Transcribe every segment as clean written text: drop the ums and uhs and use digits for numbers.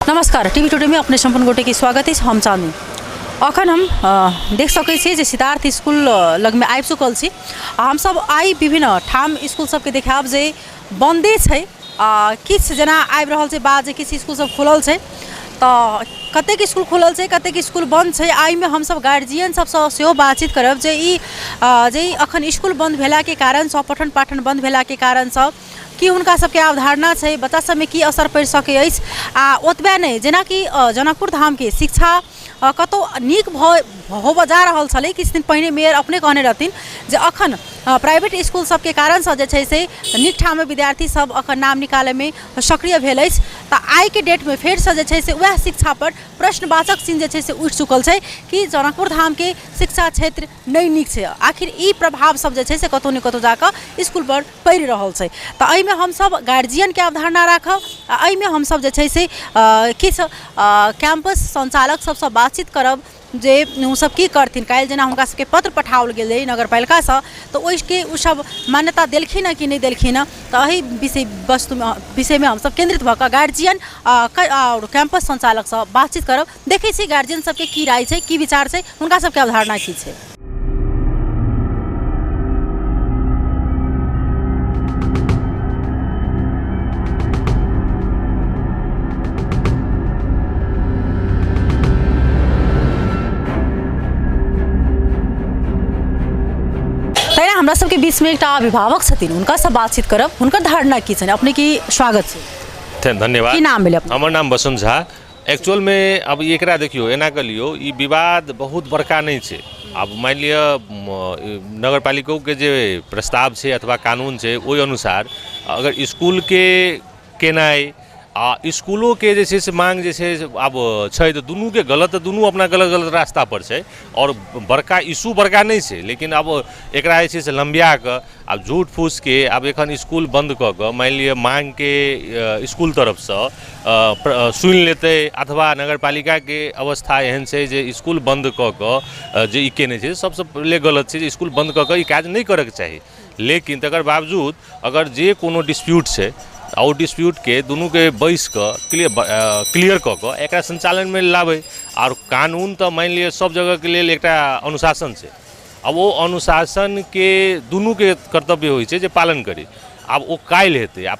नमस्कार, TV today में अपने संपूर्ण गोटे की स्वागत है। हम चाँदनी अखन हम देख सकै छी जे सिद्धार्थ स्कूल लग में आबि चुकल छी। हम सब आई विभिन्न ठाम स्कूल सबके देखाब जे बंदे छै, किछ जेना आबि रहल छै बात जे किछ स्कूल सब खुलल छै, तऽ कतेक स्कूल खुलल छै, कतेक स्कूल बंद छै। आई में हम सब गार्जियन सबसँ सेहो बातचीत करब जे ई अखन स्कूल बंद भेला के कारण सँ, पठन पाठन बंद भेला के कारण सँ कि हुनका सबके अवधारणा छै, बच्चा सब में की असर पड़ि सकै अछि। आ ओतबे नहीं, जेना कि जनकपुर धाम के शिक्षा कतौ नीक होबऽ जा रहल छलै। किछु दिन पहिने मेयर अपने कहने रहथिन जे अखन प्राइवेट स्कूल सबके कारण सँ जे छै से नीक ठाम में विद्यार्थी सब अखन नाम निकालै में सक्रिय भेल अछि। तऽ आइ के डेट में फेर सँ जे छै से वएह शिक्षा पर प्रश्नवाचक चिन्ह जे छै से उठि चुकल छै कि जनकपुर धाम के शिक्षा क्षेत्र नहीं नीक छै। आखिर ई प्रभाव सब जे छै से कतौ ने कतौ जाकऽ स्कूल पर पड़ि रहल छै। तऽ एहि में हम सब गार्जियन के अवधारणा राखब, एहि में हम सब जे छै से किछु कैंपस संचालक सबसँ बातचीत करब जे ओ सब की करथिन। काल्हि जेना हुनका सबके पत्र पठाओल गेलै नगरपालिका सँ, तऽ ओहिके ओ सब मान्यता देलखिन कि नहीं देलखिन। तऽ एहि विषय में हम सब केंद्रित भऽ कऽ गार्जियन और कैंपस संचालक सँ बातचीत करब। देखै छी गार्जियन सबके की राय छै, की विचार छै, हुनका सबके अवधारणा की छै। हमरा सबके बीच में एक अभिभावक छथिन, हुनका से बातचीत करब, हुनकर धारणा की छै। अपने की स्वागत छै। धन्यवाद। की नाम भेलै अपने? हमर नाम वसंत झा। एक्चुअल में अब एकरा देखियो, एना कर लियो, ई विवाद बहुत बड़का नहीं छै। अब मान लिया नगरपालिका के जे प्रस्ताव छै अथवा कानून छै, ओहि अनुसार अगर स्कूल के केनाई आ स्कूलों के जे से मांग जे छै अब छै, तो दुनू के गलत, दुनू अपना गलत गलत रास्ता पर छै। और बड़का इशू बड़का नहीं छै, लेकिन अब एकरा जे छै से लंबिया कऽ अब झूठ फूस के अब एखन स्कूल बंद कऽ कऽ मान लिअ मांग के स्कूल तरफ से सुनि लेतै, अथवा नगरपालिका के अवस्था एहन छै जे स्कूल बंद कऽ कऽ जे ई केने छै सबसँ पहिले गलत छै। जे स्कूल बंद कऽ कऽ ई काज नहीं करैके चाही। लेकिन तकर बावजूद अगर जे कोनो डिस्प्यूट छै, और डिस्प्यूट के दुनू के बैस कऽ क्लियर कऽ कऽ एकरा संचालन में लाबै। और कानून तो मान लिअ सब जगह के लेल एकटा अनुशासन छै। अब वो अनुशासन के दुनू के कर्तव्य होइ छै जे पालन करी। अब वो काल्हि हेतै, आब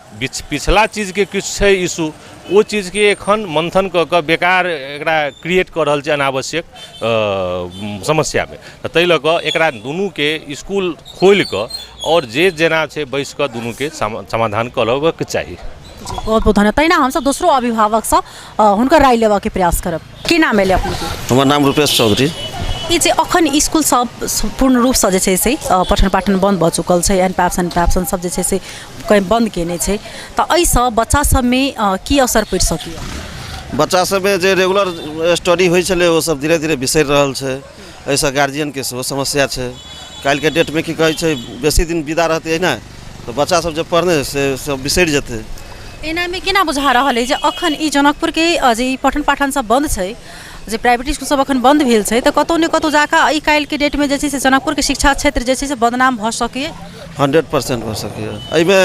पिछला चीज के किछु छै इशू, वो चीज के एखन मंथन कऽ कऽ बेकार एकरा क्रिएट कऽ रहल छै अनावश्यक समस्या में। ताहि लऽ कऽ एकरा दुनू के स्कूल खोलि कऽ और जे जेना छै बैस कऽ दुनू के समाधान करबाक चाही। बहुत बहुत धन्यवाद। तहिना हमसब दोसरो अभिभावक सँ हुनकर राय लेबऽ के प्रयास करब। की नाम भेलै अपने? हमर नाम रूपेश चौधरी। ई जे अखन स्कूल सब पूर्ण रूप से जे छै से पठन पाठन बंद भऽ चुकल छै, एन पैप्सन सब जे छै से कहीं बंद केने छै, तऽ एहिसँ बच्चा सब में की असर पड़ि सकैए? बच्चा सब में जे रेगुलर स्टडी होइ छलै ओ सब धीरे धीरे बिसरि रहल छै। एहिसँ गार्जियन के सेहो समस्या छै। काल्हि के डेट में की कहै छै, बेसी दिन विदा रहतै ने तऽ बच्चा सब जे पढ़ने से सब बिसरि जेतै। एना में केना बुझा रहल है जे अखन ई जनकपुर के जे पठन पाठन सब बंद छै, जे प्राइवेट स्कूल सब अखन बंद भेल छै, तऽ कतौ ने कतौ जाकऽ ई काल्हि के डेट में जे छै से जनकपुर के शिक्षा क्षेत्र जे छै से बदनाम भऽ सकैए। 100% भऽ सकैए। एहिमे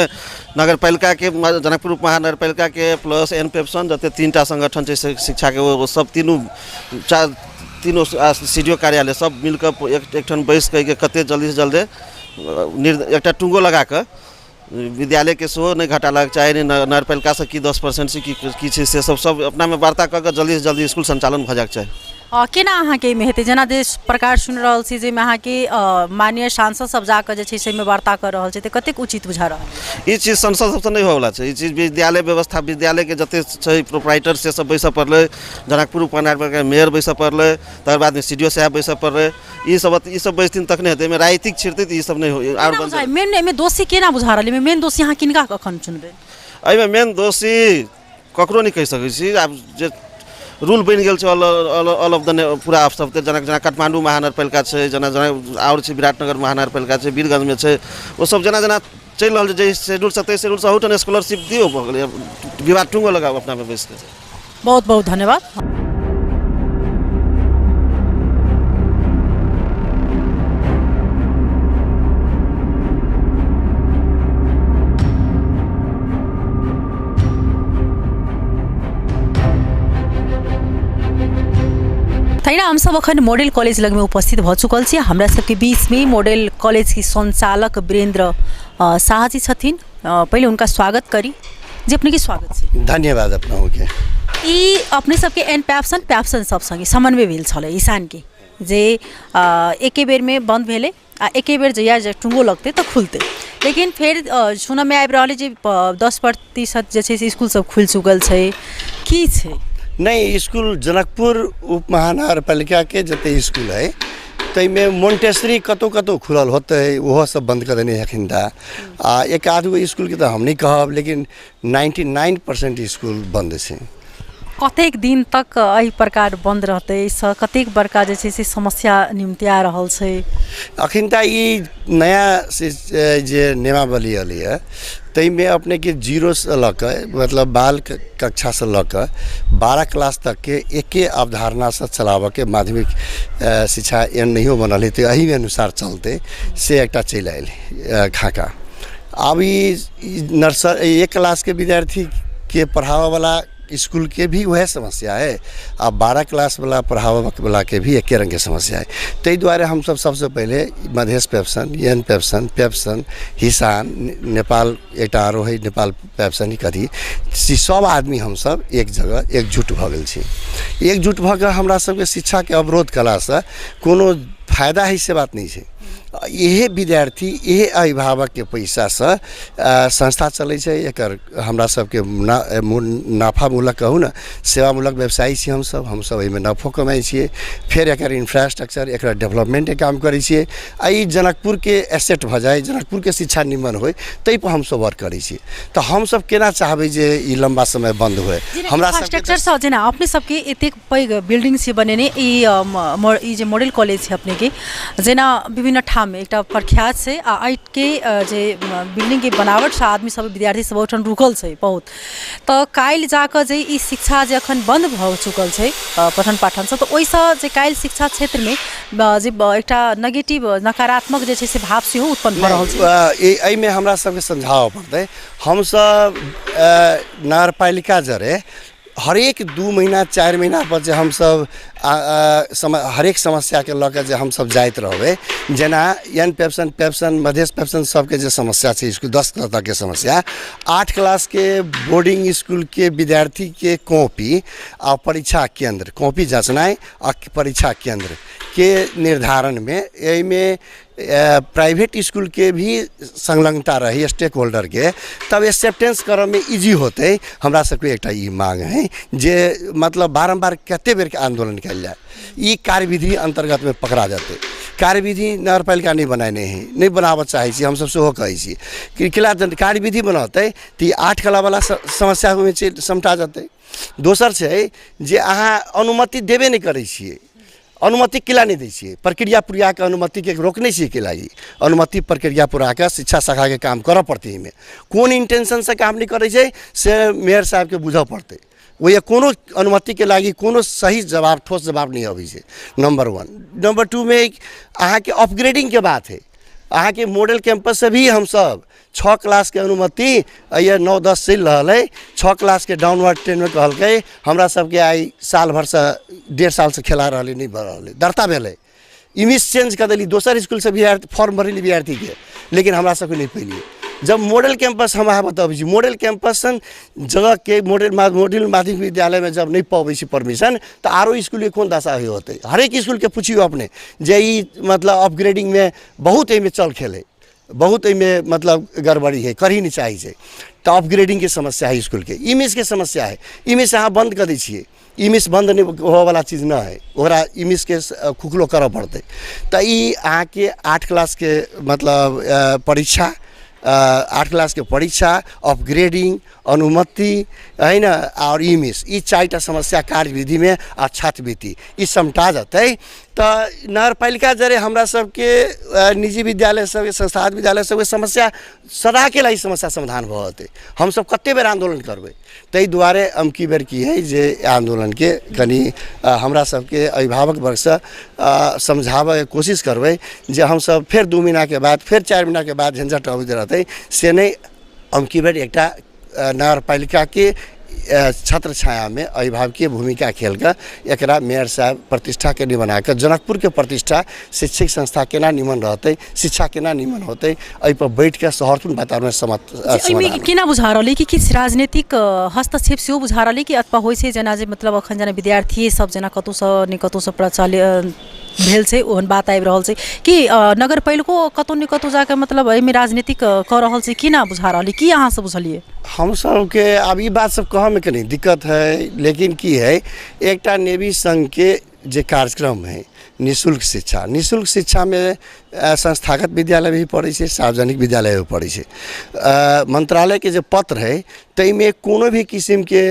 नगरपालिका के, जनकपुर महानगरपालिका के प्लस एन पैप्सन जते 3टा संगठन छै शिक्षा के, वो सब तीनों CDO कार्यालय सब मिलकर एकठाम बैस कऽ कते जल्दी से जल्दी एकटा टुंगो लगा कऽ विद्यालय के सेहो नहीं घाटा लग चाहे, नहीं नगरपालिका से की 10% से की छै से सब अपना में वार्ता कऽ जल्दी से जल्दी स्कूल संचालन भऽ जायके चाही। केना अहाँके में हेतै? जेना जे प्रकार सुनि रहल छी जे अहाँके माननीय सांसद सब जाकऽ जे छै से में वार्ता कर रहल छै, तऽ कतेक उचित बुझा रहल है? ई चीज संसद सबसँ नहीं होवला छै। ई चीज विद्यालय व्यवस्था, विद्यालय के जते छै प्रोप्राइटर से सब बैसऽ पड़लै, जनकपुर उपमहानगरपालिका मेयर बैसऽ पड़लै, तकर बाद में CDO साहब बैसऽ पड़लै। ई सब बैसथिन तखने हेतै। में राजनीतिक छिड़तै तऽ ई सब नहीं हो। और मेन दोषी केना बुझा रहल है? मेन दोषी अहाँ किनका कखन चुनबै? एहिमे मेन दोषी ककरो नहीं कहि सकै छी। आब जे रूल बनि गेल छै ऑल ऑफ द पूरा सब, जेना काठमांडू महानगरपालिका छै, जेना और छै विराटनगर महानगरपालिका छै, वीरगंज में छै, वो सब जेना चलि रहल छै शेड्यूल 27 शेड्यूल से अहूठन स्कॉलरशिप दियो, विवाद टुंगो लगाओ अपना में बैस के। बहुत बहुत धन्यवाद। तैना हम सब अखन मॉडल कॉलेज लग में उपस्थित भ चुकल छी। हमरा सबके बीच में मॉडल कॉलेज की संचालक वीरेंद्र शाह जी छथिन। पहले उनका स्वागत करी जी। अपने की स्वागत छी। धन्यवाद अपना के। ई अपने सबके एन पैप्सन सब संगे समन्वय भेल छले ईशान के जे एके बेर में बंद भेले आ एके बेर जहिया टुंगो लगते तो खुलते, लेकिन फिर सुन में आबि रहल जे 10% जे छै से स्कूल सब खुल चुकल छै। की छै नहीं, स्कूल जनकपुर उप महानगरपालिका के जते स्कूल है तई में मोन्टेसरी कतो कतो खुलल होते वह सब बंद कर देने हखिन था। एक आध गो स्कूल के तो हम नहीं कहब, लेकिन 99% स्कूल बंद है। कतेक दिन तक एहि प्रकार बंद रहते, कतेक बड़का जे छै से समस्या निमटिया रहल छै। अखिन ता ई नया जे नियमावली अली है तई में अपने के 0 से लकर मतलब बाल कक्षा से लकर 12 क्लास तक के एके अवधारणा से चलाव के माध्यमिक शिक्षा एन नहीं बनल है, तो यही अनुसार चलते से एक चल आयल खाका। अब नर्सरी 1 क्लास के विद्यार्थी के पढ़ावा वाला स्कूल के भी वह समस्या है, अब 12 क्लास वाला पढ़ावा वाला के भी एक रंग के समस्या है। तई द्वारे हम सब सबसे पहले मधेश पेप्सन, एन पेप्सन, हिसान, नेपाल एक आरो है नेपाल पेप्सन ही करी सब आदमी हम सब एक जगह एकजुट भ गेल छी। एकजुट भ के हमरा सबके शिक्षा के अवरोध कला से कोनो फायदा है से बात नहीं है। यह विद्यार्थी यह अभिभावक के पैसा से संस्था चले छै। एकर हमरा सबके नाफामूलक कहू ना सेवामूलक व्यवसायी छी हम सब एहिमे नफो कमाई छिए, फिर एकर इंफ्रास्ट्रक्चर एकर डेवलपमेंट के काम करै छिए। आई जनकपुर के एसेट भ जाए, जनकपुर के शिक्षा निमन होय तै पर हम सब वर्क करै छिए। तो हम सब केना चाहबै जे ई लंबा समय बंद होय। हमरा इंफ्रास्ट्रक्चर से जेना अपने सबके एतेक पैघ बिल्डिंग से बनेने ई जे मॉडल कॉलेज छै अपने के जेना विभिन्न ठाम में एक प्रख्यात से आइट के जे बिल्डिंग के बनावट से आदमी सब विद्यार्थी सब ओठन रुकल छै बहुत। तो काल्हि जाकर जे ई शिक्षा जे अखन बंद भ चुकल छै पठन पाठन से, तो ओइसे जे काल्हि शिक्षा क्षेत्र में जे एकटा नेगेटिव नकारात्मक जे छै से भाव सेहो उत्पन्न भ रहल छै। एहि में हमरा सबके समझावऽ पड़तै। हम सब नगरपालिका जरे हरेक 2 महीना 4 महीना पर जे हम सब हरेक समस्या के लऽ के जे हम सब जाइत रहबै, जेना एन पेप्सन मधेश पेप्सन सबके जे समस्या छै स्कूल 10 क्लास तक के समस्या, 8 क्लास के बोर्डिंग स्कूल के विद्यार्थी के कॉपी और परीक्षा केंद्र, कॉपी जांचनाई और परीक्षा केंद्र के निर्धारण में एहिमे प्राइवेट स्कूल के भी संलग्नता रही स्टेक होल्डर के, तब एक्सेप्टेंस करऽ में इजी होते। हमरा सबके एकटा ई मांग है जे मतलब बारंबार कते बेर के आंदोलन कल जाए, ई कार्यविधि अंतर्गत में पकड़ा जाते। कार्यविधि नगरपालिका नहीं बनाने हैं, नहीं बनाबऽ चाहे छी हम सब सेहो कहै छी कि किला कार्यविधि बनौते तो 8 कला वाला समस्या में समटा जाते। दोसर छै जे अहाँ अनुमति देबे नहीं करै छियै, अनुमति किला नहीं दै छियै, प्रक्रिया पूरा के अनुमति के रोकने छियै के लागी अनुमति प्रक्रिया पूरा के शिक्षा शाखा के काम करऽ पड़तै। एहिमे कोन इंटेंशन से काम नहीं करै छै से मेयर साहब के बुझऽ पड़तै। वो ये कोनो अनुमति के लागी कोनो सही जवाब ठोस जवाब नहीं अबै छै, नंबर 1। नंबर 2 में अहाँ के अपग्रेडिंग के बात है। अहाँ के मॉडल कैंपस से भी हम सब 6 क्लास के अनुमति ये 9-10 चल रहा है, 6 क्लास के डाउनवर्ड ट्रेन में कहल हमरा सबके आई साल भर से 1.5 साल से खेला रहा नहीं बढ़ रहा, दरता भेल इमेज चेंज कर दिली। दोसर स्कूल से विद्यार्थी फॉर्म भरली विद्यार्थी के, लेकिन हमरा सबके नहीं पैलिए। जब मॉडल कैंपस हम बताबै छी, मॉडल कैंपस जगह के मॉडल माध्यमिक विद्यालय में जब नहीं पाबै छी परमिशन, तो आरो स्कूल के कौन दशा होते। हरेक स्कूल के पूछियो अपने जे ई मतलब अपग्रेडिंग में बहुत एहिमे चल खेले, बहुत में मतलब गड़बड़ी है, कर ही नहीं चाहिए। तो अपग्रेडिंग के समस्या है स्कूल के, इमेज के समस्या है। इमेज अहाँ बंद कर दै छियै, इमेज बंद नहीं हो वाला चीज़ ना है, ओकरा इमेज के खुखलो करऽ पड़ते। तो ई अहाँ के 8 क्लास के मतलब परीक्षा 8 क्लास के परीक्षा, अपग्रेडिंग, अनुमति है ना, और इमेज ई 4टा समस्या कार्यविधि में आ छात्रवृत्ति ई समटा जाते। तो नगरपालिका जरे हमरा सबके निजी विद्यालय सब संस्थागत विद्यालय सब समस्या सदा के लिए समस्या समाधान भते। हम सब कते बेर आंदोलन करबै, तै दुआरे अमकी बेर की है जे आंदोलन के कनी हमरा सबके अभिभावक वर्ग से समझावे कोशिश करबै जे हम सब फिर 2 महीना के बाद फिर 4 महीना के बाद झंझट अबैत रहते से नहीं। अमकी बेर एकटा नगरपालिका के छत्र छाया में अभिभावकीय भूमिका खेल कर एकरा मेयर साहब प्रतिष्ठा के नहीं बनाकर जनकपुर के प्रतिष्ठा शैक्षिक संस्था केना निमन रहते, शिक्षा केना निमन होते, एहि पर बैठ के सौहार्दपूर्ण वातावरण एहिमे केना बुझा रहलै कि किछु राजनीतिक हस्तक्षेप सेहो बुझा रहलै कि अथवा होइ छै जेना जे मतलब अखन जेना विद्यार्थी सब जेना कतहुसँ ने कतहुसँ प्रचलित भेल छै ओहन बात आबि रहल छै कि नगरपालिको कतहु ने कतहु जाके मतलब एहिमे राजनीतिक कऽ रहल छै, केना बुझा रहलै, की अहाँ सब बुझलियै? हम सबके अब ई बात सब कहऽ में कनी दिक्कत है, लेकिन की है एकटा नेवी संघ के जे कार्यक्रम है निःशुल्क शिक्षा में संस्थागत विद्यालय भी पढ़ै छै, सार्वजनिक विद्यालय भी पढ़ै छै। मंत्रालय के जे पत्र है ताहिमे कोनो भी किस्म के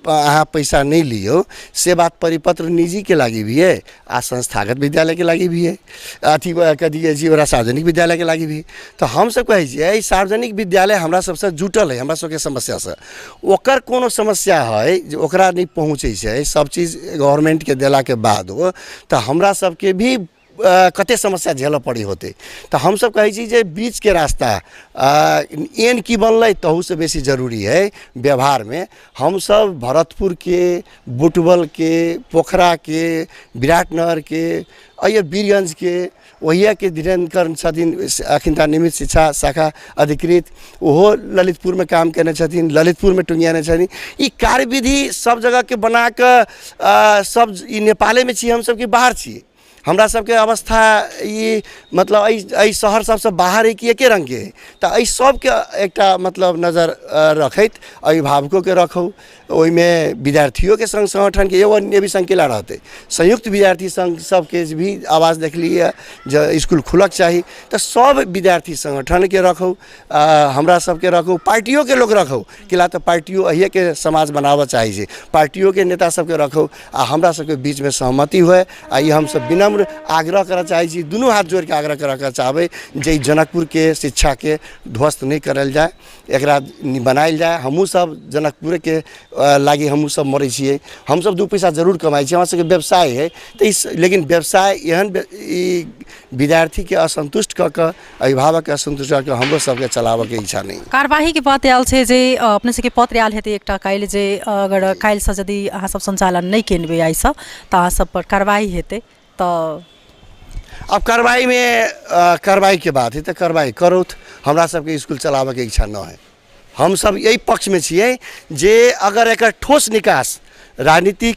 अहाँ पैसा नहीं लियो, से बात परिपत्र निजी के लागी भी है आ संस्थागत विद्यालय के लागी भी है, अथी कथी जी सार्वजनिक विद्यालय के लागी भी। तो हम सब कहै छियै सार्वजनिक विद्यालय हमरा सबसे जुटल है, हमरा सबके समस्या से ओकर कोनो समस्या है जे ओकरा नहीं पहुँचै छै, सब चीज गवर्नमेंट के देला के बाद हो तो हमरा सबके भी कते समस्या झेलऽ पड़ी होते। तो हम सब कहै छी जे बीच के रास्ता एन की बनलै तहू से बेसी जरूरी है व्यवहार में। हम सब भरतपुर के, बुटवल के, पोखरा के, विराटनगर के, अय वीरगंज के, वहिया के धीरेन्द्र छथिन अखिनता निमित शिक्षा शाखा अधिकृत, ओहो ललितपुर में काम करने छथिन, ललितपुर में टुंगियाने छथिन। ई कार्यविधि सब जगह के बना के सब ई नेपाले में छी, हम सब के बाहर छी, हमरा सबके अवस्था ये मतलब एहि शहर सबसे बाहर है कि एके रंग के है। तो एहि सबके एकटा मतलब नजर रखैत अभिभावकों के रखो, ओहिमे विद्यार्थियों के संघ संगठन के एगो नेवी संघ केला रहते, संयुक्त विद्यार्थी संघ सबके भी आवाज़ देख लिए जो स्कूल खुलक चाहिए तो सब विद्यार्थी संगठन के रखो, हमरा सबके रखो, पार्टियों के लोग रखो किला तो पार्टियों अहिए के समाज बनाबऽ चाहिए, पार्टियों के नेता सबके रखो आ हमरा सबके बीच में सहमति हुए। आ ये हम सब विनम्र आग्रह करना चाहिए, दोनों हाथ जोड़ के आग्रह कर चाहबै जे जनकपुर के शिक्षा के ध्वस्त नहीं करल जाए, एकरा बनायल जाए। हमहूँ सब जनकपुर के लागी हमहूँ सब मरै छियै, हम सब दू पैसा जरूर कमाइ छी, हमरा सबके व्यवसाय है तो लेकिन व्यवसाय एहन विद्यार्थी के असंतुष्ट कऽ के अभिभावक के असंतुष्ट कऽ के हमरो सबके चलाबऽ के इच्छा नहीं। कार्यवाही के बात आयल छै जे अपने सबके पत्र आयल हेतै एकटा काल्हि जे अगर काल्हिसँ यदि अहाँ सब संचालन नहीं केनबै आइसँ तऽ अहाँ सब पर कार्रवाई हेतै। तो अब कार्रवाई में कार्रवाई के बात है तो कार्रवाई करो, हमरा सबके स्कूल चलाबऽ के इच्छा न है। हम सब यही पक्ष में छियै जे अगर एक ठोस निकास राजनीतिक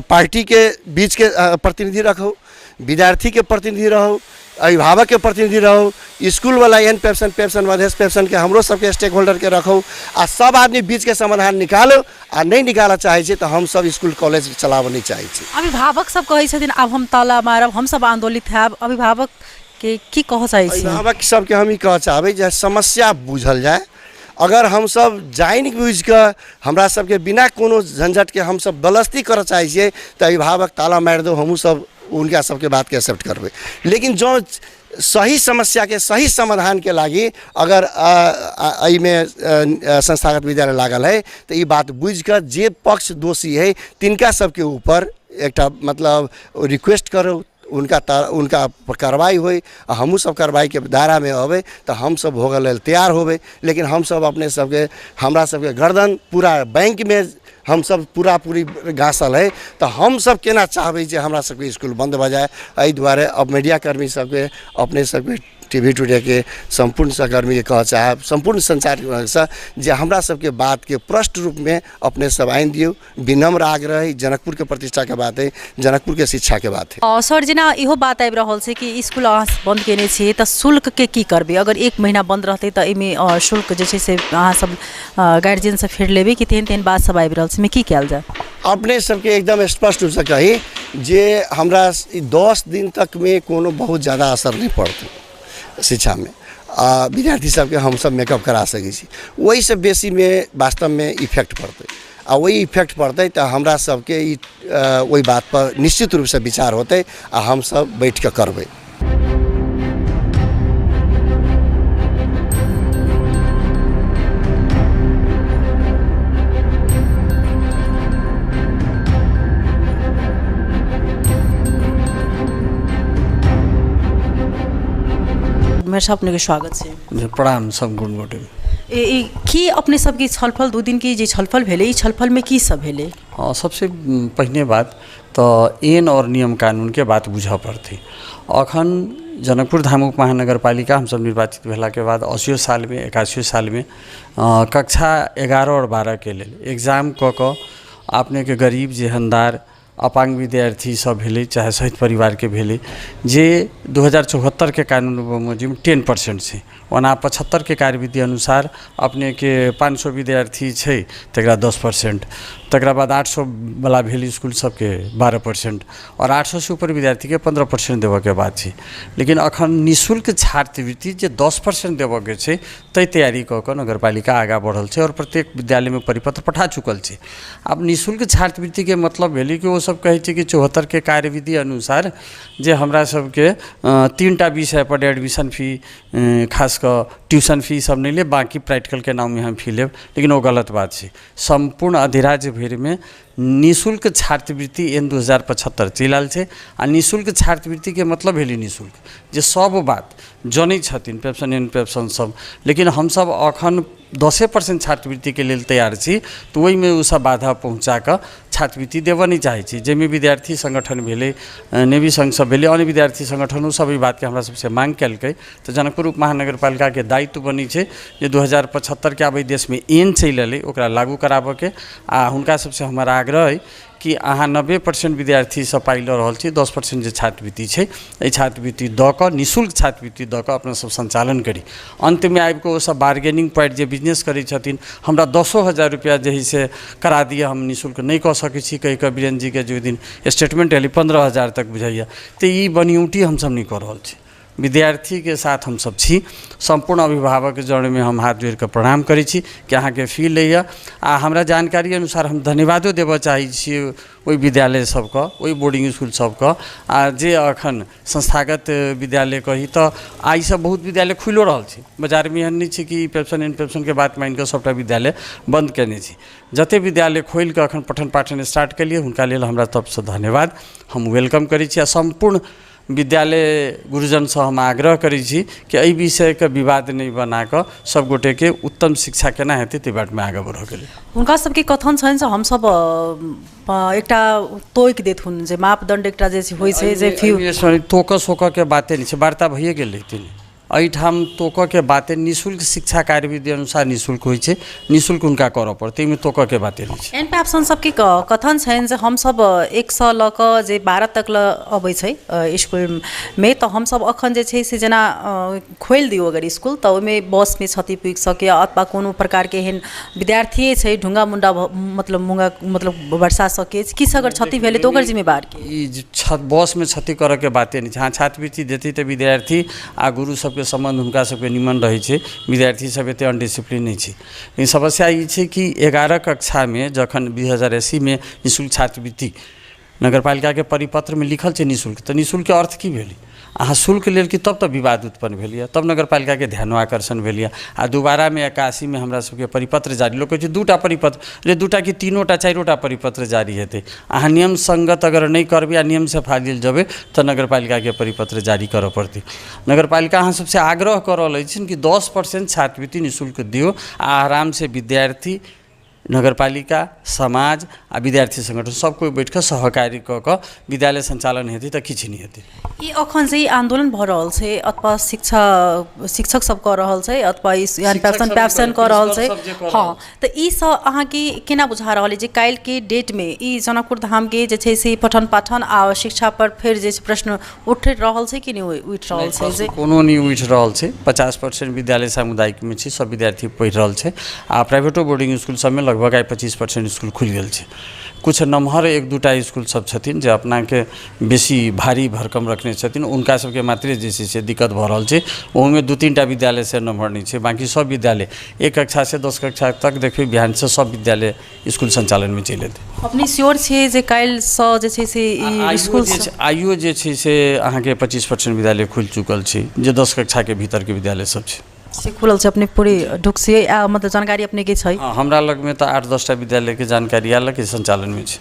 पार्टी के बीच के प्रतिनिधि रखो, विद्यार्थी के प्रतिनिधि रहो, अभिभावक के प्रतिनिधि रहो, स्कूल वाला एन पेप्सन मधेश पेप्सन के हमरो सबके स्टेक होल्डर के रखो आ सब आदमी बीच के समाधान निकालो। आ नहीं निकाला चाहे छे तो हम सब स्कूल कॉलेज चलाबऽ नहीं चाहे छे। अभिभावक सब कहै छथिन आब हम ताला मारब, हम सब आंदोलित हैब, अभिभावक के की कहऽ चाहै छी? अभिभावक सबके हम ई कहऽ चाहबै जे समस्या बुझल जाए, अगर हम सब जाइन बुझ के हमरा सबके बिना कोनो झंझट के हम सब दलस्ती करऽ चाहे छियै तो अभिभावक ताला मार दो, हमहूँ सब उनका सबके बात के एक्सेप्ट करबै। लेकिन जो सही समस्या के सही समाधान के लागी अगर में संस्थागत विद्यालय लागल है तो ये बात बुझ कर जे पक्ष दोषी है तिनका सबके ऊपर एक मतलब रिक्वेस्ट करो, उनका कार्रवाई हो, हमू सब कार्रवाई के दायरा में अबे तो हम सब होगा लेल तैयार होबे। लेकिन हम सब अपने सबके हमरा सबके गर्दन पूरा बैंक में हम सब पूरी घासल है तो हम सब केना चाहबै जे हमरा सबके स्कूल बंद भ जाए। एहि दुआरे अब मीडिया कर्मी सबके अपने सबके टीवी टुडे के संपूर्ण सहकर्मी के कह चाहे संपूर्ण संचार से जे हमरा सबके बात के प्रष्ट रूप में अपने सब आइन दियो। विनम्र आग्रह है, जनकपुर के प्रतिष्ठा के बात है, जनकपुर के शिक्षा के बात है। सर जेना इहो बात आबि रहल छै कि स्कूल अहाँ बंद केने छियै तऽ शुल्क के की करबै? अगर 1 महीना बंद रहतै तऽ एहिमे शुल्क जे छै से अहाँ सब गार्जियन से फेर लेबै कि तेहन बात सब आबि रहल छै, की कयल जाए? अपने सबके एकदम स्पष्ट रूप से कही जे हमरा 10 दिन तक में कोनो बहुत ज़्यादा असर नहीं पड़तै शिक्षा में, विद्यार्थी सबके हम सब मेकअप करा सकै छी, वही से बेसी में वास्तव में इफेक्ट पड़तै आ वही इफेक्ट पड़तै तो हमरा सबके वही बात पर निश्चित रूप से विचार होतै आ हम सब बैठ के करबै। मेरे साहब अपने के स्वागत है। प्रणाम सब गुड मॉर्निंग। की अपने सबके छलफल 2 दिन की जे छलफल भेले ई छलफल में की सब भेले? सबसे पहिने बात तो ऐन और नियम कानून के बात बुझा पड़ती। अखन जनकपुर धाम उप महानगरपालिका हम सब निर्वाचित भेला के बाद 80 साल में 81 साल में कक्षा 11 और 12 के लिए एग्जाम क अपने के गरीब जेहनदार अपांग विद्यार्थी सब भेले चाहे सहित परिवार के भेले जे 2074 के कानून मुजिब 10% से ओना 75 के कार्यविधि अनुसार अपने के 500 विद्यार्थी छै तकरा 10%, तकरा बाद 800 वाला भेल स्कूल सबके 12% और 800 से ऊपर विद्यार्थी के 15% देवे के बात छै। लेकिन अखन निःशुल्क छात्रवृत्ति जे 10% देवे के छै तै तैयारी क के नगरपालिका आगा बढ़ल छै और प्रत्येक विद्यालय में परिपत्र पठा चुकल छै। अब निःशुल्क छात्रवृत्ति के मतलब भेलै कि वो सब कहै छै कि 74 के कार्यविधि अनुसार जे हमरा सबके 3टा विषय पर एडमिशन फी खास कर ट्यूशन फी सब नहीं ले, बाकी प्रैक्टिकल के नाम में हम फी लेब, लेकिन वो गलत बात है। संपूर्ण अधिराज्य भर में निःशुल्क छात्रवृत्ति एन 2075 चलल है आ निःशुल्क छात्रवृत्ति के मतलब भेली निःशुल्क जे सब बात जनै छथिन पेप्सन एन पेप्सन सब, लेकिन हम सब अखन 10% छात्रवृत्ति के लिए तैयार छी तो वही में उ सब बाधा पहुँचा कर छात्रवृत्ति देव नहीं चाहे छी। जेमे विद्यार्थी संगठन भेले नेवी संघ सब भेले अन्य विद्यार्थी संगठन उ सब बात के हमरा सबसे मांग कलकै तो जनकपुर उप महानगरपालिका के दायित्व बनी है जे 2075 के आब देश में एन चलल है ओकरा लागू कराबे के आ हुनका सबसे हमारा आग्रह है कि अहाँ 90% विद्यार्थी सब पाइ ल रहल छी, 10% जे छात्रवृत्ति छै एहि छात्रवृत्ति दऽ कऽ निःशुल्क छात्रवृत्ति दऽ कऽ अपना सब संचालन करी। अंत में आबि कऽ ओ सब बार्गेनिंग पॉइंट जे बिजनेस करै छथिन हमरा 10,000 रुपया जे है से करा दिअ हम निःशुल्क नहीं कऽ सकै छी कहि कऽ बीरेन जी के जो दिन स्टेटमेंट एली 15,000 तक बुझाइए तो ई बनियूटी हम सब नहीं कऽ रहल छी। विद्यार्थी के साथ हम सब छी, संपूर्ण अभिभावक के जड़ में हम हाथ जोड़ के प्रणाम करै छी कि अहाँ के फी लैया आ हमरा जानकारी अनुसार हम धन्यवादो देबऽ चाहै छी ओहि विद्यालय सबके ओहि बोर्डिंग स्कूल सबके आ जे अखन संस्थागत विद्यालय कही तो आई सब बहुत विद्यालय खुलो रहल छै। बाजार में एहन नहीं छै कि पेप्सन एन पेप्सन के बात मान के सबटा विद्यालय बंद केने छी। जते विद्यालय खोल के अखन पठन पाठन स्टार्ट केलिए हुनका लेल हमरा तरफसँ धन्यवाद हम वेलकम करै छी आ संपूर्ण विद्यालय गुरुजन से हम आग्रह करै छी कि एहि विषय के विवाद नहीं बना कऽ सब गोटे के उत्तम शिक्षा केना हेतै ताहि बाट में आगे बढ़ऽ के लेल। हुनका सबके कथन छनि से हम सब एकटा तोइक देथुन जे मापदंड एकटा जे होइ छै जे फी तोक सोक के बाते नहीं छै, वार्ता भइए गेल रहथिन एहिठाम तोक के बातें निःशुल्क शिक्षा कार्यविधि अनुसार निःशुल्क होइ छै, निःशुल्क उनका करऽ पड़तै में तोक के बातें नहीं छै। एन पेप्सन सबके कथन छनि जे हम सब 100 लऽ कऽ जे 12 तक ल अबै छै स्कूल में तो हम सब अखन जे छै से जेना खोल दियो अगर स्कूल तो ओहिमे बस में क्षति पुगि सके अथवा कोनो प्रकार के एहन विद्यार्थी छै ढुंगा मुंडा मतलब वर्षा सके किस अगर क्षति भेले तो ओकर जिम्मेवार के ई बस में क्षति करऽ के बातें नहीं छै। हाँ छात्रवृत्ति देती तो विद्यार्थी आ गुरु सब संबंध हुनका सबके निमन रहे छै, विद्यार्थी सब एते अनडिसिप्लिन नहीं छै। लेकिन समस्या ई छै कि 11 कक्षा में जखन 2080 में निःशुल्क छात्रवृत्ति नगरपालिका के परिपत्र में लिखल छै निःशुल्क तो निःशुल्क के अर्थ की भेलै अहाँ शुल्क लेल कि तब तो विवाद उत्पन्न भेल तब नगरपालिका के ध्यानाकर्षण भेल आ दोबारा में 81 में हमरा सबके परिपत्र जारी लोग कहै छै 2टा परिपत्र रे 2टा कि 3टा 4टा परिपत्र जारी हेतै अहाँ नियम संगत अगर नहीं करबै आ नियम से फाजिल जेबै तो नगरपालिका के परिपत्र जारी करऽ पड़तै। नगरपालिका अहाँ सबसे आग्रह कर रहल अछि कि 10% छात्रवृत्ति निःशुल्क दियो आ आराम से विद्यार्थी नगरपालिका समाज आ विद्यार्थी संगठन सब कोई बैठ कर सहकारी कऽ विद्यालय संचालन हेतै तऽ किछु नहीं हेतै। ई अखन जे आंदोलन भऽ रहल छै अथवा शिक्षक सब कऽ रहल छै अथवा पेप्सन कऽ रहल छै हाँ तऽ ई सब अहाँ के केना बुझा रहल छै जे काल्हि के डेट में ई जनकपुर धाम के जे छै से पठन पाठन आ शिक्षा पर फिर जे प्रश्न उठ रहल छै कि नहीं उठ रहल छै जे कोनो नहीं उठ रहल छै। 50% विद्यालय सामुदायिक में छै सब विद्यार्थी पढ़ि रहल छै आ प्राइवेटो बोर्डिंग स्कूल सब में लगभग 25% स्कूल खुल गेल छै। कुछ नमहर 1-2टा स्कूल सब छथिन जे अपना के बेसी भारी भरकम रखने छथिन उनका सबके मात्रे जे छै से दिक्कत भऽ रहल छै ओहिमे 2-3टा विद्यालय से नमहर नहीं छै बाकी सब विद्यालय 1 कक्षा से 10 कक्षा तक देखिए बिहान से सब विद्यालय स्कूल संचालन में चलि एतै। अपनी श्योर छै जे काल्हि सँ जे छै से ई स्कूल आइयो जे छै से अहाँ के 25% विद्यालय खुल चुकल छै जे 10 कक्षा के भीतर के विद्यालय सब छै से खुलल छै अपने पूरी ढुक से मतलब जानकारी अपने के छै। हमरा लग में तो 8-10टा विद्यालय के जानकारी आयल के संचालन में छै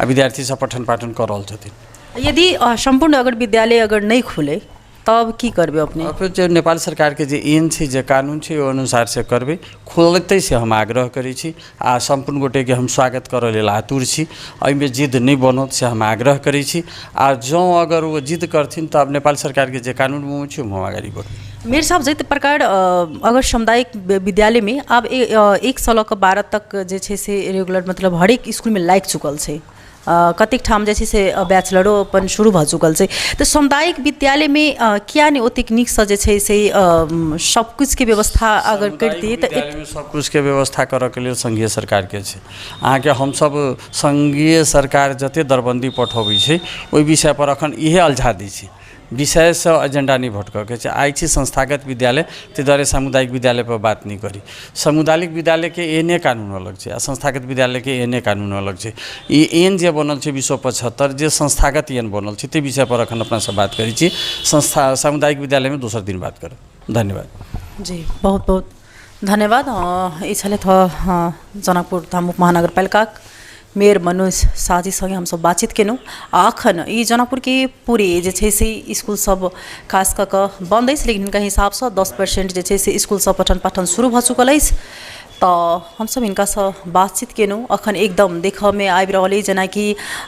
आ विद्यार्थी सब पठन पाठन कर रहल छथिन। यदि संपूर्ण अगर विद्यालय अगर नहीं खुले तब की करबे अपने? अब जो नेपाल सरकार के जे एन छै जे कानून छै ओ अनुसार से करबे खोलते से हम आग्रह करै छी आ संपूर्ण गोटे के हम स्वागत करऽ लेल आतुर छी। एहिमे जिद नहीं बनत से हम आग्रह करै छी आ जँ अगर वो जिद करथिन तो अब नेपाल सरकार के जे कानून में छै हम आगाड़ी बढ़ब। मेरे साहब जैसे प्रकार अगर सामुदायिक विद्यालय में अब 1 साल के 12 तक जे छै से रेगुलर मतलब हरेक स्कूल में लाग चुकल छै, कतेक ठाम जे छै से बैचलरो अपन शुरू भ चुकल छै, तो सामुदायिक विद्यालय में किया नहीं ओतेक नीक से जे छै से सब कुछ के व्यवस्था अगर करती तो विद्यालय में सब कुछ के व्यवस्था करऽ के लेल संघीय सरकार के छै। अहाँ के हम सब संघीय सरकार जते दरबंदी पठबै छै ओहि विषय पर अखन इहे अलझा दै छी, विषय से एजेंडा नहीं भटक के छै। आई छी संस्थागत विद्यालय ते द्वारे सामुदायिक विद्यालय पर बात नहीं करी। सामुदायिक विद्यालय के एने कानून अलग छै आ संस्थागत विद्यालय के एने कानून अलग छै। ई एन जे बनल छै 275 जे संस्थागत एन बनल छै ते विषय पर अखन अपना से बात करी छी। संस्था सामुदायिक विद्यालय में दोसर दिन बात करब। धन्यवाद जी, बहुत बहुत धन्यवाद। ई छलै जनकपुर धामुक महानगरपालिका मेयर मनोज शाहजी संगे हम सब बातचीत केलहुँ। अखन ई जनकपुर के पूरे जे छै से स्कूल सब खास कऽ कऽ बंद अछि, लेकिन हिनका हिसाब से 10% जे छै से स्कूल सब पठन पाठन शुरू भऽ चुकल अछि। तो हम सब हिनका से बातचीत केलहुँ। अखन एकदम देखऽ में आबि रहल अछि जेनाकि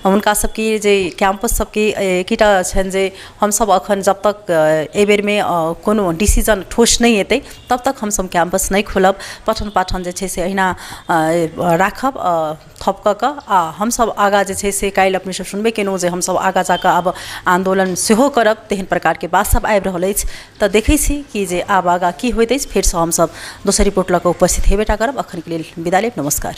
हुनका सबके जे कैंपस सबके एकटा छनि जे हम सब अखन जब तक एहि बेर में कोनो डिसीजन ठोस नहीं हेतै तब तक हम सब कैंपस नहीं खोलब, पठन पाठन जे छै से अहिना राखब थप कऽ कऽ। आ हम सब आगाँ जे छै से काल्हि अपने सब सुनबे केलहुँ जे हम सब आगाँ जाकऽ आब आंदोलन सेहो करब, तेहन प्रकार के बात सब आबि रहल अछि। तऽ देखै छी कि जे आब आगाँ की होइत अछि। फेरसँ हम सब दोसर रिपोर्ट लऽ कऽ उपस्थित हेबेटा करब। अखन के लेल विदा लेब, नमस्कार।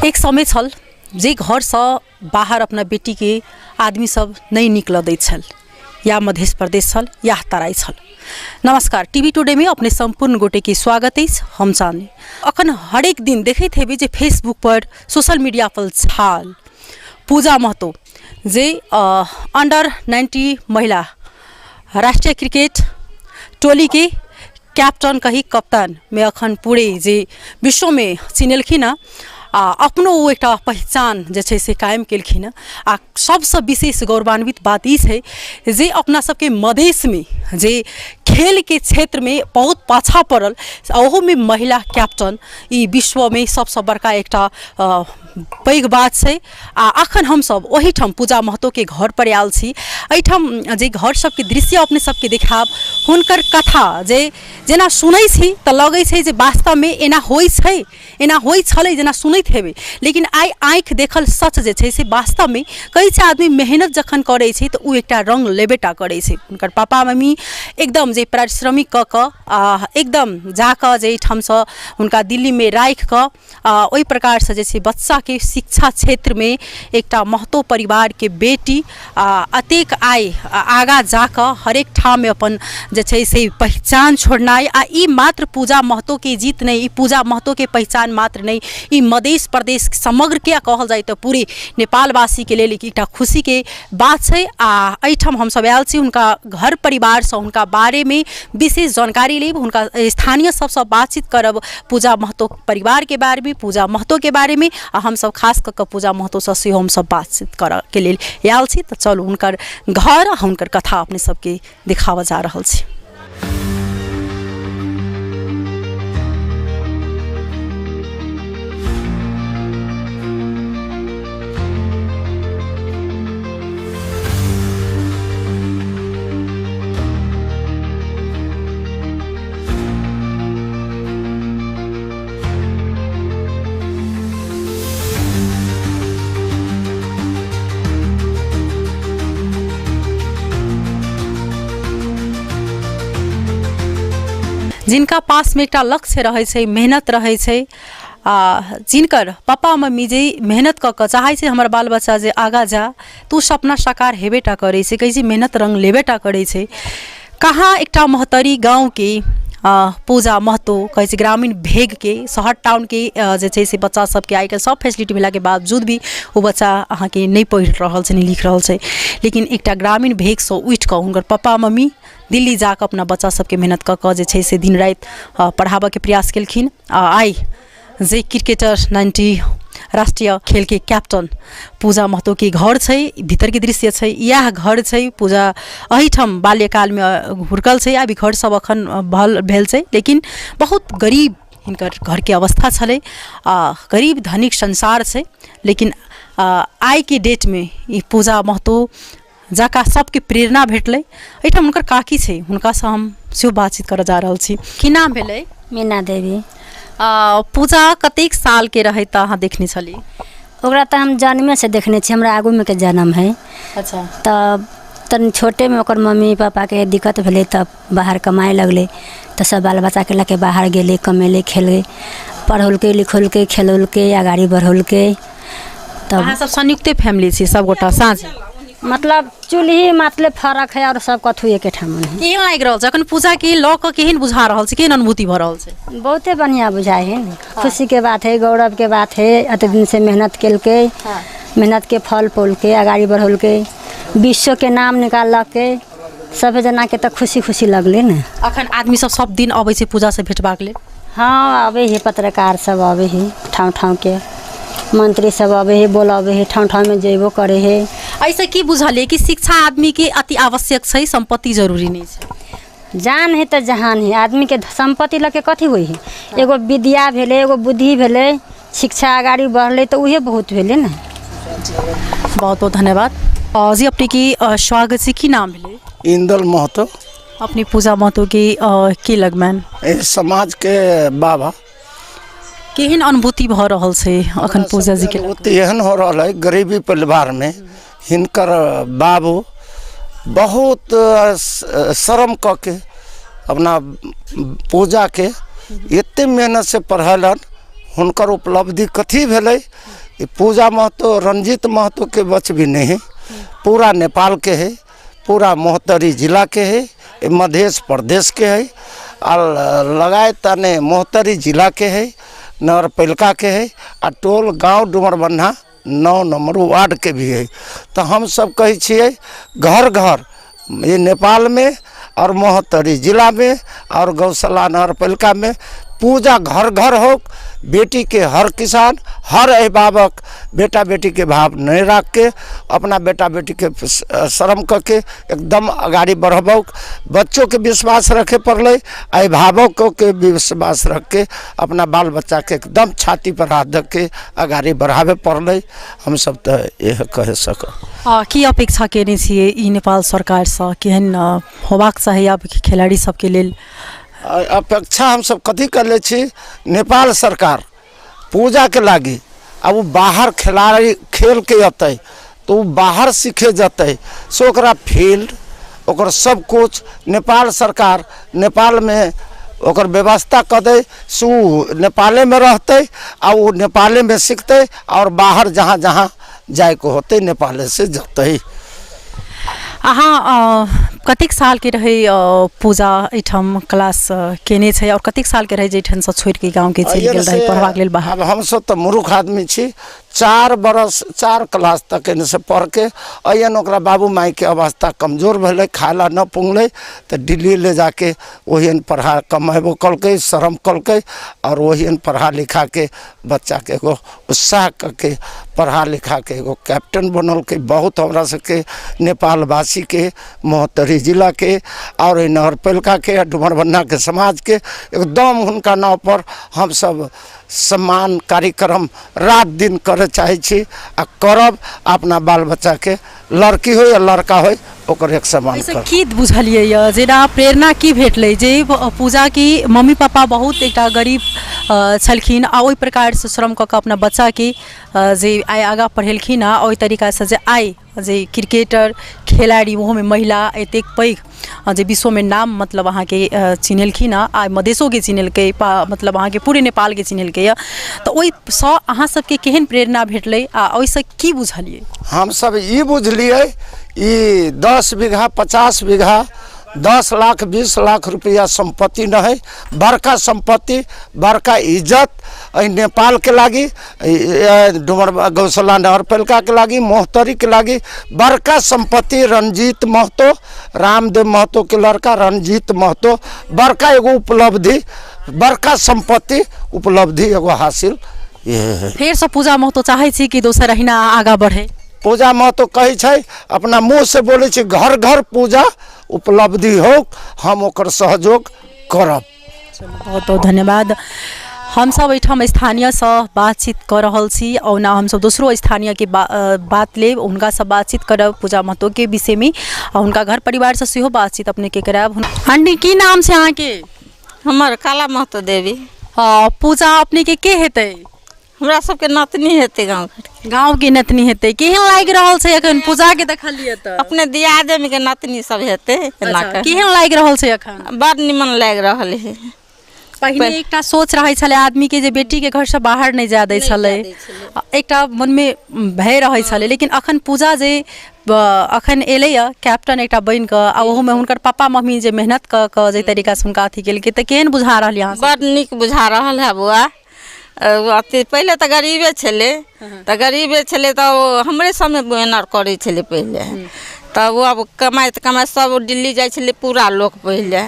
एक समय छल जे घर से बाहर अपना बेटी के आदमी सब नहीं निकल दैत छल, या मध्य प्रदेश छल या तराई छल। नमस्कार, टीवी टुडे में अपने संपूर्ण गोटे की स्वागत है। हम चाहने अखन हरेक दिन देखते हेबे जे फेसबुक पर सोशल मीडिया पर छाल पूजा महतो जे अंडर 90 महिला राष्ट्रीय क्रिकेट टोली के कैप्टन कही कप्तान में अखन पूरे जे विश्व में चिन्हलखिन अपनो वो एक पहचान जे छै से कायम केलखिन। आ सबसे विशेष गौरवान्वित बात ई छै जे अपना सबके मधेश में जे खेल के क्षेत्र में बहुत पाछा पड़ल, ओहो में महिला कैप्टन ई विश्व में सबसे बड़का एक पैघ बात छै। आ अखन हम सब ओही ठाम पूजा महतो के घर पर आयल छी। एहिठाम जे घर सबके दृश्य अपने सबके देखाब, हुनकर कथा जे जेना सुनै छी तऽ लगै छै जे वास्तव में एना होइ छै, एना होइ छलै जेना सुनैत हेबै। लेकिन आइ आँखि देखल सच जे छै से वास्तव में कहै छै आदमी मेहनत जखन करै छै तऽ ओ एकटा रंग लेबेटा करै छै। हुनकर पापा मम्मी एकदम जे परिश्रमिक कऽ कऽ एकदम जाकऽ जे ठामसँ हुनका दिल्ली में राखि कऽ ओहि प्रकार से जे छै बच्चा के शिक्षा क्षेत्र में एकटा महतो परिवार के बेटी अतेक आइ आगाँ जाकऽ हरेक ठाम में अपन जे छै से पहचान छोड़नाइ। आ ई मात्र पूजा महतो के जीत नहीं, ई पूजा महतो के पहचान मात्र नहीं, ई मध्य प्रदेश समग्र क्या कहल जाए तो पूरे नेपालवासी के लिए एकटा खुशी के बात है। आ एहिठाम हम सब आयल छी हुनका घर परिवार से हुनका बारे में विशेष जानकारी लेब, हुनका स्थानीय सबसे बातचीत करब, पूजा महतो परिवार के बारे में, पूजा महतो के बारे में। आ हम सब खास कऽ कऽ पूजा महतो से सेहो हम सब बातचीत करऽ के लेल आयल छी। तऽ चलू हुनकर घर हुनकर कथा अपने सबके दिखावा जा रहल छी। जिनका पास में एक लक्ष्य रहे छै, मेहनत रहे छै, जिनकर पापा मम्मी जे मेहनत कऽ कऽ चाहे छै हमर बाल बच्चा जे आगा जा तो सपना साकार हेबेटा करे छै, कहै छै मेहनत रंग लेबेटा करे छै। कहाँ एकटा महतरी गाँव के पूजा महतो कहै छै ग्रामीण भेग के शहर टाउन के जे छै से बच्चा सबके आइ काल्हि सब फैसिलिटी भेला के बावजूद भी वो बच्चा अहाँके नहीं पढ़ि रहल छै नहीं लिख रहल छै, लेकिन एकटा ग्रामीण भेग से उठि कऽ हुनकर पप्पा मम्मी दिल्ली जाकऽ अपना बच्चा सबके मेहनत कऽ कऽ जे छै से दिन राति पढ़ाबऽके प्रयास केलखिन। आइ जे क्रिकेटर 90 राष्ट्रीय खेल के कैप्टन पूजा महतो के घर छै, भीतर के दृश्य छै, यह घर छै। पूजा अहिठाम बाल्यकाल में हुर्कल छै, अभी घर सब अखन भेल छै, लेकिन बहुत गरीब हिनकर घर के अवस्था छलै। गरीब धनिक संसार छै, लेकिन आइ के डेट में ई पूजा महतो जका सबके प्रेरणा भेटलै। एहिठाम हुनकर काकी छै, हुनकासँ हम सेहो बातचीत करऽ जा रहल छी। की नाम भेलै? मीना देवी। पूजा कतेक साल के रहे त अहाँ देखने छली? ओकरा तऽ हम जन्मे से देखने छी, हमरा आगू में के जन्म है। अच्छा। तब तनि छोटे में ओकर मम्मी पापा के दिक्कत भेलै, तब बाहर कमाए लगलै, तो सब बाल बच्चा के लेके बाहर गेले, कमेले, खेले, पढ़ौलकै, लिखौलकै, खेलौलकै, आगाड़ी बढ़ौलकै। तब अहाँ सब संयुक्ते फैमिली छी सब गोटा साँझ? मतलब चूल्ही मातले फरक है और सब कथु एके ठाम है। केहन लागि रहल छै अखन पूजा के लऽ कऽ, केहन बुझा रहल छै, केहन अनुभूति भऽ रहल छै? बहुते बढ़िया बुझाए है, खुशी के बात है, गौरव के बात है। अते दिन से मेहनत केलकै, मेहनत के फल पौलकै, आगाड़ी बढ़ौलकै, विश्व के नाम निकाललकै, सब जना के तऽ खुशी खुशी लगले ने। अखन आदमी सब दिन अबै छै पूजा से भेटबाक लेल? हाँ, आवे है, पत्रकार सब आवे है, ठाव ठाव के मंत्री सब आवे है, बोलावे है, ठाव ठाव में जेबो करे है। ऐसे की बुझलिए कि शिक्षा आदमी के अति आवश्यक छै, संपत्ति जरूरी नहीं छै? जान है तो जहान है, आदमी के संपत्ति लगे कथी हुई है? एगो विद्या भेले, एगो बुद्धि भेले, शिक्षा आगाड़ी बढ़ले तो उहे बहुत भेले ना। बहुत बहुत धन्यवाद जी। अपने की स्वागत से की नाम भेले? इंदल महतो। अपनी पूजा महतो की लगमैन समाज के बाबा। केहन अनुभूति भऽ रहल छै अखन पूजा जी के? एहन हो रहा है, गरीबी परिवार में हिनकर बाबू बहुत शर्म क के अपना पूजा के एते मेहनत से पढ़लन। हुनकर उपलब्धि कथी भेलै? पूजा महतो रंजीत महतो के बच भी नहीं है, पूरा नेपाल के है, पूरा मोहतरी जिला के है, मध्य प्रदेश के है, और लगाए तने मोहतरी जिला के है, नगरपालिका के है, और टोल गांव डुमरबन्हा 9 नंबर वार्ड के भी है। तो हम सब कहे छिए घर घर ये नेपाल में और मोहतरी जिला में और गौशाला नगरपालिका में पूजा घर घर हो। बेटी के हर किसान, हर अभिभावक बेटा बेटी के भाव नहीं रख के अपना बेटा बेटी के शर्म करके एकदम आगाड़ी बढ़ाबो। बच्चों के विश्वास रखे पड़े, अभिभावकों के विश्वास रख के अपना बाल बच्चा के एकदम छाती पर हाथ रख के आगाड़ी बढ़ावे पड़े। हम सब तो यह कह सक। की अपेक्षा केने छिए ई नेपाल सरकार से? केहन होबाक चाही अब खिलाड़ी सबके लेल? अपेक्षा हम सब कथी कर ले छी? नेपाल सरकार पूजा के लागी अब वो बाहर खिलाड़ी खेल के अतै तो वो बाहर सीखे जतै, सो ओकरा फील्ड ओकर सब कुछ नेपाल सरकार नेपाल में ओकर व्यवस्था कर दे, सो नेपाले में रहते और वो नेपाले में सीखते और बाहर जहाँ जहाँ जाए को होते नेपाले से जतै। अहाँ कतेक साल के रहे पूजा एठाम क्लास केने छै और कतेक साल के रहे जेठन से छोड़ के गांव के चलि गेल रहे पढ़बाक लेल बाहर? अब हम सब तो मूर्ख आदमी छी, 4 बरस 4 क्लास तक एने से पढ़ के अयन ओकरा बाबू माई के अवस्था कमजोर भेले, खाला न पुंगले तो दिल्ली ले जाके वही पढ़ा कमेबो कलके, शर्म कलके और वही पढ़ा लिखा के बच्चा के एगो उत्साह करके पढ़ा लिखा के एगो कैप्टन बनल के। बहुत हमरा सबके नेपाल वासी के, मोहतरी जिला के और नगरपालिका के, डुमरबन्हा के समाज के एकदम हुनका नाव पर हम सब सम्मान कार्यक्रम रात दिन करे चाहे छी आ करब। अपना बाल बच्चा के लड़की हो या लड़का हो ओकर एक समान कर। की बुझलिए य जेना प्रेरणा की भेटलै जे पूजा की मम्मी पापा बहुत एकटा गरीब छलखिन आ ओहि प्रकार से श्रम कऽ अपना बच्चा के जे आइ आगाँ पढ़ेलखिन आ ओहि तरीका से जे आइ जे क्रिकेटर खिलाड़ी ओहो में महिला एतेक पैघ जे विश्व में नाम मतलब अहाँ के चिन्हलखिन आ मधेशो के चिन्हलकै, मतलब अहाँ के पूरे नेपाल के चिन्हलकै य। तो ओहि सँ अहाँ सबके केहन प्रेरणा भेटलै आ ओहिसँ की बुझलिए? हम सब ई बुझलिए ई 10 बीघा 50 बीघा 10 लाख 20 लाख रुपया संपत्ति न है, बड़का संपत्ति बड़का इज्जत नेपाल के लागी, डुमर गौशाला नगरपालिका के लागी, मोहतरी के लागी बड़का संपत्ति रंजीत महतो, रामदेव महतो के लड़का रंजीत महतो, बड़का एगो उपलब्धि, बड़का संपत्ति उपलब्धि एगो हासिल ये है। फेर से पूजा महतो चाहै छी कि दोसर अहिना आगा बढ़े? पूजा महतो कहै छै, अपना मुँह से बोले छै घर घर पूजा उपलब्धि हो, हम ओकर सहयोग करब। बहुत बहुत धन्यवाद। हम सब एठाम स्थानीय से बातचीत कर रहल छी और ना हम सब दूसरो स्थानीय के बात लेब, उनका सब बातचीत करब पूजा महतो के विषय में और उनका घर परिवार से सेहो बातचीत अपने के कराब। आंटी की नाम से अहाँ के? हमर काला महतो देवी। पूजा अपने के हेतै? हमरा सबके नतनी हेतै, गाँव के नतनी हेतै। केहन लागि रहल छै अखन पूजा के देखलिए त? अपने दियादे में के नतनी सब हेतै। केहन लागि रहल छै अखन? बड़ निमन लागि रहल है। पहले एकटा सोच रहै छलै आदमी के जे बेटी के घर से बाहर नहीं जा दै छलै, एकटा मन में भय रहै छलै, लेकिन अखन पूजा जे अखन एलै कैप्टन एकटा बन कऽ आ ओहू में हुनकर पापा मम्मी जे मेहनत कऽ जे तरीका से हुनका अथी केलकै त केहन बुझा रहल यहाँ? बड़ नीक बुझा रहल है बुआ। पहले तो गरीबे छले, तो गरीबे छले तो हमरे समय मेहनत करे छले पहले, तब वो अब कमाइत कमाइत सब दिल्ली जाय छले पूरा लोग। पहले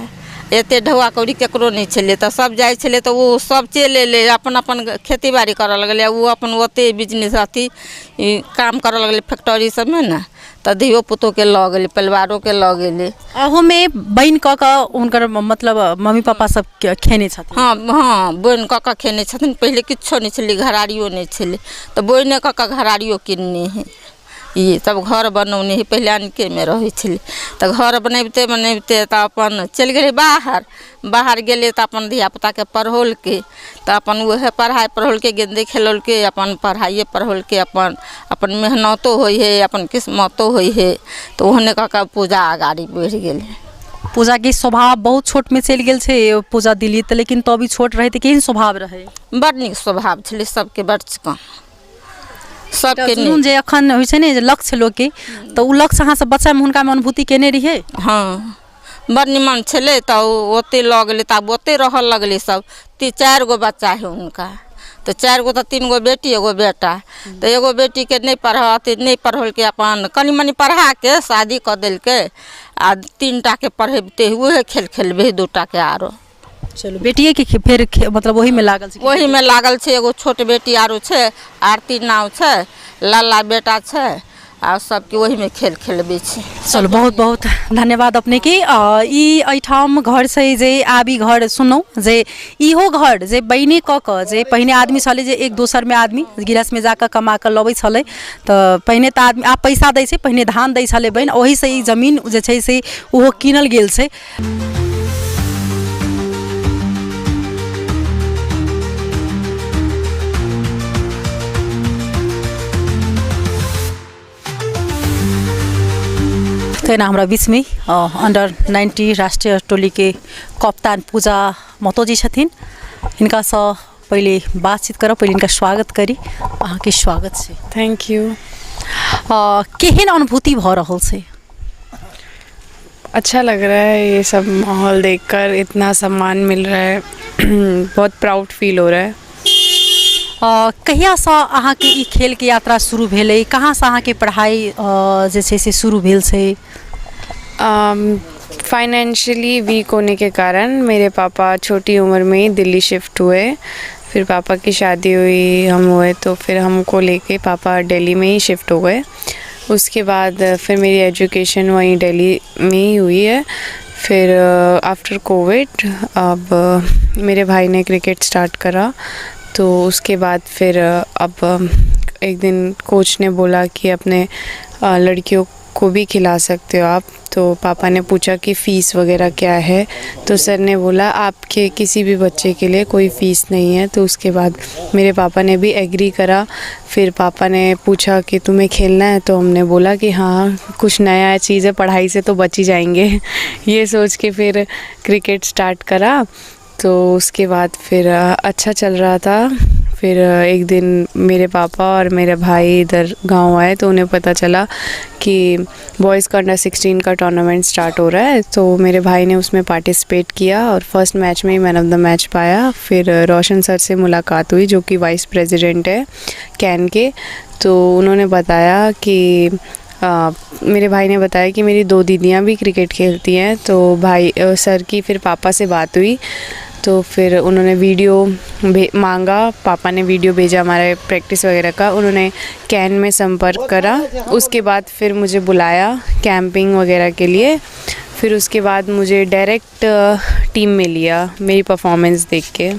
एते ढौआ कौड़ी केकरो नहीं छले, तो सब जाय छले तो वो सब चल एले, अपन अपन खेती बाड़ी कर लगले, वो अपन ओते बिजनेस अथी काम कर लगले फैक्ट्री सब में ना, तो धियो पुतो के लऽ गेले, परिवारों के लऽ गेले। अहू में बहन कऽ उनकर मतलब मम्मी पापा सब खेने छथिन? हाँ हाँ, बहन कऽ खेने छथिन। पहले किच्छो नहीं छले, घरारियो नहीं छले, तो बहने कऽ घरारियो किनने है, ये तब घर बनौने है। पहले अनके में रहे छले, तो घर बनैबते बनैबते तो अपन चल गए बाहर, बाहर गेले तो अपन धिया पुता के पढ़ोल के, तो अपन वह पढ़ाई पढ़ोल के, गेंदे खेलोल के, अपन पढ़ाइए पढ़ोल के, अपन अपन मेहनतो होई है, अपन किस्मतो होई है, तो ओहने कऽ पूजा आगाड़ी बढ़ गेले। पूजा के स्वभाव बहुत छोट में चल गेल छै पूजा दिल्ली त, लेकिन तो भी छोट रहे केहन स्वभाव रहे? बड़ नीक स्वभाव छले सबके, बड़ चिकन सबके। जुनून जे अखन होइ छै ने जे लक्ष्य लोग के, तो उ लक्ष्य अहाँ सब बच्चा में हुनका में अनुभूति केने रहिए? हाँ बड़ निमन छले, तो ओते लऽ गेले, तब ओते रहल लगले सब। 4 गो बच्चा है उनका, तो 4 गो तो 3 गो बेटी एगो बेटा, तो एगो बेटी के नहीं पढ़ल के अपन कनी मनी पढ़ा के शादी कर दिल के, आ 3टा के पढ़ेबते हुए खेल खेलबे 2टा के आरो। चलो बेटिए के फिर मतलब वही में लागल छै? वही में लागल छै, एगो छोट बेटी आरो छै, आरती नाव छै, लाला बेटा छै, आ सबके वही में खेल खेलबे छै। चलो बहुत बहुत धन्यवाद अपने के। ई एठाम घर से जे आबी घर सुनौ जे इहो घर जे बहिनी कऽ जे पहिने आदमी छले जे एक दोसर में आदमी गिरस में जाकर कमा कर लबै छले, तो पहिने तो आदमी आप पैसा दै छै, पहिने धान दै छले बहन, ओही से ई जमीन जे छै से ओहो कीनल गेल छै। तेना हमरा बीच में अंडर 90 राष्ट्रीय टोली के कप्तान पूजा महतो जी छथिन, इनका से पहले बातचीत करब, पहले इनका स्वागत करी। अहाँ के स्वागत छै। Thank you. केहन अनुभूति भ रहल छै? अच्छा लग रहा है ये सब माहौल देखकर, इतना सम्मान मिल रहा है, बहुत प्राउड फील हो रहा है। कहिया से अहाँ के ई खेल के यात्रा शुरू भेलै? कहाँ से अहाँ के पढ़ाई जे छै से शुरू भेल छै? फाइनेंशियली वीक होने के कारण मेरे पापा छोटी उम्र में ही दिल्ली शिफ्ट हुए, फिर पापा की शादी हुई, हम हुए, तो फिर हमको लेके पापा दिल्ली में ही शिफ्ट हो गए। उसके बाद फिर मेरी एजुकेशन वहीं दिल्ली में ही हुई है। फिर आफ्टर कोविड अब मेरे भाई ने क्रिकेट स्टार्ट करा, तो उसके बाद फिर अब एक दिन कोच ने बोला कि अपने लड़कियों को भी खिला सकते हो आप, तो पापा ने पूछा कि फ़ीस वगैरह क्या है, तो सर ने बोला आपके किसी भी बच्चे के लिए कोई फ़ीस नहीं है। तो उसके बाद मेरे पापा ने भी एग्री करा। फिर पापा ने पूछा कि तुम्हें खेलना है, तो हमने बोला कि हाँ कुछ नया चीज़ है, पढ़ाई से तो बच ही जाएंगे ये सोच के फिर क्रिकेट स्टार्ट करा। तो उसके बाद फिर अच्छा चल रहा था। फिर एक दिन मेरे पापा और मेरे भाई इधर गांव आए तो उन्हें पता चला कि बॉयज़ का अंडर 16 का टूर्नामेंट स्टार्ट हो रहा है। तो मेरे भाई ने उसमें पार्टिसिपेट किया और फर्स्ट मैच में ही मैन ऑफ द मैच पाया। फिर रोशन सर से मुलाकात हुई जो कि वाइस प्रेसिडेंट है कैन के। तो उन्होंने बताया कि मेरे भाई ने बताया कि मेरी 2 दीदियाँ भी क्रिकेट खेलती हैं। तो भाई सर की फिर पापा से बात हुई तो फिर उन्होंने वीडियो मांगा, पापा ने वीडियो भेजा हमारे प्रैक्टिस वगैरह का। उन्होंने कैन में संपर्क करा, उसके बाद फिर मुझे बुलाया कैंपिंग वगैरह के लिए। फिर उसके बाद मुझे डायरेक्ट टीम में लिया मेरी परफॉर्मेंस देख के।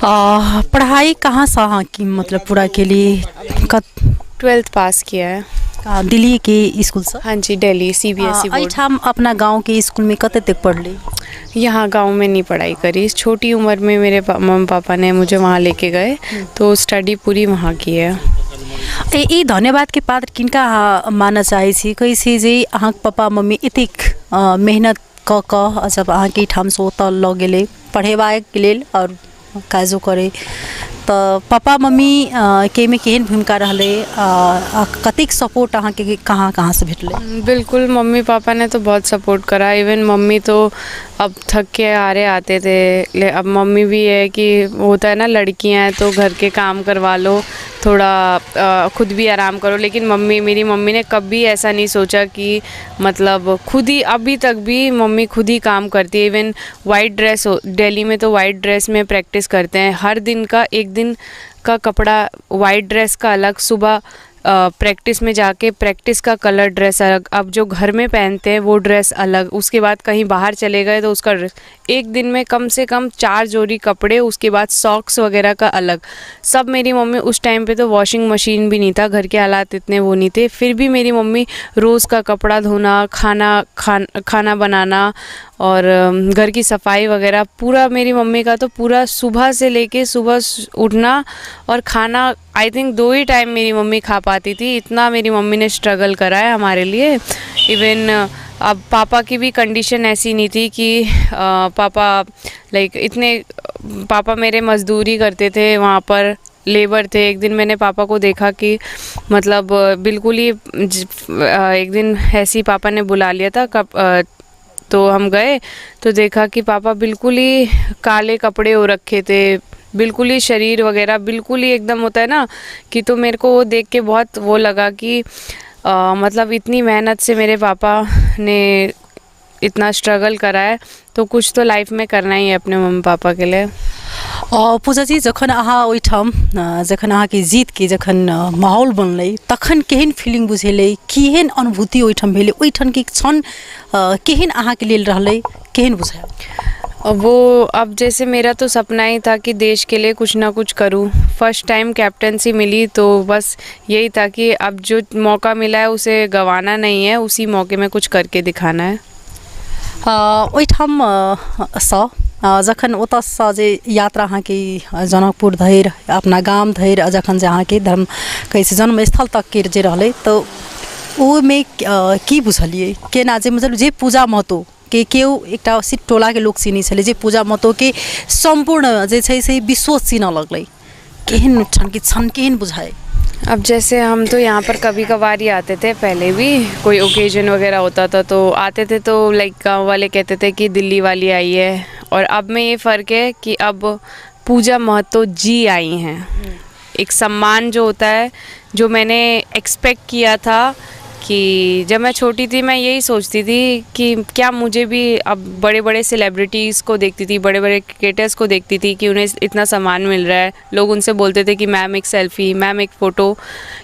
पढ़ाई कहाँ से अहाँ की मतलब पूरा के लिए 12th पास किया है। दिल्ली के स्कूल से? हाँ जी, दिल्ली CBSE बोर्ड। हम अपना गांव के स्कूल में कते तक पढ़ ली? यहाँ गांव में नहीं पढ़ाई करी, छोटी उम्र में मेरे मम्मी पापा ने मुझे वहाँ लेके गए तो स्टडी पूरी वहाँ की है। ई धन्यवाद के पात्र किनका मानना चाहे छी? कैसे जे अहाँ पापा मम्मी इतिक मेहनत क जब अहाँ के ठाम से ओतऽ लऽ गेलै पढ़ेबाक के लेल और काजो करे तो पापा मम्मी के में केहन भूमिका रहले? कतिक सपोर्ट अहाँ के कहाँ से भेटले? बिल्कुल, मम्मी पापा ने तो बहुत सपोर्ट करा। इवन मम्मी तो अब थक के आते थे। अब मम्मी भी है कि होता है ना, लड़कियां हैं तो घर के काम करवा लो, थोड़ा खुद भी आराम करो। लेकिन मेरी मम्मी ने कभी ऐसा नहीं सोचा कि मतलब खुद ही, अभी तक भी मम्मी खुद ही काम करती है। इवन वाइट ड्रेस दिल्ली में तो वाइट ड्रेस में प्रैक्टिस करते हैं। हर दिन का एक दिन का कपड़ा वाइट ड्रेस का अलग, सुबह प्रैक्टिस में जाके प्रैक्टिस का कलर ड्रेस अलग, अब जो घर में पहनते हैं वो ड्रेस अलग, उसके बाद कहीं बाहर चले गए तो उसका ड्रेस। एक दिन में कम से कम 4 जोड़ी कपड़े, उसके बाद सॉक्स वगैरह का अलग सब। मेरी मम्मी उस टाइम पे तो वॉशिंग मशीन भी नहीं था, घर के हालात इतने वो नहीं थे, फिर भी मेरी मम्मी रोज़ का कपड़ा धोना, खाना बनाना और घर की सफाई वगैरह पूरा, मेरी मम्मी का तो पूरा सुबह से लेके सुबह उठना और खाना आई थिंक 2 ही टाइम मेरी मम्मी खा पाती थी। इतना मेरी मम्मी ने स्ट्रगल करा है हमारे लिए। इवन अब पापा की भी कंडीशन ऐसी नहीं थी कि पापा पापा मेरे मजदूरी करते थे, वहाँ पर लेबर थे। एक दिन मैंने पापा को देखा कि मतलब बिल्कुल ही एक दिन ऐसी पापा ने बुला लिया था तो हम गए तो देखा कि पापा बिल्कुल ही काले कपड़े हो रखे थे, बिल्कुल ही शरीर वगैरह बिल्कुल ही एकदम होता है ना कि, तो मेरे को वो देख के बहुत वो लगा कि मतलब इतनी मेहनत से मेरे पापा ने इतना स्ट्रगल करा है तो कुछ तो लाइफ में करना ही है अपने मम्मी पापा के लिए। पूजा जी, जखन अहाँ ओइठाम जखन अहाँ के जीत के जखन माहौल बनलै तखन केहन फीलिंग बुझेलै, केहन अनुभूति ओइठाम भेलै, ओइठाम के क्षण केहन अहाँ के लेल रहलै, केहन बुझायल? वो अब जैसे मेरा तो सपना ही था कि देश के लिए कुछ ना कुछ करूं। फर्स्ट टाइम कैप्टनसी मिली तो बस यही था कि अब जो मौका मिला है उसे गंवाना नहीं है, उसी मौके में कुछ करके दिखाना है। ओइठाम जखन ओतऽ जे यात्रा अहाँ के जनकपुर धरि अपना गाम धरि जखन जे अहाँ के धर्म कैसे जन्मस्थल तक के जे रहलै तो ओहिमे की बुझलियै, केना जे मतलब जे पूजा महतो के केओ एकटा सिर्फ टोला के लोग सीनी छलै, जे पूजा महतो के संपूर्ण जे छै से विश्व सीना लगलै, केहन क्षण केहन बुझाए? अब जैसे हम तो यहाँ पर कभी कभार ही आते थे, पहले भी कोई ओकेजन वगैरह होता था तो आते थे तो गाँव वाले कहते थे कि दिल्ली वाली आई है। और अब में ये फ़र्क है कि अब पूजा महतो जी आई हैं। एक सम्मान जो होता है, जो मैंने एक्सपेक्ट किया था कि जब मैं छोटी थी मैं यही सोचती थी कि क्या मुझे भी, अब बड़े बड़े सेलिब्रिटीज़ को देखती थी, बड़े बड़े क्रिकेटर्स को देखती थी कि उन्हें इतना सम्मान मिल रहा है, लोग उनसे बोलते थे कि मैम एक सेल्फ़ी, मैम एक फ़ोटो,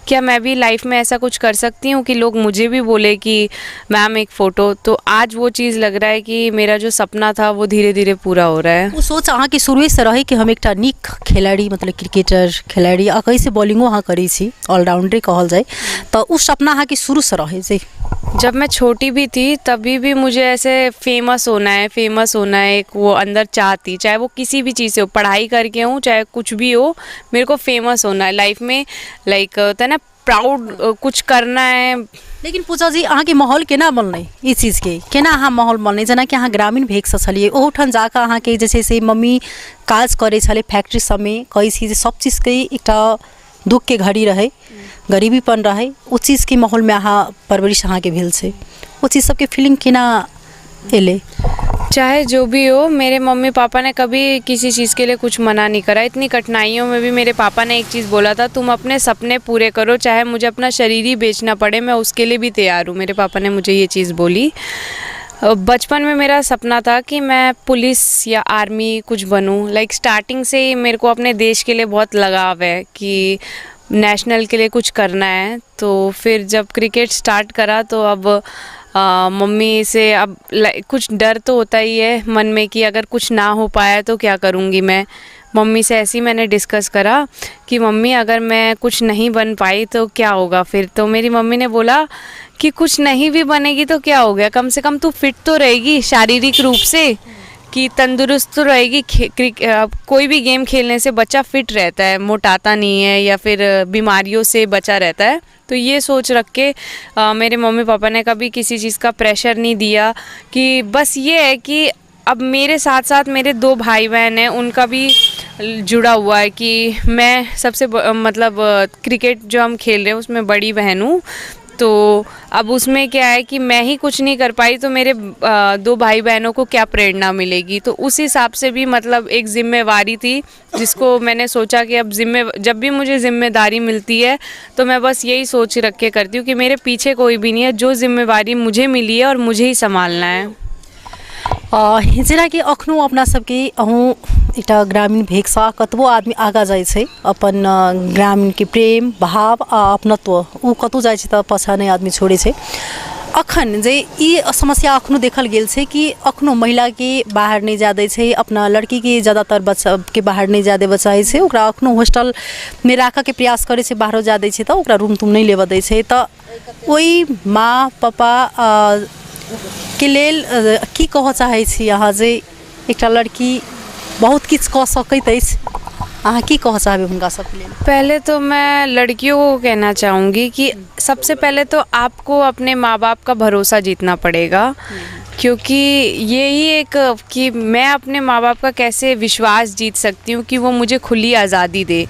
क्या मैं भी लाइफ में ऐसा कुछ कर सकती हूँ कि लोग मुझे भी बोले कि मैम एक फ़ोटो। तो आज वो चीज़ लग रहा है कि मेरा जो सपना था वो धीरे धीरे पूरा हो रहा है। वो सोच अहाँ के शुरू से रहे कि हम एक नीक खिलाड़ी मतलब क्रिकेटर खिलाड़ी कैसे बॉलिंगो अहाँ करी छी, ऑलराउंडर कहल जाए, तो उस सपना अहाँ के शुरू से रहे जे? जब मैं छोटी भी थी तभी भी मुझे ऐसे फेमस होना है, एक वो अंदर चाह थी, चाहे वो किसी भी चीज़ से हो, पढ़ाई करके हूँ चाहे कुछ भी हो, मेरे को फेमस होना है लाइफ में। लाइक होता है ना, प्राउड कुछ करना है। लेकिन पूजा जी अहाँ के माहौल केना बनलै ई चीज के, केना अहाँ माहौल बनलै? जेना कि अहाँ ग्रामीण भेग से छलिए, ओहठाम जाकर अहाँ के जे छै से मम्मी काज करे छले फैक्ट्री सबमे, कहै छी जे सब चीज के एकटा दुख के घड़ी रहे, गरीबीपन रहे, ओ चीज के माहौल में अहाँ परवरिश अहाँ के भेल छै, ओ चीज सबके फीलिंग केना एले? चाहे जो भी हो, मेरे मम्मी पापा ने कभी किसी चीज़ के लिए कुछ मना नहीं करा। इतनी कठिनाइयों में भी मेरे पापा ने एक चीज़ बोला था, तुम अपने सपने पूरे करो, चाहे मुझे अपना शरीर ही बेचना पड़े, मैं उसके लिए भी तैयार हूँ। मेरे पापा ने मुझे ये चीज़ बोली। बचपन में मेरा सपना था कि मैं पुलिस या आर्मी कुछ बनूँ। लाइक स्टार्टिंग से ही मेरे को अपने देश के लिए बहुत लगाव है कि नेशनल के लिए कुछ करना है। तो फिर जब क्रिकेट स्टार्ट करा तो अब मम्मी से अब कुछ डर तो होता ही है मन में कि अगर कुछ ना हो पाया तो क्या करूँगी मैं। मम्मी से ऐसे ही मैंने डिस्कस करा कि मम्मी अगर मैं कुछ नहीं बन पाई तो क्या होगा फिर। तो मेरी मम्मी ने बोला कि कुछ नहीं भी बनेगी तो क्या हो गया, कम से कम तू फिट तो रहेगी शारीरिक रूप से, कि तंदुरुस्त तो रहेगी। कोई भी गेम खेलने से बच्चा फिट रहता है, मोटाता नहीं है या फिर बीमारियों से बचा रहता है। तो ये सोच रख के मेरे मम्मी पापा ने कभी किसी चीज़ का प्रेशर नहीं दिया, कि बस ये है कि अब मेरे साथ साथ मेरे 2 भाई बहन हैं, उनका भी जुड़ा हुआ है कि मैं सबसे मतलब क्रिकेट जो हम खेल रहे हैं उसमें बड़ी बहन हूँ। तो अब उसमें क्या है कि मैं ही कुछ नहीं कर पाई तो मेरे 2 भाई बहनों को क्या प्रेरणा मिलेगी। तो उस हिसाब से भी मतलब एक जिम्मेवारी थी जिसको मैंने सोचा कि अब जब भी मुझे जिम्मेदारी मिलती है तो मैं बस यही सोच रख के करती हूँ कि मेरे पीछे कोई भी नहीं है, जो जिम्मेवारी मुझे मिली है और मुझे ही संभालना है। जेना कि अखनो अपना सबके अहूँ एकटा ग्रामीण भेगसा कतबो आदमी आगा जाइ छै अपन ग्रामीण के प्रेम भाव आ अपनत्व उ कतौ जाइ छै त पाछा नै आदमी छोड़े छै। अखन जे ई समस्या अखनो देखल गेल छै कि अखनो महिला के बाहर नहीं जादे छै, अपना लड़की के ज़्यादातर बच्चा के बाहर नहीं जादे बचाई छै, ओकरा अखनो हॉस्टल में राखऽ के प्रयास करे छै, बाहर जादे छै त ओकरा रूम तुम नहीं लेवा दै छै। त ओई माँ पापा के लेल की कह चाहै छी अहाँ जे एकटा लड़की बहुत किछ कह सकैत अछि, अहाँ की कह चाहबे हुनका सबके लेल? पहले तो मैं लड़कियों को कहना चाहूँगी कि सबसे पहले तो आपको अपने माँ बाप का भरोसा जीतना पड़ेगा, क्योंकि यही एक कि मैं अपने माँ बाप का कैसे विश्वास जीत सकती हूँ कि वो मुझे खुली आज़ादी दे।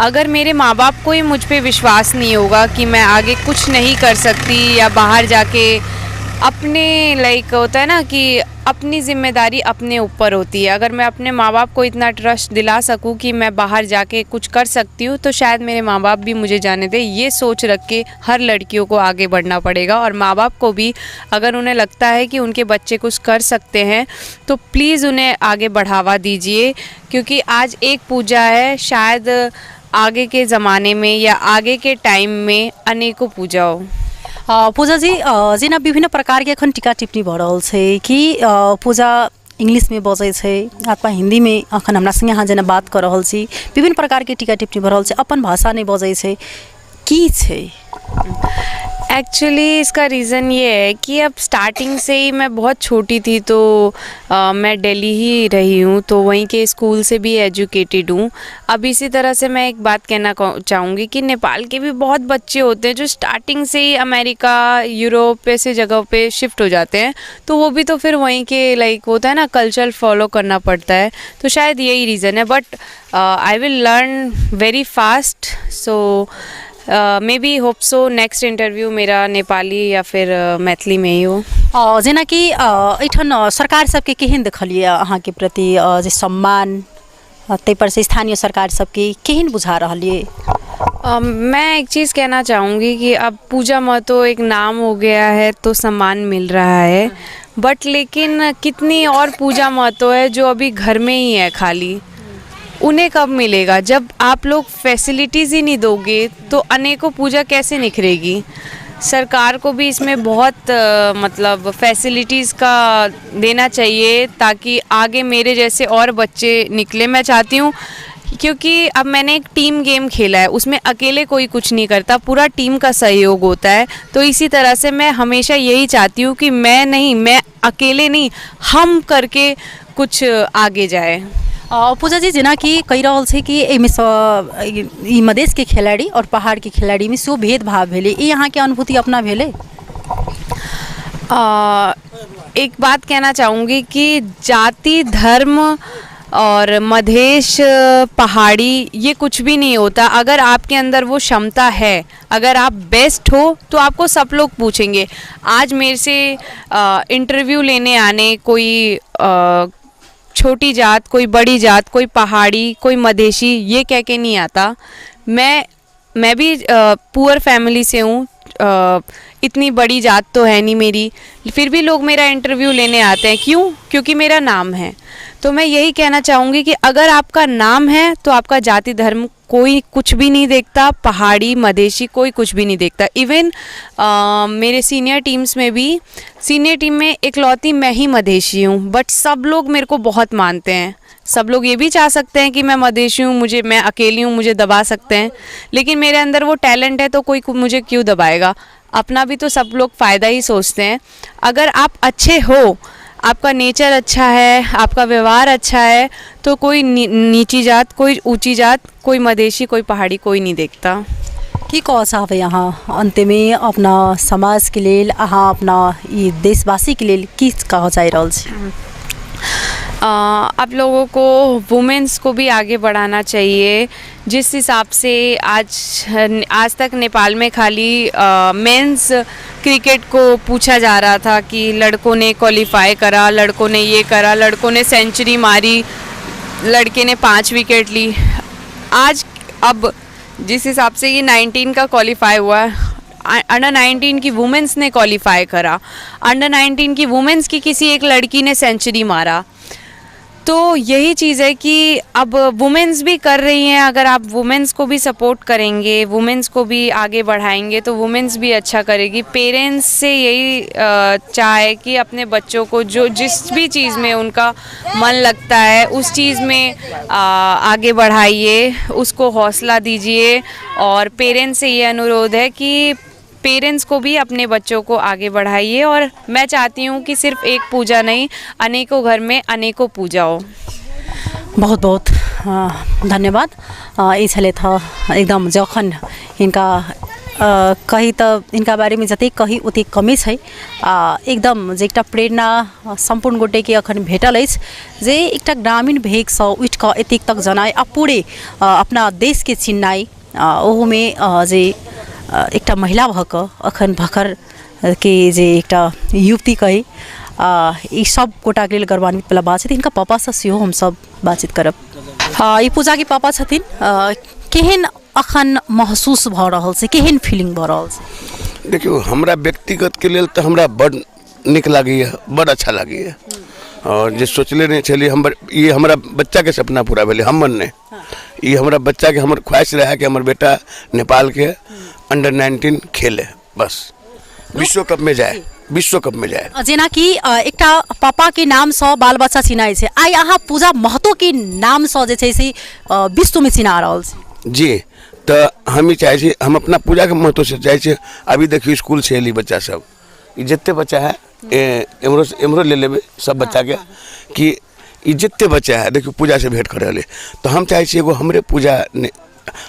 अगर मेरे माँ बाप को ही मुझ पे विश्वास नहीं होगा कि मैं आगे कुछ नहीं कर सकती या बाहर जाके अपने लाइक होता है ना कि अपनी ज़िम्मेदारी अपने ऊपर होती है, अगर मैं अपने माँ बाप को इतना ट्रस्ट दिला सकूं कि मैं बाहर जाके कुछ कर सकती हूँ तो शायद मेरे माँ बाप भी मुझे जाने दें। ये सोच रख के हर लड़कियों को आगे बढ़ना पड़ेगा। और माँ बाप को भी अगर उन्हें लगता है कि उनके बच्चे कुछ कर सकते हैं तो प्लीज़ उन्हें आगे बढ़ावा दीजिए, क्योंकि आज एक पूजा है, शायद आगे के ज़माने में या आगे के टाइम में अनेकों पूजा हो। पूजा जी जेना विभिन्न प्रकार के अखन टीका टिप्पणी भ रहल छै कि पूजा इंग्लिश में बजै छै अथवा हिंदी में अखन हमरा संगे अहाँ जेना बात कर रहल छी, विभिन्न प्रकार के टीका टिप्पणी भ रहल छै, अपन भाषा नहीं बजै छै, की छै? एक्चुअली इसका रीज़न ये है कि अब स्टार्टिंग से ही मैं बहुत छोटी थी तो मैं दिल्ली ही रही हूँ, तो वहीं के स्कूल से भी एजुकेटेड हूँ। अब इसी तरह से मैं एक बात कहना चाहूँगी कि नेपाल के भी बहुत बच्चे होते हैं जो स्टार्टिंग से ही अमेरिका यूरोप ऐसे जगह पे शिफ्ट हो जाते हैं, तो वो भी तो फिर वहीं के लाइक होता है ना कल्चर फॉलो करना पड़ता है, तो शायद यही रीज़न है। But I will learn very fast, so may be hope so next interview मेरा नेपाली या फिर मैथिली में ही हो। जेना कि एठन सरकार सबके केहन देखलिए अहाँ के प्रति जे सम्मान ते पर से स्थानीय सरकार सबके केहन बुझा रहलिए? मैं एक चीज़ कहना चाहूँगी कि अब पूजा महतो एक नाम हो गया है तो सम्मान मिल रहा है, बट लेकिन कितनी और पूजा महतो है जो अभी घर में ही है खाली, उन्हें कब मिलेगा? जब आप लोग फैसिलिटीज़ ही नहीं दोगे तो अनेकों पूजा कैसे निखरेगी? सरकार को भी इसमें बहुत मतलब फैसिलिटीज़ का देना चाहिए ताकि आगे मेरे जैसे और बच्चे निकले। मैं चाहती हूँ क्योंकि अब मैंने एक टीम गेम खेला है, उसमें अकेले कोई कुछ नहीं करता, पूरा टीम का सहयोग होता है। तो इसी तरह से मैं हमेशा यही चाहती हूँ कि मैं अकेले नहीं, हम करके कुछ आगे जाए। पूजा जी, जेना कि कही रहल छै कि एहिमे ई मधेश के खिलाड़ी और पहाड़ के खिलाड़ी में सो भेदभाव भेलै, ई यहाँ के अनुभूति अपना भेलै? एक बात कहना चाहूँगी कि जाति, धर्म और मधेश, पहाड़ी, ये कुछ भी नहीं होता। अगर आपके अंदर वो क्षमता है, अगर आप बेस्ट हो, तो आपको सब लोग पूछेंगे। आज मेरे से इंटरव्यू लेने आने कोई छोटी जात, कोई बड़ी जात, कोई पहाड़ी, कोई मधेशी, ये कह के नहीं आता। मैं भी पुअर फैमिली से हूँ, इतनी बड़ी जात तो है नहीं मेरी, फिर भी लोग मेरा इंटरव्यू लेने आते हैं। क्यों? क्योंकि मेरा नाम है। तो मैं यही कहना चाहूँगी कि अगर आपका नाम है तो आपका जाति धर्म कोई कुछ भी नहीं देखता, पहाड़ी मधेशी कोई कुछ भी नहीं देखता। इवन मेरे सीनियर टीम्स में भी, सीनियर टीम में इकलौती मैं ही मधेशी हूँ, बट सब लोग मेरे को बहुत मानते हैं। सब लोग ये भी चाह सकते हैं कि मैं मधेशी हूँ, मैं अकेली हूँ, मुझे दबा सकते हैं, लेकिन मेरे अंदर वो टैलेंट है तो कोई मुझे क्यों दबाएगा। अपना भी तो सब लोग फ़ायदा ही सोचते हैं। अगर आप अच्छे हो, आपका नेचर अच्छा है, आपका व्यवहार अच्छा है, तो कोई नीची जात, कोई ऊंची जात, कोई मधेशी, कोई पहाड़ी, कोई नहीं देखता। की कह चाहबै यहाँ अंत में अपना समाज के लेल, अहाँ अपना ई देशवासी के लेल की कह चाह रहल छी? आप लोगों को, वुमेन्स को भी आगे बढ़ाना चाहिए। जिस हिसाब से आज तक नेपाल में खाली मेंस क्रिकेट को पूछा जा रहा था कि लड़कों ने क्वालिफाई करा, लड़कों ने ये करा, लड़कों ने सेंचुरी मारी, लड़के ने 5 विकेट ली। अब जिस हिसाब से ये 19 का क्वालिफाई हुआ, अंडर 19 की वुमेन्स ने क्वालिफाई करा, अंडर 19 की वुमेन्स की किसी एक लड़की ने सेंचुरी मारा। तो यही चीज़ है कि अब वुमेन्स भी कर रही हैं। अगर आप वुमेन्स को भी सपोर्ट करेंगे, वुमेन्स को भी आगे बढ़ाएंगे, तो वुमेन्स भी अच्छा करेगी। पेरेंट्स से यही चाहे कि अपने बच्चों को जिस भी चीज़ में उनका मन लगता है उस चीज़ में आगे बढ़ाइए, उसको हौसला दीजिए। और पेरेंट्स से ये अनुरोध है कि पेरेंट्स को भी अपने बच्चों को आगे बढ़ाइए। और मैं चाहती हूँ कि सिर्फ एक पूजा नहीं, अनेकों घर में अनेकों पूजा हो। बहुत बहुत धन्यवाद। ये छले था एकदम जखन इनका कही तो इनका बारे में जते कही उति कमी है। एकदम जे एकटा प्रेरणा संपूर्ण गोटे के अखन भेटल अछि जे एकटा ग्रामीण भेग सँ उठि कऽ एतेक तक जनाय आ पूरे अपना देश के चिन्नाई, ओहू में जे एकटा महिला भक अखन भखर के जे एकटा युवती कही, ई सब गोटा के लेल गौरवान्वित वाला बात है। इनका पापा से सेहो हम सब बातचीत करब। ई पूजा के पापा छथिन, केहन अखन महसूस भ रहल छै, केहन फीलिंग भ रहल छै? देखियो, हमरा व्यक्तिगत के लेल तो हमरा बड़ निक लागैए, बड़ अच्छा लागैए। और जे सोचले नहीं छलिए, ये हमारा बच्चा के सपना पूरा भेले, हमर ने। ये हमारा बच्चा के हमर ख्वाहिश रहा कि हमर बेटा नेपाल के अंडर 19 खेले, बस विश्व कप में जाए, विश्व कप में जाए। जेना कि एकटा पापा के नाम से बाल बच्चा चिनाई छै, आई अहाँ पूजा महतो के नाम से जे छै से विश्व में चिना रहल छै। जी, तो हम ही चाहे छी, हम अपना पूजा के महत्व से चाहे छी। अभी देखियो स्कूल से एली बच्चा सब, जितने बच्चा है एमरो ले लेबे सब बच्चा के कि जितने बच्चा है देखियो पूजा से भेंट करे ले। तो हम चाहे छी एगो हमरे पूजा ने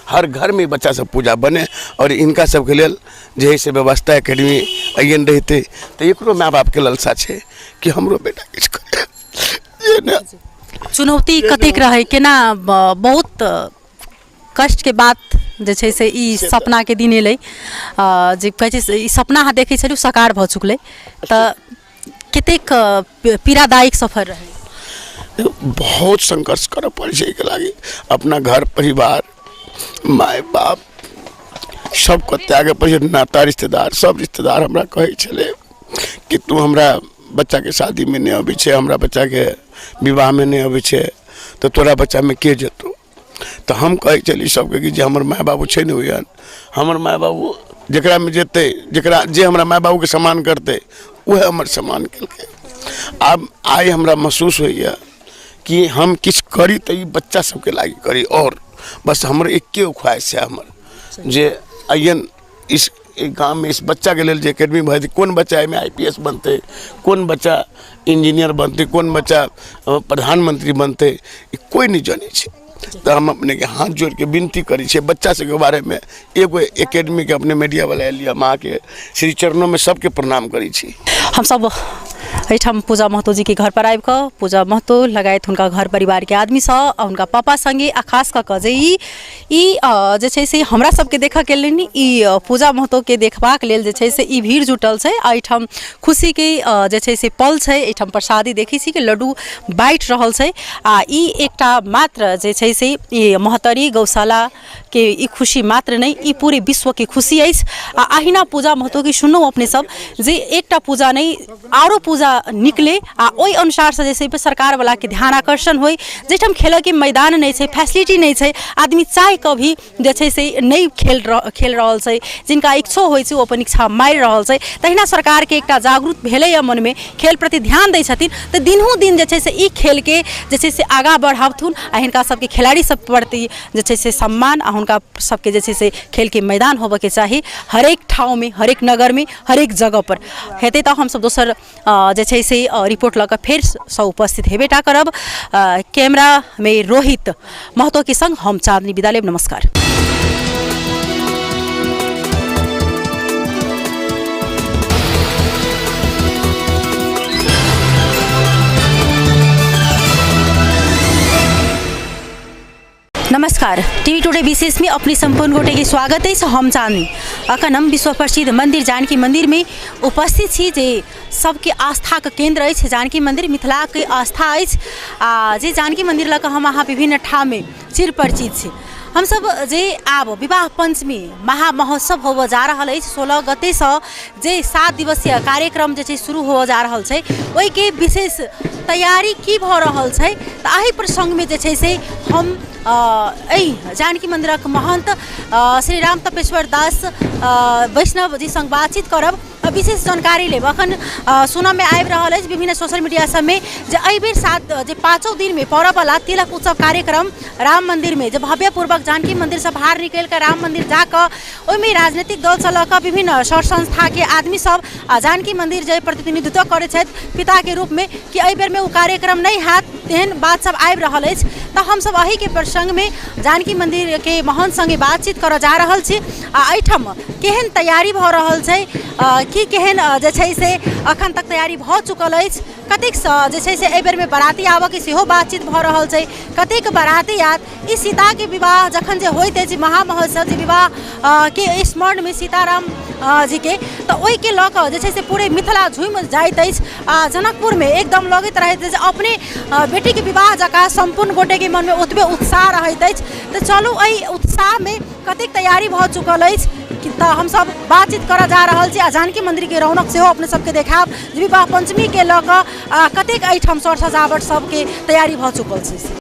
हर घर में बच्चा सब पूजा बने। और इनका सबके लेल जे से व्यवस्था एकेडमी अयन रहते, तो एकरो माँ बाप के लालसा है कि हमरो बेटा किछ करे। चुनौती कतेक रहे, केना बहुत कष्ट के बात जे छै से ई सपना के दिन एलै, जे कहै छै ई सपना अहाँ देखै छलियै साकार भ चुकलै, तऽ कतेक पीड़ादायक सफर रहे? बहुत संघर्ष करऽ पड़ै छै के लागी। अपना घर परिवार, माय बाप सबके त्यागे पड़ै छै। नाता रिश्तेदार, सब रिश्तेदार हमरा कहै छलै कि तू हमरा बच्चा के शादी में नहीं अबै छै, हमरा बच्चा के विवाह में नहीं अबै छै, तो तोरा बच्चा में के जेतौ। तो हम कहै छली सबके कि जे हमर माय बाबू छै ने ओहन, हमर माय बाबू जकरा में जेतै, जकरा जे हमरा माय बाबू के सम्मान करतै वह हमर सम्मान केलकै। अब आइ हमरा महसूस होइए कि हम किछ करी तो ये बच्चा सबके लागी करी। और बस हमर एके ख्वाहिश है हमर जे अयन इस गाँव में इस बच्चा के लिए जे एकेडमी भर कौन बच्चा एहिमे IPS बनते, कौन बच्चा इंजीनियर बनते, कौन बच्चा प्रधानमंत्री बनते, कोई नहीं जाने छे। तो हम अपने के हाथ जोड़ के विनती करी छे बच्चा सबके बारे में एगो एकेडमी के अपने मीडिया वाला लिया माँ के श्री चरणों में सबके प्रणाम करी छी। हम सब एठाम पूजा महतो जी के घर पर आबि कऽ पूजा महतो लगायत हुनका घर परिवार के आदमी सँ हुनका पापा संगे आ खास कऽ जे ई जे छै से हमरा सबके देखऽ के लेल ई पूजा महतो के देखबाक लेल जे छै से ई भीड़ जुटल छै। एठाम खुशी के जे छै से पल छै। एठाम प्रसादी देखै छी कि लड्डू बाँटि रहल छै आ ई एकटा मात्र जे छै से ई महतरी गौशाला के ई खुशी मात्र नहीं, ई पूरे विश्व के खुशी अछि। आ अहिना पूजा महतो की सुनौ अपने सब जे एकटा पूजा नहीं आरो पूजा निकले आ ओहि अनुसार से जैसे सरकार वाला के ध्यान आकर्षण होय। जेठाम खेल के मैदान नहीं छै, फैसिलिटी नहीं छै, आदमी चाह के भी जे छै से नहीं खेल रहल छै, जिनका इच्छा होय छै ओ अपन इच्छा मारि रहल छै। तहिना सरकार के एकटा जागरूक भेलै मन में खेल प्रति ध्यान दै छथिन तऽ दिनहु दिन जे छै से ई खेल के जे छै से आगाँ बढ़ाबथुन आ हिनका सबके खिलाड़ी सब प्रति जे छै से सम्मान आ हुनका सबके जे छै से खेल के मैदान होबे के चाही। हरेक ठाउँ में, हरेक नगर में, हरेक जगह पर हेतै तऽ हम सब दोसर जे छै से रिपोर्ट लऽ कऽ फेर सँ उपस्थित हेबेटा करब। कैमरा में रोहित महतो के संग हम चाँदनी विदा लेब। नमस्कार। नमस्कार। टीवी टुडे विशेष में अपनी संपूर्ण गोटे के स्वागत है। हम चाँदनी अखन हम विश्व प्रसिद्ध मंदिर जानकी मंदिर में उपस्थित छी जे सबके आस्था के केंद्र है। जानकी मंदिर मिथिला के आस्था है। जे जानकी मंदिर लऽ कऽ हम अहाँ विभिन्न ठाम में चिर परिचित छी। हम सब जे आब विवाह पंचमी महा महोत्सव होबऽ जा रहल है। 16 गते से जे 7 दिवसीय कार्यक्रम जे शुरू होबऽ जा रहल है, ओहि के विशेष तैयारी की भऽ रहल है। तऽ एहि प्रसंग में जे छै से हम जानकी मंदिरक महंत श्री राम तपेश्वर दास वैष्णव जी संग बातचीत करब, विशेष जानकारी लेब। अखन सुनऽ में आबि रहल अछि विभिन्न सोशल मीडिया सब में जे एहि बेर 5 दिन में पड़ऽ वाला तिलक उत्सव कार्यक्रम राम मंदिर में जे भव्य पूर्वक जानकी मंदिर से बाहर निकल कर राम मंदिर जाकर ओहिमे राजनीतिक दल से लऽ कऽ विभिन्न सर संस्था के आदमी सब जानकी मंदिर जे प्रतिनिधित्व करै छथि पिता के रूप में कि एहि बेर में ओ कार्यक्रम नहीं हैत, तेहन बात सब आबि रहल अछि। तऽ हम सब एहि के प्रसंग में जानकी मंदिर के महंत संगे बातचीत करऽ जा रहल छी। आ एहिठाम केहन तैयारी भऽ रहल छै, की केहन जे छै से अखन तक तैयारी भऽ चुकल अछि, कतेक जे छै से एहि बेर में बाराती आबऽ के सेहो बातचीत भऽ रहल छै, कतेक बाराती आयत। ई सीता के विवाह जखन जे होइत अछि महा महोत्सव जे विवाह के स्मरण में सीताराम जी के, तऽ ओहि के लऽ कऽ जे छै से पूरे मिथिला झूमि जाइत अछि। जनकपुर में एकदम लगैत रहैत अछि अपने बेटी के विवाह जकाँ संपूर्ण गोटे के मन में ओतबे उत्साह रहैत अछि। तऽ चलू एहि उत्साह में कतेक तैयारी भऽ चुकल अछि तऽ हम सब बातचीत करऽ जा रहल छी। आ जानकी मंदिर के रौनक सेहो अपने सबके देखाब जे विवाह पंचमी के लऽ कऽ कतेक एहिठाम सर सजावट सबके तैयारी भऽ चुकल छै।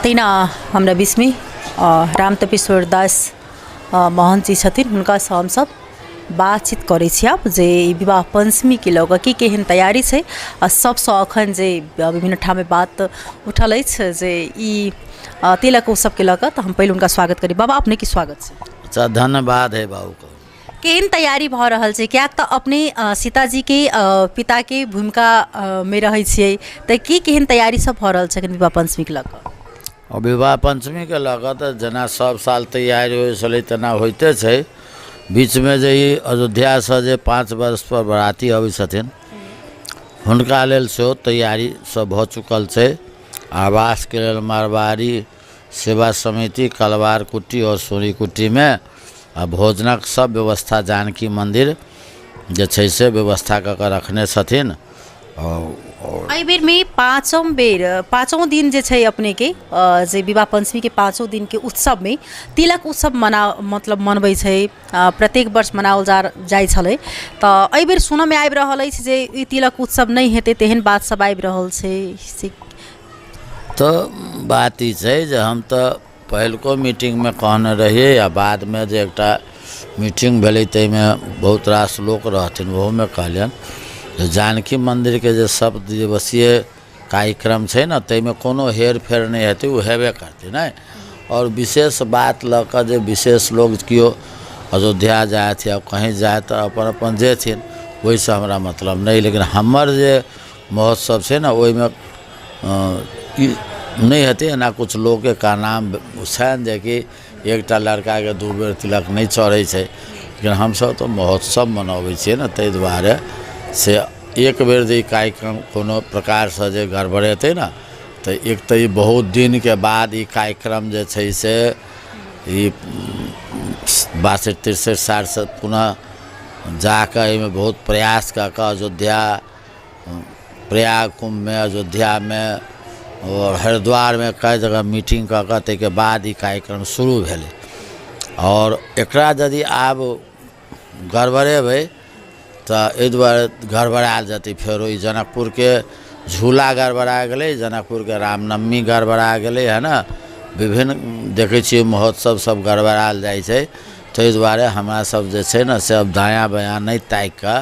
तहिना हमरा बीच में राम तपेश्वर दास महंत जी छथिन, हुनका से हम सब बातचीत करै छी आब जे विवाह पंचमी के लऽ कऽ की केहन तैयारी छै। आ सबसँ अखन जे विभिन्न ठाम में बात उठल अछि जे ई तिलक उत्सव के लऽ कऽ, तऽ हम पहले उनका स्वागत करी। बाबा अपने की स्वागत छै। अच्छा, धन्यवाद है बाबू को। केहन तैयारी भऽ रहल छै, कियाक तऽ अपने सीताजी के पिता के भूमिका में रहै छियै, तऽ की केहन तैयारी सब भऽ रहल छै विवाह पंचमी के लऽ कऽ। विवाह पंचमी के लऽ कऽ तऽ जेना सब साल तैयारी होइ छलै तेना होइते छै। बीच में जे ई अयोध्या से जे 5 वर्ष पर बराती अबै छथिन हुनका लेल सेहो तैयारी सब भऽ चुकल छै। आवास के लेल मारवाड़ी सेवा समिति कलवार कुटी और सोरी कुटी में भोजनक सब व्यवस्था जानकी मंदिर जे छै से व्यवस्था कऽ के रखने छथिन। और एहि बेर में पाँचों दिन जे छै अपने के जे विवाह पंचमी के 5 दिन के उत्सव में तिलक उत्सव मनबै छै, प्रत्येक वर्ष मनाओल जाइ छलै। तऽ एहि बेर सुनऽ में आबि रहल अछि जे ई तिलक उत्सव नहीं हेतै, तेहन बात सब आबि रहल छै। तो बात ई छै जे हम तऽ पहिलको मीटिंग में कहने रहिए या बाद में जे एकटा मीटिंग भेलै ताहिमे बहुत रास लोक रहथिन, ओहोमे कहलियनि जे जानकी मंदिर के जे 7 दिवसीय कार्यक्रम छै ने ताहिमे कोनो हेर फेर नहीं हेतै, वो हेबे करतै नहीं। और विशेष बात लऽ कऽ जे विशेष लोग केओ अयोध्या जाए या कहीं जाए तो अपन अपन जेथिन, ओहिसँ हमरा मतलब नहीं। लेकिन हमर जे महोत्सव छै ने ओहिमे नहीं हेतै। एना कुछ लोग के का नाम छनि जे कि एकटा लड़का के 2 बेर तिलक नहीं चढ़ै छै, लेकिन हमसब तो महोत्सव मनबै छियै ने, ताहि दुआरे से एक बेर जे कार्यक्रम कोनो प्रकार से जे गड़बड़ेतै ना तो एक तो ई बहुत दिन के बाद ई कार्यक्रम जे छै से ई 62-63 साल से पुनः जाकर एहिमे बहुत प्रयास कऽ कऽ अयोध्या, प्रयाग कुंभ में, अयोध्या में और हरिद्वार में कई जगह मीटिंग कऽ कऽ ताहिके बाद ई कार्यक्रम शुरू भेलै। और एकरा यदि आब गड़बड़ेबै तऽ एहि दुआरे गड़बड़ायल जेतै। फेरो ई जनकपुर के झूला गड़बड़ा गेलै, जनकपुर के रामनवमी गड़बड़ा गेलै है ना, विभिन्न देखै छियै महोत्सव सब गड़बड़ायल जाइ छै। ताहि दुआरे हमरा सब जे छै ने से अब दायाँ बायाँ नहीं ताकि कऽ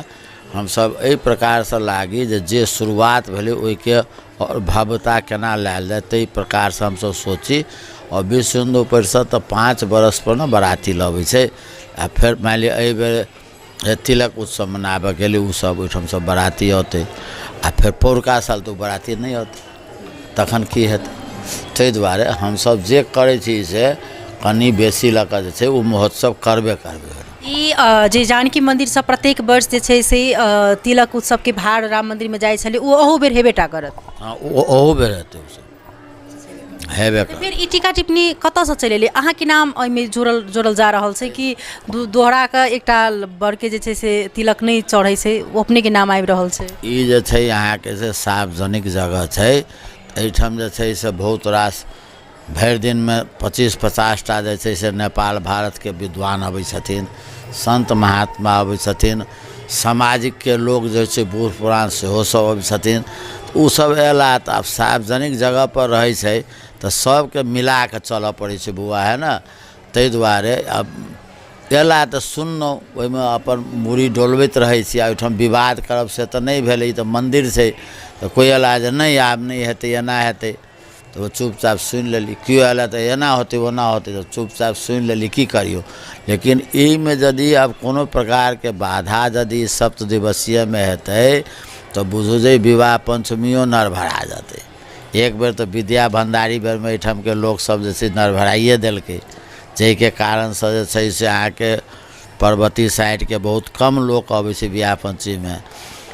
हमसब एहि प्रकार से लागी जे शुरुआत भेलै ओहिके और भव्यता केना लायल जाए, ताहि प्रकार से हमसब सोची। और विश्व हिंदू परिषद तऽ 5 बरस पर ने बराती लबै छै। आ फिर मान लिअ एहि बेर तिलक उत्सव मनाबऽ गेलै, ओ सब ओहिठाम सब बराती औतै, आ फिर पौरका साल तो बराती नहीं औतै, तखन की हेतै। ताहि दुआरे हमसब जे करै छी से कनी बेसी लऽ कऽ जे छै ओ महोत्सव करबे करबै। ई जे जानकी मंदिर से प्रत्येक वर्ष जे छै से तिलक उत्सव के भाड़ राम मंदिर में जाइ छलै, ओ अहू बेर हेबेटा करत। हाँ, ओहो बेर हेतै, हेबे करत। फिर ई टीका टिप्पणी कतऽसँ चलि एलै, अहाँके नाम एहिमे जोड़ल जा रहल छै कि दोहरा कऽ एकटा बर के जे छै से तिलक नहीं चढ़ै छै, ओ अपने के नाम आबि रहल छै? ई जे छै अहाँके से सार्वजनिक जगह छै, एहिठाम जे छै से बहुत रास भरि दिन में 25-50 टा जे छै से नेपाल भारत के विद्वान अबै छथिन, संत महात्मा अबै छथिन, सामाजिक के लोग जे छै बूढ़ पुरान सेहो सब अबै छथिन। ओ सब अयला तऽ आब सार्वजनिक जगह पर रहै छै तऽ सबके मिला कऽ चलऽ पड़ै छै बौआ, है ना। ताहि दुआरे अब अयला तऽ सुनलहुँ, ओहिमे अपन मूड़ी डोलबैत रहै छी। ओहिठाम विवाद करब से तऽ नहीं भेलै, तऽ मंदिर छै तऽ कोई अयला जे नहीं आब नहीं हेतै, एना हेतै तऽ वो चुपचाप सुनि लेली। केओ अयला तऽ एना होतै ओना होतै तऽ चुपचाप सुनि लेली, की करियौ। लेकिन एहिमे यदि आब कोनो प्रकार के बाधा यदि 7 दिवसीय में हेतै तो बुझू जे विवाह पंचमियो नरभरा जेतै। एक बेर तो विद्या भंडारी बेर में एहिठाम के लोग सब जे छै नरभराइए देलकै, जाहिके कारण से जे छै से अहाँके पर्वती साइड के बहुत कम लोग अबै छै विवाह पंचमी में।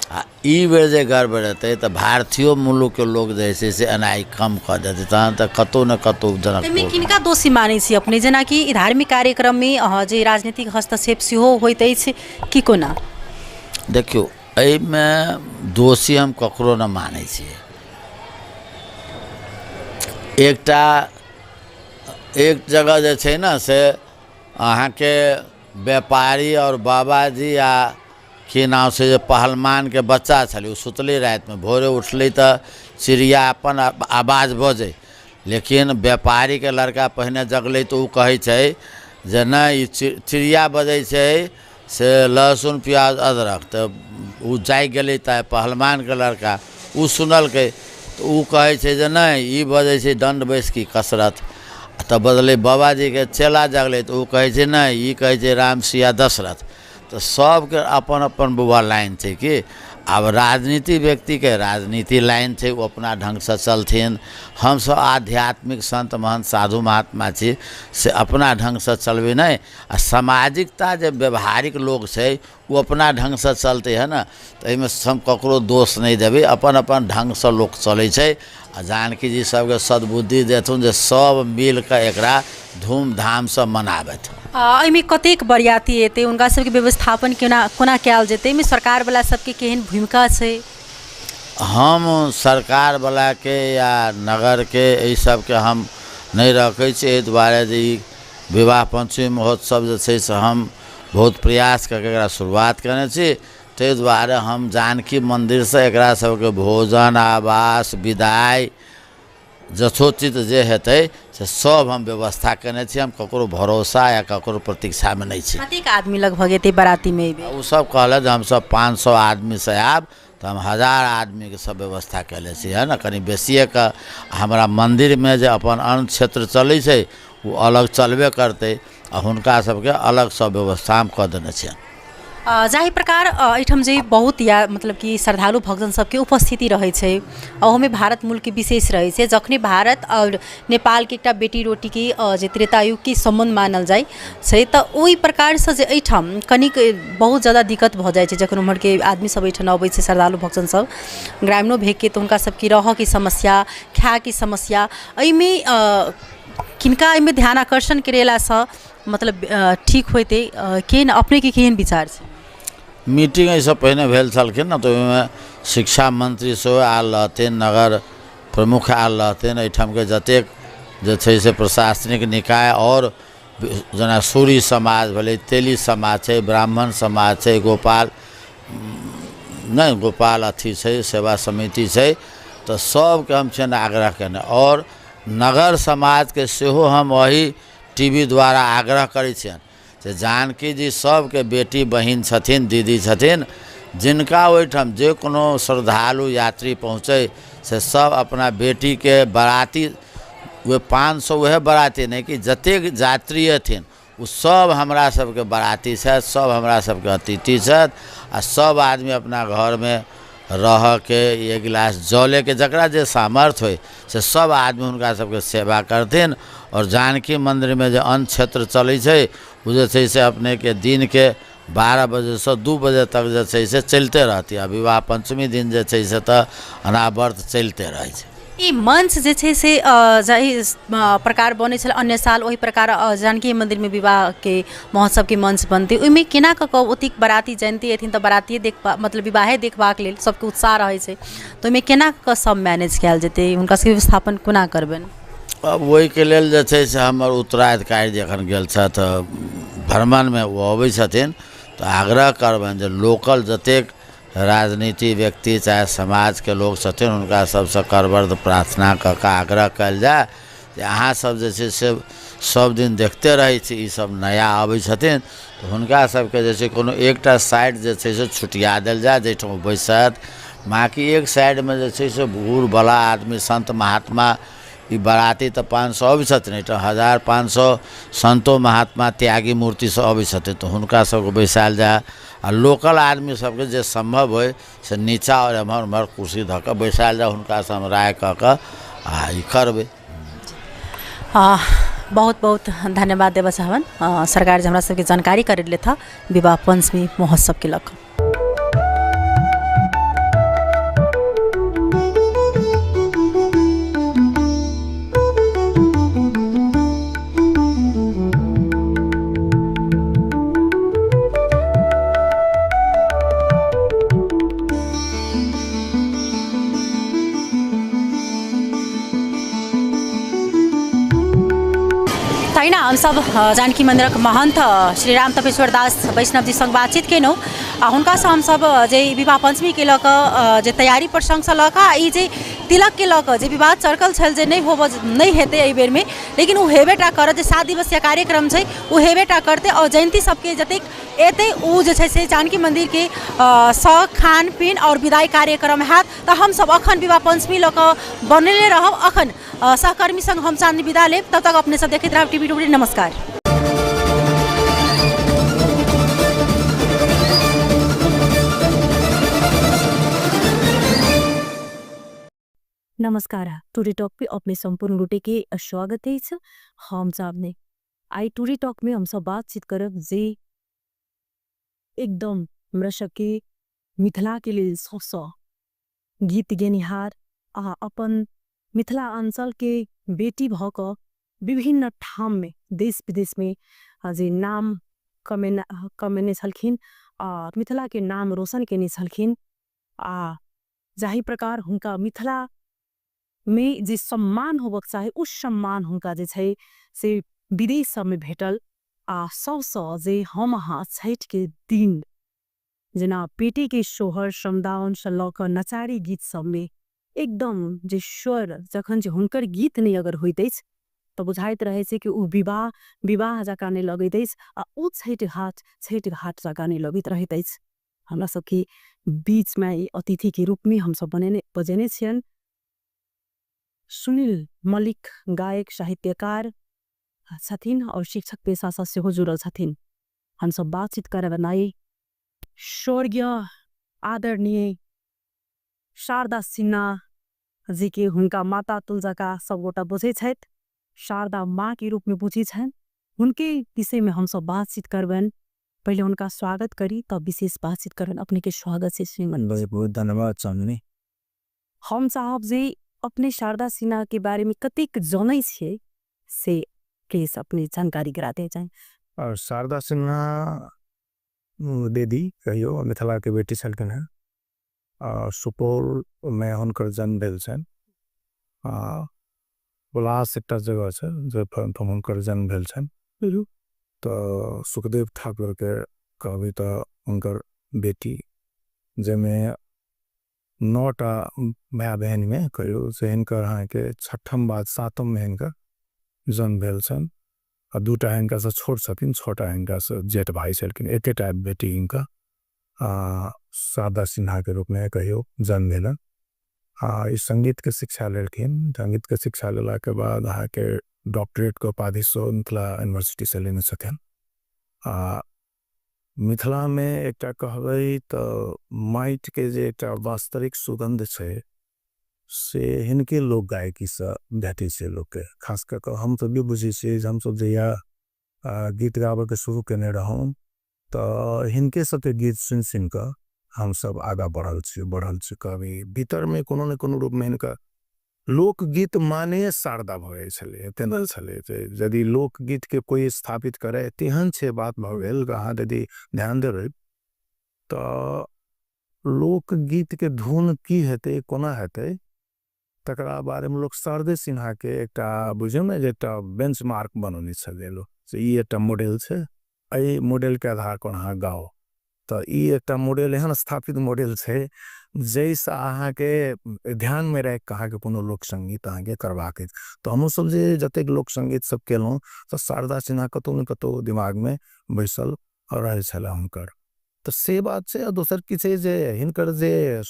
आ ई बेर जे गड़बड़ेतै तऽ भारतीय मुल्क के लोग जे छै से एनाइ कम कऽ देतै, तहन तऽ कतौ न कतौ जनकपुर। किनका दोषी मानै छी अपने, जेना कि धार्मिक कार्यक्रम में जे राजनीतिक हस्तक्षेप सेहो होइत अछि कि कोना? देखियौ एहिमे दोषी हम ककरो न मानै छियै। एक जगह जे छै ने से अहाँके व्यापारी और बाबाजी आ की नाम से जे पहलवान के बच्चा छलै, ओ सुतलै राति में, भोरे उठलै तऽ चिड़िया अपन आवाज बजै, लेकिन व्यापारी के लड़का पहिने जगलै तऽ ओ कहै छै जे नहीं चिड़िया बजै छै से लहसुन प्याज अदरक, तऽ ओ जागि गेलै। तऽ पहलवान के लड़का ओ सुनलकै तऽ ओ कहै छै जे नहीं ई बजै छै दंड बैसकी कसरत। तऽ बदलै बाबाजी के चेला जगलै तऽ ओ कहै छै नहीं ई कहै छै राम सिया दशरथ। तो सबके अपन अपन बउआ लाइन छै कि आब राजनीति व्यक्ति के राजनीति लाइन छै, वो अपना ढंग से चलथिन। हम सब आध्यात्मिक संत महंत साधु महात्मा छी से अपना ढंग से चलबै नहीं, आ सामाजिकता जे व्यवहारिक लोग छै वो अपना ढंग से चलते है ना। तो एहिमे हम ककरो दोष नहीं देबै, अपन अपन ढंग से लोग चलै छै। आ जानकी जी सबके सद्बुद्धि देथुन जे सब मिल कऽ एकरा धूमधाम से मनाबथि। एहिमे कतेक बरियाती एतै, हुनका सबके व्यवस्थापन कोना कयल जेतै, एहिमे सरकार वाला सबके केहन भूमिका छै? हम सरकार वाला के या नगर के एहि सब के हम नहीं रखे छी। एहि दुआरे जे ई विवाह पंचमी महोत्सव जे छै से हम बहुत प्रयास करके एकरा शुरुआत करने छी। ताहि दुआरे हम जानकी मंदिर से एकरा सबके भोजन आवास विदाई यथोचित जे हेतै से सब हम व्यवस्था करने छी। हम ककरो भरोसा या ककरो प्रतीक्षा में नहीं छी। कतेक आदमी लगभग एते बाराती में एबे? उ सब कहले जे हम सब 500 आदमी से आब तो हम 1000 आदमी के सब व्यवस्था कैले छी है ना। कनी बेसिए का हमारा मंदिर में जे अपन अन्न क्षेत्र चलै छै वो अलग चलबे करते आ हुनका सबके अलग सब व्यवस्था हम कऽ देने छी। जाहि प्रकार एहिठाम जे बहुत या मतलब कि श्रद्धालु भक्तजन सबके उपस्थिति रहै छै ओहोमे भारत मूल के विशेष रहै छै। जखने भारत और नेपाल के एकटा बेटी रोटी के जे त्रेतायुग के संबंध मानल जाइ छै तऽ ओहि प्रकार से जे एहिठाम कनिक बहुत ज़्यादा दिक्कत भऽ जाइ छै जखन उम्हर के आदमी सब एहिठाम अबै छै श्रद्धालु भक्तजन सब ग्रामीणों भेग के तऽ हुनका सबके रहऽ के समस्या खाए के समस्या एहिमे किनका एहिमे ध्यान आकर्षण करेलासँ मतलब ठीक होइते केहन अपने के केहन विचार छै? मीटिंग एहिसँ पहिने भेल छलखिन ने तऽ ओहिमे शिक्षा मंत्री सेहो आयल रहथिन, नगर प्रमुख आयल रहथिन, एहिठामके जतेक जे छै से प्रशासनिक निकाय और जेना सूरी समाज भेलै, तेली समाज छै, ब्राह्मण समाज छै, गोपाल अथी छै सेवा समिति छै, तऽ सबके हम छै ने आग्रह केने और नगर समाज के सेहो हम वही टीवी द्वारा आग्रह करै छियनि जे जानकी जी सबके बेटी बहिन छथिन, दीदी छथिन, जिनका ओहिठाम जे कोनो श्रद्धालु यात्री पहुँचे से सब अपना बेटी के बाराती वे 500 वह बाराती नहीं कि जतेक यात्री हथिन वो सब हमरा सबके बाराती छथि, सब हमरा सबके अतिथि छथि आ सब आदमी अपना घर में रह के एक गिलास जले के जकरा जे सामर्थ्य हो से सब आदमी हुनका सबके सेवा करथिन। और जानकी मंदिर में जो अन्न क्षेत्र चलै छै वो जे छै से अपने के दिन के 12 बजे से 2 बजे तक जे छै से चलते रहती है। विवाह पंचमी दिन जे छै से तऽ अनावर्त चलते रहै छै। ई मंच जे छै से जाहि प्रकार बनै छल अन्य साल वही प्रकार जानकी मंदिर में विवाह के महोत्सव के मंच बनते ओहिमे केना कऽ ओतिक बाराती जयंती एथिन तऽ बारातिए मतलब विवाहे देखबाक लेल सबके उत्साह रहै छै तऽ ओहिमे केना कऽ सब मैनेज कयल जेतै, हुनका सबके व्यवस्थापन कोना करबनि? अब वही के लेल जे छै से हमर उत्तराधिकारी जखन गेल छथि भ्रमण में वो अबै छथिन तऽ आग्रह करबनि जे लोकल जतेक राजनीति व्यक्ति चाहे समाज के लोग छथिन हुनका सबसे करबर्द प्रार्थना कऽ के आग्रह कयल जाय जे अहाँ सब जे छै से सब दिन देखते रहै छी ई सब नया अबै छथिन तऽ हुनका सबके जे छै कोनो एकटा साइड जे छै से छुटिया देल जाय जाहिठाम बैसत। बाकी एक साइड में जे छै से बूढ़ बला आदमी संत महात्मा ई बाराती तऽ 500 अबै छथिन, एहिठाम 1500 संतो महात्मा त्यागी मूर्ति सब अबै छथिन तऽ हुनका सबके बैसायल जाय आ लोकल आदमी सबके जे संभव होय से नीचा और एम्हर उम्हर कुर्सी धऽ कऽ बैसायल जाय, हुनका से हम राय कऽ कऽ आ ई करबै। बहुत बहुत धन्यवाद देबऽ चाहबन सरकार जे हमरा सबके जानकारी करे था विवाह पंचमी महोत्सव के लऽ कऽ। तहिना हम सब जानकी मंदिरक महंत श्री राम तपेश्वर दास वैष्णव जी संग बातचीत केलहुँ आ हुनकासँ हम सब जे विवाह पंचमी के लऽ कऽ जे तैयारी प्रसंगसँ लऽ कऽ ई जे तिलक के लऽ कऽ जे विवाद चरकल छल जे नहीं हेतै एहि बेर में लेकिन वो हेबेटा करत जे 7 दिवसीय कार्यक्रम छै वो हेबेटा करते और जयंती सबके जतेक एते उ जे छै से जानकी मंदिर के खान पीन और विदाई कार्यक्रम हैत तऽ हम सब अखन विवाह पंचमी लऽ कऽ बनले रहब। अखन सहकर्मी संग हम चांदनी विदा लेब, तब तक अपने सब देखैत रहब टीवी टुकड़ी। नमस्कार। नमस्कार। टूरी टॉक पे अपने संपूर्ण गोटे के स्वागत है। हम सामने आई टूरी टॉक में हम सब बातचीत करब जे एकदम हमरा सबके मिथिला के लिए सौ गीत गेनिहार आ अपन मिथिला अंचल के बेटी भऽ कऽ विभिन्न ठाम में देश विदेश में जे नाम कमेने छलखिन आ मिथिला के नाम रोशन केने छलखिन आ जाही प्रकार हुनका मिथिला में जे सम्मान होबक चाही उस सम्मान हुनका जे छै से विदेश सबमे भेटल। आ सबसँ जे हम अहाँ छठि के दिन जेना पेटी के सोहर समदाउन से लऽ कऽ नचारी गीत सबमे एकदम जे स्वर जखन जे हुनकर गीत नहीं अगर होइत अछि तऽ बुझाइत रहे छै कि ओ विवाह जकाँ नहीं लगैत अछि आ ओ छठि घाट जकाँ नहीं लगैत रहैत अछि। हमरा सबके बीच में ई अतिथि के रूप में हम सब बजेने छियन सुनील मलिक गायक साहित्यकार छथिन और शिक्षक पेशा से सेहो जुड़ल छथिन। हम सब बातचीत करे बनाई स्वर्गीय आदरणीय शारदा सिन्हा जी के हुनका माता तुलजाका सब गोटा बुझे छथि, शारदा माँ के रूप में बुझी छन। उनके विषय में हम सब बातचीत करबन। पहले उनका स्वागत करी तब विशेष बातचीत करबन। अपने के स्वागत से श्रीमन। बहुत धन्यवाद चांदनी। हम साहब जी अपने शारदा सिन्हा के बारे में कतेक जानै छियै से प्लीज अपनी जानकारी कराते जाएं। और शारदा सिन्हा दीदी कहियो मिथिला के बेटी छलखिन हैं। सुपौल में हुनकर जन्म भेल छनि। पलास एकटा जगह छै जे पर हुनकर जन्म भेल छनि। तो सुखदेव ठाकुर के कहबै तो हुनकर बेटी जेमे 9टा भाई बहन में कहियो से हिनकर अहाँ के छठम बाद 7म में हिनकर जन्म भेल छनि। आ 2टा हिनका से छोट छथिन, 6टा हिनका से जेठ भाई छलखिन। एकेटा बेटी हिनका शारदा सिन्हा के रूप में कहियो जन्म भेलन। इस संगीत के शिक्षा लेलखिन। संगीत के शिक्षा लेला के बाद अहाँ के डॉक्टरेट के उपाधि सो मिथिला यूनिवर्सिटी से लेने छथिन। मिथिला में एकटा कहबै तो माइट के जे एकटा वास्तविक सुगंध छै से हिनके लोक गायकी से भेटै छै लोक के। खास कर हम तो भी बुझे छी हम सब जया गीत गाबे के शुरू केने रहौं तो हिनके सबके गीत सुन कर हम सब आगा बढ़ल छी। कभी भीतर में कोनो न कोनो रूप में हिनका लोकगीत माने शारदा भए छले तेनल छले। यदि लोकगीत के कोई स्थापित करे तेहन छे बात भ गेल। अहाँ यदि ध्यान देबै तो लोकगीत के धुन की हेतै कोना हेतै तकरा बारे में लोग शारदा सिन्हा के एकटा बुझियो ने जे एकटा बेंचमार्क बनौने छले। लोग से ई एकटा मॉडल छे, एई मॉडल के आधार पर अहाँ गाओ। तो ई एकटा मॉडल एहन स्थापित मॉडल छे जैसे अहाँ के ध्यान में रख कहा के कोनो लोक संगीत अहाँ के करबाक। तो हम सब जे जते लोक संगीत सब केलौं तो शारदा सिन्हा कतौ न कतौ दिमाग में बैसल रहे छला हुनकर। तो से बात छे। दोसर की छे जे हिनकर जे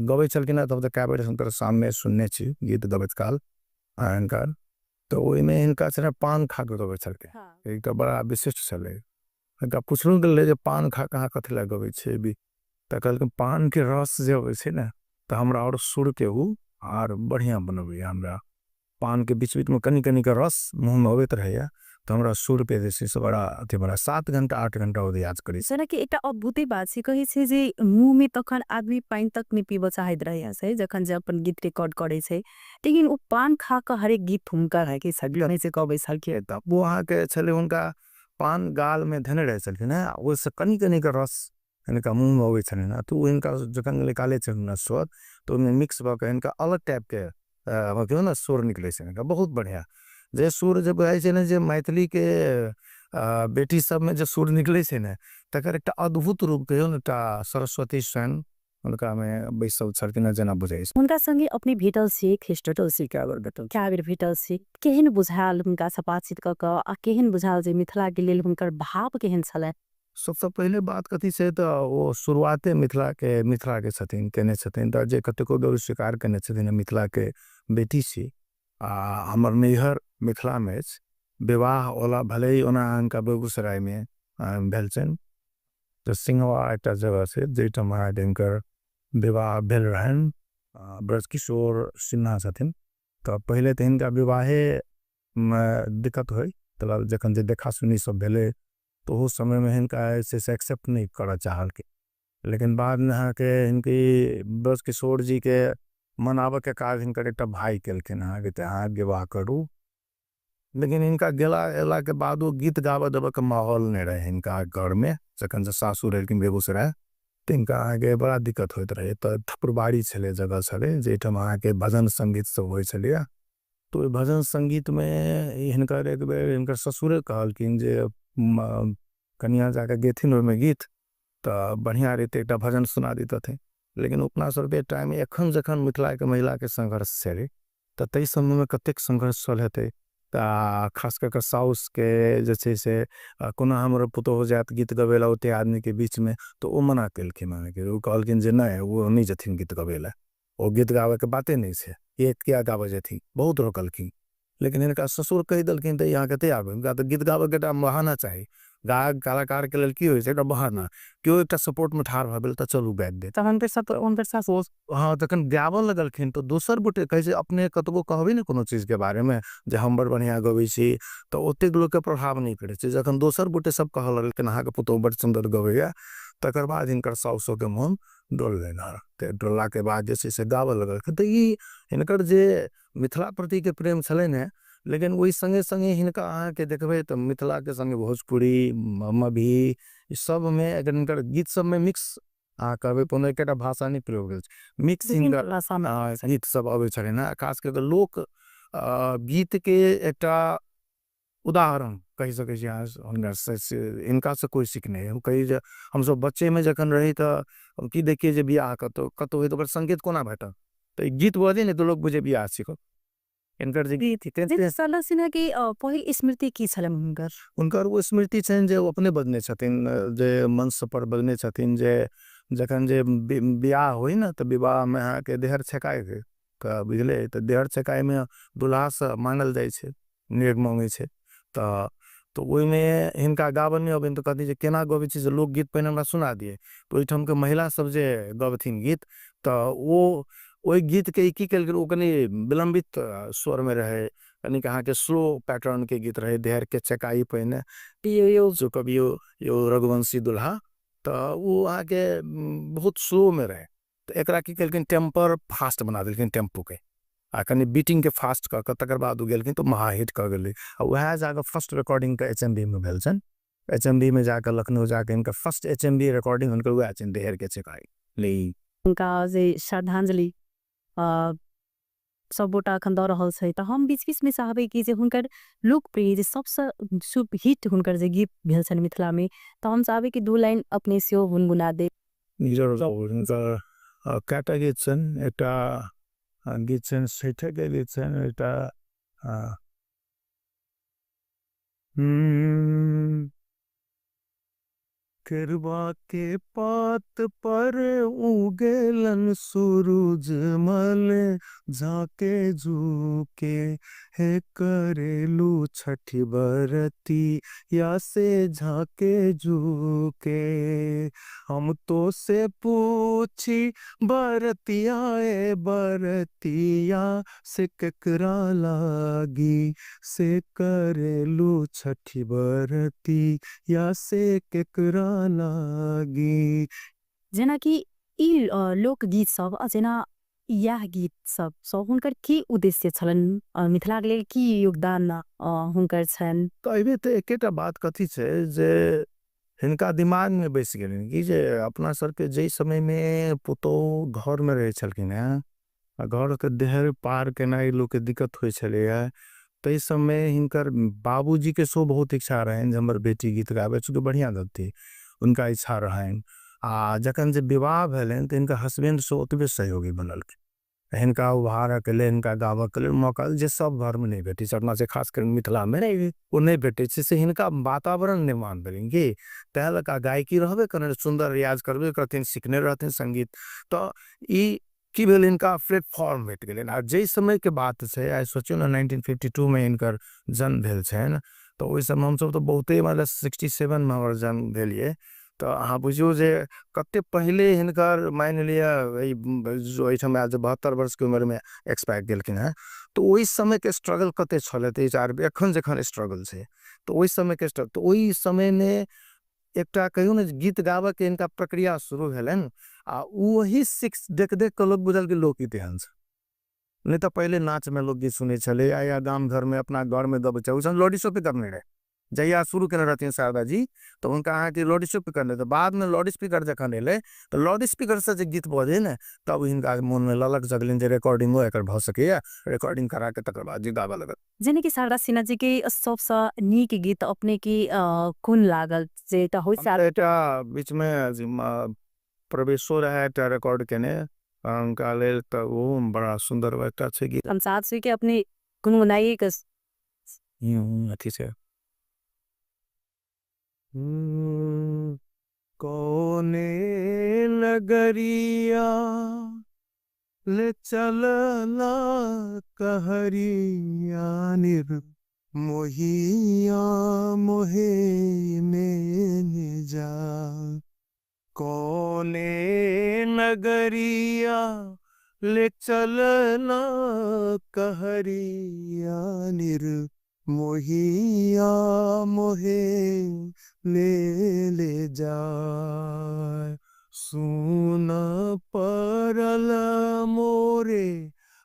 गबै छलकिन तब तक कैबरेट हुनकर सामने सुनने छी गीत गबैत काल हिनकर। तो ओइ में हिनका छे पान खा के गबै छलके एक बड़ा विशिष्ट छले। हिनका पुछलू गेल जे पान खा कहाँ कथि ला गबै छे भी त कहलके पान के रस जे होय छे ना तो हमरा और सुर के उ और बढ़िया बनबै। हमरा पान के बीच बीच में कनी कनी का रस मुंह में होत रहे तो हमरा सुर पे जैसे से बड़ा अति बड़ा 7 घंटा 8 घंटा हो याद करी। सना कि एकटा अद्भुते बात छै कहि छै जे मुंह में तखन आदमी पानी तक नहीं पीब चाहत रहे छै जखन जे अपन गीत रिकॉर्ड करे छै। लेकिन वो पान खा के हर एक गीत हुनकर है कि सगलो नहीं से कहबै छलके तब वो अहाँ के छले हुनका पान गाल में धने रहे छलखिन है वो से कनी कनी का रस इनका मुंह में होवे छले ना। तो इनका जखन निकाले छै ना स्वाद तो उनमें मिक्स भ के इनका अलग टाइप के क्यों ना सुर निकले छै इनका बहुत बढ़िया। जे सुर जब आए छै ना जे मैथिली के बेटी सब में जे सुर निकले छै ना तकर एकटा अद्भुत रूप कहियो ना सरस्वती स्वयं उनका में बैसल छलकिन जना बुझाइ छै। उनका संगे अपनी भेटल छी खिस्टटल छी क्या बेर भेटल छी केहन बुझाल हुनका से बातचीत क क आ केहन बुझाल जे मिथिला के लेल हुनकर भाव केहन छले। सबसे पहले बात कथी से तो वो शुरुआते मिथिला के छथिन केने छथिन तो जे कतेको बेर स्वीकार केने छथिन मिथिला के बेटी छी। हमर नैहर मिथिला में विवाह होला भले ही ओना अनका बेगूसराय में भेल छन। तो सिंहवा एकटा जगह से जेठा महादेवकर विवाह भेल रहन ब्रजकिशोर सिन्हा छथिन। तो पहले तो इनका विवाहे दिक्कत हुई तो जखन जे देखा सुनी सब भेले तो उस समय में इनका ऐसे एक्सेप्ट नहीं कर चाहल के। लेकिन बाद में के इनकी ब्रजकिशोर जी के मनावे के काज इनकर एक भाई केलखिन हाँ विवाह करू। लेकिन इनका गेला एला के बाद वो गीत गावे देवे के माहौल नहीं रहे इनका घर में जखन से सासुर एलखिन बेगूसराय तिनका अहाँके बड़ा दिक्कत होइत रहे। तऽ थपुरबाड़ी छलै जगह छलै जाहिठाम अहाँके भजन संगीत सब होइ छलैए। तो ओहि भजन संगीत में हिनकर एक बेर हिनकर ससुरे कहलखिन जे कनिया जाके गेथिन ओहिमे गीत तऽ बढ़िया रहिते एकटा भजन सुना दैतथिन। लेकिन अपना सबके टाइम एखन जखन मिथिला के महिला के संघर्ष छलै तऽ ताहि समय में कतेक संघर्ष चल हेतै। खास कर के साउस के जे छै से कोना हमर पुतोह जात गीत गबेला ओते आदमी के बीच में, तो ओ मना केलखिन। ओ कहलखिन जे नहीं वो नहीं जथिन गीत गबेला, ओ गीत गावे के बाते नहीं छै, ये क्या गावे जथिन, बहुत रोकलखिन। लेकिन इनका ससुर कह दलखिन तो यहाँ कते आबे, इनका तो गीत गावे के बहाना चाहिए। गायक कलाकार के लेल की होइ छै, बहाना क्यों एक सपोर्ट में ठाढ़ भऽ गेल तऽ चलू गाबि दे तहन उनकर साथ हाँ तखन गाबऽ लगलखिन। तो दोसर बुटे कहै छै अपने कतबो कहबै ने कोनो चीज के बारे में जे हम बड़ बढ़िया गबै छी तऽ ओतेक लोक के प्रभाव नहीं पड़ै छै। जखन दोसर बुटे सब कहऽ लगलखिन अहाँके पुतोह बड़ सुंदर गबैया, तकर बाद हिनकर साउसो के मोन डोललनि। तऽ डोलला के बाद जे छै से गाबऽ लगलखिन। तऽ ई हिनकर जे मिथिला प्रति के प्रेम छलनि हैं, लेकिन वही संगे संगे हिनका अहाँके देखबै तऽ मिथिला के संगे भोजपुरी मभी सब में अगर हिनकर गीत सब में मिक्स अहाँ कहबै कोनो एकेटा भाषा नहीं प्रयोग भेल छै, मिक्स हिनकर गीत सब अबै छलै ने। खास करके लोक गीत के एकटा उदाहरण कहि सकै छी अहाँ। इनका से कोई सीख नहीं है। कही जे हम सब बच्चे में जखन रही तऽ की देखिए जे बियाह कतौ होय तऽ ओकर संकेत कोना भेटत, तऽ गीत बजे ने तो लोग बुझे बियाह सीखत। इनकर जे सरला सिन्हा की पहिल स्मृति की छलन हुनकर? उनकर वो स्मृति छनि जे ओ अपने बजने छथिन, जे मंच पर बजने छथिन जे जखन जे बियाह होई ना तऽ विवाह में अहाँके देहर छेकाय के बुझले, तऽ देहर छेकाय में दुल्हा से मांगल जाइ छै, नेग मांगे छै। तो ओहि में हिनका गाबऽ नहीं अबनि तऽ कहथिन जे केना गबै छी से लोकगीत पहिने हमरा सुना दिए। तो ओहिठाम के महिला सब जे गबथिन गीत तऽ ओ ओहि गीत के की केलखिन, ओ कनी विलंबित स्वर में रहे, कनी अहाँ के स्लो पैटर्न के गीत रहे। देहर के चकाई पहिने यो जो कभी यो रघुवंशी दुल्हा, तो वो अहाँ के बहुत स्लो में रहे। तो एकरा की केलखिन टेम्पर फास्ट बना देलखिन, टेम्पो के आ कनी बीटिंग के फास्ट कऽ कऽ तकर बाद गेलखिन तो महाहिट कऽ गेलै। वएह जाके फर्स्ट रिकॉर्डिंग के HMV में भेल छनि। HMV में जाके लखनऊ जाके इनका फर्स्ट HMV रिकॉर्डिंग हुनकर वएह छनि, देहर के चकाई ले। उनका जे श्रद्धांजलि सब गोटा अखन दऽ रहल छै, तऽ हम बीच बीच में चाहबै कि जे हुनकर लोकप्रिय जे सबसे सुपर हिट हुनकर जे गीत भेल छनि मिथिला में, तऽ हम चाहबै कि 2 लाइन अपने सेहो गुनगुना दे। कएटा गीत छनि, एकटा गीत छनि सैठे के गीत छनि, एकटा केरवा के पात पर उगेलन सूरज मल, झाके झुके हे करेलू छठी बरती या से झाके झुके। हम तो से पूछी बरतिया ए बरतिया से केकरा लागी, से करेलू छठी बरती या से केकरा लागी। जेना कि ई लोकगीत सब जेना यह गीत सब हुनकर की उद्देश्य छलन, मिथिला के लेल की योगदान हुनकर छन? तो एबे तो एकेटा बात कथी छै जे हिनका दिमाग में बैस गेलनि कि जे अपना सर के जे समय में पुतोह घर में रहे छलखिन हैं, घर के देहर पार केनाई लोग के दिक्कत होइ छलैया। तो इस समय हिनकर बाबूजी के सो बहुत इच्छा रहन जे हमर बेटी गीत गावे, चूँकि बढ़िया गबती उनका इच्छा रहन। जखन जे विवाह भेलन तो इनका हस्बैंड से ओतबे सहयोगी बनल। हिनका उभार के लेल, हिनका गावऽ के लेल मौका जे सब घर में नहीं भेटी, अपना से खास कर मिथिला में वो नहीं भेटे से हिनका वातावरण निर्माण भेलन कि तहलका गायकी रहबे करन, सुंदर रियाज करबे करथिन, सीखने रहथिन संगीत। तो ई की भेल इनका प्लेटफॉर्म भेट गेलै। आ जे समय के बात छै, आइ सोचियो ना 1952 में इनकर जन्म भेल छनि, तो ओहि समय हमसब तो बहुते मतलब 67 में हमर जन्म भेलिए। तो अहाँ बुझियो जे कते पहले हिनकर मान लिया जो 72 वर्ष के उम्र में एक्सपायर गेलखिन हैं। तो ओहि समय के स्ट्रगल कते छले ते एखन जखन स्ट्रगल छै, तो ओहि समय के स्ट्रगल, तो ओहि समय में एकटा कहियो ने गीत गावे के इनका प्रक्रिया शुरू भेलन। आ वही सिक्स देख देख के लोग बुझल के लोक इतिहास नहीं तो पहले नाच में लोग गीत सुने चले या गांव घर में अपना घर में दब लॉडी शो पे करने रहे। जहिया शुरू केने रहथिन शारदा जी तो उनका अहाँ के लाउड स्पीकर ने तो बाद में लाउड स्पीकर जखन एले तो लाउड स्पीकर से जे गीत बजे ने तब हिनका मन में ललक जगलिन जे रिकॉर्डिंगो एकर भ सकैया रिकॉर्डिंग करा के तकर बाद जी गाबे लगत जेने कि शारदा सिन्हा जी के सबसे नीक गीत अपने की कोन लागल जे त होय हमरा एटा बीच में प्रवेशो रहे एटा रिकॉर्ड केने उनका लेल त वो बड़ा सुंदर एकटा छै गीत हम साथ से के अपने गुनगुनाइए के अथी से कौने नगरिया ले चलना कहरिया निर मोहिया मोहे में जा कौने नगरिया ले चलना कहरिया निर मोहिया मोहे ले जा सुन परल मोरे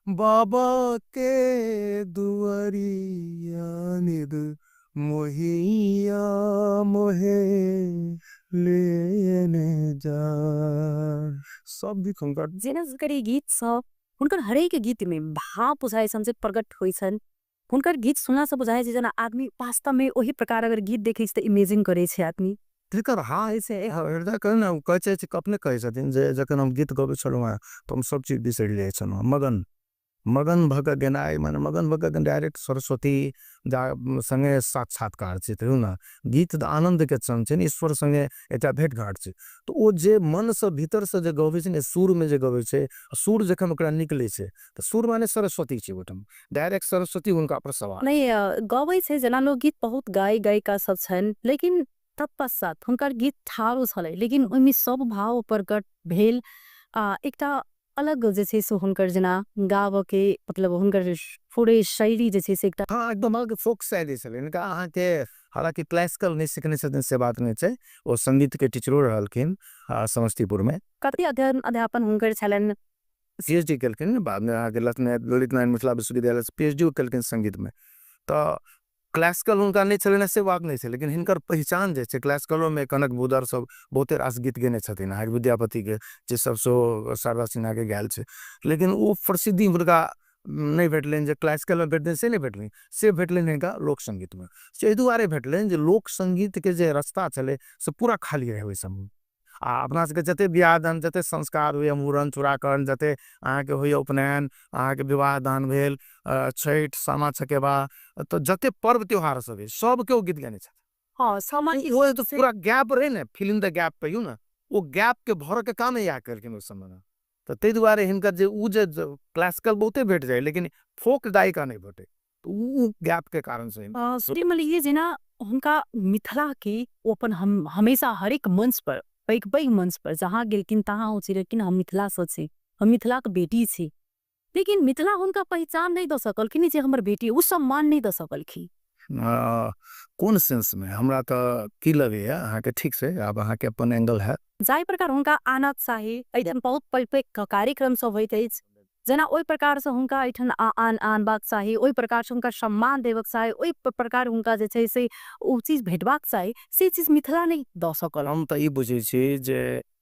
बाबा के दुआरिया निद मोहिया मोहे लेने जा सब भी खंकर जेना करी गीत सब हुनकर हरेक गीत में भाव बुझाए सन से प्रकट होइ छन् हुनकर गीत सुनला से बुझाए जना आदमी वास्तव में वही प्रकार अगर गीत देखे त इमेजिन करे छे आदमी तेकर हाँ ऐसे हृदय कहना कहे छे अपने कहे छथिन जे जखन हम गीत गबै छलहुँ तो हम सब चीज बिसरि जाइ छलहुँ मगन मगन भग गेनाई माने मगन भग गेन डायरेक्ट सरस्वती संगे साक्षात्कार छै त ना गीत आनंद के क्षण छै ईश्वर संगे एटा भेट घाट छै तो ओ जे मन से भीतर से जे गबै छै ने सुर में जे गबै छै सुर जखन ओकरा निकले छै त सुर माने सरस्वती छै ओठम डायरेक्ट सरस्वती उनका पर सवार नहीं गबै छै जना लोग गीत बहुत गायिका सब छन् लेकिन तत्पश्चात हुनकर गीत ठाड़ो छलै लेकिन ओइमे सब भाव प्रकट भेल एकटा अलग जे छै से हुनकर जना गाव के मतलब हुनकर पूरे शैली जे छै से एकटा हाँ एकदम अलग फोक शैली छलै इनका अहाँ के हालांकि क्लासिकल नहीं सीखने से बात नहीं छै ओ संगीत के टीचरो रहलखिन समस्तीपुर में कते अध्यापन हुनकर छलन पीएचडी केलखिन बाद में अहाँ के ललित नारायण मिथिला विश्वविद्यालय से पीएचडी केलखिन संगीत में तो क्लासिकल उनका नहीं चले से बात नहीं है लेकिन हिनकर पहचान जे क्लासिकलों में कनक बुदर सब बहुते रास गीत गेने छथिन हर विद्यापति के जे सब सो शारदा सिन्हा के गायल छै लेकिन वो प्रसिद्धि हुनका नहीं भेटलनि जे क्लासिकल में भेटलनि से नहीं भेटलनि से भेटलनि हिनका लोक संगीत में से एहि दुआरे भेटलनि जे लोक संगीत के जे रास्ता छलै से पूरा खाली रहे ओहि समय अपना सबके जते बियाह दान जते संस्कार हुए मूड़न चूड़ाकरण जते अहाँ के होइए उपनयन अहाँ के विवाह दान भेल छठ सामा चकेबा तो जते पर्व त्योहार सब है सब के गीत गाने छथि हां समय हो तो पूरा गैप रहे ने फिल्म द गैप कहियो ना वो गैप के भर के काम या करके उस समय तो ते दुआरे हिनकर जे उ जे क्लासिकल बहुते भेट जाए लेकिन फोक गायिका नहीं भेटे तो उ गैप के कारण से श्रीमल ये जना हुनका मिथिला के अपन हम हमेशा हर एक मंच पर पैघ मंच पर जहाँ गेलकिन तहाँ हो लेकिन हम मिथिला से छी हम मिथिला के बेटी छी लेकिन मिथिला हुनका पहचान नहीं द सकलखिन जे हमर बेटी उ सम्मान नहीं द सकलखिन कौन सेंस में हमरा तो की लगे है अहाँ के ठीक से अब अहाँ के अपन एंगल है जाय प्रकार हुनका आनत चाही एकदम बहुत पैघ कार्यक्रम सब होइत अछि जना ओइ प्रकार से हुनका ऐठन आन बात चाही ओइ प्रकार से हुनका सम्मान देवक चाही ओइ प्रकार हुनका जे छै से उ चीज भेटबाक चाही से चीज मिथिला नहीं द सकल हम त ई बुझै छी जे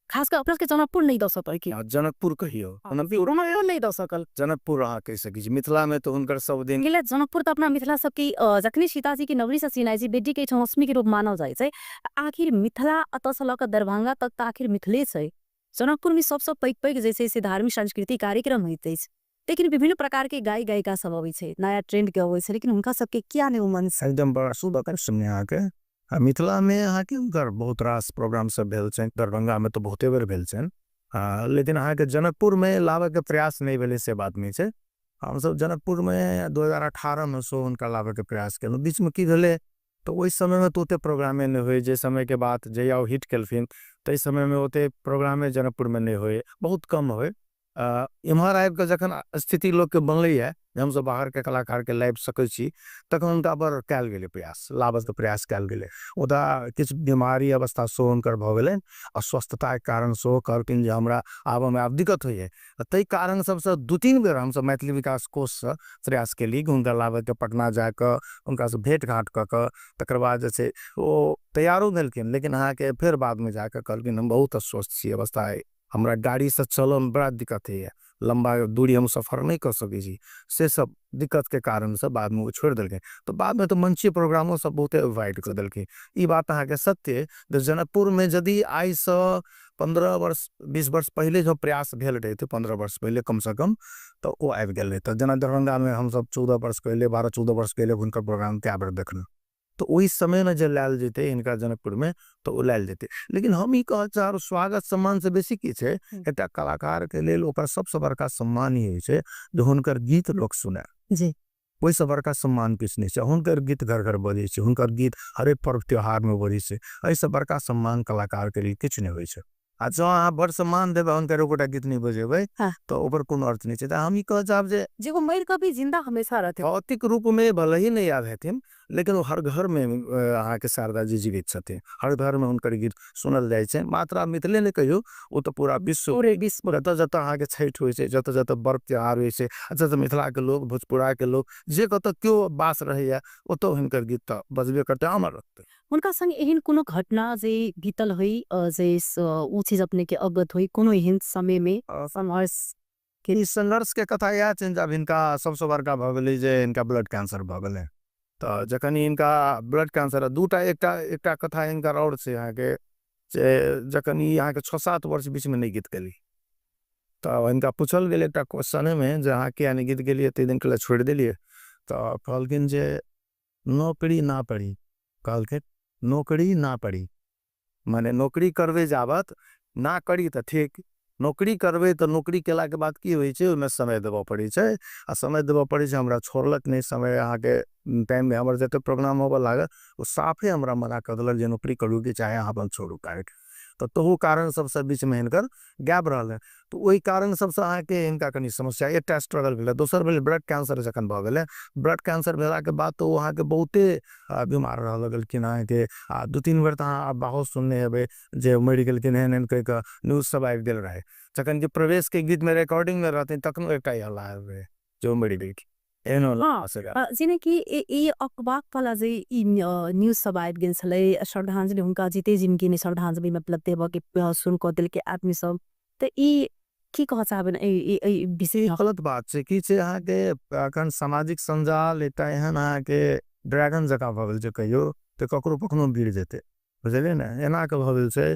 खास कर अपना के जनकपुर नहीं द सकल कि जनकपुर कहियो जनकपुर नहीं द सकल जनकपुर अहाँ कह सकी छी मिथिला में तो हुनकर सब दिन गेले जनकपुर त अपना मिथिला सब की जखनी सीताजी की नगरी से सिनाई जी बेटी के लक्ष्मी के रूप मानल जाय छै आखिर मिथिला अत से लक दरभंगा तक त आखिर मिथिले छै जनकपुर में सबसे पैघ जैसे से धार्मिक सांस्कृतिक कार्यक्रम होइत अछि लेकिन विभिन्न प्रकार के गायिका सब अबै छै नया ट्रेंड के अबै छै लेकिन हुनका सबके किया नहीं मन एकदम बड़ा शुभ कर सुनने अहाँ के मिथिला में अहाँ के उनकर बहुत रास प्रोग्राम सब भेल छै दरभंगा में तो बहुते बेर भेल छै लेकिन अहाँ के जनकपुर में लावे के प्रयास नहीं भेले से बात नहीं छै हम सब जनकपुर में 2018 में सो उनका लावे के प्रयास केलहुँ बीच में की भेले तो ओहि समय में तो ओते प्रोग्रामे नहीं हुए जे समय के बाद जहिया हिट केलखिन तो समय में ओते प्रोग्रामे जनकपुर में नहीं हुए बहुत कम हुए इम्हर आबि कऽ जखन स्थिति लोकके बनलैए जे हमसब बाहरके कलाकारके लाबि सकै छी तखन हुनका पर कयल गेलै प्रयास, लाबऽके प्रयास कयल गेलै। मुदा किछु बीमारी अवस्था सेहो हुनकर भऽ गेलनि, अस्वस्थताके कारण सेहो कहलखिन जे हमरा आबऽमे आब दिक्कत होइए। ताहि कारण सबसँ 2-3 बेर हमसब मैथिली विकास कोषसँ प्रयास केली कि हुनका लाबऽके पटना जाकऽ हुनकासँ भेँट घाँट कऽ कऽ तकर बाद जे छै ओ तैयारो भेलखिन, लेकिन अहाँके फेर बादमे जाकऽ कहलखिन हम बहुत अस्वस्थ छी, अवस्था अइ, हमरा गाड़ीसँ चलऽमे बड़ा दिक्कत होइए, लम्बा दूरी हम सफर नहीं कर सकै छी, से सब दिक्कत के कारण से बाद में वो छोड़ देलकै। तो बाद में तो मंचीय प्रोग्रामो सब बहुते अवॉइड कर देलकै। ई बात अहाँके सत्य है जे जनकपुर में यदि आइ से 15 वर्ष 20 वर्ष पहले जो प्रयास भेल रहे थे, 15 वर्ष पहले कम से कम, तो वो आबि गेल रहे। तो जना दरभंगा में हम सब 14 वर्ष पहले 12-14 वर्ष पहले हुनकर प्रोग्राम क्या बेर देखना, तो ओहि समय में जे लायल जेते इनका जनकपुर में तो ओ लायल जेते। लेकिन हम ई कह चाहब स्वागत सम्मान से बेसी की छै, एकटा कलाकार के लेल ओकर सबसे बड़का सम्मान ई होइ छै जे हुनकर गीत लोक सुने जी ओहिसँ बड़का सम्मान किछु नहि छै। हुनकर गीत घर घर बजै छै, हुनकर गीत हरेक पर्व त्योहार में बजै छै, एहिसँ बड़का सम्मान कलाकार के लिए किछु नहि होइ छै। आ जँ अहाँ बड़ सम्मान देबै हुनकर एगोटा गीत नहीं बजेबै तो ओकर कोनो अर्थ नहीं छै। तऽ हम ई कह चाहब जे जेगो मर कभी जिंदा हमेशा रहते भौतिक रूप में भले ही नहीं याद हेथिन, लेकिन वो हर घर में अहाँके शारदा जी जीवित छथिन, हर घर में हुनकर गीत सुनल जाइ छै। मात्र मिथिले ने कहियो, ओ तो पूरा विश्व, पूरे विश्व जतऽ जतऽ अहाँके छठि होइ छै, जतऽ जतऽ पर्व त्योहार होइ छै, जतऽ मिथिला के लोग, भोजपुरा के लोग, जे कतऽ केओ बास रहैया ओतऽ हुनकर गीत तऽ बजबे करतै, अमर रहतै। उनका संग एहन कोनो घटना जे बीतल हुई जे उ चीज अपने के अवगत हुई कोनो एहन समय में संघर्ष ई संघर्ष के कथा इएह छै जब हिनका सबसे बड़का भऽ गेलै जे हिनका ब्लड कैंसर भऽ गेलै। तऽ जखन हिनका ब्लड कैंसर दूटा एकटा कथा हिनकर और छै अहाँके जे जखन ई अहाँके 6-7 वर्ष बीच में नहीं गीत गेली तऽ हिनका पूछल गेल एकटा क्वेश्चन में जे अहाँ किया नहीं गीत गेलिए, एते दिन के लिए छोड़ देलिए, तऽ कहलखिन जे नौकरी ना पड़ी, कहलखिन नौकरी ना पड़ी, माने नौकरी करबे जाबत ना करी तऽ ठीक, नौकरी करबे तऽ नौकरी केला के बाद की होइ छै ओहिमे समय देबऽ पड़ै छै, आ समय देबऽ पड़ै छै। हमरा छोड़लक नहीं समय, अहाँके टाइम में हमर जते प्रोग्राम होबऽ लागल ओ साफे हमरा मना कर देलक जे नौकरी करू कि चाहे अहाँ अपन छोड़ू काट। तो तहू कारण सबसे बीच में हिनकर गैप रहल है। तो ओहि कारण सबसे अहाँके हिनका कनी समस्या, एकटा स्ट्रगल भेलै, दोसर भेलै ब्लड कैंसर जखन भऽ गेलै, ब्लड कैंसर भेला के बाद तो अहाँके बहुते बीमार रहऽ लगलखिन अहाँके। 2-3 बेर तऽ अहाँ बहुत सुनने हेबै जे मरि गेलखिन एहन एहन कहि कऽ न्यूज सब आबि गेल रहे। जखन कि प्रवेश के गीत में रिकॉर्डिंग में रहथिन तखनो एकटा हल्ला आयल रहे जो मरि गेलखिन, एहन हल्ला जेना कि ई अखबाक वाला जे ई न्यूज सब आबि गेल छलै, श्रद्धांजलि हुनका जीते जिनगी ने श्रद्धांजलि मतलब देबऽ के सुन कऽ देलकै आदमी सब, तऽ ई की कह चाहबन ई विषय गलत बात छै। की छै अहाँके अखन सामाजिक संजाल एकटा एहन अहाँके ड्रैगन जकाँ भऽ गेल छै, कहियो तऽ ककरो कखनो गिर जेतै, बुझलियै ने, एना के भऽ गेल छै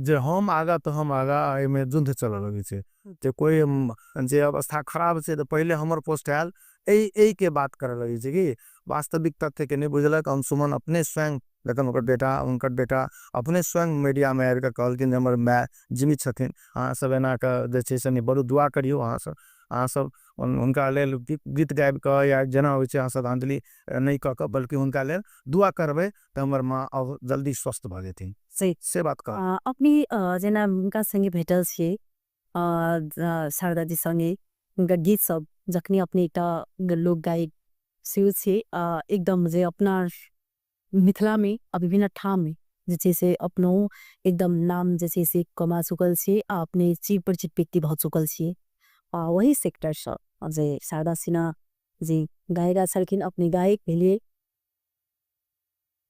जे हम आगा तऽ हम आगा, एहिमे युद्ध चलऽ लगै छै। जे कोई जे अवस्था खराब छै तऽ पहले हमर पोस्ट आयल एहि के बात करऽ लगै छै कि वास्तविक तथ्य के नहीं बुझलक। अंशुमन अपने स्वयं जखन ओकर बेटा हुनकर बेटा अपने स्वयं मीडिया में आबि कऽ कहलखिन जे हमर माय जीवित छथिन, अहाँ सब एना कऽ जे छै से नहीं, बड़ू दुआ करियौ अहाँ सब हुनका लेल गीत गाबि कऽ या जेना होइ छै अहाँ श्रद्धांजलि नहीं कऽ कऽ, बल्कि हुनका लेल दुआ करबै तऽ हमर माँ अब जल्दी स्वस्थ भऽ जेथिन, से बात कह। अपनी जेना हुनका संगे भेटल छियै शारदा जी संगे, हुनकर गीत सब जखनी अपने एकटा लोक गायक सेहो छियै, एकदम जे अपना मिथिला में आ विभिन्न ठाम में जे छै से अपनो एकदम नाम जे छै से कमा चुकल छियै, आ अपने चिर परिचित व्यक्ति भऽ चुकल छियै। वही सेक्टर से जे शारदा सिन्हा जी गायिका छलखिन, अपने गायक भेलिए,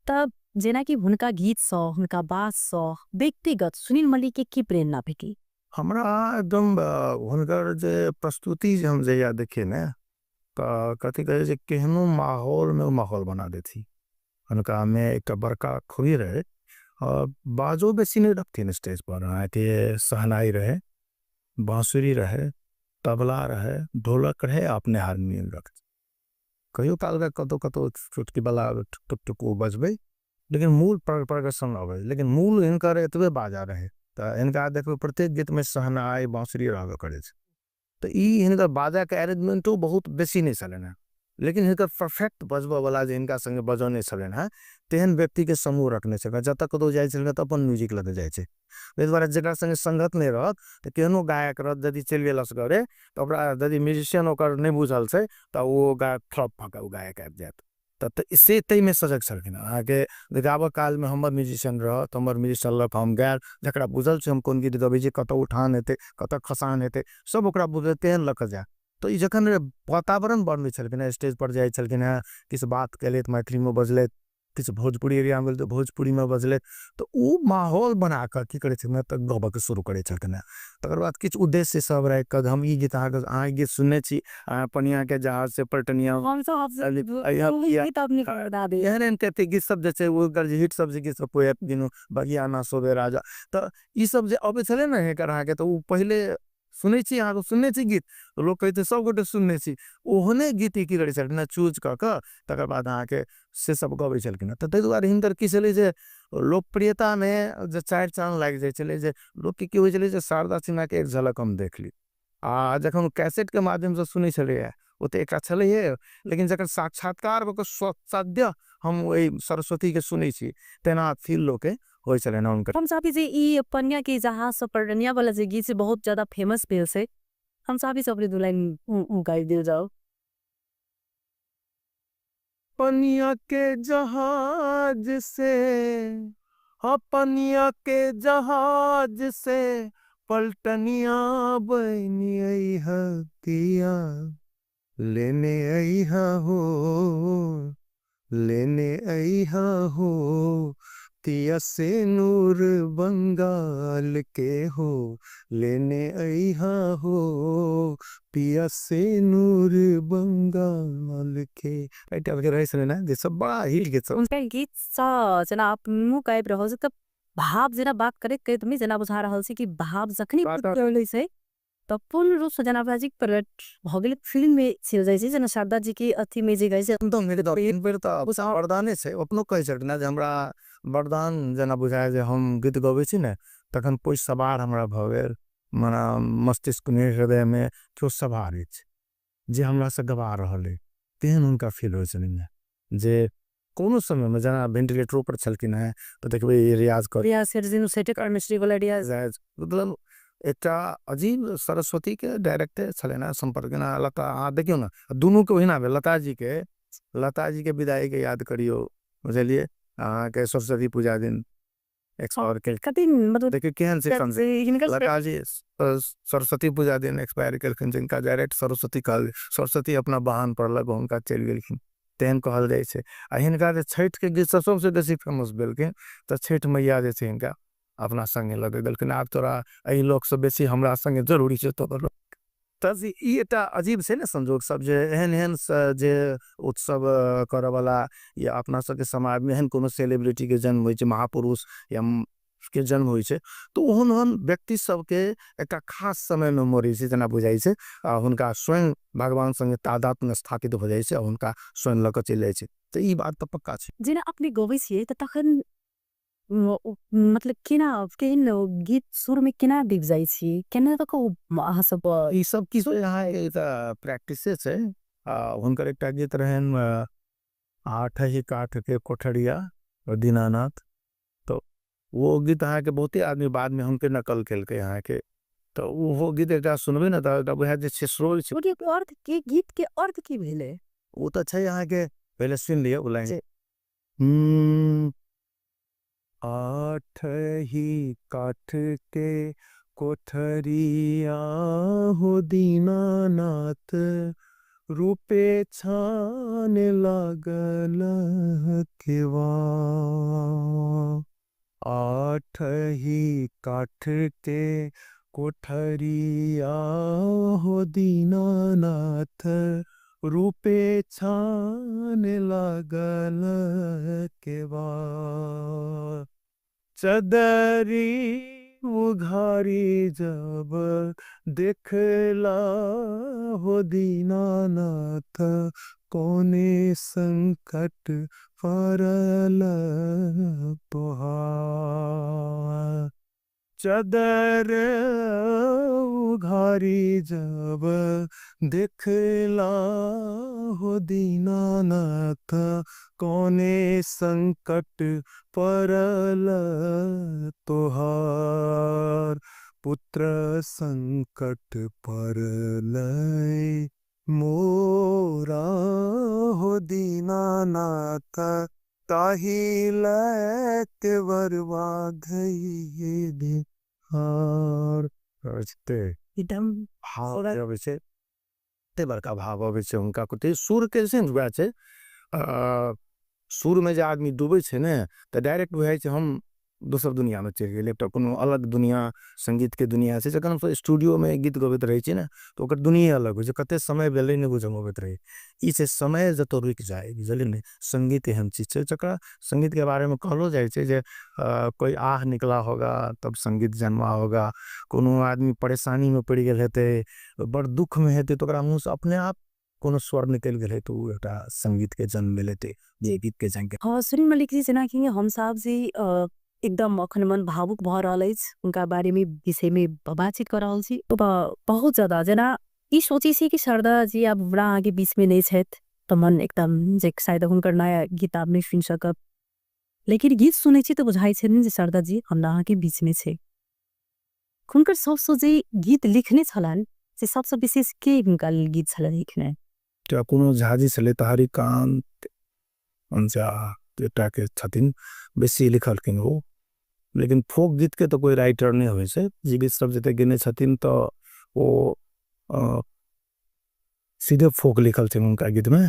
तब जेना कि हुनका गीत सँ हुनका बात सँ व्यक्तिगत सुनील मल्लिक के की प्रेरणा भेटी? हमरा एकदम हुनकर जे प्रस्तुति जे हम जहिया देखिए ने तऽ कथी कहे जे केहनो माहौल में माहौल बना देती। हुनका में एक बड़का खूबी रहे, और बाजो बेसी नहीं रखती स्टेज पर, के सहनाई रहे, बांसुरी रहे, तबला रहे, ढोलक रहे, अपने हारमोनियम रखते। कहियो काल का कतो कतो चुटकी वाला टुक टुक बजबे, लेकिन मूल प्रदर्शन अबे, लेकिन मूल हिनकर एतबे बाजा रहे। तो इनका देखो प्रत्येक गीत में सहनाई बांसुरी रहबे करे। तो ई हिनकर बाजा के अरेंजमेंटो बहुत बेसी नहीं चले ना, लेकिन हिनकर परफेक्ट बजबऽ वाला जे हिनका संगे बजौने छलनि हैं तेहन व्यक्ति के समूह रखने छलनि। जतऽ कतौ जाइ छलनि तऽ अपन म्यूजिक लऽ कऽ जाइ छै। ताहि दुआरे जकरा संगे संगत नहि रहत तऽ केहनो गायक रहत, यदि चलि गेल असगरे तऽ ओकरा यदि म्यूजिशियन ओकर नहि बुझल छै तऽ ओ गायक फ्लॉप भऽ कऽ ओ गायक आबि जायत। तऽ से ताहिमे सजग छलखिन अहाँके गाबऽ कालमे हमर म्यूजिशियन रहत, हमर म्यूजिशियन लऽ कऽ हम गायब, जकरा बुझल छै हम कोन गीत गबै छी, कतऽ उठान हेतै, कतऽ खसान हेतै, सब ओकरा बुझल तेहन लऽ कऽ जाय। तऽ ई जखन वातावरण बनबै छलखिन हेँ, स्टेज पर जाइ छलखिन हेँ, किछु बात केलथि मैथिलीमे बजलथि, किछु भोजपुरी एरियामे गेल तऽ भोजपुरीमे बजलथि, तऽ ओ माहौल बना कऽ की करै छलखिन तऽ गबऽके शुरू करै छलखिन हेँ। तकर बाद किछु उद्देश्य सब राखि कऽ हम ई गीत अहाँ गीत सुनने छी, पनियाके जहाज से पलटनिया, एहन एहन कतेक गीत सब जे छै ओकर जे हिट सब जे गीत सब पोएत दिनो बगिया ना सोबे राजा, तऽ ई सब जे अबै छलै ने एकर अहाँके तऽ ओ पहिले सुनै छी, अहाँके सुनने छी गीत लोक कहै छै सबगोटे सुनने छी, ओहने गीत की करै छलखिन चूज कऽ कऽ तकर बाद अहाँके से सब गबै छलखिन। तऽ ताहि दुआरे हिनकर की छलै जे लोकप्रियतामे जे चारि चाँद लागि जाइ छलै, जे लोकके की होइ छलै जे शारदा सिन्हाके एक झलक हम देख ली। आ जखन ओ कैसेटके माध्यमसँ सुनै छलैए ओ तऽ एकटा छलैहे, लेकिन जखन साक्षात्कार ओकर सद्य हम ओहि सरस्वतीके सुनै छी तेना फील लोकके होइ छलै ने हुनकर। हम चाहबी जे ई पनिया के जहाज से पलटनिया वाला जे गीत छै बहुत ज्यादा फेमस भेल छै, हम चाहबी से अपने दो लाइन गाइ दिल जाओ। पनिया के जहाज से, हाँ पनिया के जहाज से पलटनिया बनी आई हतिया, लेने आई हो, लेने आई हो, तिया से नूर बंगाल के हो, लेने आई हो, पिया से नूर बंगाल के। ऐटा वगैरह रहे छले ना जे सब बड़ा हिट गीत सब। उनका गीत सा जेना आप मुंह गाबि रहल छै तऽ भाव जेना बात करैत करैत मी जेना बुझा रहल छै कि भाव जखनी रहले छै तऽ पूर्ण रूप से जेना बाजी प्रकट भ गेल, फिल्म में चल जाइ छै जेना शारदा जी के अथी में जे गाइ छै एकदम मेरे तो इन बेर तो वरदाने छै, अपनो कहै छथिन जे हमरा वरदान जेना बुझाय जे हम गीत गबै छी ने तखन कोई सवार हमरा भऽ गेल मना मस्तिष्क में हृदय में केओ सवार अछि जे हमरा से गवा रहल है, तेहन हुनका फील होइ छलनि जे कोनो समय में जेना वेंटिलेटर पर छलखिन हैं तो देखबै रियाज कर रियाज से सेटिक केमिस्ट्री वाला रियाज, मतलब एकटा अजीब सरस्वती के डायरेक्टर छले ना संपर्क ना लता, अहाँ देखियो ना दुनू के ओहिना भेल। लता जी के विदाई के याद करियो बुझलिए, अहाँ के सरस्वती पूजा दिन एक्सपायर के कति मतलब देखिए केहन सिस्टम से लता जी सरस्वती पूजा दिन एक्सपायर केलखिन, जिनका डायरेक्ट सरस्वती कहल, सरस्वती अपना वाहन पर लग हुनका चलि गेलखिन तेहन कहल जाइ छै। आ हिनका जे छठि के गीत सबसे बेसी फेमस भेलखिन तऽ छठि मैया जे छै हिनका अपना संगे लगे देलखिन, आब तोरा एहि लोक से बेसी हमरा संगे जरूरी छै तो तऽ ई एकटा अजीब छै ने संजोग सब जे एहन एहन जे उत्सव करऽ वाला या अपना सबके समाज में एहन कोनो सेलिब्रिटी के जन्म होइ छै, महापुरुष या के जन्म होइ छै तो ओहन ओहन व्यक्ति सबके एकटा खास समय में मरै छै जेना बुझाइ छै, हुनका स्वयं भगवान संगे तादात्म्य स्थापित हो जाइ छै, हुनका स्वयं लऽ कऽ चलि जाइ छै, तऽ ई बात तऽ पक्का छै। जेना अपने गबै छियै तऽ तखन मतलब केना केहन गीत सुर में केना दिख जाइ छी, केना तक अहाँ सब ई सब की यहाँ एकटा प्रैक्टिस छै। हुनकर एकटा गीत रहन आठ ही काठ के कोठरिया दीनानाथ, तो वो गीत अहाँ के बहुते आदमी बाद में हमके नकल केलकै अहाँ के, तो वो गीत एकटा सुनबे ना तऽ बुझाय जे छै स्रोल छै। ओके अर्थ के गीत के अर्थ की भेले वो तो छै अहाँ के पहले सुन लियो वो लाइन। आठ ही काठ के कोठरिया हो दीनानाथ, रूपे छान लागल केवा, आठ ही काठ के कोठरिया हो दीनानाथ, रूपे छान लागल केवा, चदरी उघारी जब देखला हो दीनानाथ, कोने संकट परल तोहार। चदर घारी जब देखला हो दीनानाथ कौने संकट परल तोहार पुत्र संकट परलय मोरा हो दीनानाथ ताही लैत वरवा धइए दे हार रचते एकदम भाव अबै छै ते बड़का भाव अबै छै हुनका कुते सुर के से हुआ छै सुर में जे आदमी डूबे छै ने तो डायरेक्ट बुझाइ छै हम दोसर दुनिया में चलि गेल एकटा कोनो अलग दुनिया संगीत के दुनिया छै जखन हम स्टूडियो में गीत गबैत रहै छी ने तो ओकर दुनिया अलग होइ छै कते समय भेलै ने बुझम अबैत रहै ई से समय जतो रुक जाए बुझलिए ने संगीत एहन चीज छै जकरा संगीत के बारे में कहलो जाय छै जे कोई आह निकला होगा तब संगीत जन्मा होगा कोनो आदमी परेशानी में पड़ गेल हेते बड़ दुख में हेते तो ओकरा मुंह से अपने आप कोनो स्वर निकल गेल हेते उ एकटा संगीत के जन्म लेते जे गीत के जन्म हाँ सुनील मलिक जी जेना कि हम साहब जी एकदम अखन मन भावुक भ रहल अछि उनका बारे में विषय में बातचीत कर रहल छी बहुत ज्यादा जेना ई सोची छी कि शारदा जी अब हमरा आगे बीच में नहीं छथि तो मन एकदम जे शायद हुनकर नया गीत आप नहीं सुन सकब लेकिन गीत सुनै छी तो बुझाइ छै जे शारदा जी हमरा आगे बीच में छै हुनकर सबसे जे गीत लिखने छलन से सबसे विशेष के हुनका गीत छलन लिखने तो कोनो झाजी छले तहारी कांत अंजा एटा के छथिन बेसी लिखलखिन हो लेकिन फोक गीत के तो कोई राइटर नहीं होय छै जीवित सब जते गेने छथिन तो वो सीधे फोक लिखल छै उनका गीत में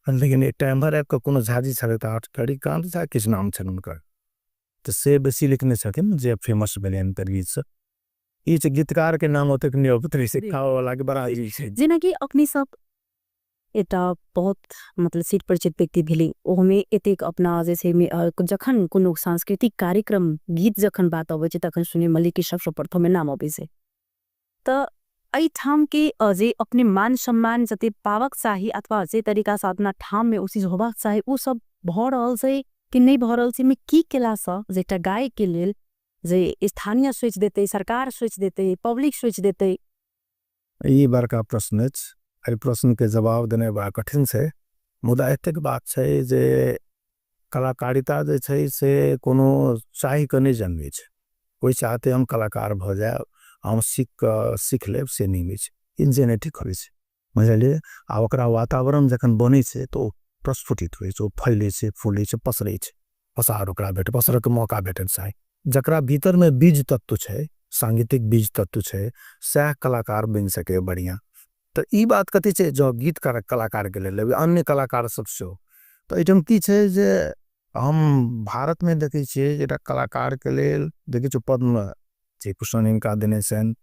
लेकिन एक टाइम भर को कोनो झाजी छले त हरी कांत झा किस नाम छै उनकर तो से बेसी लिखने छथिन जे फेमस भेले अंतर गीत से ई जे गीतकार के नाम होते कि नहीं सिखावे वाला के बड़ा ई छै जेना कि अपनी सब एटा बहुत मतलब सीट परिचित व्यक्ति भेली ओहमे एतेक अपना जैसे में जखन कोनो सांस्कृतिक कार्यक्रम गीत जखन बात अबै छै तखन सुनील मलिक के सबसे प्रथम नाम अबै छै त एहि ठाम के जे अपने मान सम्मान जते पावक चाही अथवा जे तरीका से अपना ठाम में उसी होबाक चाही उ सब भ रहल छै कि नहीं भ रहल छै में की केला से जे एकटा गायक के लेल जे स्थानीय सोच देते सरकार सोच देते पब्लिक सोच देते ई बड़का प्रश्न छै एहि प्रश्न के जवाब देने बड़ा कठिन छै मुदा एतेक बात छै जे कलाकारिता जे छै से कोनो चाहि के नहीं जन्मे छै कोई चाहते हम कलाकार भ जाए हम सीख लेब से नहीं होइ छै जेनेटिक होइ छै बुझलिए आ ओकरा वातावरण जखन बनै छै तो प्रस्फुटित होइ छै फैले छै फूले छै पसरै छै पसार ओकरा भेट पसरक मौका भेटत चाही जकरा भीतर में बीज तत्व छै सांगीतिक बीज तत्व छै सह कलाकार बन सके बढ़िया तो ई बात कथी छै जो गीतकार कलाकार के लेल अन्य कलाकार सब से तो एटम की छै जे हम भारत में देखै छियै जेटा कलाकार के लेल देखै छियै पद्म जे भूषण इनका देने छन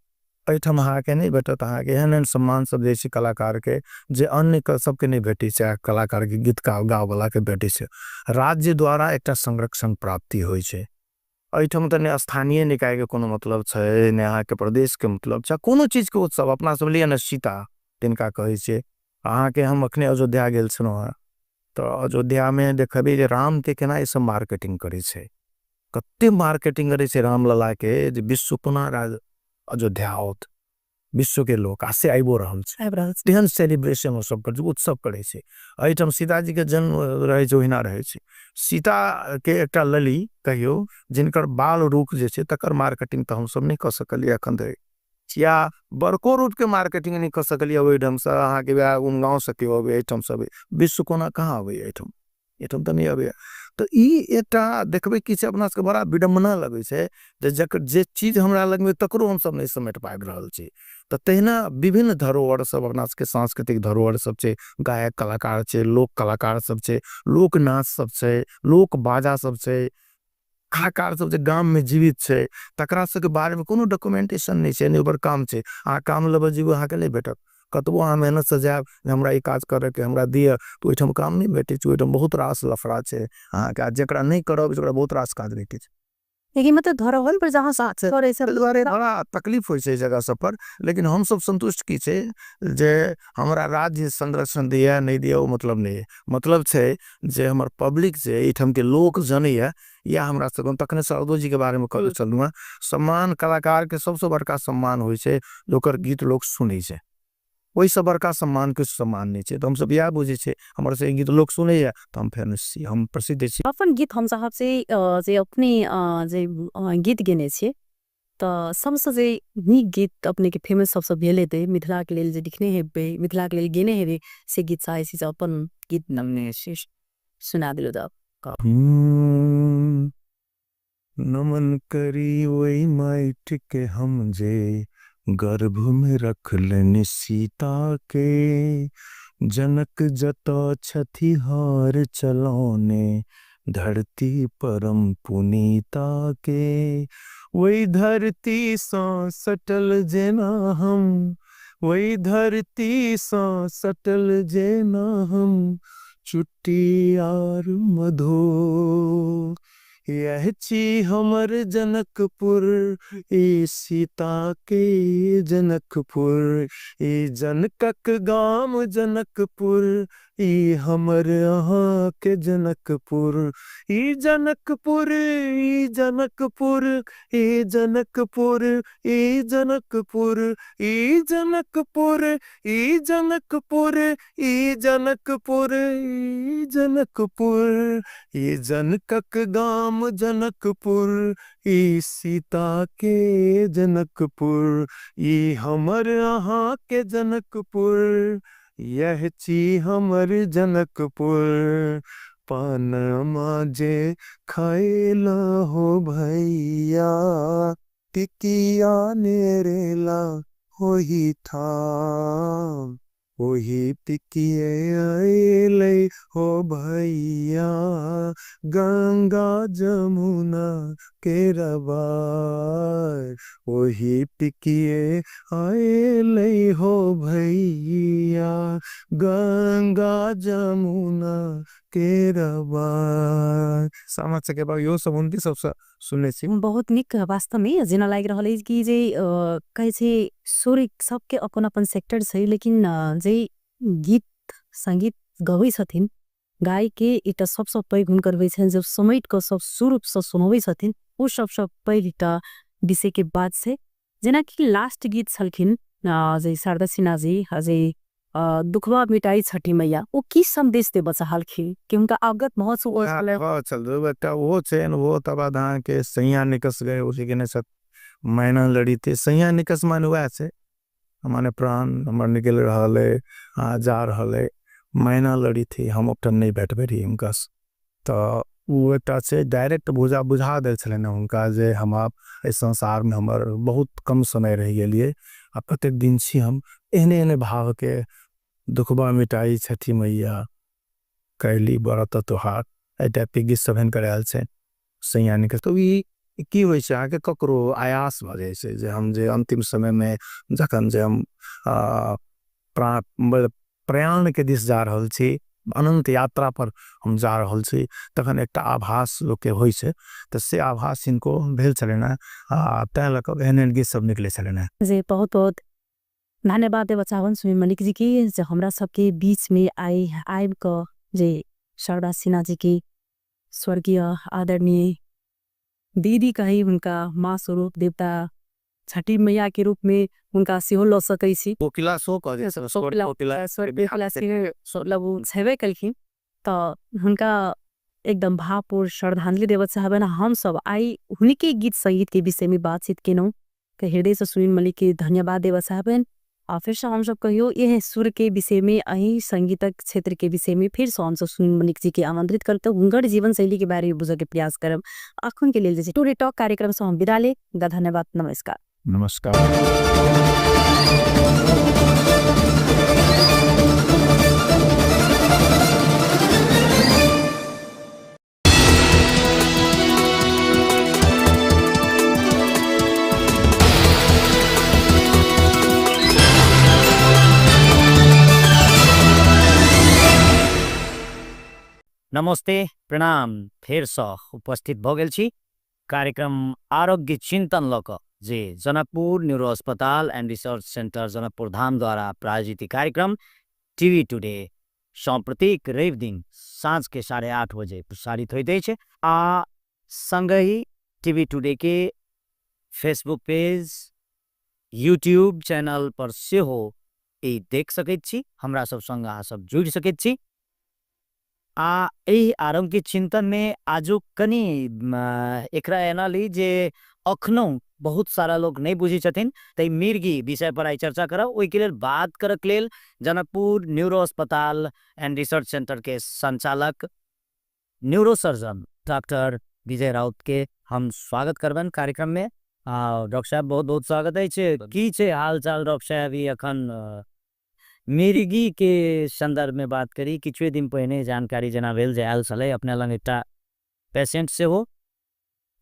एठम अहाँ के नहीं भेटत अहाँ के एहन सम्मान सब जे छै कलाकार के जे अन्य सबके नहीं भेटै छै कलाकार के गीत गाव वाला के भेटै छै राज्य द्वारा एकटा संरक्षण प्राप्ति होइ छै एठम त ने स्थानीय निकाय के कोनो मतलब छै ने अहाँ के प्रदेश के मतलब छै कोनो चीज के उत्सव अपना सब लिए न सीता तिनका कहै छै अहाँ के हम अखने अयोध्या गेल छलहुँ तो अयोध्या में देखबे जे राम के केना ई सब मार्केटिंग करे छै कते मार्केटिंग करे छै राम लला के जे विश्व पुनः अयोध्या होत विश्व के लोग आसे आइबो रहल छै एहन सेलिब्रेशन सब कर उत्सव करे छै एठम सीता जी के जन्म रहे छै ओहिना रहे छै सीता के एकटा लली कहियो जिनकर बाल रूख जे छै तकर मार्केटिंग त हम सब नहीं कर सकलिए अखन धरि या बड़को रूट के मार्केटिंग नहीं कर सकलिए ओहि ढंग से अहाँ के उन गाँव से के एठम सब विश्व कोना कहाँ अबै एठम एठम त नहीं अबै तो ई एकटा देखबे कि छै अपना सबके बड़ा विडम्बना लगे छै जे चीज हमरा लग में तकरो हम सब नहीं समेट पाबि रहल छी तो तहिना विभिन्न धरोहर सब अपना सबके सांस्कृतिक धरोहर सब छै गायक कलाकार छै लोक कलाकार सब छै लोक नाच सब छै लोक बाजा सब छै कलाकार सब जे गाम में जीवित छै तकरा सबके बारे में कोनो डॉक्यूमेंटेशन नहीं छै नहीं ओकर काम छै अहाँ काम लेबे जीव अहाँ के नहीं भेटत कतबो अहाँ मेहनत से जायब हमरा ई काज करे के हमरा दिए तो ओइठम काम नहीं भेटे छै ओइठम बहुत रास लफड़ा छै अहाँ के जेकरा नहीं करब ओकरा बहुत रास काज भेटे छै लेकिन मतलब धरोहर पर जहाँ साथ और ऐसे दुआरे बड़ा तकलीफ होइ छै जगह सब पर, लेकिन हम सब संतुष्ट की छै जे हमरा राज्य संरक्षण दिया नहीं दिया वो मतलब नहीं है। मतलब छै जे हमर पब्लिक जे एठम के लोक जनैया या हमरा सब तखने सरदो जी के बारे में कहल चलू। सम्मान कलाकार के सबसे बड़का सम्मान होइ छै ओकर गीत लोग सुनै छै, वही सब बड़का सम्मान के सम्मान नहीं छै। तो हम सब यह बुझे छै हमर से गीत लोग सुनै या तो हम फेमस छी, हम प्रसिद्ध छी। अपन गीत हम साहब से जे अपने जे गीत गेने छे तो सबसे जे नीक गीत अपने के फेमस सबसे भेले ते मिथिला के लेल जे लिखने हेबे, मिथिला के लेल गेने हेबे से गीत चाहे छी अपन गीत नमने से सुना दिलो त नमन करी वही माइट के हम जे गर्भ में रख लेने सीता के, जनक जत छथि हार चलौने धरती परम पुनीता के। वही धरती सा सटल जेना हम, वही धरती सा सटल जेना हम, चुट्टी आर मधो यह ची हमर जनकपुर ए सीता के जनकपुर, ए जनकक गाम जनकपुर, ई हमर यहाँ के जनकपुर, ई जनकपुर, ई जनकपुर, ई जनकपुर, ई जनकपुर, ई जनकपुर, ई जनकपुर, ई जनकपुर, ई जनकपुर, ई जनकक गाम जनकपुर, ई सीता के जनकपुर, ई हमर यहाँ के जनकपुर, यह ची हमर जनकपुर। पानमा जे खाएला हो भैया, टिकिया नेरेला हो ही था, वही टिकिए आएले हो भैया, गंगा जमुना के रबार, वही टिकिए आएले हो भैया, गंगा जमुना के रबार। समाज के बाद यो सब उनकी सब सुने छी बहुत निक वास्तव में जेना लाग रहल है कि जे कहे छै सुर सबके अपन अपन सेक्टर छै, लेकिन जे गीत संगीत गबै छथिन गाय के इटा सबसे पैघ हुनकर होइ छै जब समेट के सब सुर से सुनबै छथिन ओ सबसे पैघ इटा विषय के बात छै। जेना कि लास्ट गीत छलखिन जे शारदा सिन्हा जी जे दुखवा मिटाई छठी मैया, वो की संदेश दे बचा हलखिन कि उनका अवगत महोत्सव चल बेटा वो छै वो तबा धान के सैया निकस गए उसी के ने सब मैना लड़ी थे। सैया निकस माने हुआ से हमारे प्राण हमर निकल रहले जा रहले, मैना लड़ी थी हम अपन नहीं बैठबे रही उनका। तो वो एक से डायरेक्ट बुझा दे छले ना उनका जे हम आप इस संसार में हमर बहुत कम समय रह गेलिए, आ प्रत्येक दिन छी हम एहने एहने भाव के दुखबा मिटाई छठी मैया कैली बरत तोहार ए टाइप के गीत सब करायल छै सैया निकस। तो ई की होइ छै आके ककरो आयास भ जाय छै जे हम जे अंतिम समय में जखन जे हम प्रयाण के दिस जा रहल छी, अनंत यात्रा पर हम जा रहल छी, तखन एकटा आभास लोग के होइ छै। त से आभास इनको भेल छले ना तै लक एहन गीत सब निकले छले ना। जे बहुत बहुत धन्यवाद देव चाहन सुमिन मलिक जी की जे हमरा सबके बीच में आइब क जे शारदा सिन्हा जी की स्वर्गीय आदरणीय दीदी कही उनका माँ स्वरूप देवता छठी मैया के रूप में उनका सेहो ल सकै छी। कोकिला सो कह दे छेबे कलखिन त हुनका एकदम भावपूर्ण श्रद्धांजलि देव चाहबे ना। हम सब आई उन्हीं के गीत संगीत के विषय में बातचीत केनौ के हृदय से सुमिन मलिक के धन्यवाद देव चाहबे। और फिर से हम सब कहियो यह सुर के विषय में अही संगीतक क्षेत्र के विषय में फिर से हम सब सुमिन मलिक जी के आमंत्रित करते हुनकर जीवन शैली के बारे में बुझे के प्रयास करब। अखन के लेल टूडे टॉक कार्यक्रम से हम विदा ले धन्यवाद नमस्कार। नमस्कार। नमस्ते प्रणाम फेर से उपस्थित भ गेल छी कार्यक्रम आरोग्य चिंतन लक जे जनकपुर न्यूरो अस्पताल and research centre Janakpur Dham द्वारा प्रायोजित ई कार्यक्रम टीवी टुडे साम्प्रतिक रवि दिन साँझ के 8:30 बजे प्रसारित होइत अछि। आ संगही टीवी टुडे के फेसबुक पेज यूट्यूब चैनल पर सेहो ई देख सकैत छी, हमरा सब संग अहाँ सब जुड़ सकैत छी। आ एही आरोग्य चिंतन में आजु कनी एकरा एना ली जे अखनो बहुत सारा लोग नहीं बुझी छथिन, तै मिर्गी विषय पर आई चर्चा करब। ओई के लेल बात करक लेल जनकपुर न्यूरो अस्पताल एंड रिसर्च सेंटर के संचालक न्यूरोसर्जन डॉक्टर विजय राउत के हम स्वागत करबन कार्यक्रम में। डॉक्टर साहब बहुत बहुत स्वागत है। की छे हाल चाल डॉक्टर साहब? ई अखन मिर्गी के संदर्भ में बात करी। किछुए दिन पहिने जानकारी जना भेल जे आयल छलै अपने लग एकटा पेशेंट से हो,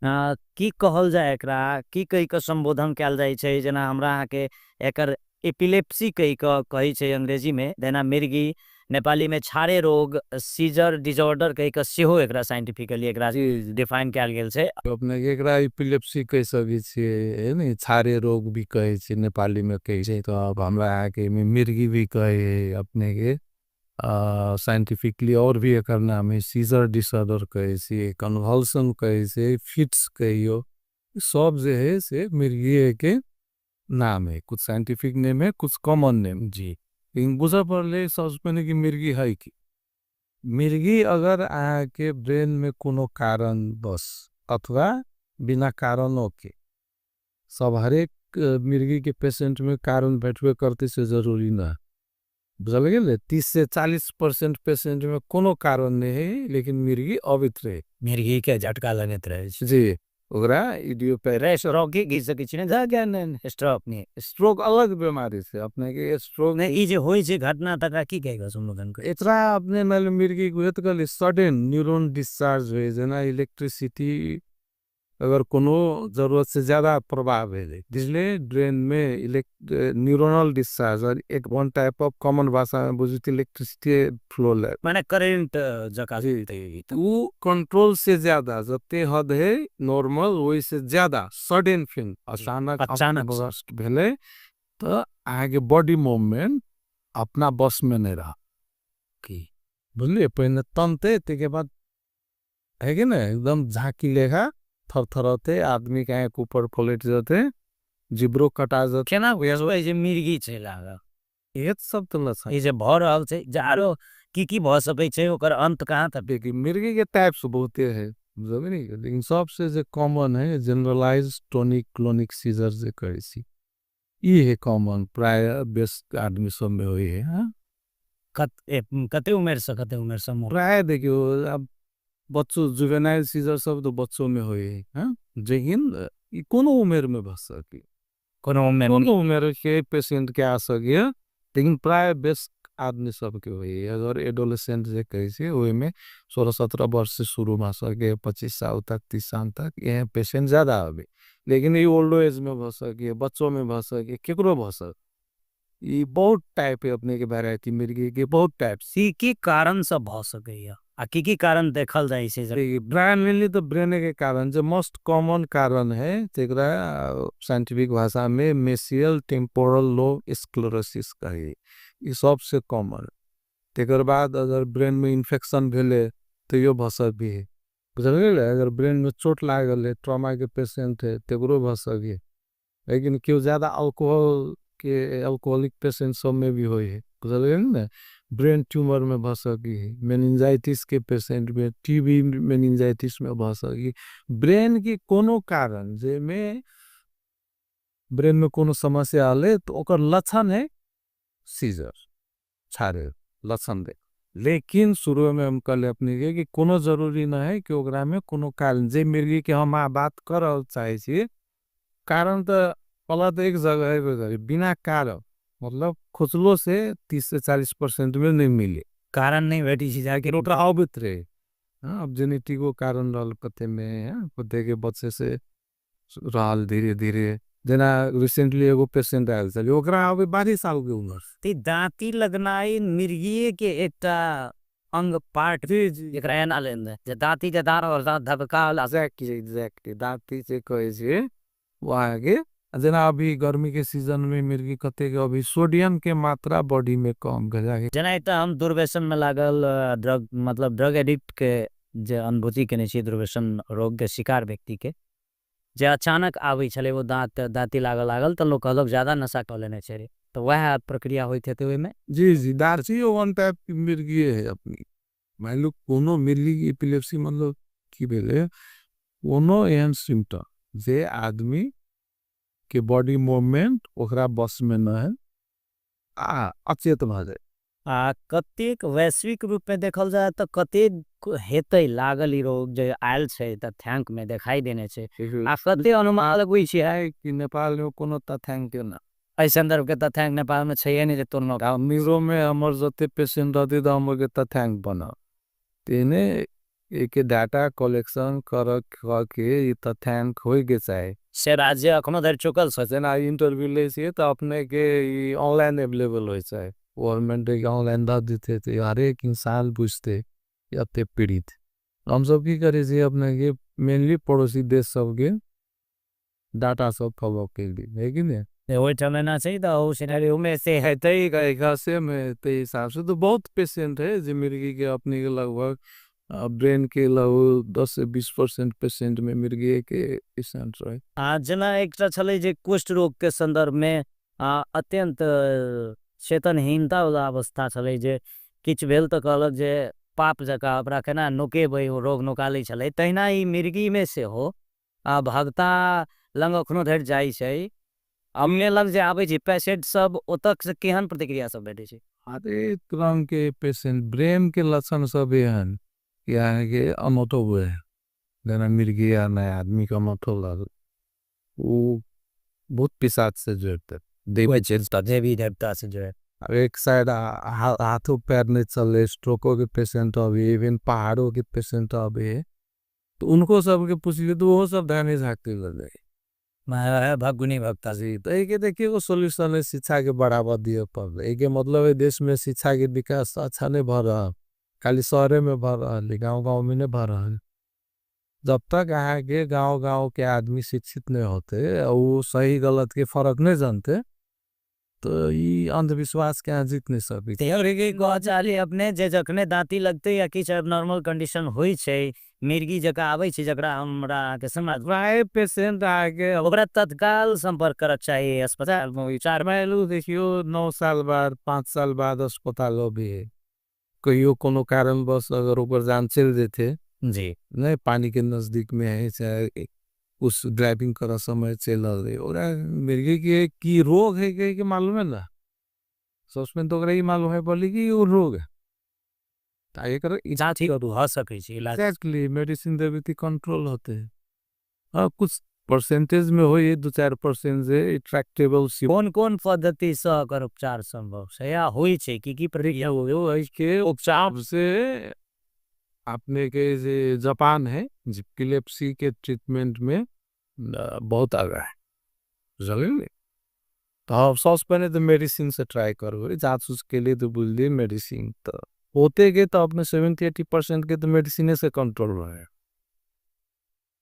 की कहल जाए एकरा, की कही के संबोधन कैल जाय छै? जना हमरा अहाँ के एकर एपिलेप्सी कही के कही छै अंग्रेजी में, देना मिर्गी नेपाली में छारे रोग सीजर डिसऑर्डर कही के सेहो एकरा साइंटिफिकली एकरा डिफाइन कैल गेल छै। अपने के एकरा एपिलेप्सी कह सकै छियै, ने छारे रोग भी कहे छै नेपाली में कहे छै। तो अब हमरा यहाँ के मिर्गी भी कहे अपने के साइंटिफिकली, और भी एकर नाम है सीजर डिसऑर्डर कहे छै, कन्वल्सन कहे छै, फिट्स कहियो, सब जे है से मिर्गी के नाम है। कुछ साइंटिफिक नेम है, कुछ कॉमन नेम जी। लेकिन बुझा पड़ले सबसे पहले कि मिर्गी है कि मिर्गी अगर आके ब्रेन में कोनो कारण बस अथवा बिना कारणों के, सब हरेक मिर्गी के पेशेंट में कारण बैठवे करते से जरूरी ना, बुझल गेल। 30 से 40% पेशेंट में कोनो कारण नहीं है, लेकिन मिर्गी अवित रहे, मिर्गी के झटका लगत रहे जी। ओकरा इडियोपैथिक रोग के घिस सकै छै ने, जा ज्ञान स्ट्रोक ने स्ट्रोक अलग बीमारी से अपने के स्ट्रोक ने ई जे होय छै घटना तकरा की कहेगा संबोधन कर इतना अपने मतलब मिर्गी को तो कल सडन न्यूरॉन डिस्चार्ज हुए जना इलेक्ट्रिसिटी अगर कोनो जरूरत से ज्यादा प्रभाव है, इसलिए ब्रेन में न्यूरोनल डिस्चार्ज और एक वन टाइप ऑफ कॉमन भाषा में बुझित इलेक्ट्रिसिटी फ्लो माने करंट जका वो कंट्रोल से ज्यादा जते हद है नॉर्मल वही से ज्यादा सडन फिन अचानक बर्स्ट भेले तो आगे बॉडी मूवमेंट अपना बस में नहीं रहा की बुझलिए। पहले तनते के बाद है कि ना एकदम झांकी लेखा थरथरते आदमी के आंख ऊपर पलट जाते, जिब्रो कटा जाते। केना होय जे मिर्गी छै लागा ये सब तो लक्षण ई जे भ रहल छै जारो की भ सकै छै, ओकर अंत कहां तक? देखिए मिर्गी के टाइप्स बहुते है जमीन, लेकिन सबसे जो कॉमन है जनरलाइज्ड टोनिक क्लोनिक सीजर जे कहै छी, ई है कॉमन, प्राय बेस्ट आदमी सब में होई है। हां कते उम्र से कते उम्र से प्राय देखियो अब बच्चों जुवेनाइल सीजर सब तो बच्चों में होए है। हां लेकिन ई कोनो उम्र में भ सके, कोनो उम्र के पेशेंट के आ सके, लेकिन प्राय बेस्ट आदमी सब के होए है। अगर एडोलेसेंट जे कहे छै ओय में 16-17 वर्ष से शुरू भ सके, 25 साल तक 30 साल तक ये पेशेंट ज्यादा आवे। लेकिन ये ओल्ड एज में भ सके, बच्चों में भ सके, केकरो भ सके। ये बहुत टाइप है अपने के वैरायटी मिर्गी के बहुत टाइप सी की कारण से भ सके आ की कारण देखल जाय छै? ब्रेन मेनली तो ब्रेन के कारण जो मोस्ट कॉमन कारण है तेकरा साइंटिफिक भाषा में मेसियल टेम्पोरल लोब स्क्लेरोसिस कहे, ये सबसे कॉमन। तेकर बाद अगर ब्रेन में इन्फेक्शन भेले तो यो भसक भी है, बुझल गेल। अगर ब्रेन में चोट लागल है, ट्रॉमा के पेशेंट है तेकरो भसक है। लेकिन क्यों ज्यादा अल्कोहलिक पेशेंट सब में भी होई है, बुझल गेल ना। ब्रेन ट्यूमर में भसकी, मेनिंजाइटिस के पेशेंट में, टीबी मेनिंजाइटिस में भसकी, ब्रेन की कोनो कारण जे में ब्रेन में कोनो समस्या आले तो ओकर लक्षण है सीजर, छारे लक्षण दे। लेकिन शुरू में हम कहले अपने के कि कोनो जरूरी ना है कि ओकरा में कोनो कारण जे मिर्गी के हम बात करल चाहे छी, कारण तो पहला तो एक जगह है बिना कारण, मतलब खुचलो से 30 से 40% में नहीं मिले, कारण नहीं बैठी सी जाके रोटा आवत रहे। हाँ अब जेनेटिक को कारण रहल कते में कते के बच्चे से रहल धीरे धीरे। जना रिसेंटली एगो पेशेंट आयल छल, ओकरा अभी 12 साल के उम्र ते दांती लगनाई मिर्गी के एकटा अंग पार्ट एकरा एना लेन जे दाँती जे दार और दाँत धबकाल एग्जैक्टली दाँती से कहे छे वहाँ के जना अभी गर्मी के सीजन में मिर्गी कते के अभी सोडियम के मात्रा बॉडी में कम कर जाए जना एकटा हम दुर्व्यसन में लागल ड्रग मतलब ड्रग एडिक्ट के जे अनुभूति केने छी दुर्व्यसन रोग के शिकार व्यक्ति के जे अचानक आबै छले वो दाँती लागल तो लोग कहलक ज्यादा नशा कर लेने छे रे तो वह प्रक्रिया होइत हेतै ओइमे जी दारची वन टाइप की मिर्गी है अपनी मान लो कोनो मिर्गी की एपिलेप्सी मतलब की भेले कोनो एहन सिम्टम जे आदमी के बॉडी मूवमेंट ओकरा बस में न है अचेत भ जाए कतेक वैश्विक रूप में देखल जाए तो कतेक हेतै लागल ई रोग जे आयल छै तथ्यांक में दिखाई देने छै आ कते अनुमान लगबै छै कि नेपाल में कोनो तथ्यांक ना एहि संदर्भ के तथ्यांक नेपाल में छै नहीं जे तोरनो मीरो में हमर जते पेशेंट रहते तो हमर के तथ्यांक बना तेने एक डाटा कलेक्शन कर के ई तथ्यांक होय के चाहे से राज्य अखनो धरि चुकल छै ना इंटरव्यू ले से तो अपने के ई ऑनलाइन अवेलेबल होय छै गवर्नमेंट के ऑनलाइन दा देते थे हर एक इंसान पूछते अते पीड़ित हम सब की करे जे अपने के मेनली पड़ोसी देश सब के डाटा सब फॉलो के लिए है कि नहीं वो चलना चाहिए तो वो सिनेरियो में से है तई से में ते हिसाब से तो बहुत पेशेंट है जो मिर्गी के अपने के लगभग ब्रेन के लगभग 10 से 20% पेशेंट में मिर्गी के पेशेंट रहे जना एक छले जे कुष्ठ रोग के संदर्भ में अत्यंत चेतनहीनता वाला अवस्था छले जे किछ भेल तो कहलक जे पाप जका ओकरा केना नुकेबै रोग नुकालै छले तहिना ई मिर्गी में से हो भगता लंग अखनो धरि जाइ छै हमने लग जे आबै छै पेशेंट सब ओतक से केहन प्रतिक्रिया सब भेटै छै अरे तरह के पेशेंट ब्रेन के लक्षण सब एहन यानी के अनोटो हुए जना मिर्गी या नया आदमी का अनोटो लग वो बहुत पिशाच से जोड़ते देवी चेष्टा देवी देवता से जो है अब एक साइड हाथों पैर नहीं चले स्ट्रोकों के पेशेंट अभी इवन पहाड़ों के पेशेंट अभी तो उनको सब के पूछिए तो वो सब ध्यान झाँकते लग जाए भगुनी भक्ता जी तो एक देखिए वो सोल्यूशन है शिक्षा के बढ़ावा दिए पर एक मतलब है देश में शिक्षा के विकास अच्छा नहीं भर रहा खाली शहर में भर रहा गाँव में नहीं भर रहा जब तक यहाँ के गांव के आदमी शिक्षित नहीं होते वो सही गलत के फर्क नहीं जानते तो ये अंधविश्वास के यहाँ जीत नहीं सकते अपने जे जखने दाँती लगते या किछ एबनॉर्मल कंडीशन होई छै मिर्गी जका आबै छै जकरा हमरा के समझ प्राय पेशेंट आके ओकरा तत्काल संपर्क करक चाहिए अस्पताल में 4 महीना देखियो 9 साल बाद 5 साल बाद अस्पताल भी कहियो कोनो कारण बस अगर ऊपर जान चल देते जी नहीं पानी के नजदीक में है चाहे उस ड्राइविंग करा समय चल रहे और मिर्गी की रोग है कि मालूम है ना सस्पेंड तो ही मालूम है बोली कि वो रोग है ताकि कर जांच ही हो सके छी इलाज एक्चुअली मेडिसिन देवे थी कंट्रोल होते हैं हाँ कुछ परसेंटेज में हो ये 2-4% से ट्रैक्टेबल कौन पद्धति से अगर उपचार संभव है या होई छै की प्रक्रिया हो इसके उपचार से आपने के जे जापान है एपिलेप्सी के ट्रीटमेंट में बहुत आगा है जरूर तो आप सबसे पहले तो मेडिसिन से ट्राई करो जांच के लिए तो बोल दिए मेडिसिन तो होते गए तो अपने 70-80% के तो मेडिसिन से कंट्रोल रहे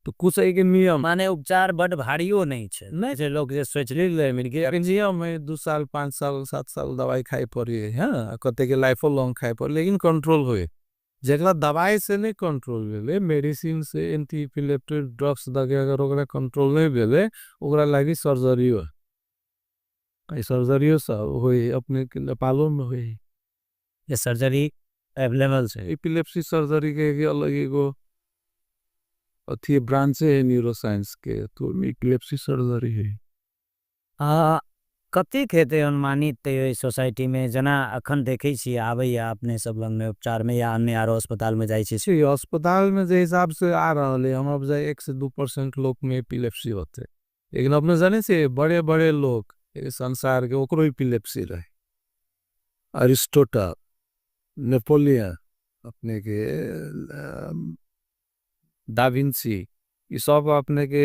तो कुछ एक नियम माने उपचार बड़ भारियो नहीं छे नहीं जे लोग जे सोच ले मिर्गी नियम में 2 साल 5 साल 7 साल दवाई खाई पड़ी है कते के लाइफ लॉन्ग खाई पड़ी लेकिन कंट्रोल हुए जगह दवाई से नहीं कंट्रोल भेले मेडिसिन से एंटी एपिलेप्टिक ड्रग्स दगे अगर ओकरा कंट्रोल नहीं भेले ओकरा लागी सर्जरी हो सर्जरी सब होई अपने नेपालों में होई ये सर्जरी अवेलेबल है एपिलेप्सी सर्जरी के अलग एगो अथी ब्रांच है न्यूरोसाइंस के तो एपिलेप्सी सर्जरी है कतेक हेतै अनुमानित सोसाइटी में जना अखन देखे छी आबै अपने सब लंग में उपचार में या अन्य आरो अस्पताल में जाई छी अस्पताल में जे हिसाब से आ रहा है हम अब जाए 1 से 2% लोग में एपिलेप्सी होते लेकिन अपने जाने से बड़े बड़े लोग संसार के ओकरो एपिलेप्सी रहे अरिस्टोटल नेपोलियन अपने के दा विंची ये सब अपने के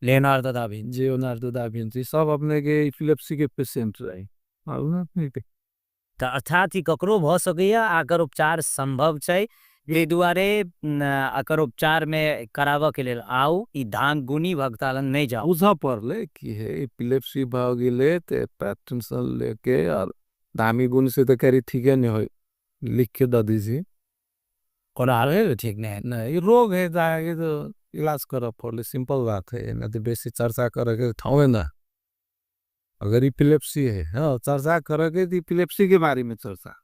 लियोनार्डो दा विंची सब अपने के एपिलेप्सी के पेशेंट रहे तो अर्थात ई ककरो भ सकैए आकर उपचार संभव छै एहि दुआरे एकर उपचार में कराबऽ के लेल आउ ई धाम गुनी भगता लग नहीं जाओ बुझा पड़ले कि है एपिलेप्सी भ गेले ते टेंशन लेके और धामी गुण से तो करी ठीक है नहीं हो लिख के दे दीजिए कोनो हाल ठीक नहीं है नहीं रोग है जाएगा तो इलाज करा पड़ले सिंपल बात है ना तो बेसी चर्चा करेंगे ठावे ना अगर एपिलेप्सी है हाँ चर्चा करेंगे तो एपिलेप्सी के बारे में चर्चा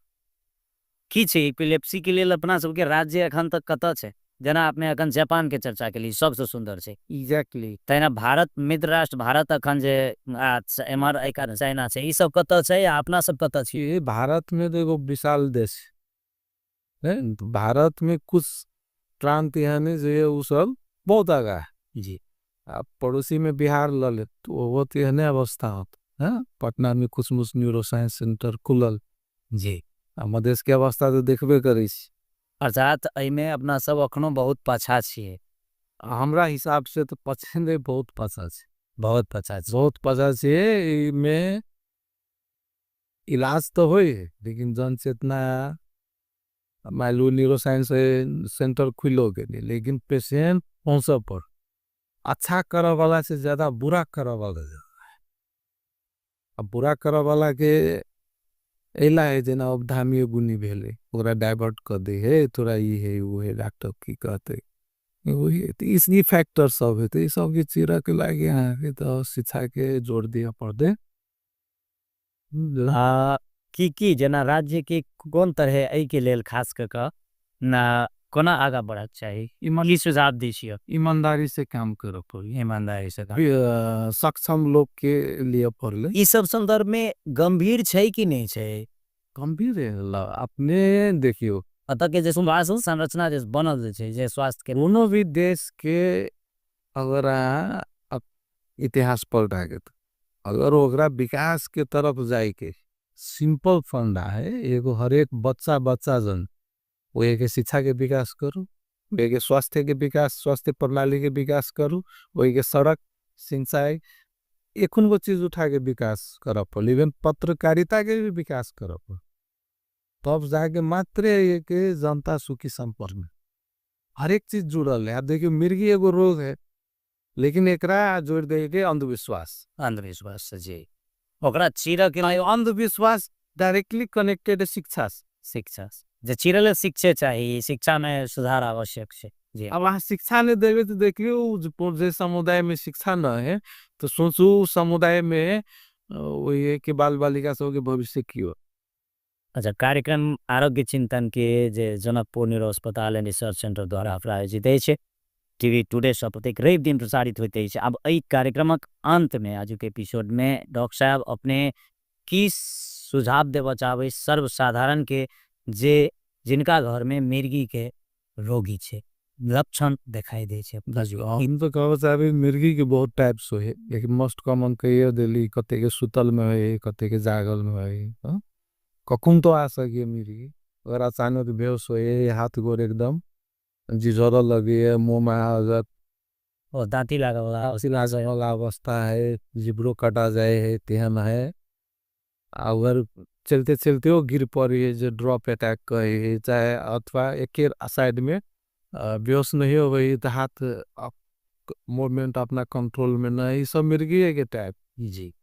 की छै एपिलेप्सी के लेल अपना सबके राज्य अखन तक कतऽ छै जेना अपने अखन जापान के चर्चा के लिए सबसे सुंदर छै एग्जैक्टली तहिना भारत मित्र राष्ट्र भारत अखन जे एमर एका चाइना छै ई सब कतऽ छै या अपना सब कतऽ छी ये भारत में तो एगो विशाल देश है तो भारत में कुछ प्रांत यानी जो है वो सब बहुत आगा है जी आप पड़ोसी में बिहार ल ले तो वो तो यह अवस्था होता है पटना में कुछ न्यूरो साइंस सेंटर खुलल जी मधेश के अवस्था तो देखबे करी अर्थात एहिमे अपना सब अखनो बहुत पाछा छियै हमरा हिसाब से तो पछे नहीं बहुत पाछा छे बहुत पाछा छै बहुत पाछा छे में इलाज तो होए लेकिन जनचेतना मान लो न्यूरो साइंस सेंटर खुलो के लिए लेकिन पेशेंट पहुंच पर अच्छा करे वाला से ज्यादा बुरा करे वाला अब बुरा करे वाला के एला है जना अब धामी गुनी भेले ओकरा डाइवर्ट कर दे है थोड़ा ये है वो है डॉक्टर की कहते वही तो इसलिए फैक्टर सब है तो ये सब के चीरा के लागे यहाँ के तो शिक्षा के जोड़ दिया पड़ दे की जेना राज्य के कोन तरह एहि के लेल खास कऽ ना कोना आगा बढ़त चाही की सुझाव दी छियै ईमानदारी से काम करे पड़ी ईमानदारी से सक्षम लोग के लिए पड़ले ई सब संदर्भ में गंभीर छै कि नहीं छै गंभीर है अपने देखियो अतः के जे सुभाषण संरचना जे बनल छै जे स्वास्थ्य के कोनो भी देश के अगर इतिहास पलटाके अगर ओकरा विकास के तरफ जाए के सिंपल फंडा है एगो हर एक बच्चा जन वो एक शिक्षा के विकास करूँ एक स्वास्थ्य के विकास स्वास्थ्य प्रणाली के विकास करूँ वही के सड़क सिंचाई एक वो चीज उठा के विकास कर पड़े इवन पत्रकारिता के भी विकास कर पड़े तब जाके मात्र एक जनता सुखी संपर्क में हर एक चीज जुड़ल है आप देखिए मिर्गी एगो रोग है लेकिन एकरा जोड़ दे के अंधविश्वास जी ओकरा चीरा के अंधविश्वास डायरेक्टली कनेक्टेड शिक्षा जे चीरले शिक्षे चाहिए शिक्षा में सुधार आवश्यक है जी अब वहाँ शिक्षा नहीं देवे तो देखियो जे समुदाय में शिक्षा न है तो सोचू समुदाय में वही है कि बाल बालिका सब के भविष्य की हो अच्छा कार्यक्रम आरोग्य चिंतन के जे जनकपुर न्यूरो अस्पताल एंड रिसर्च सेंटर द्वारा प्रायोजित है टीवी टुडे सब प्रत्येक रवि दिन प्रसारित होते हैं अब एहि कार्यक्रमक अंत में आज के एपिसोड में डॉक्टर साहब अपने की सुझाव देव चाहबे सर्वसाधारण के जे जिनका घर में मिर्गी के रोगी छे लक्षण दिखाई दे छे इन तो कहब चाहे मिर्गी के बहुत टाइप्स हो है लेकिन मोस्ट कॉमन कहिए दिली कते के सुतल में है कते के जागल में है कखुन तो आ सके मिर्गी अगर अचानक बेहोश हो हाथ गोर एकदम जिजर लगे है मुँह में अगर और दांती लगा वाला अवस्था है जिब्रो कटा जाए है तेहन है अगर चलते चलते हो गिर पड़ी है जो ड्रॉप अटैक कहे चाहे अथवा एक साइड में बेहोश नहीं हो वही तो हाथ मूवमेंट अपना कंट्रोल में नहीं सब मिर्गी है के टाइप जी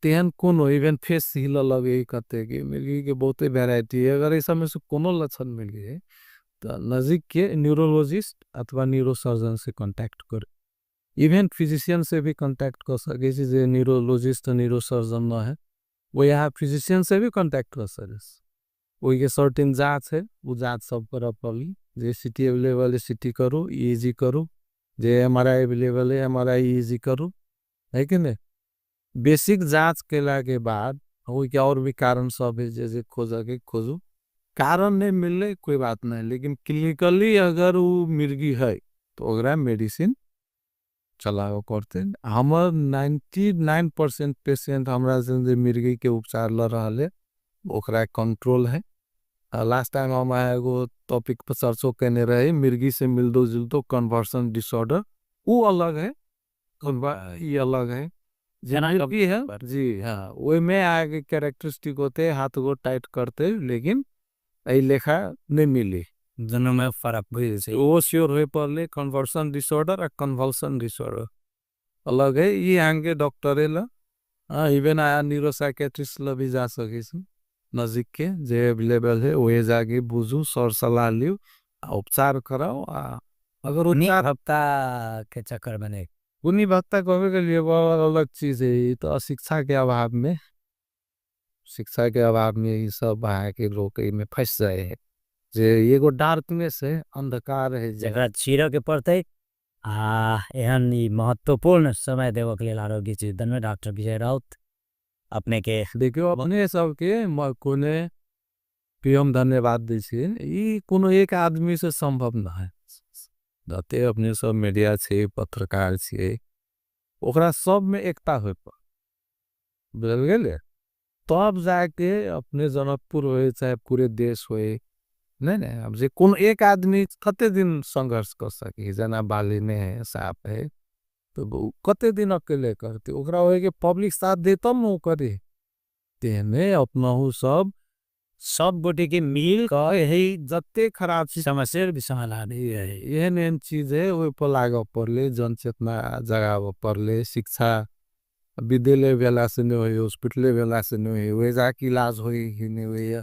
तेहन कोनो इवन फेस हिल लगे कहते कि मिर्गी के बहुत वेराइटी है अगर इस समय से कोनो लक्षण मिल गए तो नज़दीक के न्यूरोलॉजिस्ट अथवा न्यूरोसर्जन से कांटेक्ट कर इवन फिजिशियन से भी कांटेक्ट कर सके जो न्यूरोलॉजिस्ट न्यूरोसर्जन न है वो यहाँ फिजिशियन से भी कांटेक्ट कर सके वही के सर्टेन जाँच है वो जाँच सब कर पड़ी जे सिटी अवेलेबल है सिटी करो ईजी करो जे MRI अवेलेबल है MRI ईजी करो है कि नहीं बेसिक जाँच केला के बाद वो क्या और भी कारण सब है जैसे खोजो कारण नहीं मिलने कोई बात नहीं लेकिन क्लिनिकली अगर वो मिर्गी है तो ओकरा मेडिसिन चलाओ करते हमर 99% पेशेंट हमरा से मिर्गी के उपचार ल रहा है ओकरा कंट्रोल है लास्ट टाइम हम एगो टॉपिक पर चर्चो करने रहे मिर्गी से मिलदो जुलदो कन्वर्सन डिसऑर्डर वो अलग है ये अलग है जना कभी है जी हाँ ओई में आगे कैरेक्टरिस्टिक होते हाथ को टाइट करते लेकिन ऐ लेखा नहीं मिली दोनों में फर्क बुझे छै वो श्योर हुए पड़ले कन्वर्सन डिसऑर्डर और कन्वल्सन डिसऑर्डर अलग है ये आगे डॉक्टर ला हाँ इवन आया न्यूरोसाइकेट्रिस्ट ला भी जा सके नजीक के जे अवेलेबल है वही जाके बुझू सर सलाह लियो उपचार कराओ अगर उन्हीं हफ्ता के चक्कर में नहीं उन्हीं भत्ता कभी के लिए बहुत अलग चीज है ये तो शिक्षा के अभाव में ये सब है कि लोग में फंस जाए है जे एगो डार्कनेस है अंधकार है जगह चीर के पड़ते एहन महत्वपूर्ण समय देव के लिए आरोग्य चिंतन में डॉक्टर विजय राउत अपने के देखियो अपने सबके कोने पीएम धन्यवाद दी ई कोनो एक आदमी से संभव ना है जते अपने सब मीडिया छे पत्रकार छे ओकरा सब में एकता होय बुझल गेले तब जाके अपने जनकपुर होए चाहे पूरे देश होए नहीं अब जे कौन एक आदमी कते दिन संघर्ष कर सके जना बाली ने है साफ है तो कते दिन अकेले करते ओकरा होए के पब्लिक साथ दे तब न करे तेने अपनाहु सब गोटे के मिल का यही जते खराब समस्या भी समाधान है एहन चीज है ओइ पर लाग पड़ले जनचेतना जगाव पड़ले शिक्षा विद्यालय बेला से नहीं हुई हॉस्पिटल बेला से नहीं हुई जाके इलाज हुई ही नहीं हुई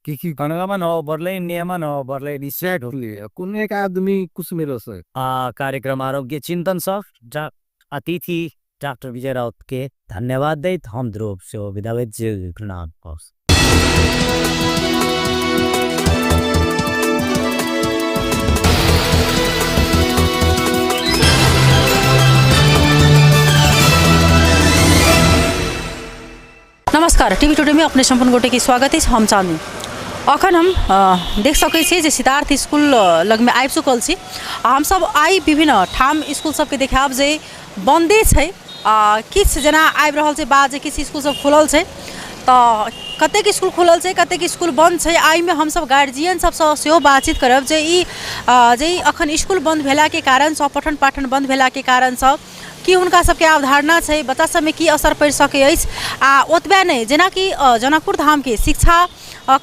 कि कनगामा न बरले नियम न बरले डिसाइड होली कुन एक आदमी कुछ मेरो से कार्यक्रम आरोग्य चिंतन सब अतिथि डॉक्टर विजय राउत के धन्यवाद दैत हम ध्रुव से विदा प्रणाम नमस्कार टीवी टुडे में अपने संपूर्ण गोटे की स्वागत है हम चाँदनी अखन हम देख सकै छी जे सिद्धार्थ स्कूल लग में आबि चुकल छी हम सब आई विभिन्न ठाम स्कूल सबके देखाब जे बंदे छै किछ जना आबि रहल छै बाद जे किछ स्कूल सब खुलल छै तो कतेक स्कूल खुलल छै कतेक स्कूल बंद छै आई में हम सब गार्जियन सबसँ सेहो बातचीत करब जे ई अखन स्कूल बंद भेला के कारण सँ पठन पाठन बंद भेला के कारण सँ कि उनका सबके अवधारणा छै बच्चा सब में की असर पड़ि सकै अछि ओतबे नहीं जेना कि जनकपुर धाम के शिक्षा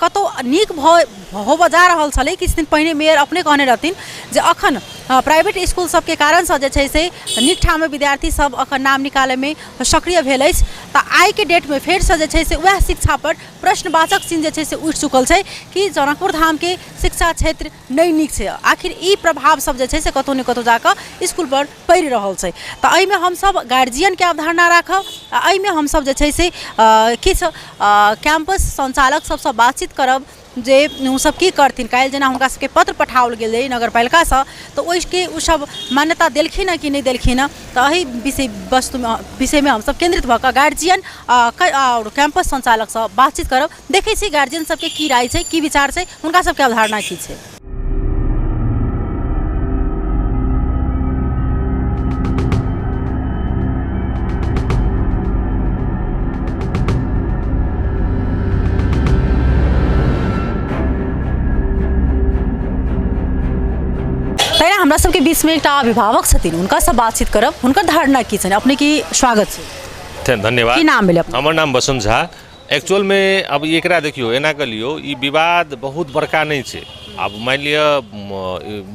कतौ नीक होबऽ जा रहल छलै किछु दिन पहिने मेयर अपने कहने रहथिन जे अखन प्राइवेट स्कूल सबके कारण से जे छै से नीक ठाम विद्यार्थी सब अखन नाम निकाले में सक्रिय भेल अछि तऽ आइ के डेट में फेर से जे छै से वह शिक्षा पर प्रश्नवाचक चिन्ह जे छै से उठि चुकल छै कि जनकपुर धाम के शिक्षा क्षेत्र नहीं नीक छै आखिर ई प्रभाव सब जे छै से कतौ ने कतौ जाकऽ स्कूल पर पड़ि रहल छै तऽ एहि में हम सब गार्जियन के अवधारणा राखब एहि में हम सब जे छै से किछु कैंपस संचालक सबसँ बातचीत करब जे उ सब की करथिन काल्हि जेना हुनका सबके पत्र पठाओल गेलै नगरपालिका से तो ओहिके उ सब मान्यता देलखिन कि नहीं देलखिन तो एहि विषय में हम सब केंद्रित भऽ कऽ गार्जियन और कैंपस संचालक से बातचीत करब देखै छी गार्जियन सबके की राय छै की विचार छै हुनका सबके अवधारणा की छै हमरा सबके बीच में एक अभिभावक छथिन उनका सब बातचीत करब हुनकर धारणा की छनि अपने की स्वागत छै धन्यवाद की नाम भेल हमर नाम वसुंत झा एक्चुअल में अब एकरा देखियो एना कर लियो ई विवाद बहुत बड़का नहीं छै अब मान लिया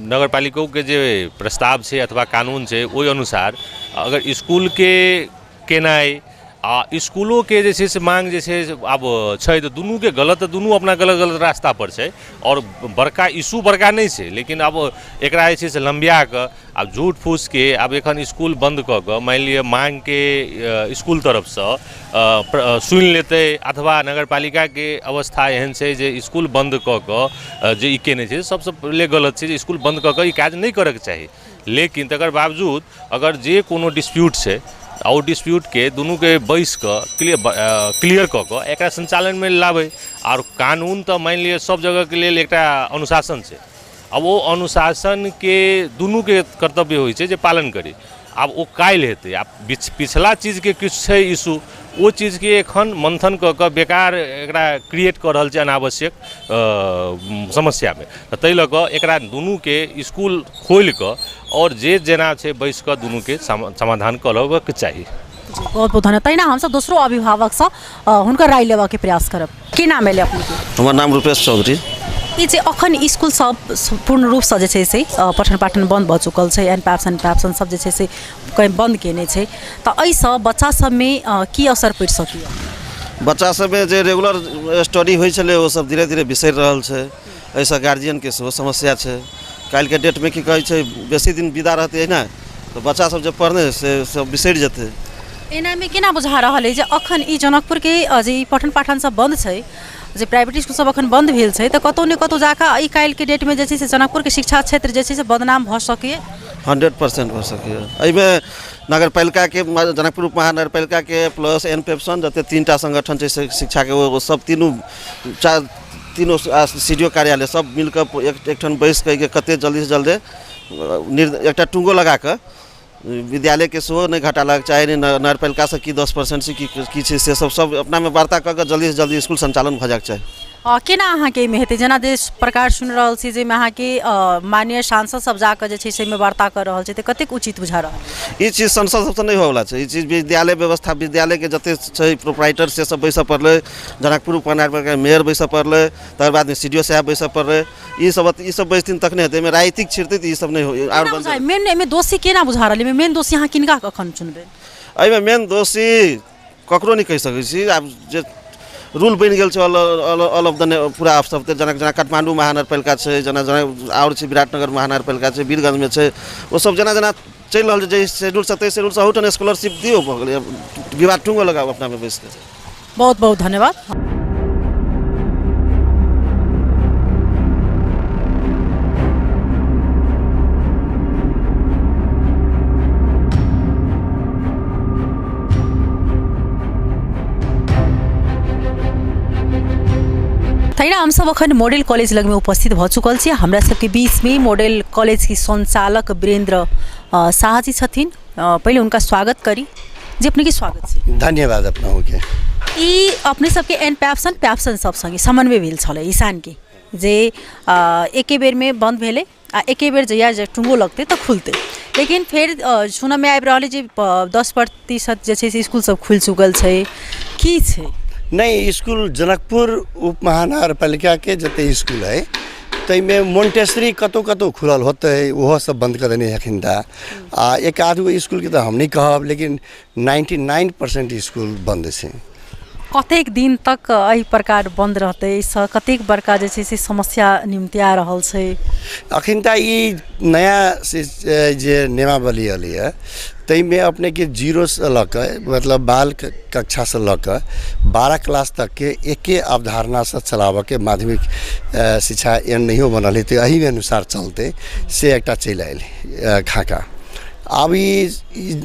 नगर पालिका के जे प्रस्ताव छै अथवा कानून छै ओहि अनुसार अगर स्कूल के केनाई स्कूलों के जैसे से मांग जैसे अब छै तो दुनू के गलत दुनू अपना गलत गलत रास्ता पर छै और बड़का इशू बड़का नहीं छै लेकिन अब एकरा जे छै से लंबिया के अब झूठ फूस के अब एखन स्कूल बंद कऽ कऽ मान लिअ मांग के स्कूल तरफ से सुनि लेते अथवा नगर पालिका के अवस्था एहन छै जे स्कूल बंद कऽ कऽ जे ई केने छै सबसँ पहिले गलत छै जे स्कूल बंद कऽ कऽ ई काज नहीं करऽ के चाही लेकिन तकर बावजूद अगर जे कोनो डिस्प्यूट छै और डिस्प्यूट के दोनों के बैस क्लियर कऽ कऽ एकरा संचालन में लाबै और कानून तो मान लिअ सब जगह के लिए एक अनुशासन छै अब वो अनुशासन के दोनों के कर्तव्य होइ छै जे पालन करी अब वो काल्हि हेतै आब पिछला चीज के किछु छै इशू वो चीज के एखन मंथन कऽ कऽ बेकार एकरा क्रिएट कऽ रहल छै अनावश्यक समस्या में ताहि लऽ कऽ एकरा दुनू के स्कूल खोलि कऽ और जे जेना छै बैस कऽ दुनू के समाधान करऽ के चाही बहुत बहुत धन्यवाद। तैना हम सब दोसरो अभिभावक से हुनकर राय लेवा के प्रयास करब। की नाम है अपने के? हमर नाम रूपेश चौधरी। ई जे अखन स्कूल सब पूर्ण रूप से जे छै से पठन पाठन बंद भ चुकल छै, एन पैप्सन सब जे छै से कहीं बंद केने छै, त एहि सँ बच्चा सब में की असर पड़ि सकैया? बच्चा सब में जे रेगुलर स्टडी होइ छलै ओ सब धीरे धीरे बिसरि रहल छै। एहिसँ गार्जियन के सेहो समस्या छै। काल्हि के डेट में की कहै छै बेसी दिन विदा रहतै ना तो बच्चा सब जे पढ़ने से सब बिसरि जेतै। एना में केना बुझा रहल है जे अखन ई जनकपुर के जे पठन पाठन सब बंद छै, जे प्राइवेट स्कूल सब अखन बंद भेल छै, त कतौ ने कतौ जाकर ई काल्हि के डेट में जे छै से जनकपुर के शिक्षा क्षेत्र जे छै से बदनाम भ सकैए? 100% भऽ सकैए। एहिमे नगरपालिका के जनकपुर महानगर पालिका के प्लस एन पेप्सन जते 3टा संगठन छै शिक्षा के वो सब तीनों सीडीओ कार्यालय सब मिलकर एकठाम बैस के कते जल्दी से जल्दी एकटा टुंगो लगा के विद्यालय के सेहो नहीं घटालक चाहे नहीं नगरपालिका से की 10% से की छै से सब अपना में वार्ता कर जल्दी से जल्दी स्कूल संचालन भ जाक चाही। केना अहाँ के में हेतै जेना देश प्रकार सुन रहल छी जे में अहाँ के माननीय सांसद सब जाकर जे छै से में वार्ता कर रहल छै, त कतेक उचित बुझा रहल? ई चीज संसद सबसे नहीं होवला छै। ई चीज विद्यालय व्यवस्था विद्यालय के जते छै प्रोप्राइटर से सब बैस पड़ले, जनकपुर उपनगर के मेयर बैस पड़ले, तर बाद में सीडीओ साहब बैस पड़ले। ई सब बैसथिन तखने हेतै। में राजनीतिक छिरतै त ई सब नहीं होय। आर बुझाय मेन एमे दोषी केना बुझा रहल? मेन दोषी अहाँ किनका कखन चुनबे? एहिमे मेन दोषी ककरो नहीं कहि सकै छी। आब जे रूल बन गेल छै ऑल ऑफ द पूरा सब जना काठमांडू महानगरपालिका छै, जना और छै विराटनगर महानगरपालिका छै, वीरगंज में छै, वो सब जना चल रहल छै शेड्यूल से शेड्यूल से हटन स्कॉलरशिप दियो भ गेलै। विवाद टुंगो लगाओ अपना में बैस के। बहुत बहुत धन्यवाद। तैना हम सब अखन मॉडल कॉलेज लग में उपस्थित भ चुकल छी। हमरा सबके बीच में मॉडल कॉलेज की संचालक वीरेंद्र शाह जी छथिन। पहले उनका स्वागत करी जी। अपने के स्वागत छै। धन्यवाद अपना के। ई अपने सबके एन पैप्सन सब संगे समन्वय भेल छले ईशान के जे एके बेर में बंद भेले आ एके बेर जहिया जे टुंगो लगते तो खुलते, लेकिन फिर सुन में आबि रहल जे 10% जे छै से स्कूल सब खुल चुकल छै। की छै? नहीं, स्कूल जनकपुर उप महानगरपालिका के जते स्कूल है तई में मोन्टेसरी कतो कतो खुलल होते वो सब बंद कर देने अखन ता। एक आध गो स्कूल के तो हम नहीं कहब, लेकिन 99% स्कूल बंद है। कतेक दिन तक एहि प्रकार बंद रहते? कतेक बड़का जे छै से समस्या निमटिया रहल छै? अखन ता ई नया से जे नियमावली अली है तई में अपने के 0 से लक मतलब बाल कक्षा से लक 12 क्लास तक के एके अवधारणा से चलाव के माध्यमिक शिक्षा एन नहीं बनल है, तो यही अनुसार चलते से एक चल आयल खाका। अब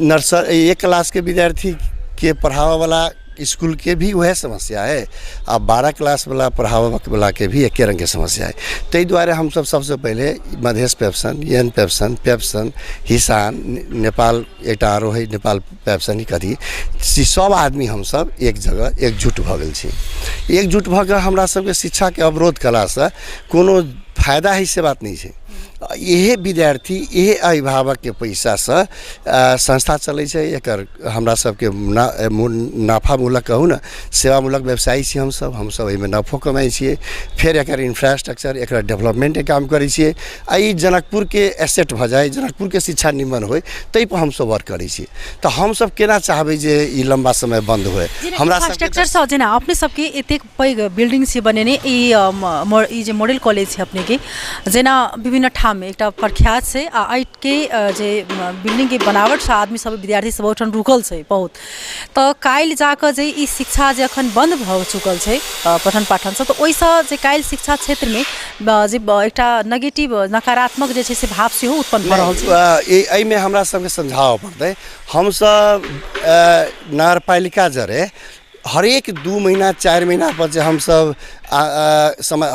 नर्सरी 1 क्लास के विद्यार्थी के पढ़ावा वाला स्कूल के भी वह समस्या है, अब 12 क्लास वाला पढ़ावा वाला के भी एक रंग के समस्या है। तै द्वारा हम सब सबसे पहले मधेश पेप्सन, एन पेप्सन, हिसान, नेपाल एक आरो है नेपाल पेप्सन ही कथी सब आदमी हम सब एक जगह एकजुट भ गेल छी। एकजुट भ के हमरा सबके शिक्षा के अवरोध कला से कोनो फायदा है से बात नहीं है। यह विद्यार्थी यह अभिभावक के पैसा से संस्था चले छै। एकर हमरा सबके नाफामूलक कहू ना सेवामूलक व्यवसायी छी हम सब एहिमे नफो कमाई छियै। फिर एकर इंफ्रास्ट्रक्चर एक डेवलपमेंट के काम करै छियै। ई जनकपुर के एसेट भ जाए, जनकपुर के शिक्षा निमन होय तै पर हम सब वर्क करै छियै। तो हम सब केना चाहबै जे ई लंबा समय बंद होय? हमरा इंफ्रास्ट्रक्चर से जेना अपने सबके एतेक पैघ बिल्डिंग से बनेने ई जे मॉडल कॉलेज छै अपने के जेना विभिन्न ठाम में एक प्रख्यात से आइट के जे बिल्डिंग के बनावट से आदमी सब विद्यार्थी सब ओठन रुकल छै बहुत। तो काल्हि जाकर जे ई शिक्षा जे अखन बंद भ चुकल छै पठन पाठन से, तो ओइसे जे काल्हि शिक्षा क्षेत्र में जे एकटा नेगेटिव नकारात्मक जे छै से भाव सेहो उत्पन्न भ रहल छै। एहि में हमरा सबके समझाव पड़तै। हम सब नगरपालिका जरे हरेक 2 महीना 4 महीना पर जे हम सब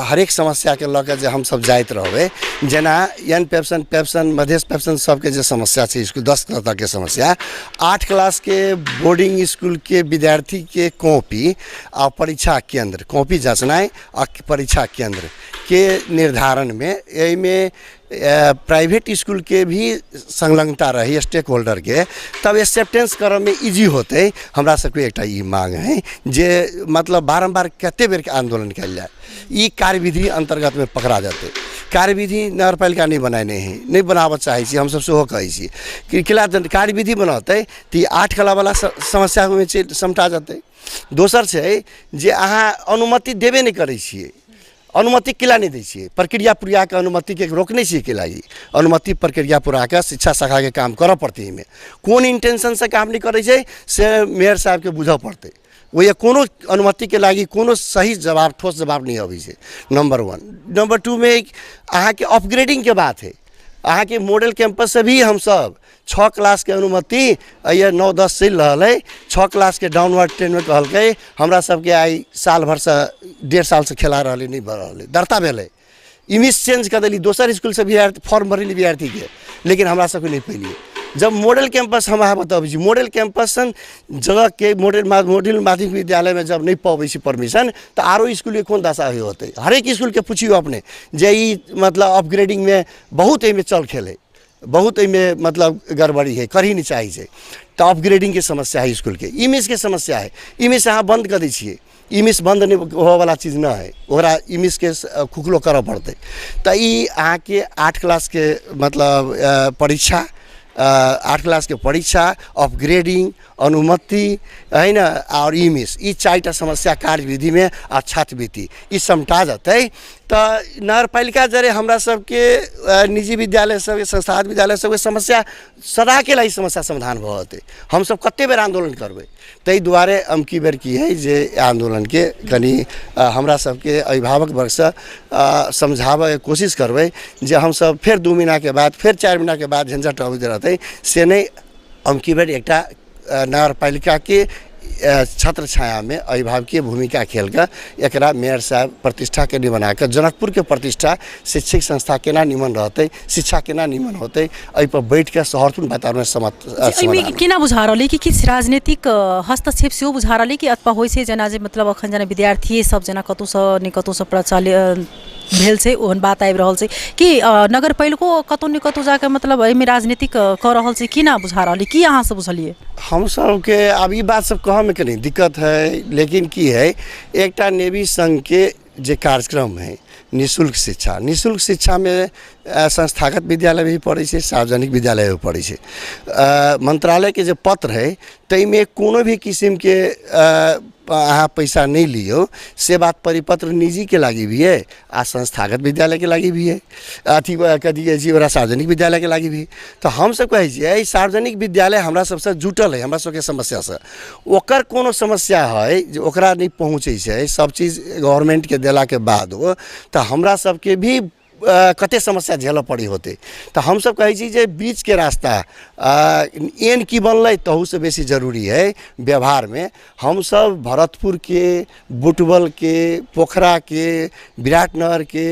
हरेक समस्या के लके जे हम सब जाइत रहबे, जेना एन पेप्सन मधेश पेप्सन सबके जे समस्या छै स्कूल 10 तक के समस्या, 8 क्लास के बोर्डिंग स्कूल के विद्यार्थी के कॉपी आ परीक्षा केंद्र, कॉपी जांचनाई आ परीक्षा केंद्र के निर्धारण में प्राइवेट स्कूल के भी संलग्नता रही स्टेक होल्डर के, तब एक्सेप्टेंस करऽ में इजी होते। हमरा सबके एकटा ई मांग है जे मतलब बारम्बार कते बेर के आंदोलन कल जाए, ई कार्यविधि अंतर्गत में पकड़ा जाते। कार्यविधि नगरपालिका नहीं बनाने हैं, नहीं बनाबऽ चाहे छी, हम सब सेहो कहै छी कि किला कार्यविधि बनौते तो 8 कला वाला समस्या में समटा जाते। दोसर छै जे अहाँ अनुमति देबे नहीं करै छियै, अनुमति किला नहीं दै छियै, प्रक्रिया पूरा के अनुमति के रोकने छियै के लागी, अनुमति प्रक्रिया पूरा के शिक्षा शाखा के काम करऽ पड़ते। में कौन इंटेंशन से काम नहीं करे छै से मेयर साहब के बुझऽ पड़ते। वो ये कोनो अनुमति के लागी कोनो सही जवाब, ठोस जवाब नहीं अबै छै, नंबर 1। नंबर 2 में अहाँ के अपग्रेडिंग के बात है। अहाँ के मॉडल कैंपस से भी हम सब 6 क्लास के अनुमति ये 9-10 चल रहा है, 6 क्लास के डाउनवर्ड ट्रेन में कहल हमरा सबके आई साल भर से 1.5 साल से खेला रहा नहीं बढ़ रहा, दरता भेल इमेज चेंज कर दिली, दोसर स्कूल से विद्यार्थी फॉर्म भरली विद्यार्थी के, लेकिन हमरा सबके नहीं पैलिए। जब मॉडल कैंपस हम अहाँ बताबै छी, मॉडल कैंपस जगह के मॉडल माध्यमिक विद्यालय में जब नहीं पाबै छी परमिशन, तो आरो स्कूल के कौन दशा होते। हरेक स्कूल के पूछियो अपने जे ई मतलब अपग्रेडिंग में बहुत एहिमे चल खेले, बहुत में मतलब गड़बड़ी है, कर ही नहीं चाहिए। तो अपग्रेडिंग के समस्या है, स्कूल के इमेज के समस्या है। इमेज अहाँ बंद कर दी छे, इमेज बंद नहीं हो वाला चीज़ ना है, ओकरा इमेज के खुखलो करऽ पड़ते। तो ये अहाँ के 8 क्लास के मतलब परीक्षा, 8 क्लास के परीक्षा, अपग्रेडिंग, अनुमति है ना, और इमेज, ये 4टा समस्या कार्यविधि में आ छात्रवृत्ति ई समटा जाते। तो नगरपालिका जरे हमरा सबके निजी विद्यालय सब, संस्थागत विद्यालय सबके समस्या सदा के लिए समस्या समाधान भऽ हम सब कते बेर आंदोलन करबै। ताहि दुआरे अमकी बेर की है जे आंदोलन के कनी हमरा सबके अभिभावक वर्ग से समझाबे के कोशिश करबै जे हम सब फिर 2 महीना के बाद, फिर 4 महीना के बाद झंझट अबैत रहते से नहीं। अमकी बेर एकटा नगरपालिका के छत्र छाया में अभिभावकीय भूमिका खेल कर एकरा मेयर साहब प्रतिष्ठा के नहीं बनाकर जनकपुर के प्रतिष्ठा शैक्षिक संस्था केना निमन रहते, शिक्षा केना निमन होते, एहि पर बैठ के सौहार्दपूर्ण वातावरण में केना बुझा रहलै कि किछु राजनीतिक हस्तक्षेप सेहो बुझा रहलै कि अथवा होइ छै जेना जे मतलब अखन जेना विद्यार्थी सब जेना कतौसँ ने कतौसँ प्रचलित भेल छै ओहन बात आबि रहल छै कि नगरपालिको कतौ ने कतौ जाके मतलब एहिमे राजनीतिक कऽ रहल छै, कि ना बुझा रहलै, कि अहाँ सब बुझलिए? हम सब के अब ई बात सब कह में कनी दिक्कत है, लेकिन की है एकटा नेवी संघ के जे कार्यक्रम है निःशुल्क शिक्षा में संस्थागत विद्यालय भी पढ़े छै, सार्वजनिक विद्यालय भी पढ़े छै। मंत्रालय के जो पत्र है तई में कोनो भी किस्म के अहाँ पैसा नहीं लियो, से बात परिपत्र निजी के लागी भी है आ संस्थागत विद्यालय के लागी भी है, अथी कथी जी ओकरा सार्वजनिक विद्यालय के लागी भी। तो हम सब कहै छियै सार्वजनिक विद्यालय हमरा सबसे जुटल है, हमरा सबके समस्या से ओकर कोनो समस्या है जे ओकरा नहीं पहुँचे छै, सब चीज गवर्नमेंट के देला के बाद हो तो हमरा सबके भी कते समस्या झेलऽ पड़ी होते। तो हम सब कहै छी जे बीच के रास्ता एन की बनलै तहू से बेसी जरूरी है व्यवहार में। हम सब भरतपुर के, बुटवल के, पोखरा के, विराटनगर के,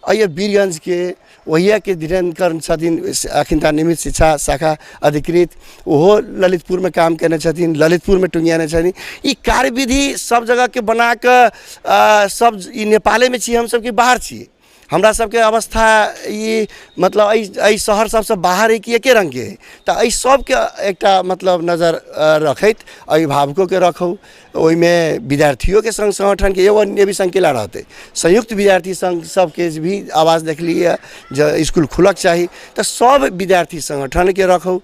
अये बीरगंज के, वहिया के धीरेन्द्र छथिन अखिनता निमित शिक्षा शाखा अधिकृत, ओहो ललितपुर में काम केने छथिन, ललितपुर में टुंगियाने छथिन। ई कार्यविधि सब जगह के बना के सब ई नेपाले में छी, हम सब के बाहर छी। हमरा सबके अवस्था ये मतलब एहि शहर सबसे बाहर है कि एके रंग के है। तो एहि सबके एकटा मतलब नजर रखैत अभिभावकों के रखू, ओहिमे विद्यार्थियों के संघ संगठन के एगो नेवी संघ केला रहते, संयुक्त विद्यार्थी संघ सबके भी आवाज़ देखलिए जो स्कूल खुलक चाहिए। तो सब विद्यार्थी संगठन के रखू,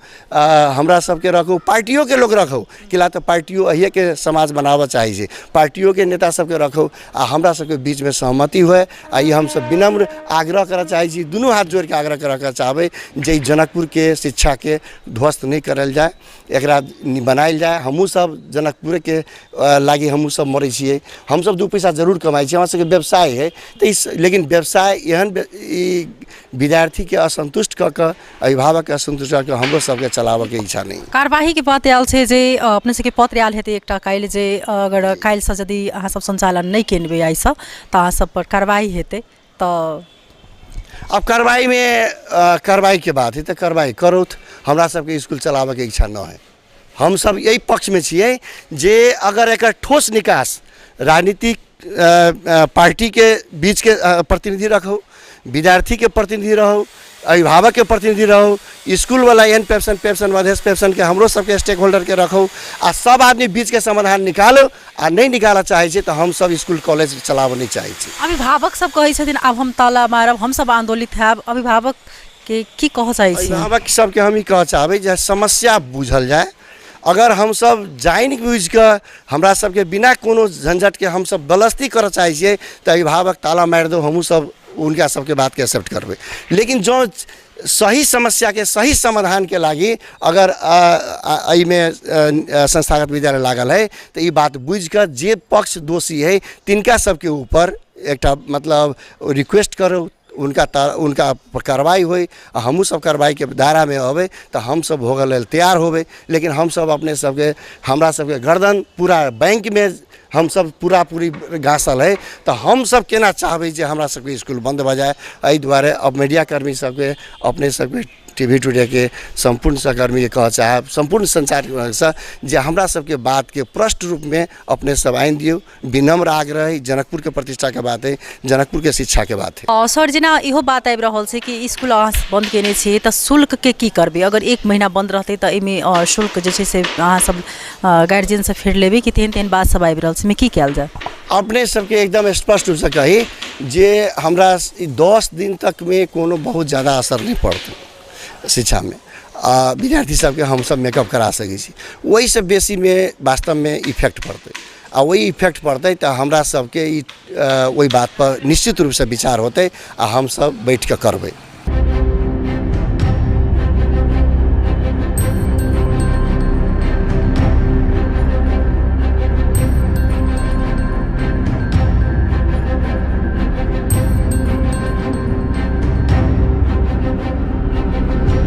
हमरा सबके रखू, पार्टियों के लोग रखू, किला तो पार्टियों अहिए के समाज बनाबऽ चाहिए, पार्टियों के नेता सबके रखू आ हमरा सबके बीच में सहमति हुए। आ ये हम सब विनम्र आग्रह करना चाहिए, दोनों हाथ जोड़ के आग्रह कर चाहबे जे जनकपुर के शिक्षा के ध्वस्त नहीं करल जाए, एकरा बनायल जाए। हमहूँ सब जनकपुर के लागी हमहूँ सब मरे छिए, हम सब 2 पैसा जरूर कमाई छी, हमरा सबके व्यवसाय है। तो इस लेकिन व्यवसाय एहन विद्यार्थी के असंतुष्ट कऽ के, अभिभावक के असंतुष्ट कऽ के हमरो सबके चलाबऽ के इच्छा नहीं। कार्यवाही के बात आयल छै जे अपने सबके पत्र आयल हेतै एकटा काल्हि जे अगर काल्हि से यदि अहाँ सब संचालन नहीं केनबै आई सब तो अहाँ सब पर कार्रवाई हेतै। तो अब कार्रवाई में कार्रवाई के बात है तो कार्रवाई करो, हमरा सबके स्कूल चलाबऽ के इच्छा न है। हम सब यही पक्ष में छिए जे अगर एक ठोस निकास राजनीतिक पार्टी के बीच के प्रतिनिधि रखो, विद्यार्थी के प्रतिनिधि रहो, अभिभावक के प्रतिनिधि रहूँ, स्कूल वाला एन पेप्सन मधेश पेप्सन के हमरो सबके स्टेक होल्डर के रखूँ आ सब आदमी बीच के समाधान निकालो आ नहीं निकाला चाहे छी तो हम सब स्कूल कॉलेज चलाबो नहीं चाहे छी। अभिभावक सब कहै छथिन आब हम ताला मारब, हम सब आंदोलित हैब, अभिभावक के की कह चाहै छी? अभिभावक सबके हम ई कह चाहबै जे समस्या बुझल जाए। अगर हम सब जाइन बुझ के हमरा सबके बिना कोनो झंझट के हम सब बलस्ती कर चाहे छियै तो अभिभावक ताला मार दो, हमहूँ सब उनका सबके बात के एक्सेप्ट करबै। लेकिन जो सही समस्या के सही समाधान के लागी अगर में संस्थागत विद्यालय लागल है तो ये बात बुझ कर जे पक्ष दोषी है तिनका सबके ऊपर एक मतलब रिक्वेस्ट करो, उनका कार्रवाई होई, हमू सब कार्रवाई के दायरा में होवे तो हम सब भोगल लेल तैयार होवे। लेकिन हम सब अपने सबके हमरा सबके गर्दन पूरा बैंक में हम सब पूरी गाँसल है तो हम सब केना चाहबै जे हमरा सबके स्कूल बंद भ जाए। एहि दुआरे अब मीडिया कर्मी सबके अपने सबके टीवी टुडे के संपूर्ण सहकर्मी के कह चाहब, संपूर्ण संचार से जे हमरा सबके बात के प्रष्ट रूप में अपने सब आइन दियो। विनम्र आग्रह है, जनकपुर के प्रतिष्ठा के बात है, जनकपुर के शिक्षा के बात है। सर जेना इहो बात आबि रहल छै कि स्कूल अहाँ बंद केने छी तऽ शुल्क के की करबै? अगर 1 महीना बंद रहतै तऽ एहिमे शुल्क जे छै से अहाँ सब गार्जियन से फेर लेबै कि तेहन बात सब आबि रहल छै, में की कयल जाए? अपने सबके एकदम स्पष्ट रूप से कही जे हमरा 10 दिन तक में कोनो बहुत ज़्यादा असर नहीं पड़तै शिक्षा में। विद्यार्थी सबके हम सब मेकअप करा सकै छी, वही से बेसी में वास्तव में इफेक्ट पड़तै आ वही इफेक्ट पड़तै तो हमरा सबके वही बात पर निश्चित रूप से विचार होतै आ हम सब बैठ के करबै।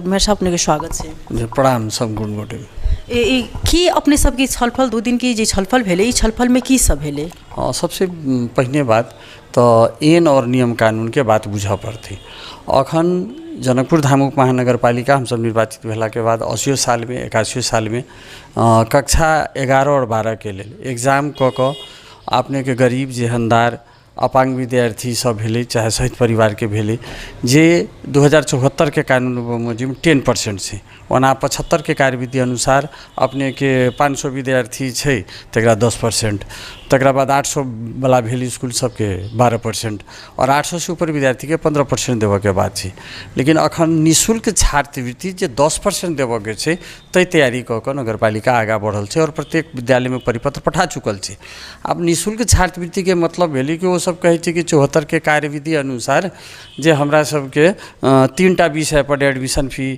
मेरे साथ अपने के स्वागत छै। प्रणाम सब गुण गोटे। की अपने सबके छलफल 2 दिन की जे छलफल भेलै, ई छलफल में की सब भेलै? हाँ, सबसे पहिने बात तो आइन और नियम कानून के बात बुझ पड़ती। अखन जनकपुर धामुक महानगरपालिका हम सब निर्वाचित भेला के बाद 80 साल में 81 साल में कक्षा 11 और 12 के लिए एग्जाम क अपने के गरीब जेहनदार अपांग विद्यार्थी सब भेले चाहे शहीद परिवार के भेले जे 2074 के कानून मुजिब 10% से ओना 75 के कार्यविधि अनुसार अपने के 500 विद्यार्थी छै तकरा 10%, तकरा बाद 800 वाला भेल स्कूल सबके 12% और 800 से ऊपर विद्यार्थी के 15% देवे के बात छै। लेकिन अखन निःशुल्क छात्रवृत्ति जे 10% देवे के छै तै तैयारी क के नगरपालिका आगा बढ़ल छै और प्रत्येक विद्यालय में परिपत्र पठा चुकल छै। अब निःशुल्क छात्रवृत्ति के मतलब भेलै कि वो सब कहै छै कि 74 के कार्यविधि अनुसार जे हमरा सबके 3टा विषय पर एडमिशन फी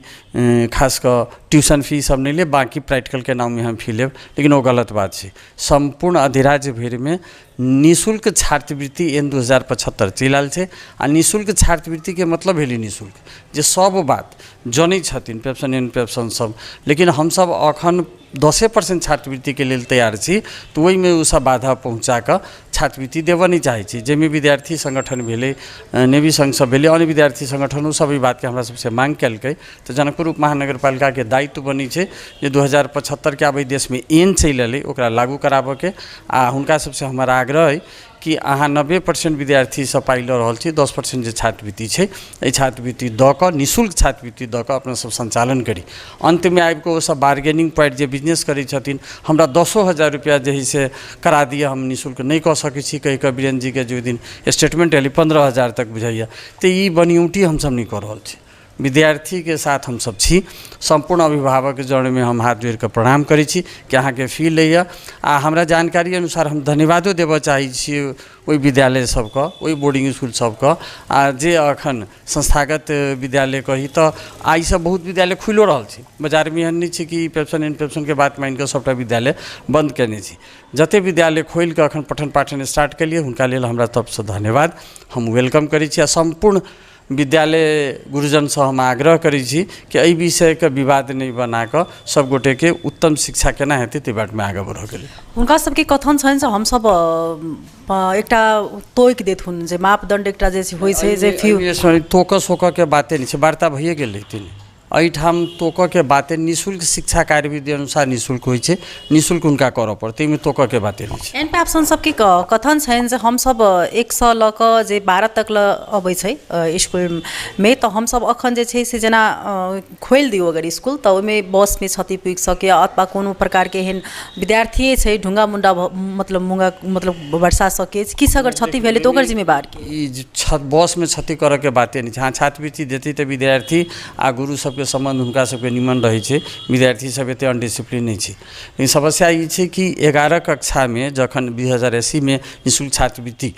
खास कर ट्यूशन फी सब नहीं ले, बाकी प्रैक्टिकल के नाम में हम फी लेब, लेकिन वो गलत बात है। संपूर्ण अधिराज्य भर में निःशुल्क छात्रवृत्ति एन 2075 चलल है आ निःशुल्क छात्रवृत्ति के मतलब भेली निःशुल्क जे सब बात जनै छथिन पेप्सन एन पेप्सन सब। लेकिन हम सब अखन 10% छात्रवृत्ति के लिए तैयार छी तो वही में सब बाधा पहुँचा कर छात्रवृत्ति देव नहीं चाहे छी। जेमे विद्यार्थी संगठन भेले, नेवी संघ सब भेले, अन्य विद्यार्थी संगठन सब ई बात के हमरा सबसे मांग कलकै तो जनकपुर उप महानगरपालिका के दायित्व बनी है जे 2075 के आब देश में एन चल एलै ओकरा लागू कराबे के आ हुनका सबसे हमारा आग्रह है कि अहाँ 90% विद्यार्थी सब पाइ ल रहल छी, 10% जे छात्रवृत्ति छै एहि छात्रवृत्ति दऽ कऽ निःशुल्क छात्रवृत्ति दऽ कऽ अपना सब संचालन करी। अंत में आबि कऽ ओ सब बार्गेनिंग पॉइंट जे बिजनेस करै छथिन हमरा 10,000 रुपया जे है से करा दिए, हम निःशुल्क नहीं कऽ सकै छी कहि कऽ बीरेन जी के जो दिन स्टेटमेंट एलै 15,000 तक बुझाइए तो ई बनियूटी हम सब नहीं कऽ रहल छी। विद्यार्थी के साथ हम सब छी, संपूर्ण अभिभावक जड़ में हम हाथ जोड़ के प्रणाम करै छी कि अहाँ के फी लैया आ हमरा जानकारी अनुसार हम धन्यवादो देबऽ चाहै छी ओहि विद्यालय सबके, ओहि बोर्डिंग स्कूल सबके आ जे अखन संस्थागत विद्यालय कही तो आई सब बहुत विद्यालय खुलो रहल छै। बाजार में एहन नहीं छै कि पेप्सन एन पेप्सन के बात मान के सबटा विद्यालय बंद केने छी। जते विद्यालय खोल के अखन पठन पाठन स्टार्ट केलिए हुनका लेल हमरा तरफ से धन्यवाद हम वेलकम करै छी। आ संपूर्ण विद्यालय गुरुजन से हम आग्रह करै छी कि एहि विषय के विवाद नहीं बना कऽ सब गोटे के उत्तम शिक्षा केना हेतै ते बाट में आगे बढ़ गेलै। हुनका सबके कथन छनि से हम सब एकटा तोइक देथुन जे मापदंड एकटा जे होइ छै जे फी तोक सोक के बाते नहीं छै, वार्ता भइए गेलै तीन एहिठाम तोक के बातें निःशुल्क शिक्षा कार्यविधि अनुसार निःशुल्क होइ छै, निःशुल्क उनका करऽ पड़तै, एहिमे तोक के बातें नहि छै। एन पे ऑप्शन सबके कथन छनि जे हम सब 100 लऽ कऽ जे 12 तक ल अबै छै स्कूल में, तो हम सब अखन जे छै से जेना खोलि दियौ अगर स्कूल तऽ ओहिमे बस में क्षति पुगि सके अथवा कोनो प्रकार के एहन विद्यार्थी छै ढुंगा मुंडा मतलब वर्षा सके किस अगर क्षति भेलै तो ओकर जिम्मेवार ई बस में क्षति करऽ के बातें नहि छै। हाँ, छात्रवृत्ति देती तऽ विद्यार्थी आ गुरु सबके संबंध हुनका सबके निमन रहै छै, विद्यार्थी सब एते अनडिसिप्लिन नहीं छै। लेकिन समस्या ई छै कि 11 कक्षा में जखन 2080 में निःशुल्क छात्रवृत्ति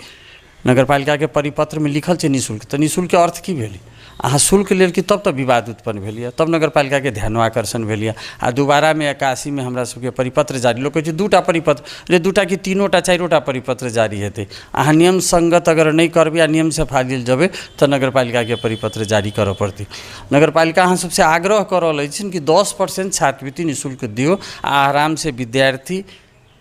नगरपालिका के परिपत्र में लिखल छै निःशुल्क, तऽ निःशुल्क के अर्थ की भेलै? अहाँ शुल्क लेल कि तब तऽ विवाद उत्पन्न भेल यऽ, तब नगरपालिका के ध्यानाकर्षण भेल यऽ। आ दोबारा में 81 में हमरा सबके परिपत्र जारी, लोग कहै छै 2टा परिपत्र, रे 2टा कि 3टा 4टा परिपत्र जारी हेतै। अहाँ नियम संगत अगर नहीं करबै आ नियम से फाजिल जेबै तऽ नगरपालिका के परिपत्र जारी करऽ पड़तै। नगरपालिका अहाँ सबसे आग्रह कऽ रहल अछि कि 10% छात्रवृत्ति निःशुल्क दियौ आ आराम से विद्यार्थी,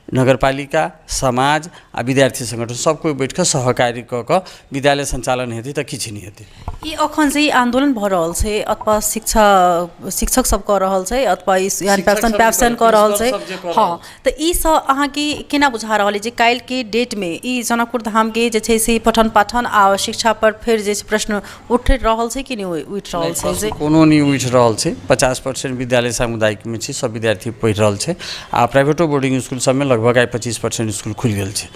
नगरपालिका, समाज आ विद्यार्थी संगठन सब कोई बैठ कऽ सहकारी कऽ कऽ विद्यालय संचालन हेतै तऽ किछु नहीं हेतै। ई अखन जे आंदोलन भऽ रहल छै अथवा शिक्षक सब कऽ रहल छै अथवा यानी पैप्सन कऽ रहल छै, हाँ, तऽ ई सब अहाँ के केना बुझा रहल है जे काल्हि के डेट में ई जनकपुर धाम के जे छै से पठन पाठन आ शिक्षा पर फिर जे प्रश्न उठ रहल छै कि नहीं उठ रहल छै? जे कोनो नहीं उठ रहल छै। 50% विद्यालय सामुदायिक में छै, सब विद्यार्थी पढ़ि रहल छै आ प्राइवेटो बोर्डिंग स्कूल सब में लगभग 25% स्कूल खुल गेल छै।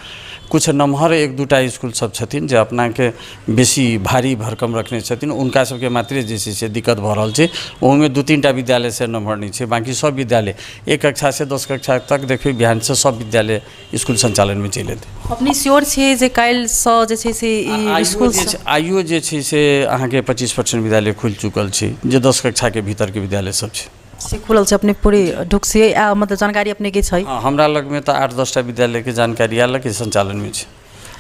कुछ नमहर 1-2टा स्कूल सब छथिन जे अपना के बेसी भारी भरकम रखने छथिन, उनका सबके मात्रे जे छै से दिक्कत भऽ रहल छै। ओहिमे 2-3टा विद्यालय से नमहर नहीं छै, बाकी सब विद्यालय 1 कक्षा से 10 कक्षा तक देखिए बिहान से सब विद्यालय स्कूल संचालन में चलि एतै। अपनी श्योर छै जे काल्हि सँ जे छै से ई स्कूल आइयो जे छै से अहाँ के 25% विद्यालय खुल चुकल छै, जे 10 कक्षा के भीतर के विद्यालय सब छै से खुलल छै। अपने पूरी ढुक से मतलब जानकारी अपने के छै? हाँ, हमरा लग में तो 8-10टा विद्यालय के जानकारी आल के संचालन में छै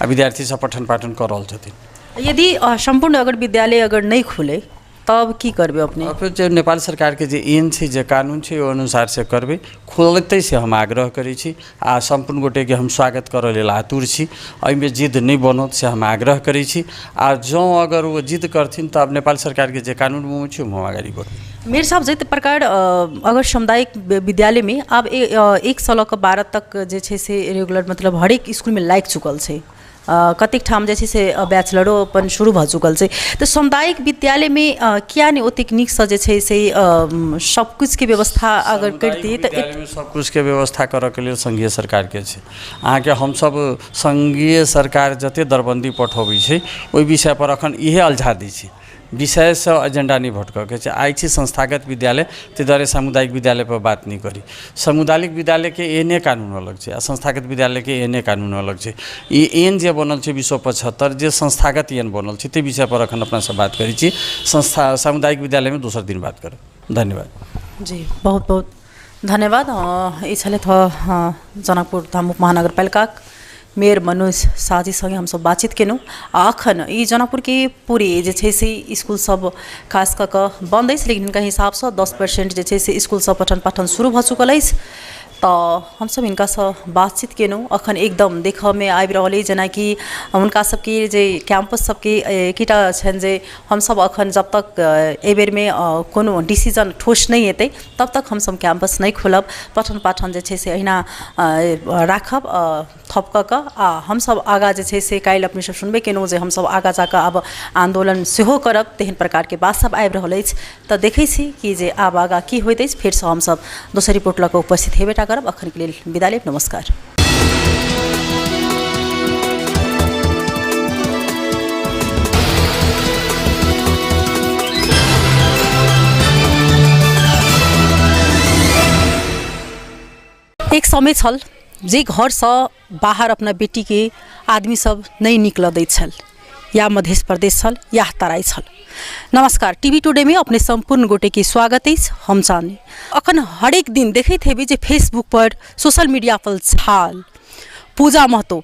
आ विद्यार्थी सब पठन पाठन कर रहल छथिन। यदि संपूर्ण अगर विद्यालय अगर नहीं खुले तब की करबे अपने? अब जो नेपाल सरकार के जे एन छै, जे कानून छै, ओ अनुसार से करबे। खोलते से हम आग्रह करै छी आ संपूर्ण गोटे के हम स्वागत करऽ लेल आतुर छी। एहिमे जिद नहीं बनत से हम आग्रह करै छी आ जो अगर वो जिद करथिन तो अब नेपाल सरकार के जे कानून में छै हम आगाड़ी बढ़बै। मेरे साहब जिस प्रकार अगर सामुदायिक विद्यालय में अब 1 से लऽ कऽ 12 तक जे छै से रेगुलर मतलब हरेक स्कूल में लाग चुकल छै, कतेक ठाम जे छै से बैचलरो अपन शुरू भऽ चुकल छै, तऽ सामुदायिक विद्यालय में किया नहीं ओतेक नीक सँ जे छै से सब कुछ के व्यवस्था अगर करती तऽ विद्यालय में सब कुछ के व्यवस्था करऽ के लेल संघीय सरकार के छै। अहाँ के हम सब संघीय सरकार जते दरबंदी पठबै छै ओहि विषय पर अखन इहे अलझा दै छै, विषय से एजेंडा नहीं भटकऽ के छै। आइ छै संस्थागत विद्यालय, ताहि दुआरे सामुदायिक विद्यालय पर बात नहीं करी। सामुदायिक विद्यालय के एने कानून अलग छै आ संस्थागत विद्यालय के एने कानून अलग छै। ई एन जे बनल छै 275 जे संस्थागत एन बनल छै, ते विषय पर अखन अपना से बात करै छी। संस्था सामुदायिक विद्यालय में दोसर दिन बात करब। धन्यवाद जी, बहुत बहुत धन्यवाद। ई छलै जनकपुर धाम उपमहानगरपालिका मेयर मनोज शाह जी संगे हम सब बातचीत केलहुँ। अखन ई जनकपुर के पूरी जे छै से स्कूल सब खास कऽ कऽ बंद अछि, लेकिन हिनका हिसाब से 10% जे छै से स्कूल सब पठन पाठन शुरू भऽ चुकल अछि। तो हम सब हिनका से बातचीत केलहुँ। अखन एकदम देखऽ में आबि रहल अछि जेनाकि हुनका सबके जे कैंपस सबके एकटा छनि जे हम सब अखन जब तक एहि बेर में कोनो डिसीजन ठोस नहीं हेतै तब तक हम सब कैंपस नहीं खोलब, पठन पाठन जे छै से अहिना राखब थप कऽ कऽ आ हम सब आगाँ जे छै से काल्हि अपने सब सुनबे केलहुँ जे हम सब आगाँ जाकऽ आब आंदोलन सेहो करब, तेहन प्रकार के बात सब आबि रहल अछि। तऽ देखै छी कि जे आब आगाँ की होइत अछि। फेर से हम सब दोसर रिपोर्ट लऽ कऽ उपस्थित हेबेटा करब। अखन के लेल विदा लेब, नमस्कार। एक समय छल जे घर से बाहर अपना बेटी के आदमी सब नहीं निकल दैत छल, या मध्य प्रदेश छल या तराई छल। नमस्कार, टीवी टुडे में अपने संपूर्ण गोटे के स्वागत है। हम चाहने अखन हरेक दिन देखते हेबे जे फेसबुक पर सोशल मीडिया पर छाल पूजा महतो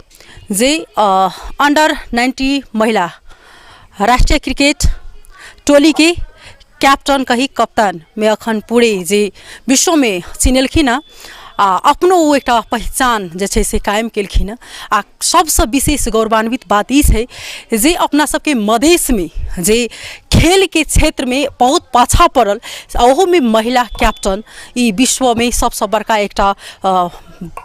जे अंडर 90 महिला राष्ट्रीय क्रिकेट टोली के कैप्टन कही कप्तान में अखन पूरे जे विश्व में चिन्हलखिन अपनो ओ एकटा पहचान जे छै से कायम केलखिन। आ सबसँ विशेष गौरवान्वित बात ई छै जे अपना सबके मधेशमे जे खेल के क्षेत्र में बहुत पाछा पड़ल, ओहो में महिला कैप्टन ई विश्व में सबसे बड़का एकटा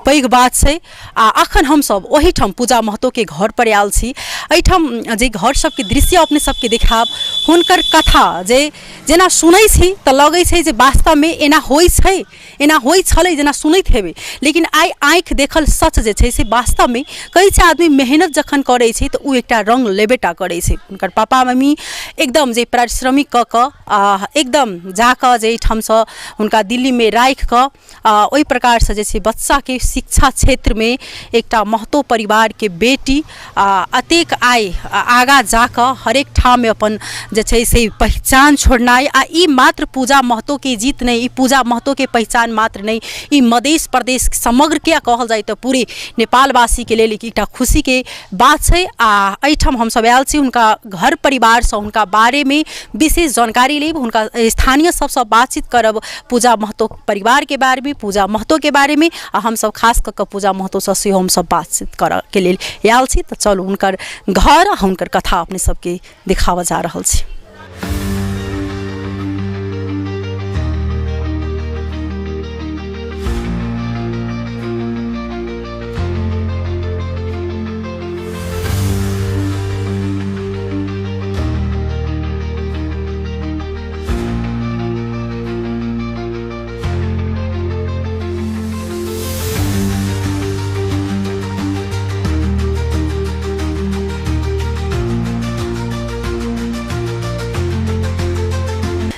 पैघ बात है। आ अखन हम सब ओही ठाम पूजा महतो के घर पर आयल छी। एहिठाम जे घर सबके दृश्य अपने सबके देखाब, हुनकर कथा जे जेना सुनै छी तऽ लगै छै जे वास्तव में एना होइ छै, एना होइ छलै जेना सुनैत हेबै, लेकिन आइ आँख देखल सच जे छै से वास्तव में कहै छै आदमी मेहनत जखन करै छै तऽ उ एकटा रंग लेबेटा करै छै। हुनकर पापा मम्मी एकदम जे परिश्रमिक कऽ कऽ एकदम जाकऽ जे ठामसँ हुनका दिल्ली में राखि कऽ ओहि प्रकार से जे छै बच्चा के शिक्षा क्षेत्र में एकटा महतो परिवार के बेटी अतेक आइ आगा जाकऽ हरेक ठाम में अपन जे छै से पहचान छोड़नाइ। आ ई मात्र पूजा महतो के जीत नहीं, ई पूजा महतो के पहचान मात्र नहीं, ई मध्य प्रदेश समग्र क्या कहल जाए तो पूरे नेपालवासी के लेल एकटा खुशी के बात है। आ एहिठाम हम सब आयल छी हुनका घर परिवार से हुनका बारे में विशेष जानकारी लेब, हुनका स्थानीय सबसे बातचीत करब पूजा महतो परिवार के बारे में, पूजा महतो के बारे में। आ हम सब खास कऽ पूजा महतो से सेहो हम सब बातचीत करऽ के लेल आयल छी। तऽ चलू हुनकर घर हुनकर कथा अपने सबके दिखावा जा रहल छी।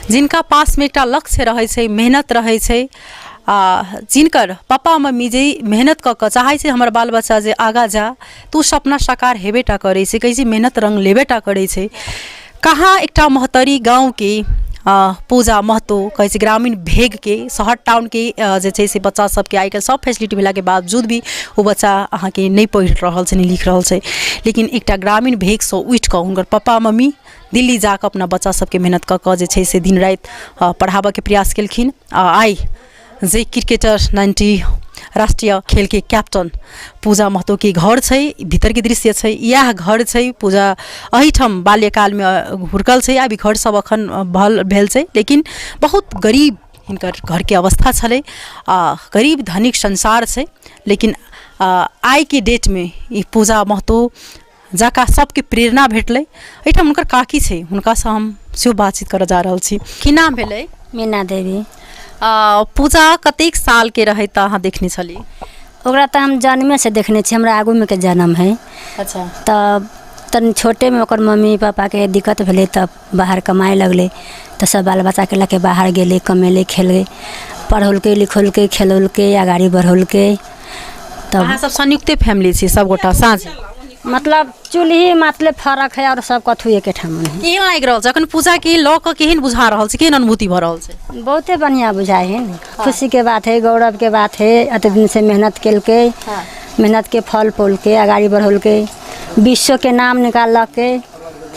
जिनका पास में एक लक्ष्य रहे छै, मेहनत रहे छै, जिनकर पापा मम्मी जे मेहनत कऽ कऽ चाहे छै हमर बाल बच्चा जे आगा जा तो सपना साकार हेबेटा करे छै, कहै छै मेहनत रंग लेबेटा करे छै। कहाँ एकटा महतरी गाँव के पूजा महतो कहै छै ग्रामीण भेग के शहर टाउन के जे छै से बच्चा सबके आइ काल्हि सब फैसिलिटी भेला के बावजूद भी वो बच्चा अहाँ के नहीं पढ़ि रहल छै, नहीं लिख रहल छै। लेकिन एकटा ग्रामीण भेग से उठि कऽ हुनकर पापा मम्मी दिल्ली जाकर अपना बच्चा सबके मेहनत कऽ कऽ जे छै से दिन रात पढ़ाबऽ के प्रयास केलखिन। आइ जे क्रिकेटर 90 राष्ट्रीय खेल के कैप्टन पूजा महतो के घर छै, भीतर के दृश्य छै, यह घर छै। पूजा एहिठाम बाल्यकाल में हुरकल छै, अभी घर सब अखन भेल छै, लेकिन बहुत गरीब हिनकर घर के अवस्था छलै। गरीब धनिक संसार छै, लेकिन आइ के डेट में ई पूजा महतो जका सबके प्रेरणा भेटलै। एहिठाम हुनकर काकी छै, हुनका से हम सेहो बातचीत करऽ जा रहल छी। की नाम भेलै? मीना देवी। पूजा कतेक साल के रहे त अहाँ देखने छली? ओकरा तऽ हम जन्मे से देखने छी, हमरा आगू में के जन्म है। अच्छा। तब तन छोटे में ओकर मम्मी पापा के दिक्कत भेलै, तब बाहर कमाए लगले, तो सब बाल बच्चा के लके बाहर गेले, कमेले, खेले, पढ़ौलके, लिखौलके, खेलौलके, आगाड़ी बढ़ौलके। तब अहाँ सब संयुक्ते फैमिली छी सब गोटा साँझ? मतलब चूल्ही मतलब फरक है और सब कथु एक ठाम है। केहन लागि रहल छै अखन पूजा के लऽ कऽ, केहन बुझा रहल छै, केहन अनुभूति भऽ रहल छै? बहुते बढ़िया बुझाए है, खुशी के बात है, गौरव के बात है। अते दिन से मेहनत केलके, मेहनत के फल पोलके, आगाड़ी बढ़ौलके, विश्व के नाम निकालके,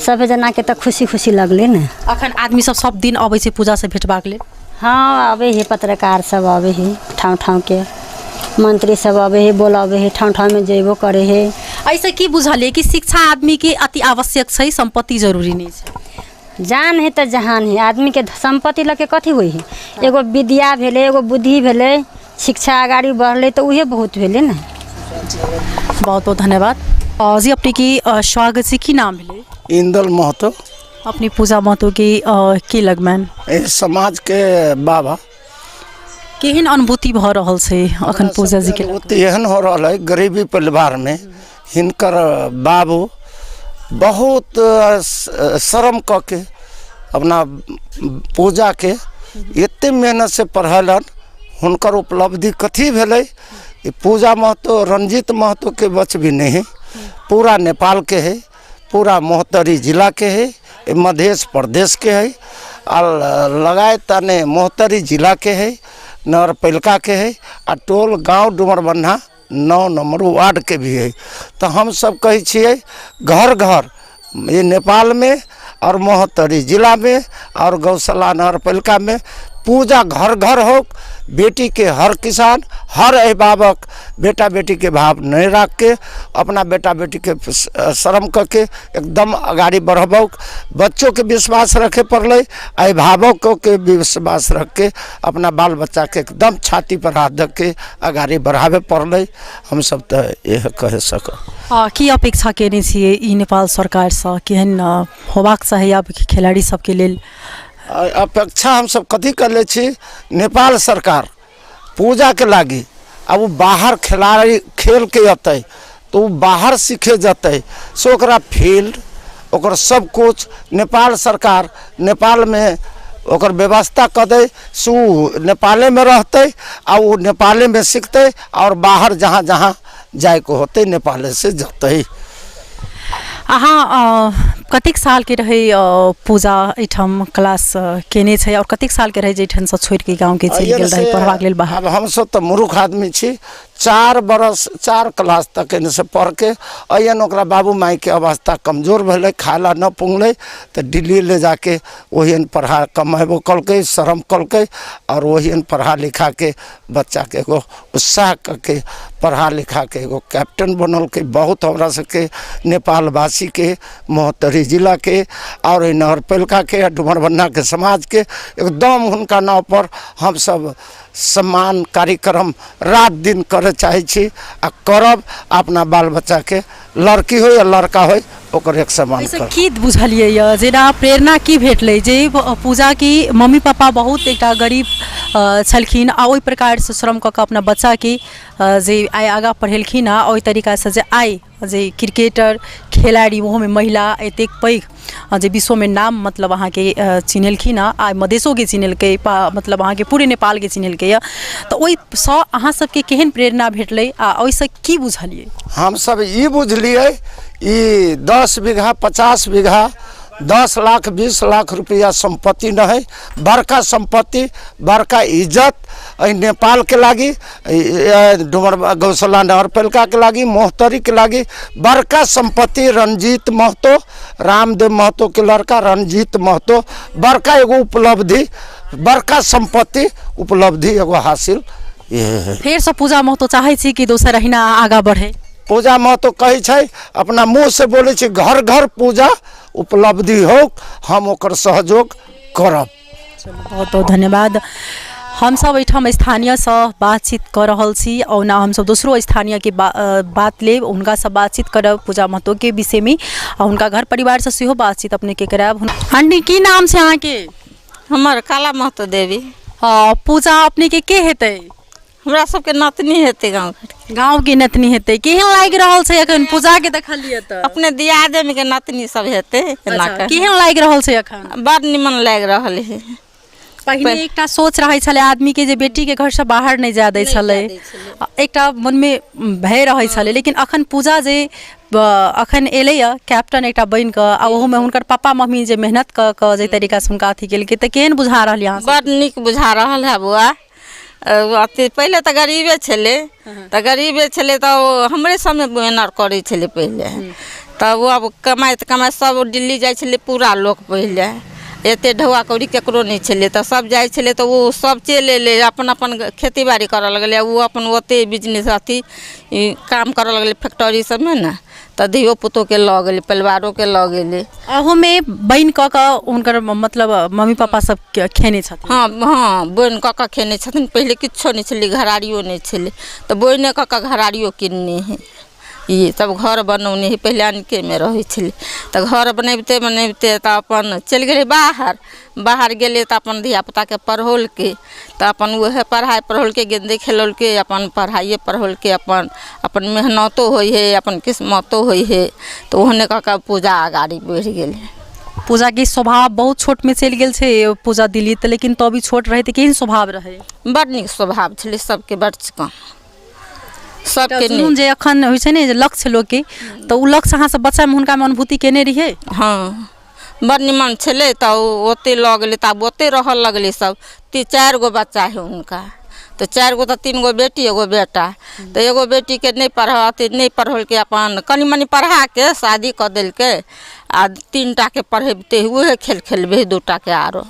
सब जना के तो खुशी खुशी लगले न। अखन आदमी सब दिन अबै छै पूजा से भेटबाक लेल? हाँ आवे है, पत्रकार सब आवे है, ठाव ठाव के मंत्री सब आवे है, बोलावे है, ठाव ठाव में जेबो करे है। ऐसे की बुझलिए कि शिक्षा आदमी के अति आवश्यक छै, संपत्ति जरूरी नहीं छै? जान है तो जहान है, आदमी के संपत्ति लगे कथी हुई है? एगो विद्या भेले, एगो बुद्धि भेले, शिक्षा आगाड़ी बढ़ले तो उहे बहुत भेले ना। बहुत बहुत धन्यवाद जी। अपने की स्वागत जी, की नाम भेले? इंदल महतो। अपनी पूजा महतो की लगमैन समाज के बाबा। केहन अनुभूति भऽ रहल छै अखन पूजा जी के? एहन हो रहा है, गरीबी परिवार में हिनकर बाबू बहुत शर्म कऽ के अपना पूजा के एते मेहनत से पढ़लन। हुनकर उपलब्धि कथी भेलै? पूजा महतो रंजीत महतो के बच भी नहीं, पूरा नेपाल के है, पूरा मोहतरी जिला के है, मध्य प्रदेश के है, और लगाए ताने मोहतरी जिला के है, नगरपालिका के है, आ टोल गांव डुमरबन्हा 9 नंबर वार्ड के भी है। तो हम सब कहे छिए घर घर ये नेपाल में और मोहतरी जिला में और गौशाला नगरपालिका में पूजा घर घर हो, बेटी के हर किसान हर अभिभावक बेटा बेटी के भाव नहीं रख के अपना बेटा बेटी के शर्म करके एकदम आगाड़ी बढ़ाबो। बच्चों के विश्वास रखे पड़ल, अभिभावकों के विश्वास रख के अपना बाल बच्चा के एकदम छाती पर हाथ रख के आगाड़ी बढ़ावे पड़ल। हम सब तो यह कह सक। की अपेक्षा केने छियै ई नेपाल सरकार से केहन होबाक चाही अब खिलाड़ी सबके लेल? अपेक्षा हम सब कथी कर ले छी, नेपाल सरकार पूजा के लागी अब बाहर खिलाड़ी खेल के अतै तो बाहर सीखे जतै सो ओकरा फील्ड ओकर सब कुछ नेपाल सरकार नेपाल में ओकर व्यवस्था कर दे सो नेपाले में रहते आ वो नेपाले में सीखते और बाहर जहाँ जहाँ जाए को होते नेपाले से जतै। अहाँ कतेक साल के रहे पूजा एठाम क्लास केने छै और कतेक साल के रहे जे एठाम से छोड़ के गांव के चलि गेल रहे पढ़बाक लेल बाहर? अब हम सब तो मूर्ख आदमी छी, 4 क्लास तक एने से पढ़ के अयन ओकरा बाबू माई के अवस्था कमजोर भेले, खाला न पुंगले तो दिल्ली ले जाके वही पढ़ा कमेबो कलके शर्म कलके और वही पढ़ा लिखा के बच्चा के एगो उत्साह करके पढ़ा लिखा के एगो कैप्टन बनल के। बहुत हमरा सबके नेपाल वासी के मोहतरी जिला के और नहरपैलका के डुमरबन्ना के समाज के एकदम हुनका नाव पर हम सब सम्मान कार्यक्रम रात दिन करे चाहे छी आ करब। अपना बाल बच्चा के लड़की हो या लड़का हो ओकर एक समान कर। की बुझलिए य जेना प्रेरणा की भेटले जे पूजा की मम्मी पापा बहुत एकटा गरीब छलखिन आ ओहि प्रकार से श्रम क के अपना बच्चा के जे आइ आगा पढ़ेलखिन आ ओहि तरीका से जे आइ जे क्रिकेटर खिलाड़ी वो में महिला एतेक पैघ जे विश्व में नाम मतलब अहाँ के चिन्हलखिन आ मधेशो के चिन्हलकै मतलब अहाँ के पूरे नेपाल के चिन्हलकै तो ओहि सँ अहाँ सबके केहन प्रेरणा भेटलै आ ओहिसँ की बुझलिए? हम सब ई बुझलिए ई 10 बीघा 50 बीघा 10 लाख 20 लाख रुपया संपत्ति न है, बड़का संपत्ति बड़का इज्जत नेपाल के लागी डुमर गौशाला नहरपैलका के लागी मोहतरी के लागी बड़का संपत्ति। रंजीत महतो रामदेव महतो के लड़का रंजीत महतो बड़का एगो उपलब्धि बड़का संपत्ति उपलब्धि एगो हासिल ये है। फिर से पूजा महतो चाहे छी कि दोसर अहिना आगा बढ़े? पूजा महतो कहे छै अपना मुँह से बोले छै घर घर पूजा उपलब्धि हो हम ओकर सहयोग करब। बहुत बहुत धन्यवाद। हम सब एठाम स्थानीय से बातचीत कर रहल छी और ना हम सब दूसरो स्थानीय के बात लेब उनका सब बातचीत करब पूजा महतो के विषय में और उनका घर परिवार से सेहो बातचीत अपने के कराब। आंटी की नाम छै अहाँ के? हमर काला महतो देवी। हाँ पूजा अपने के हेतै? हमरा सबके नतनी हेतै गाँव के नतनी हेतै। केहन लागि रहल छै अखन पूजा के देखलिए त? अपने दियादे में के नतनी सब हेतै। केहन लागि रहल छै अखन? बड़ निमन लागि रहल है। पहले एकटा सोच रहे छले आदमी के जे बेटी के घर से बाहर नहीं जा दै छले, एकटा मन में भय रहे छले, लेकिन अखन पूजा जे अखन एले कैप्टन एकटा बन के आ ओहू में हुनकर पापा मम्मी जे मेहनत क जे तरीका से हुनका अथी केलकै त केहन बुझा रहल यहाँ? बड़ नीक बुझा रहल है बुआ। अथी पहले तो गरीबे छले तो हमरे समय मेहनत करे छले पहले तब वो अब कमाइत सब दिल्ली जाय छले पूरा लोग पहले एते ढौआ कौड़ी केकरो नहीं छले तो सब जाय छले तो वो सब चले ले अपन अपन खेती बाड़ी कर लगले वो अपन ओते बिजनेस अथी काम कर लगले फैक्ट्री सब में ना तो धियो पुतो के लग गेले परिवारों के लग गेले। अहू में बहन क उनकर मतलब मम्मी पापा सब खेने छथिन? हाँ हाँ बहन क खेने छथिन। पहले किच्छो नहीं छले घरारियो नहीं छले तो बहने क घरारियो किनने है ये तब घर बनौने है। पहले अनके में रहे छले तो घर बनैबते तो अपन चल गए बाहर गेले तो अपन धिया पुता के पढ़ोल के तो अपन वह पढ़ाई पढ़ोल के गेंदे खेलोल के अपन पढ़ाइए पढ़ोल के अपन मेहनतो होई है अपन किस्मतो होई है तो ओहने क पूजा आगाड़ी बढ़ गेले। पूजा के स्वभाव बहुत छोट में चल गेल छे पूजा दिल्ली त लेकिन तो भी छोट रहे केहन स्वभाव रहे? बड़ नीक स्वभाव छले सबके बड़ कम सबके जुनून जे अखन होइ छै ने जे लक्ष्य लोग के तो उ लक्ष्य अहाँ सब बच्चा में हुनका में अनुभूति केने रहिए? हाँ बड़ निमन छले तो ओते लग गेले तब ओते रहल लगले सब 3-4 गो बच्चा है उनका तो 4 गो तो 3 गो बेटी एगो बेटा तो एगो बेटी के नहीं पढ़ल के अपन कनी मनी पढ़ा के शादी कर दिल के आ 3टा के पढ़ेबते हुए खेल खेलबे 2टा के आरो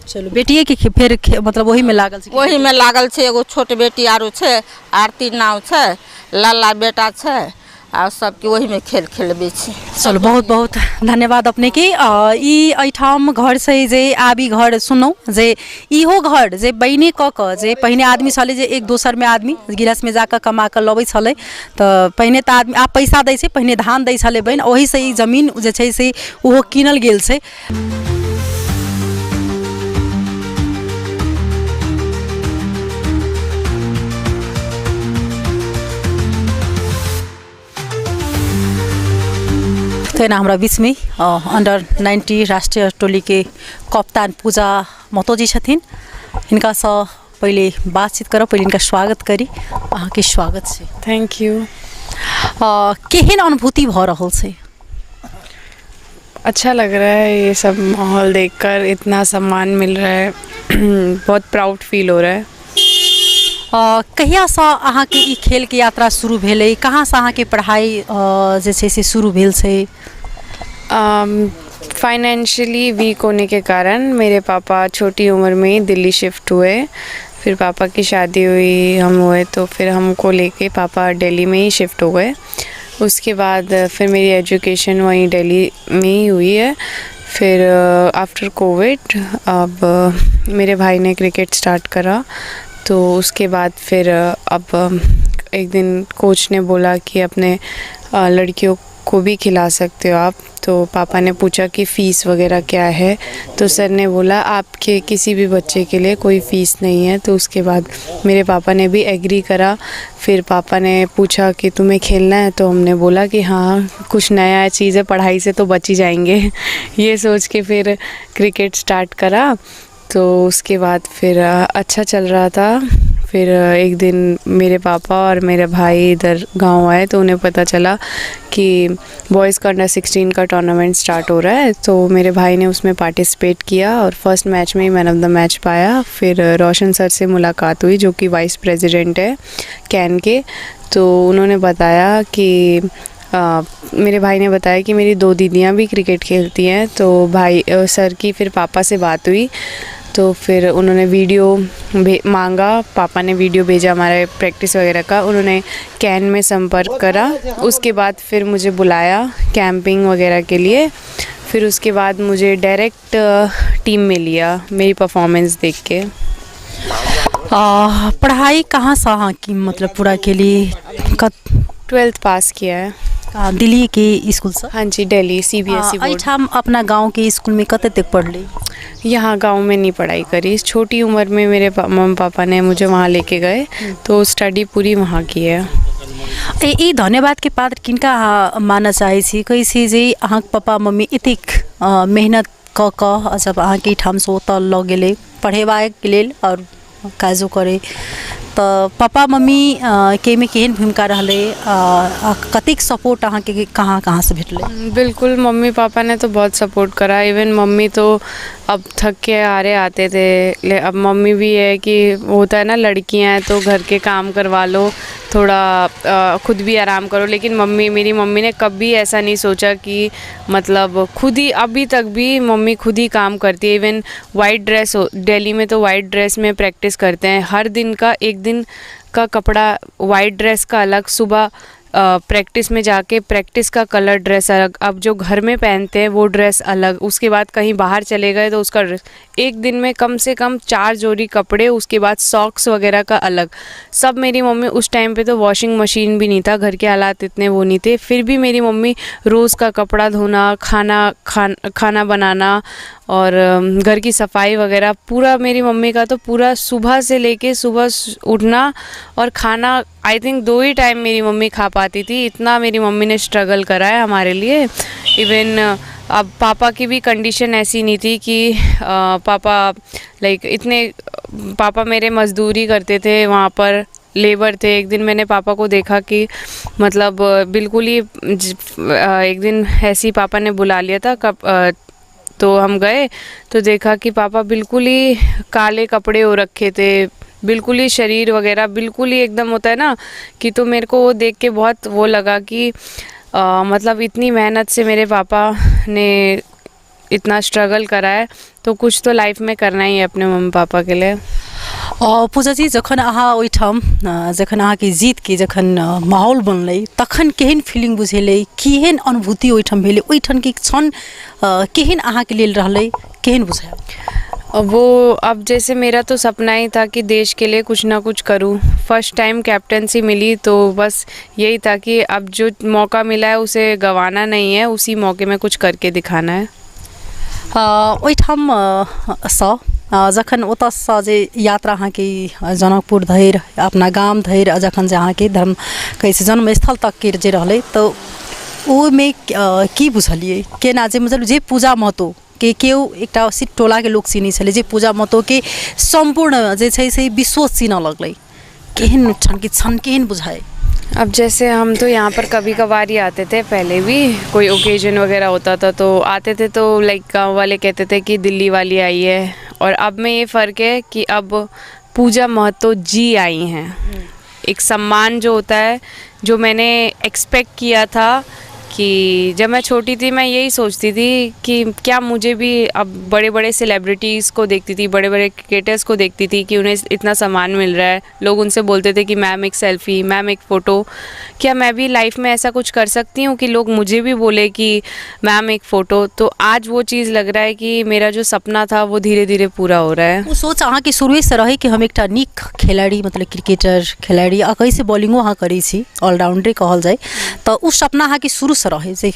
चलो बेटिए के फिर मतलब वही में लागल छै वही में लागल छै। एगो छोट बेटी आरो छै, आरती नाव छै, लाला बेटा छै, आ सबके वही में खेल खेलबे छै। चलो बहुत बहुत धन्यवाद अपने के। ई एठाम घर से जे आबी घर सुनौ जे इहो घर जे बहिनी क के जे पहिने आदमी छले जे एक दोसर में आदमी गिरस में जाकर कमा के लबै छले, तऽ पहिने तऽ आदमी आप पैसा दै छै, पहिने धान दै छले बहन, ओही से ई जमीन जे छै से ओहो कीनल गेल छै। तो ना हमारा बीच में अंडर 90 राष्ट्रीय टोली के कप्तान पूजा महतो जी छथिन, इनका से पहले बातचीत करब, पहले इनका स्वागत करी। अहाँ के स्वागत छै। Thank you. केहन अनुभूति भ रहल छै? अच्छा लग रहा है ये सब माहौल देखकर, इतना सम्मान मिल रहा है, बहुत प्राउड फील हो रहा है। कहिया से अहाँ के ई खेल के यात्रा शुरू भेलै? कहाँ से अहाँ के पढ़ाई जे छै से शुरू भेल छै? फाइनेंशियली वीक होने के कारण मेरे पापा छोटी उम्र में ही दिल्ली शिफ्ट हुए। फिर पापा की शादी हुई, हम हुए, तो फिर हमको लेके पापा दिल्ली में ही शिफ्ट हो गए। उसके बाद फिर मेरी एजुकेशन वहीं दिल्ली में ही हुई है। फिर आफ्टर कोविड अब मेरे भाई ने क्रिकेट स्टार्ट करा, तो उसके बाद फिर अब एक दिन कोच ने बोला कि अपने लड़कियों को भी खिला सकते हो आप। तो पापा ने पूछा कि फ़ीस वगैरह क्या है, तो सर ने बोला आपके किसी भी बच्चे के लिए कोई फ़ीस नहीं है। तो उसके बाद मेरे पापा ने भी एग्री करा। फिर पापा ने पूछा कि तुम्हें खेलना है, तो हमने बोला कि हाँ कुछ नया चीज़ है, पढ़ाई से तो बच ही जाएंगे ये सोच के फिर क्रिकेट स्टार्ट करा। तो उसके बाद फिर अच्छा चल रहा था। फिर एक दिन मेरे पापा और मेरे भाई इधर गांव आए, तो उन्हें पता चला कि बॉयज़ का अंडर 16 का टूर्नामेंट स्टार्ट हो रहा है। तो मेरे भाई ने उसमें पार्टिसिपेट किया और फर्स्ट मैच में ही मैन ऑफ द मैच पाया। फिर रोशन सर से मुलाकात हुई, जो कि वाइस प्रेसिडेंट है कैन के। तो उन्होंने बताया कि मेरे भाई ने बताया कि मेरी 2 दीदियाँ भी क्रिकेट खेलती हैं। तो भाई सर की फिर पापा से बात हुई, तो फिर उन्होंने वीडियो मांगा, पापा ने वीडियो भेजा हमारे प्रैक्टिस वगैरह का। उन्होंने कैन में संपर्क करा, उसके बाद फिर मुझे बुलाया कैंपिंग वगैरह के लिए। फिर उसके बाद मुझे डायरेक्ट टीम में लिया मेरी परफॉर्मेंस देख के। पढ़ाई कहाँ से अहाँ की मतलब पूरा के लिए? 12th पास किया है। दिल्ली के स्कूल से? हाँ जी, दिल्ली CBSE बोर्ड। हम अपना गांव के स्कूल में कते तक पढ़ ली? यहाँ गांव में नहीं पढ़ाई करी। छोटी उम्र में मेरे मम्मी पापा ने मुझे वहाँ लेके गए, तो स्टडी पूरी वहाँ की है। ई धन्यवाद के पात्र किनका मानना चाहे छी? कैसे जे अहाँ पापा मम्मी एतेक मेहनत क क जब अहाँ के ठाम से ओतऽ लऽ गेलै पढ़ेबाक लेल और काजो करे, तो पापा मम्मी के में केहन भूमिका रहले? कतिक सपोर्ट अहाँ के कहाँ से भेटले? बिल्कुल, मम्मी पापा ने तो बहुत सपोर्ट करा। इवन मम्मी तो अब थक के हारे आते थे। अब मम्मी भी है कि होता है ना, लड़कियां हैं तो घर के काम करवा लो, थोड़ा खुद भी आराम करो। लेकिन मेरी मम्मी ने कभी ऐसा नहीं सोचा कि मतलब खुद ही, अभी तक भी मम्मी खुद ही काम करती है। इवन वाइट ड्रेस, दिल्ली में तो वाइट ड्रेस में प्रैक्टिस करते हैं। हर दिन का एक दिन का कपड़ा वाइट ड्रेस का अलग, सुबह प्रैक्टिस में जाके प्रैक्टिस का कलर ड्रेस अलग, अब जो घर में पहनते हैं वो ड्रेस अलग, उसके बाद कहीं बाहर चले गए तो उसका ड्रेस, एक दिन में कम से कम 4 जोड़ी कपड़े, उसके बाद सॉक्स वगैरह का अलग सब। मेरी मम्मी, उस टाइम पे तो वॉशिंग मशीन भी नहीं था, घर के हालात इतने वो नहीं थे, फिर भी मेरी मम्मी रोज़ का कपड़ा धोना, खाना बनाना और घर की सफाई वगैरह पूरा, मेरी मम्मी का तो पूरा सुबह से लेके सुबह उठना और खाना, आई थिंक 2 ही टाइम मेरी मम्मी खा पाती थी, इतना मेरी मम्मी ने स्ट्रगल करा है हमारे लिए। इवन अब पापा की भी कंडीशन ऐसी नहीं थी कि पापा पापा मेरे मजदूरी करते थे, वहाँ पर लेबर थे। एक दिन मैंने पापा को देखा कि मतलब बिल्कुल ही एक दिन ऐसी पापा ने बुला लिया था, तो हम गए तो देखा कि पापा बिल्कुल ही काले कपड़े हो रखे थे, बिल्कुल ही शरीर वगैरह बिल्कुल ही एकदम होता है ना कि, तो मेरे को वो देख के बहुत वो लगा कि मतलब इतनी मेहनत से मेरे पापा ने इतना स्ट्रगल करा है, तो कुछ तो लाइफ में करना ही है अपने मम्मी पापा के लिए। पूजा जी, जखन अहाँ ओहिठाम जखन अहाँके जीतके जखन माहौल बनलै तखन केहन फीलिंग बुझेलै, केहन अनुभूति ओहिठाम भेलै, ओहिठाम के क्षण केहन अहाँके लेल रहलै, केहन बुझायल? वो अब जैसे मेरा तो सपना ही था कि देश के लिए कुछ ना कुछ करूं। फर्स्ट टाइम कैप्टनसी मिली तो बस यही था कि अब जो मौका मिला है उसे गंवाना नहीं है, उसी मौके में कुछ करके दिखाना है। ओहिठाम जखन ओतऽसँ जे यात्रा अहाँके जनकपुर धरि अपना गाम धरि जखन जे अहाँके धर्म कहै छै जन्मस्थल तकके जे रहलै तऽ ओहिमे की बुझलियै, केना जे मतलब जे पूजा महतो के केओ एकटा सिर्फ टोलाके लोक चिन्है छलै, जे पूजा महतोके सम्पूर्ण जे छै से विश्व चिन्ह लगलै, केहन क्षण केहन बुझाए? अब जैसे हम तो यहाँ पर कभी कभार ही आते थे, पहले भी कोई ओकेजन वगैरह होता था तो आते थे, तो लाइक गाँव वाले कहते थे कि दिल्ली वाली आई है, और अब में ये फ़र्क है कि अब पूजा महतो जी आई हैं। एक सम्मान जो होता है, जो मैंने एक्सपेक्ट किया था कि जब मैं छोटी थी मैं यही सोचती थी कि क्या मुझे भी, अब बड़े बड़े सेलिब्रिटीज़ को देखती थी, बड़े बड़े क्रिकेटर्स को देखती थी कि उन्हें इतना सम्मान मिल रहा है, लोग उनसे बोलते थे कि मैम एक सेल्फ़ी, मैम एक फ़ोटो, क्या मैं भी लाइफ में ऐसा कुछ कर सकती हूँ कि लोग मुझे भी बोले कि मैम एक फ़ोटो। तो आज वो चीज़ लग रहा है कि मेरा जो सपना था वो धीरे धीरे पूरा हो रहा है। वो सोच अहाँके शुरुएसँ रहै कि हम एकटा नीक खेलाड़ी मतलब क्रिकेटर खेलाड़ी आ कैसे बॉलिंगो अहाँ करै छी, ऑलराउंडर कहल जाए, तो उस सपना अहाँके शुरू से रहे जी?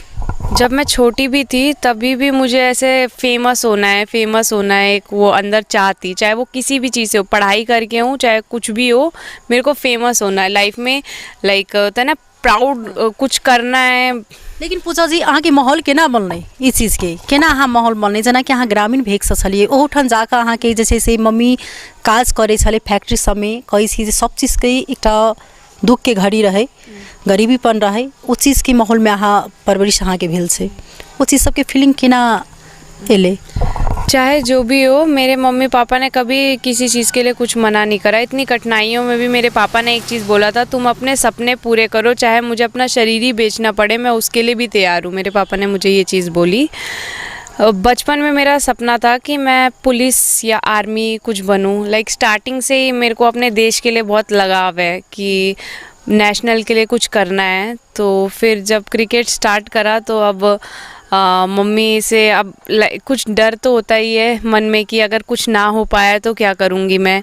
जब मैं छोटी भी थी तभी भी मुझे ऐसे फेमस होना है, एक वो अंदर चाह थी, चाहे वो किसी भी चीज़ से हो, पढ़ाई करके हो चाहे कुछ भी हो, मेरे को फेमस होना है लाइफ में, लाइक होता है ना प्राउड कुछ करना है। लेकिन पूजा जी अहाँके माहौल केना बनलै ई चीजके, केना अहाँ माहौल बनलै? जेना कि अहाँ ग्रामीण भेगसँ छलियै, ओहोठाम जाकऽ अहाँके जे छै से मम्मी काज करै छलै फैक्ट्री सबमे, कहै छी जे सब चीजके एकटा दुखके घड़ी रहे, गरीबीपन रहे, ओ चीजके माहौलमे अहाँ परवरिश अहाँके भेल छै, ओ चीज सबके फीलिंग केना एलै? चाहे जो भी हो, मेरे मम्मी पापा ने कभी किसी चीज़ के लिए कुछ मना नहीं करा। इतनी कठिनाइयों में भी मेरे पापा ने एक चीज़ बोला था, तुम अपने सपने पूरे करो, चाहे मुझे अपना शरीर ही बेचना पड़े, मैं उसके लिए भी तैयार हूँ। मेरे पापा ने मुझे ये चीज़ बोली। बचपन में मेरा सपना था कि मैं पुलिस या आर्मी कुछ बनूं, लाइक स्टार्टिंग से ही मेरे को अपने देश के लिए बहुत लगाव है कि नेशनल के लिए कुछ करना है। तो फिर जब क्रिकेट स्टार्ट करा तो अब मम्मी से अब कुछ डर तो होता ही है मन में कि अगर कुछ ना हो पाया तो क्या करूँगी मैं।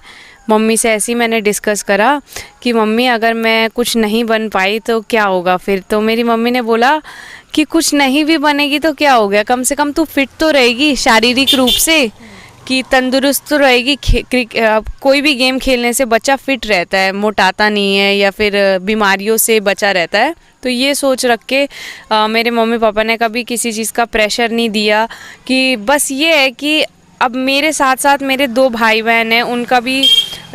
मम्मी से ऐसे ही मैंने डिस्कस करा कि मम्मी अगर मैं कुछ नहीं बन पाई तो क्या होगा फिर। तो मेरी मम्मी ने बोला कि कुछ नहीं भी बनेगी तो क्या हो गया, कम से कम तू फिट तो रहेगी शारीरिक रूप से, कि तंदुरुस्त तो रहेगी। कोई भी गेम खेलने से बच्चा फिट रहता है, मोटाता नहीं है या फिर बीमारियों से बचा रहता है। तो ये सोच रख के मेरे मम्मी पापा ने कभी किसी चीज़ का प्रेशर नहीं दिया, कि बस ये है कि अब मेरे साथ साथ मेरे 2 भाई बहन हैं, उनका भी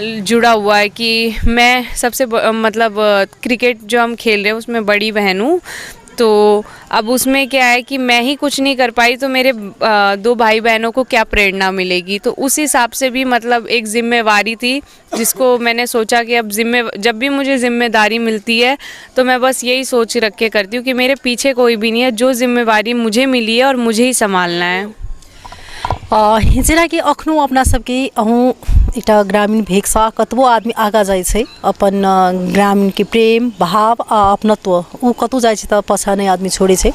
जुड़ा हुआ है कि मैं सबसे मतलब क्रिकेट जो हम खेल रहे हैं उसमें बड़ी बहन हूँ। तो अब उसमें क्या है कि मैं ही कुछ नहीं कर पाई तो मेरे 2 भाई बहनों को क्या प्रेरणा मिलेगी। तो उस हिसाब से भी मतलब एक जिम्मेवारी थी जिसको मैंने सोचा कि अब जब भी मुझे जिम्मेदारी मिलती है तो मैं बस यही सोच रख के करती हूँ कि मेरे पीछे कोई भी नहीं है, जो जिम्मेवारी मुझे मिली है और मुझे ही संभालना है। जेना कि अखनो अपना सबके अहूँ एकटा ग्रामीण भेगसँ कतबो आदमी आगा जाइ छै, अपन ग्रामीणके प्रेम भाव आ अपनत्व ओ कतौ जाइ छै तऽ पाछा नहि आदमी छोड़ै छै।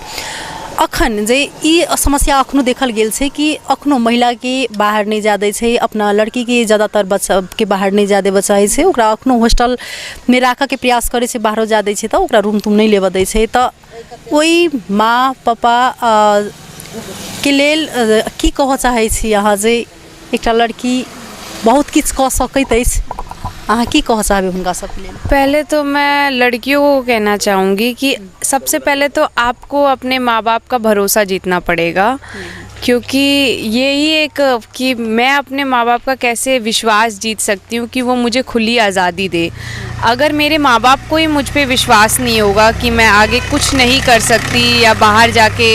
अखन जे ई समस्या अखनो देखल गेल छै कि अखनो महिलाके बाहर नहीं जा दै छै, अपना लड़कीके ज़्यादातर बच्चाके बाहर नहीं जा देबऽ चाहै छै, ओकरा अखनो हॉस्टलमे राखऽके प्रयास करै छै, बाहरो जा दै छै तऽ ओकरा रूम तूम नहीं लेबऽ दै छै। तऽ ओहि माँ पापा के लेल की कहऽ चाहै छी अहाँ जे एकटा लड़की बहुत किछु कऽ सकैत अछि, अहाँ की कहऽ चाहबै हुनका सबके लेल? पहले तो मैं लड़कियों को कहना चाहूँगी कि सबसे पहले तो आपको अपने माँ बाप का भरोसा जीतना पड़ेगा, क्योंकि यही एक कि मैं अपने माँ बाप का कैसे विश्वास जीत सकती हूँ कि वो मुझे खुली आज़ादी दे। अगर मेरे माँ बाप को ही मुझ पे विश्वास नहीं होगा कि मैं आगे कुछ नहीं कर सकती या बाहर जाके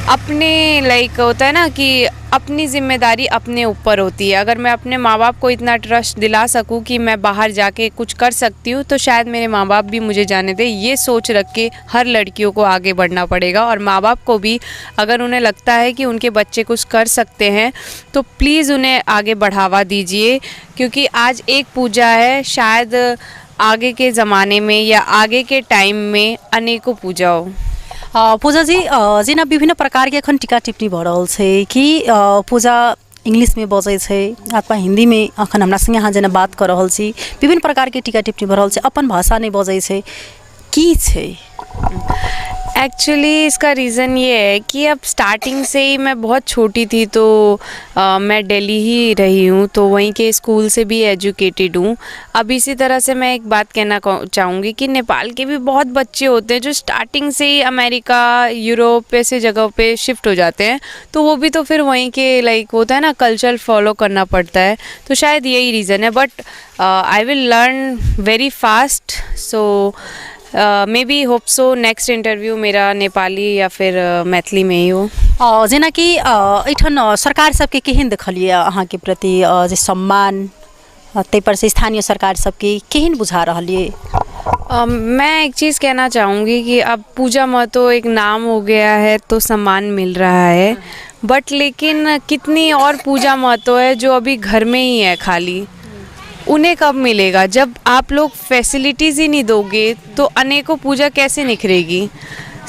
अपने लाइक होता है ना कि अपनी जिम्मेदारी अपने ऊपर होती है। अगर मैं अपने माँ बाप को इतना ट्रस्ट दिला सकूं कि मैं बाहर जाके कुछ कर सकती हूँ, तो शायद मेरे माँ बाप भी मुझे जाने दें। ये सोच रख के हर लड़कियों को आगे बढ़ना पड़ेगा, और माँ बाप को भी अगर उन्हें लगता है कि उनके बच्चे कुछ कर सकते हैं तो प्लीज़ उन्हें आगे बढ़ावा दीजिए, क्योंकि आज एक पूजा है, शायद आगे के ज़माने में या आगे के टाइम में अनेकों पूजा हो। पूजा जी जेना विभिन्न प्रकार के अखन टीका टिप्पणी भ रहल छै कि पूजा इंग्लिश में बजै छै अथवा हिंदी में अखन हमरा संगे अहाँ जेना बात कर रहल छी, विभिन्न प्रकार के टीका टिप्पणी भ रहल छै, अपन भाषा नहीं बजै छै, की छै? एक्चुअली इसका रीज़न ये है कि अब स्टार्टिंग से ही मैं बहुत छोटी थी तो मैं दिल्ली ही रही हूँ, तो वहीं के स्कूल से भी एजुकेटेड हूँ। अब इसी तरह से मैं एक बात कहना चाहूँगी कि नेपाल के भी बहुत बच्चे होते हैं जो स्टार्टिंग से ही अमेरिका, यूरोप ऐसे जगहों पे शिफ्ट हो जाते हैं, तो वो भी तो फिर वहीं के लाइक होता है ना, कल्चर फॉलो करना पड़ता है, तो शायद यही रीज़न है। But I will learn very fast, so may be hope so next interview मेरा नेपाली या फिर मैथिली में ही हो। जेना कि एठन सरकार सबके केहन देखलिए अहाँ के प्रति जे सम्मान ते पर से स्थानीय सरकार सबके केहन बुझा रहलिए? मैं एक चीज़ कहना चाहूँगी कि अब पूजा महतो एक नाम हो गया है तो सम्मान मिल रहा है, बट लेकिन कितनी और पूजा महतो है जो अभी घर में ही है खाली, उन्हें कब मिलेगा? जब आप लोग फैसिलिटीज़ ही नहीं दोगे तो अनेकों पूजा कैसे निखरेगी?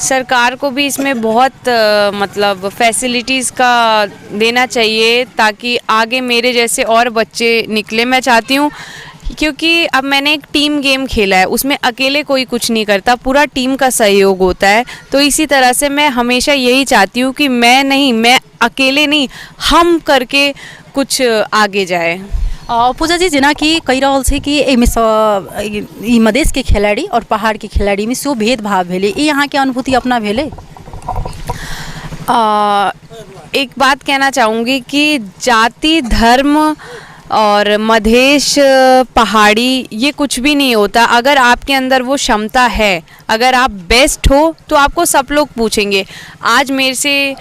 सरकार को भी इसमें बहुत मतलब फैसिलिटीज़ का देना चाहिए ताकि आगे मेरे जैसे और बच्चे निकले। मैं चाहती हूँ, क्योंकि अब मैंने एक टीम गेम खेला है, उसमें अकेले कोई कुछ नहीं करता, पूरा टीम का सहयोग होता है। तो इसी तरह से मैं हमेशा यही चाहती हूँ कि मैं अकेले नहीं, हम करके कुछ आगे जाए। पूजा जी जेना कि कही रहल छै कि एहिमे ई मधेश के खिलाड़ी और पहाड़ के खिलाड़ी में सेहो भेदभाव भेलै, ई अहाँ के अनुभूति अपना भेलै? एक बात कहना चाहूँगी कि जाति, धर्म और मधेश, पहाड़ी ये कुछ भी नहीं होता। अगर आपके अंदर वो क्षमता है, अगर आप बेस्ट हो तो आपको सब लोग पूछेंगे। आज मेरे से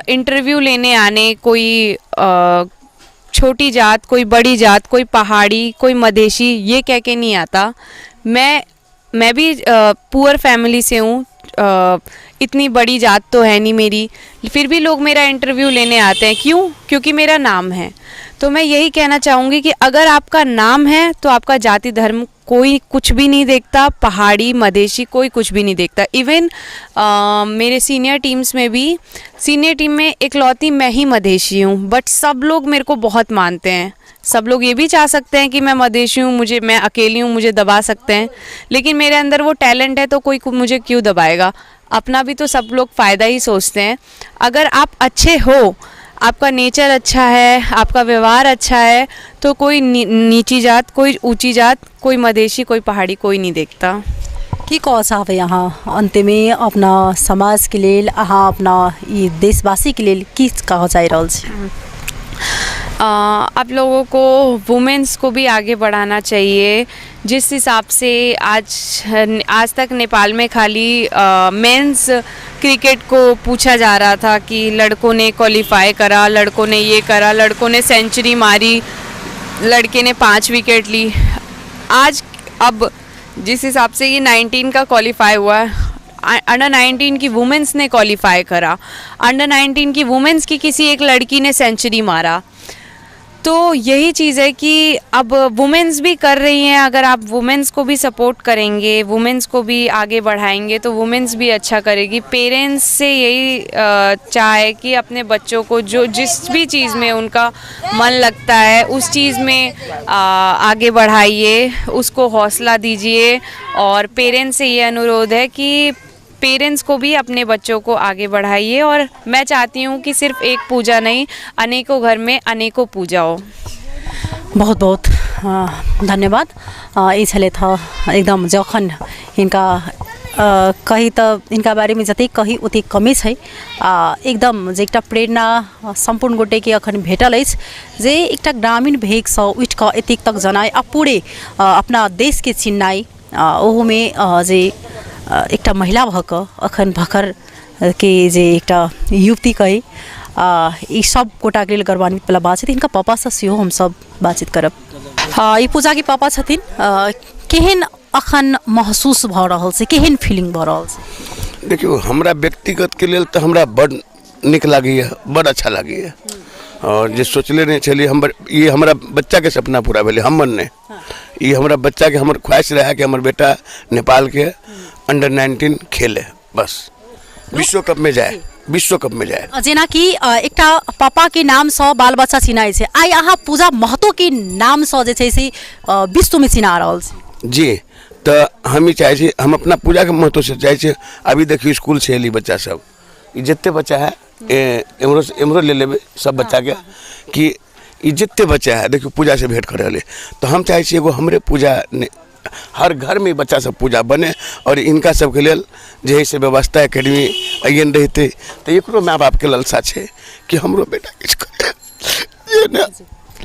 इंटरव्यू लेने आने कोई छोटी जात, कोई बड़ी जात, कोई पहाड़ी, कोई मधेशी, ये कह के नहीं आता। मैं भी पुअर फैमिली से हूँ, इतनी बड़ी जात तो है नहीं मेरी, फिर भी लोग मेरा इंटरव्यू लेने आते हैं। क्यों? क्योंकि मेरा नाम है। तो मैं यही कहना चाहूँगी कि अगर आपका नाम है तो आपका जाति धर्म कोई कुछ भी नहीं देखता, पहाड़ी, मधेशी कोई कुछ भी नहीं देखता। इवन मेरे सीनियर टीम्स में भी, सीनियर टीम में इकलौती मैं ही मधेशी हूँ, बट सब लोग मेरे को बहुत मानते हैं। सब लोग ये भी चाह सकते हैं कि मैं मधेशी हूँ, मैं अकेली हूँ, मुझे दबा सकते हैं, लेकिन मेरे अंदर वो टैलेंट है तो कोई मुझे क्यों दबाएगा? अपना भी तो सब लोग फ़ायदा ही सोचते हैं। अगर आप अच्छे हो, आपका नेचर अच्छा है, आपका व्यवहार अच्छा है, तो कोई नीची जात, कोई ऊंची जात, कोई मधेशी, कोई पहाड़ी, कोई नहीं देखता। की कह चाहबै अहाँ अंत में अपना समाज के लेल, अहाँ अपना ये देशवासी के लेल की कह चाह रहल छी? आप लोगों को, वुमेन्स को भी आगे बढ़ाना चाहिए। जिस हिसाब से आज तक नेपाल में खाली मेंस क्रिकेट को पूछा जा रहा था कि लड़कों ने क्वालिफाई करा, लड़कों ने ये करा, लड़कों ने सेंचुरी मारी, लड़के ने 5 विकेट ली। आज अब जिस हिसाब से ये 19 का क्वालिफाई हुआ है, अंडर 19 की वुमेन्स ने क्वालिफाई करा, अंडर 19 की वुमेन्स की किसी एक लड़की ने सेंचुरी मारा। तो यही चीज़ है कि अब वुमेन्स भी कर रही हैं। अगर आप वुमेन्स को भी सपोर्ट करेंगे, वुमेन्स को भी आगे बढ़ाएंगे, तो वुमेन्स भी अच्छा करेगी। पेरेंट्स से यही चाह है कि अपने बच्चों को जो जिस भी चीज़ में उनका मन लगता है उस चीज़ में आगे बढ़ाइए, उसको हौसला दीजिए। और पेरेंट्स से ये अनुरोध है कि पेरेंट्स को भी अपने बच्चों को आगे बढ़ाइए। और मैं चाहती हूँ कि सिर्फ एक पूजा नहीं, अनेकों घर में अनेकों पूजा हो। बहुत बहुत धन्यवाद। ये छले था एकदम जखन इनका कही तो इनका बारे में जति कही उति कमी है। एकदम जे एकटा प्रेरणा संपूर्ण गोटे के अखन भेटल अछि जे एकटा ग्रामीण भेग से उठ कऽ एतेक तक जनाय आ पूरे अपना देश के चिन्नाई, ओहो में जे एकटा महिला भऽ कऽ अखन भखर के जे एकटा युवती कही ई सब गोटाके लेल गौरवान्वित वाला बात छथिन। हिनका पापा से सेहो हम सब बातचीत करब। ई पूजा के पापा छथिन, केहन अखन महसूस भ रहल छै, केहन फीलिंग भ रहल छै? देखियो हमरा व्यक्तिगत के लेल तो हमरा बड़ निक लागैए, बड़ अच्छा लागैए। और जे सोचले नहीं छलिए ये हमारा बच्चा के सपना पूरा भेले, हमर नहीं। ये हमारा बच्चा के हमर ख्वाहिश रहा कि हमर बेटा नेपाल के अंडर 19 खेले, बस विश्व कप में जाए, विश्व कप में जाए। जेना कि एकटा पापा के नाम से बाल बच्चा चिनाई छै, आई अहाँ पूजा महतो के नाम से जे छै से विश्व में चिना रहल छै। जी, तो हम ही चाहे छी, हम अपना पूजा के महत्व से चाहे छी। अभी देखियो स्कूल से एली बच्चा सब, ये जितने बच्चा है एमरो ले लेबे सब बच्चा के कि ये जितने बच्चा है देखियो पूजा से भेंट करे ले। तो हम चाहे छी एगो हमरे पूजा हर घर में बच्चा सब पूजा बने और इनका सबके लेल जे है से व्यवस्था एकेडमी अयन रहते। तो एकरो माँ बाप के लालसा छे कि हमरो बेटा किछ करे।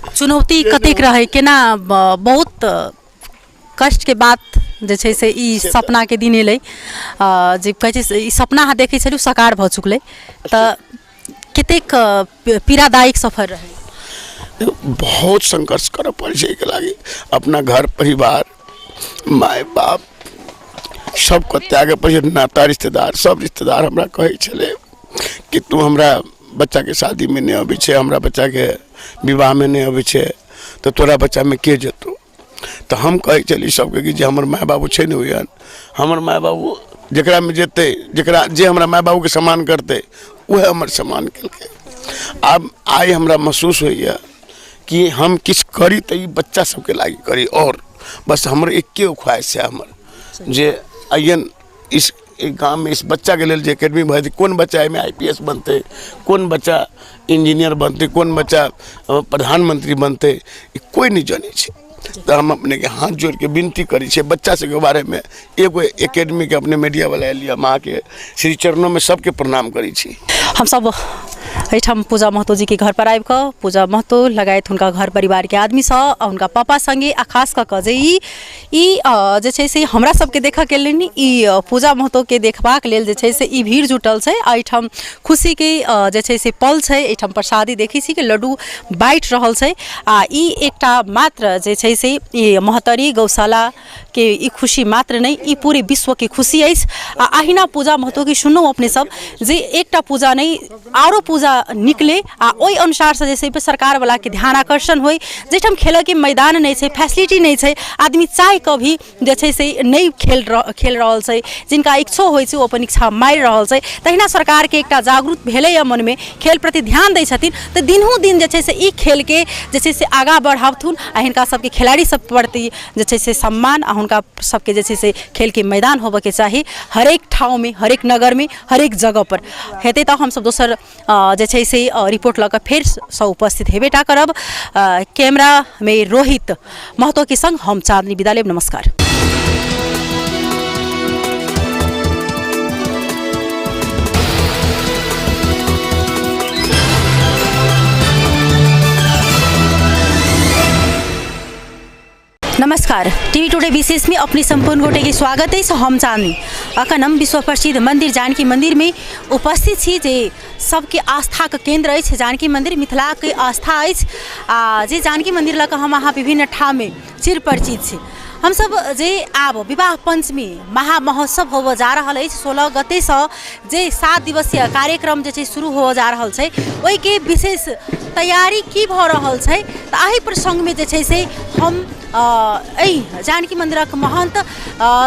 चुनौती कतेक रहे, केना बहुत कष्ट के बात जे छै से ई सपना के दिन एलै, जे कहै छै ई सपना अहाँ देखै छलियै साकार भऽ चुकलै, तऽ कतेक पीड़ादायक सफर रहे? बहुत संघर्ष करऽ पड़ै छै के लागी। अपना घर परिवार माय बाप सबके त्यागे पड़ै छै, नाता रिश्तेदार सब रिश्तेदार हमरा कहै छलै कि तू हमरा बच्चा के शादी में नहीं अबै छै, हमरा बच्चा के विवाह में नहीं अबै छै, तो तोरा बच्चा में के जेतौ? तो हम कहे चली सबके कि जे हमर माय बाबू छै ने, हमर माय बाबू जकरा में जेते, जकरा जे हमरा माय बाबू के सम्मान करते वह हमर सम्मान केलकै। अब आइ हमरा महसूस होइए कि हम किछ करी तो ई बच्चा सबके लागी करी, और बस हमर एके ख्वाहिश है हमर जे अयन इस गाँव में इस बच्चा के लेल जे एकेडमी भए, कौन बच्चा एहिमे IPS बनते, कौन बच्चा इंजीनियर बनते, कौन बच्चा प्रधानमंत्री बनते, कोई नहीं जाने छै। तो हम अपने के हाथ जोड़ के विनती करी छे बच्चा सब के बारे में एगो एकेडमी के अपने मीडिया वाला लिया माँ के श्री चरणों में सबके प्रणाम करी छी। हम सब एठाम पूजा महतो जी के घर पर आबि कऽ पूजा महतो लगायत हुनका घर परिवार के आदमी सँ हुनका पापा संगे आ खास कऽ कऽ जे ई जे छै से हमरा सबके देखऽ के लेल ई पूजा महतो के देखबाक लेल जे छै से ई भीड़ जुटल छै। एठाम खुशी के जे छै से पल छै, एठाम प्रसादी देखै छी कि लड्डू बाँटि रहल छै आ ई एकटा मात्र जे छै से ई महतरी गौशाला के ई खुशी मात्र नहीं, ई पूरे विश्व के खुशी अछि। आ अहिना पूजा महतो के सुनू अपने सब जे एकटा पूजा नहीं आरो पूजा निकले आ ओहि अनुसार से जैसे सरकार वाला के ध्यान आकर्षण होय, जेठाम खेल के मैदान नहीं छै, फैसिलिटी नहीं छै, आदमी चाह के भी जे छै से नहीं खेल रहल छै, जिनका इच्छा होय छै ओ अपन इच्छा मारि रहल छै। तहिना सरकार के एकटा जागरूक भेलै या मन में खेल प्रति ध्यान दै छथिन, तो दिनहु दिन जे छै से ई खेल के जे छै से आगाँ बढ़ावथुन आ हिनका सबके खिलाड़ी सब प्रति जे छै से सम्मान आ हुनका सबके जे छै से खेल के मैदान होबे के चाही। हरेक ठाव में, हरेक नगर में, हरेक जगह पर हेतै तऽ हम सब दोसर जे छै से रिपोर्ट लऽ कऽ फेर सँ उपस्थित हेबेटा करब। कैमरा में रोहित महतो के संग हम चांदनी विदा लेब। नमस्कार। नमस्कार, टीवी टुडे विशेष में अपनी संपूर्ण गोटे के स्वागत है। हम चांदनी अखन हम विश्व प्रसिद्ध मंदिर जानकी मंदिर में उपस्थित छी, जे सबके आस्था के केंद्र है। जानकी मंदिर मिथिला के आस्था है आ जे जानकी मंदिर लऽ कऽ हम अहाँ विभिन्न ठाम में चिर परिचित छी। हम सब जे आब विवाह पंचमी महा महोत्सव होबऽ जा रहल है 16 गते से जे 7 दिवसीय कार्यक्रम जे शुरू होबऽ जा रहल है, ओहि के विशेष तैयारी की भऽ रहल है। तऽ एहि प्रसंग में जे छै से हम जानकी मंदिरक महंत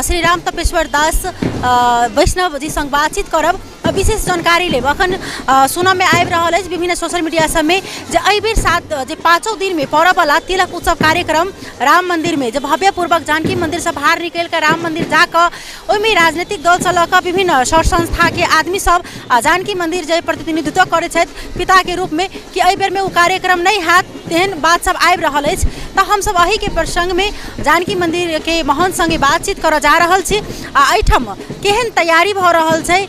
श्री राम तपेश्वर दास वैष्णव जी संग बातचीत करब, विशेष जानकारी लेब। अखन सुनऽ में आबि रहल अछि विभिन्न सोशल मीडिया सब में जे एहि बेर 5 दिन में पड़ऽ वाला तिलक उत्सव कार्यक्रम राम मंदिर में जे भव्य पूर्वक जानकी मंदिर से बाहर निकल कर राम मंदिर जाकर ओहिमे राजनीतिक दल से लऽ विभिन्न सर संस्था के आदमी सब जानकी मंदिर जे प्रतिनिधित्व करै छथि पिता के रूप में कि एहि बेर में ओ कार्यक्रम नहीं हैत, तेहन बात सब आबि रहल अछि। तऽ हम सब एहि के प्रसंग में जानकी मंदिर के महंत संगे बातचीत करऽ जा रहल छी आ एहिठाम केहन तैयारी भऽ रहल छै,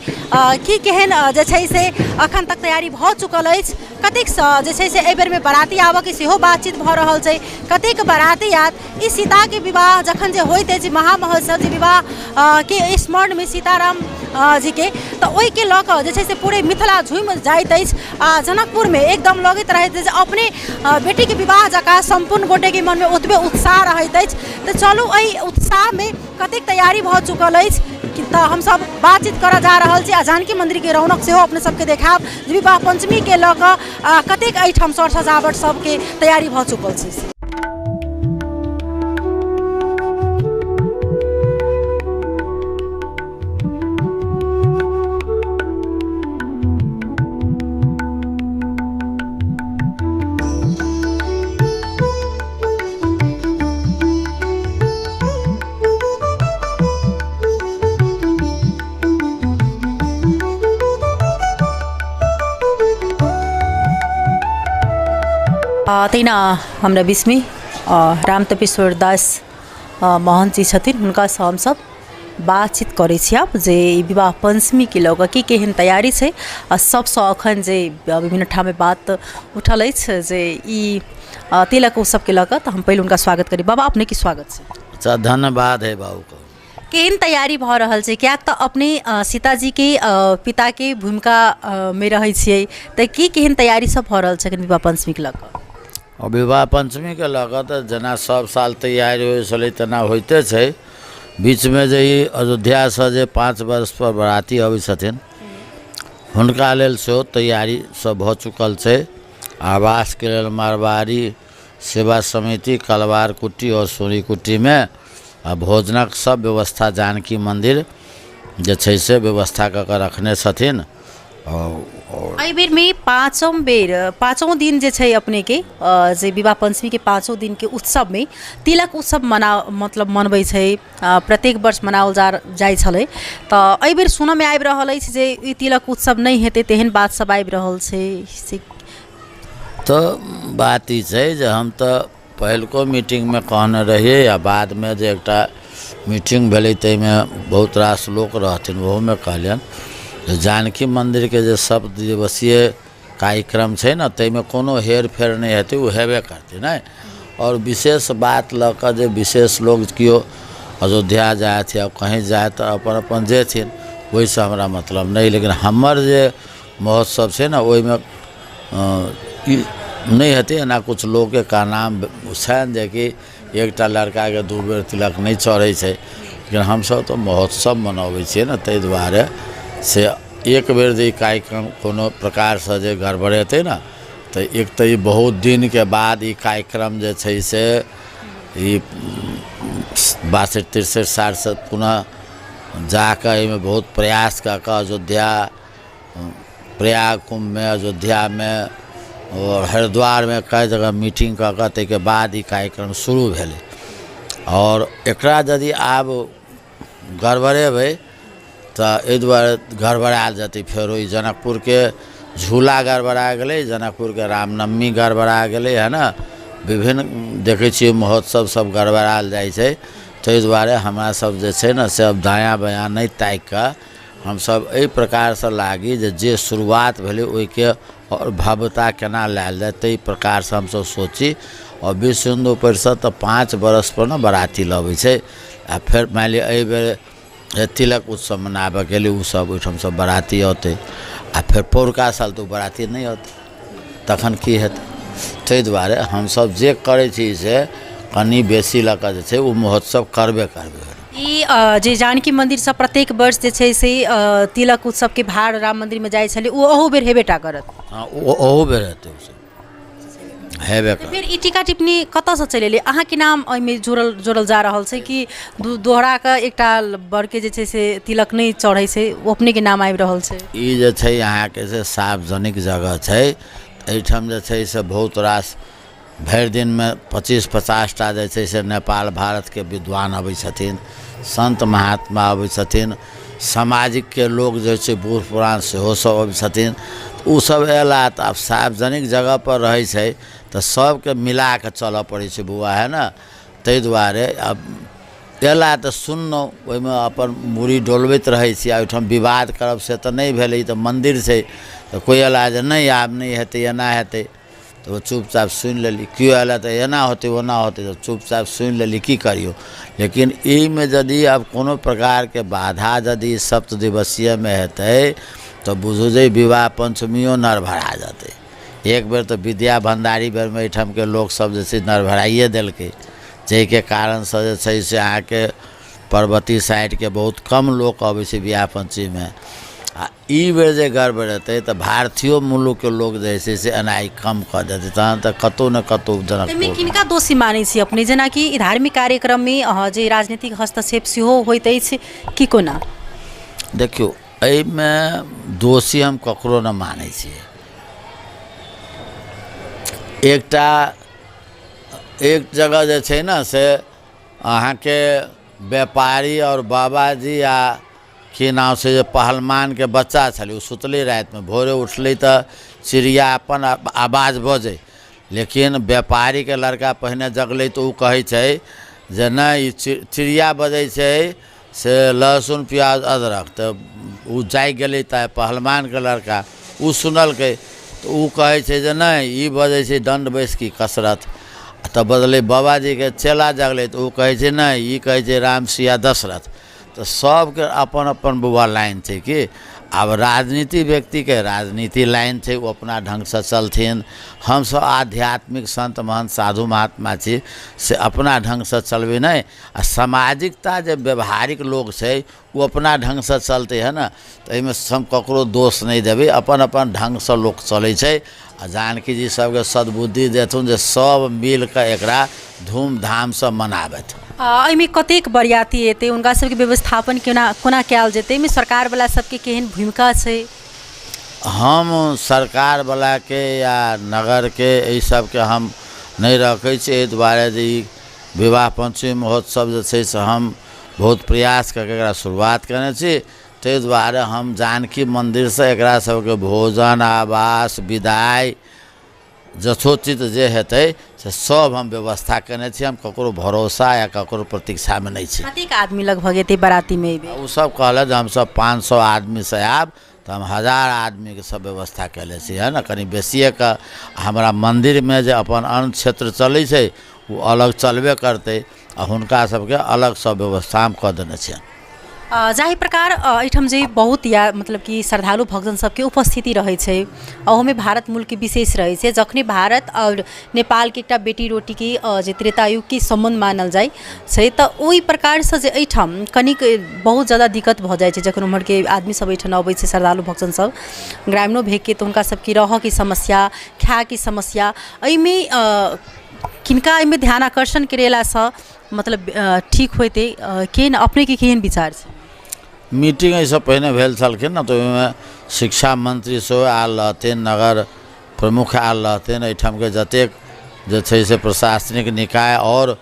कि केहन जे छै से अखन तक तैयारी भऽ चुकल अछि, कतेक जे छै से एहि बेर में बराती आबऽ के सेहो बातचीत भऽ रहल छै, कतेक बराती आयत। ई सीता के विवाह जखन जे होइत अछि महा महोत्सव जे विवाह के स्मरण में सीताराम जी के तो ओहि के लऽ कऽ जे छै से पूरे मिथिला झूमि जाइत अछि। जनकपुर में एकदम लगैत रहैत अछि अपने बेटी के विवाह जकाँ संपूर्ण गोटे के मन में ओतबे उत्साह रहैत अछि। तो चलू एहि उत्साह में कतेक तैयारी भऽ चुकल अछि तो हम सब बातचीत करा जा रहल छी। आ जानकी मंदिर के रौनक सेहो अपने सबके देखाब जे विवाह पंचमी के लऽ कऽ कतेक एहिठाम सर सजावट सबके तैयारी भऽ चुकल छै। तहिना हमरा बीचमे राम तपेश्वर दास महंत जी छथिन, हुनकासँ हमसब बातचीत करै छी आब जे विवाह पंचमी के लऽ कऽ की केहन तैयारी छै। आ सबसँ अखन जे विभिन्न ठाम में बात उठल अछि जे ई तिलक उत्सव के लऽ कऽ, तो हम पहले उनका स्वागत करी। बाबा अपने की स्वागत छै। अच्छा धन्यवाद है बाबू को। केहन तैयारी भऽ रहल छै, क्या तो अपने सीताजी के पिता के भूमिका में रहै छियै, तो की केहन तैयारी सब भऽ रहल छै विवाह पंचमी के लऽ कऽ। विवाह पंचमी के लऽ कऽ तऽ जेना सब साल तैयारी होइ छलै तेना होइते छै। बीच में जे ई अयोध्या से जे 5 वर्ष पर बराती अबै छथिन हुनका लेल सेहो तैयारी सब भऽ चुकल छै। आवास के लेल मारवाड़ी सेवा समिति कलवार कुट्टी और सोनी कुट्टी में भोजनक सब व्यवस्था जानकी मंदिर जे छै से व्यवस्था कऽ के रखने छथिन। एहि बेर में पाँचों दिन जे छै अपने के जे विवाह पंचमी के 5 दिन के उत्सव में तिलक उत्सव मनबै छै, प्रत्येक वर्ष मनाओल जाइ छलै। तो एहि बेर सुनऽ में आबि रहल अछि जे ई तिलक उत्सव नहीं हेतै, तेहन बात सब आबि रहल छै। तो बात ई छै जे हम तो पहिलको मीटिंग में कहने रहिए या बाद में जे एकटा मीटिंग भेलै ताहिमे बहुत रास लोक रहथिन, ओहो में कहलियन जानकी मंदिर के जे 7 दिवसीय कार्यक्रम छै ना, ताहिमे कोनो हेर फेर नहीं हेतै, वो हेबे करतै नहीं। और विशेष बात लऽ कऽ जे विशेष लोग केओ अयोध्या जाए या कहीं जाए तो अपन अपन जेथिन, ओहिसँ हमरा मतलब नहीं। लेकिन हमर जे महोत्सव छै ना ओहिमे नहीं हेतै। एना कुछ लोग के का नाम छनि जे कि एकटा लड़का के 2 बेर तिलक नहीं चढ़ै छै, लेकिन हमसब तो महोत्सव मनबै छियै ना, ताहि दुआरे से एक बेर जे कार्यक्रम कोनो प्रकार से जे गड़बड़ेतै ना तो एक तो ये बहुत दिन के बाद ये कार्यक्रम जे छै से ई 62-63 साल से पुनः जाकर एहिमे बहुत प्रयास कऽ कऽ अयोध्या प्रयाग कुंभ में अयोध्या में और हरिद्वार में कई जगह मीटिंग कऽ कऽ ताहिके बाद ई कार्यक्रम शुरू भेलै। और एकरा यदि आब गड़बड़ेबै तो एहि दुआरे गड़बड़ायल जेतै। फेरो ई जनकपुर के झूला गड़बड़ा गेलै, जनकपुर के रामनवमी गड़बड़ा गेलै है ना, विभिन्न देखै छियै महोत्सव सब गड़बड़ायल जाइ छै। ताहि दुआरे हमरा सब जे छै ना से अब दायाँ बायाँ नहीं ताकि कऽ हमसब एहि प्रकार से लागी जे शुरुआत भेलै ओहिके और भव्यता केना लायल जाए, ताहि प्रकार से हमसब सोची। और विश्व हिंदू परिषद तो 5 बरस पर ना बराती लबै छै। आ फिर मान लिअ एहि बेर तिलक उत्सव मनाबऽ गेलै, ओ सब ओहिठाम सब बराती औतै, आ फिर पौरका साल तो बराती नहीं औतै, तखन की हेतै। ताहि दुआरे हमसब जे करै छी से कनी बेसी लऽ कऽ जे छै ओ महोत्सव करबे करबै। ई जे जानकी मंदिर से प्रत्येक वर्ष जे छै से तिलक उत्सव के भार राम मंदिर में जाइ छलै, ओ अहू बेर हेबेटा करत। हाँ ओहो बेर हेतै, हेबे करत। फिर ई टीका टिप्पणी कतऽसँ चलि एलै, अहाँके नाम एहिमे जोड़ल जा रहल छै कि दोहरा कऽ एकटा बड़के जे छै से तिलक नहीं चढ़ै छै, ओ अपने के नाम आबि रहल छै। ई जे छै अहाँके से सार्वजनिक जगह छै, एहिठाम जे छै से बहुत रास भरि दिन में 25-50 टा जे छै से नेपाल भारत के विद्वान अबै छथिन, संत महात्मा अबै छथिन, सामाजिक के लोग जे छै बूढ़ पुरान सेहो सब अबै छथिन। ओ सब अयला तऽ आब सार्वजनिक जगह पर रहै छै तऽ सबके मिला कऽ चलऽ पड़ै छै बौआ, है ना। ताहि दुआरे अब अयला तऽ सुनलहुँ, ओहिमे अपन मूड़ी डोलबैत रहै छी। ओहिठाम विवाद करब से तऽ नहीं भेलै, तऽ मंदिर छै, तऽ कोई अयला जे नहीं आब नहीं हेतै एना हेतै, तो चुपचाप सुनि लेली, क्यों आयल तो एना होते ओना होते, तो चुपचाप सुनि लेली, की करियो। लेकिन में यदि अब कोनो प्रकार के बाधा यदि सप्त दिवसीय में हेतै तो बुझू जे विवाह पंचमियों नरभरा जाते। एक बेर तो विद्या भंडारी बेर में एहिठाम के लोग सब जे छै नरभराइए देलकै, जाहिके कारण से जे छै से अहाँके पर्वती साइड के बहुत कम लोग अबै छै विवाह पंचमी में। आ ई बेर जे गड़बड़ हेतै तऽ भारतीय मुल्क के लोग जे छै से एनाइ कम कऽ देतै, तहन तऽ कतौ न कतौ जनक। किनका दोषी मानै छी अपने, जेना कि धार्मिक कार्यक्रम में जे राजनीतिक हस्तक्षेप सेहो होइत अछि कि कोना? देखियो एहिमे दोषी हम ककरो न मानै छियै। एक जगह जे छै ने से अहाँके व्यापारी और बाबाजी आ की नाम से जे पहलमान के बच्चा छलै, ओ सुतलै राति में, भोरे उठलै तऽ चिड़िया अपन आवाज बजै, लेकिन व्यापारी के लड़का पहिने जगलै तऽ ओ कहै छै जे नहि चिड़िया बजै छै से लहसुन प्याज अदरक, तऽ ओ जागि गेलै तऽ पहलमान के लड़का ओ सुनलकै तऽ ओ कहै छै जे नहि ई बजै छै दंड बैसकी कसरत, तऽ बदले बाबाजी के चेला जगलै तऽ ओ कहै छै नहि ई कहै छै राम सिया दशरथ। तो सबके अपन अपन बुआ लाइन छै कि आब राजनीति व्यक्ति के राजनीति लाइन छै, वो अपना ढंग से चलथिन। हम सब आध्यात्मिक संत महंत साधु महात्मा छी से अपना ढंग से चलबे नहीं, आ सामाजिकता जे व्यवहारिक लोग छै वो अपना ढंग से चलते है ना, तो एहिमे हम ककरो दोष नहीं देबै, अपन अपन ढंग से लोग चलै छै। आ जानकी जी सबके सद्बुद्धि देथुन जे सब मिल के एकरा धूमधाम से मनाबथि। एहिमे कतेक बरियाती एतै, उनका सबके व्यवस्थापन कोना कयल जेतै, एहिमे सरकार वाला सबके केहन भूमिका छै? हम सरकार वाला के या नगर के एहि सबके हम नहीं रखै छी, एहि दुआरे जे ई विवाह पंचमी महोत्सव जे छै से हम बहुत प्रयास करके एकरा शुरुआत करने छी। ताहि दुआरे हम जानकी मंदिर से एकरा सबके भोजन आवास विदाई यथोचित जे हेतै से सब हम व्यवस्था करने छी। हम ककरो भरोसा या ककरो प्रतीक्षा में नहीं छी। कतेक आदमी लगभग एतै बाराती में? वो सब कहल जे हम सब 500 आदमी से आब, तो हम 1000 आदमी के सब व्यवस्था कैले छी, है ना। कनी बेसिए का हमारा मंदिर में जे अपन अन्य क्षेत्र चलै छै वो अलग चलबे करते, आ हुनका सबके अलग सब व्यवस्था हम कऽ देने छियनि। जाहि प्रकार एहिठाम जे बहुत या मतलब कि श्रद्धालु भक्तजन सबके उपस्थिति रहै छै, ओहोमे भारत मुल्क के विशेष रहै छै। जखने भारत और नेपाल के एकटा बेटी रोटी के जे त्रेतायुग के संबंध मानल जाइ छै, तऽ ओहि प्रकार से जे एहिठाम कनिक बहुत ज़्यादा दिक्कत भऽ जाइ छै। जखन उम्हर के आदमी सब एहिठाम अबै छै, श्रद्धालु भक्तजन सब ग्रामीणों भेग के, तऽ हुनका सबके रहऽ के समस्या, खाए के समस्या, एहिमे किनका एहिमे ध्यान आकर्षण करेलासँ मतलब ठीक होइतै, केहन अपने के केहन विचार छै? मीटिंग एहिसँ पहिने भेल छलखिन न, तऽ ओहिमे शिक्षा मंत्री सेहो आयल रहथिन, नगर प्रमुख आयल रहथिन, एहिठामके जतेक जे छै से प्रशासनिक निकाय और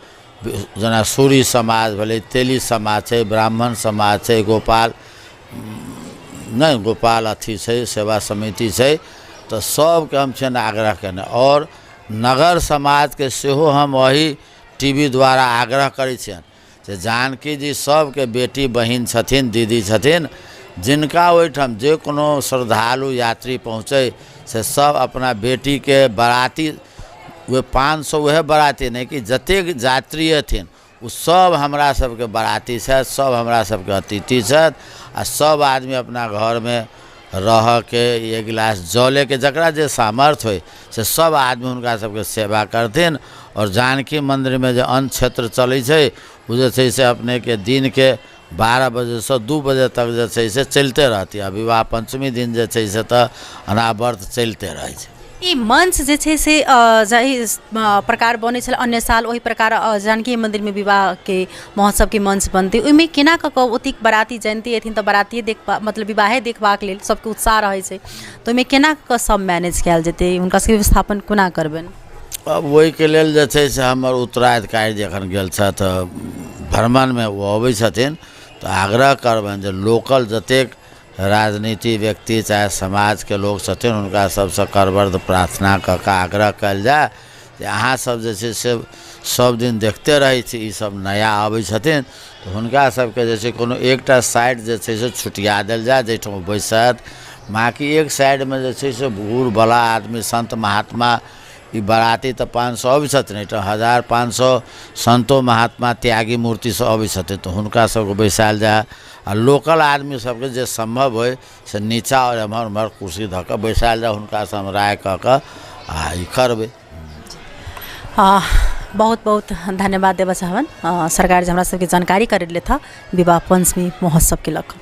जेना सूरी समाज भेलै, तेली समाज छै, ब्राह्मण समाज छै, गोपाल अथी छै, सेवा समिति छै, तऽ सबके हम छियनि आग्रह केने। और नगर समाज के सेहो हम वही टीवी द्वारा आग्रह करै छियनि जे जानकी जी सबके बेटी बहिन छथिन, दीदी छथिन, जिनका ओहिठाम जे कोनो श्रद्धालु यात्री पहुँचे से सब अपना बेटी के बराती, वे 500 वह बराती नहीं कि जतेक यात्री हथिन वो सब हमरा सबके बराती छथि, सब हमरा सबके अतिथि छथि, आ सब आदमी अपना घर में रह के एक गिलास जले के जकरा जे सामर्थ्य होय से सब आदमी हुनका सबके सेवा करथिन। और जानकी मंदिर में जो अन्य क्षेत्र चलै छै वो जे छै से अपने के दिन के 12 बजे से 2 बजे तक जे छै से चलते रहती। आ विवाह पंचमी दिन जे छै से तऽ अनावर्त चलते रहै छै। ई मंच जे छै से जाहि प्रकार बनै छल अन्य साल, वही प्रकार जानकी मंदिर में विवाह के महोत्सव के मंच बनते, ओहिमे केना कऽ ओतिक बराती जयंती एथिन तऽ बरातिए मतलब विवाहे देखबाक लेल सबके उत्साह रहै छै, तऽ ओहिमे केना कऽ सब मैनेज कयल जेतै, हुनका सबके व्यवस्थापन कोना करबनि? अब वही के लेल जे छै से हमर उत्तराधिकारी जखन गेल छथि भ्रमण में वो अबै छथिन, तऽ आग्रह करबनि जे लोकल जतेक राजनीति व्यक्ति चाहे समाज के लोग छथिन हुनका सबसे करबर्द प्रार्थना कऽ के आग्रह कयल जाय जे अहाँ सब जे छै से सब दिन देखते रहै छी, ई सब नया अबै छथिन तऽ हुनका सबके जे छै कोनो एकटा साइड जे छै से छुटिया देल जाय जाहिठाम बैसत। बाकी एक साइड में जे छै से बूढ़ बला आदमी संत महात्मा ई बाराती तो 500 अबै छथिन, एटा 1500 संतो महात्मा त्यागी मूर्ति सब अबै छथिन। तो हुनका सबके बैसायल जाए आ लोकल आदमी सबके जे संभव होय से नीचा और एम्हर उम्हर कुर्सी धऽ कऽ बैसायल जाए, हुनका से हम राय कऽ कऽ आ ई करबै। बहुत बहुत धन्यवाद देवा चाहवन सरकार जे हमरा सबके जानकारी करेले था विवाह पंचमी महोत्सव के लक।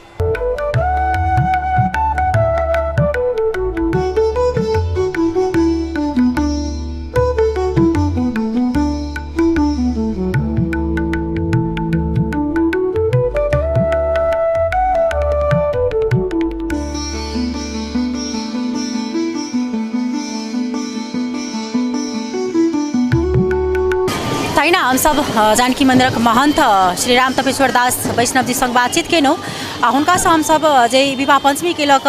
तैना हम सब जानकी मंदिरक महंत श्री राम तपेश्वर दास वैष्णव जी संग बातचीत केनौ आ हुनका से हम सब जे विवाह पंचमी के लक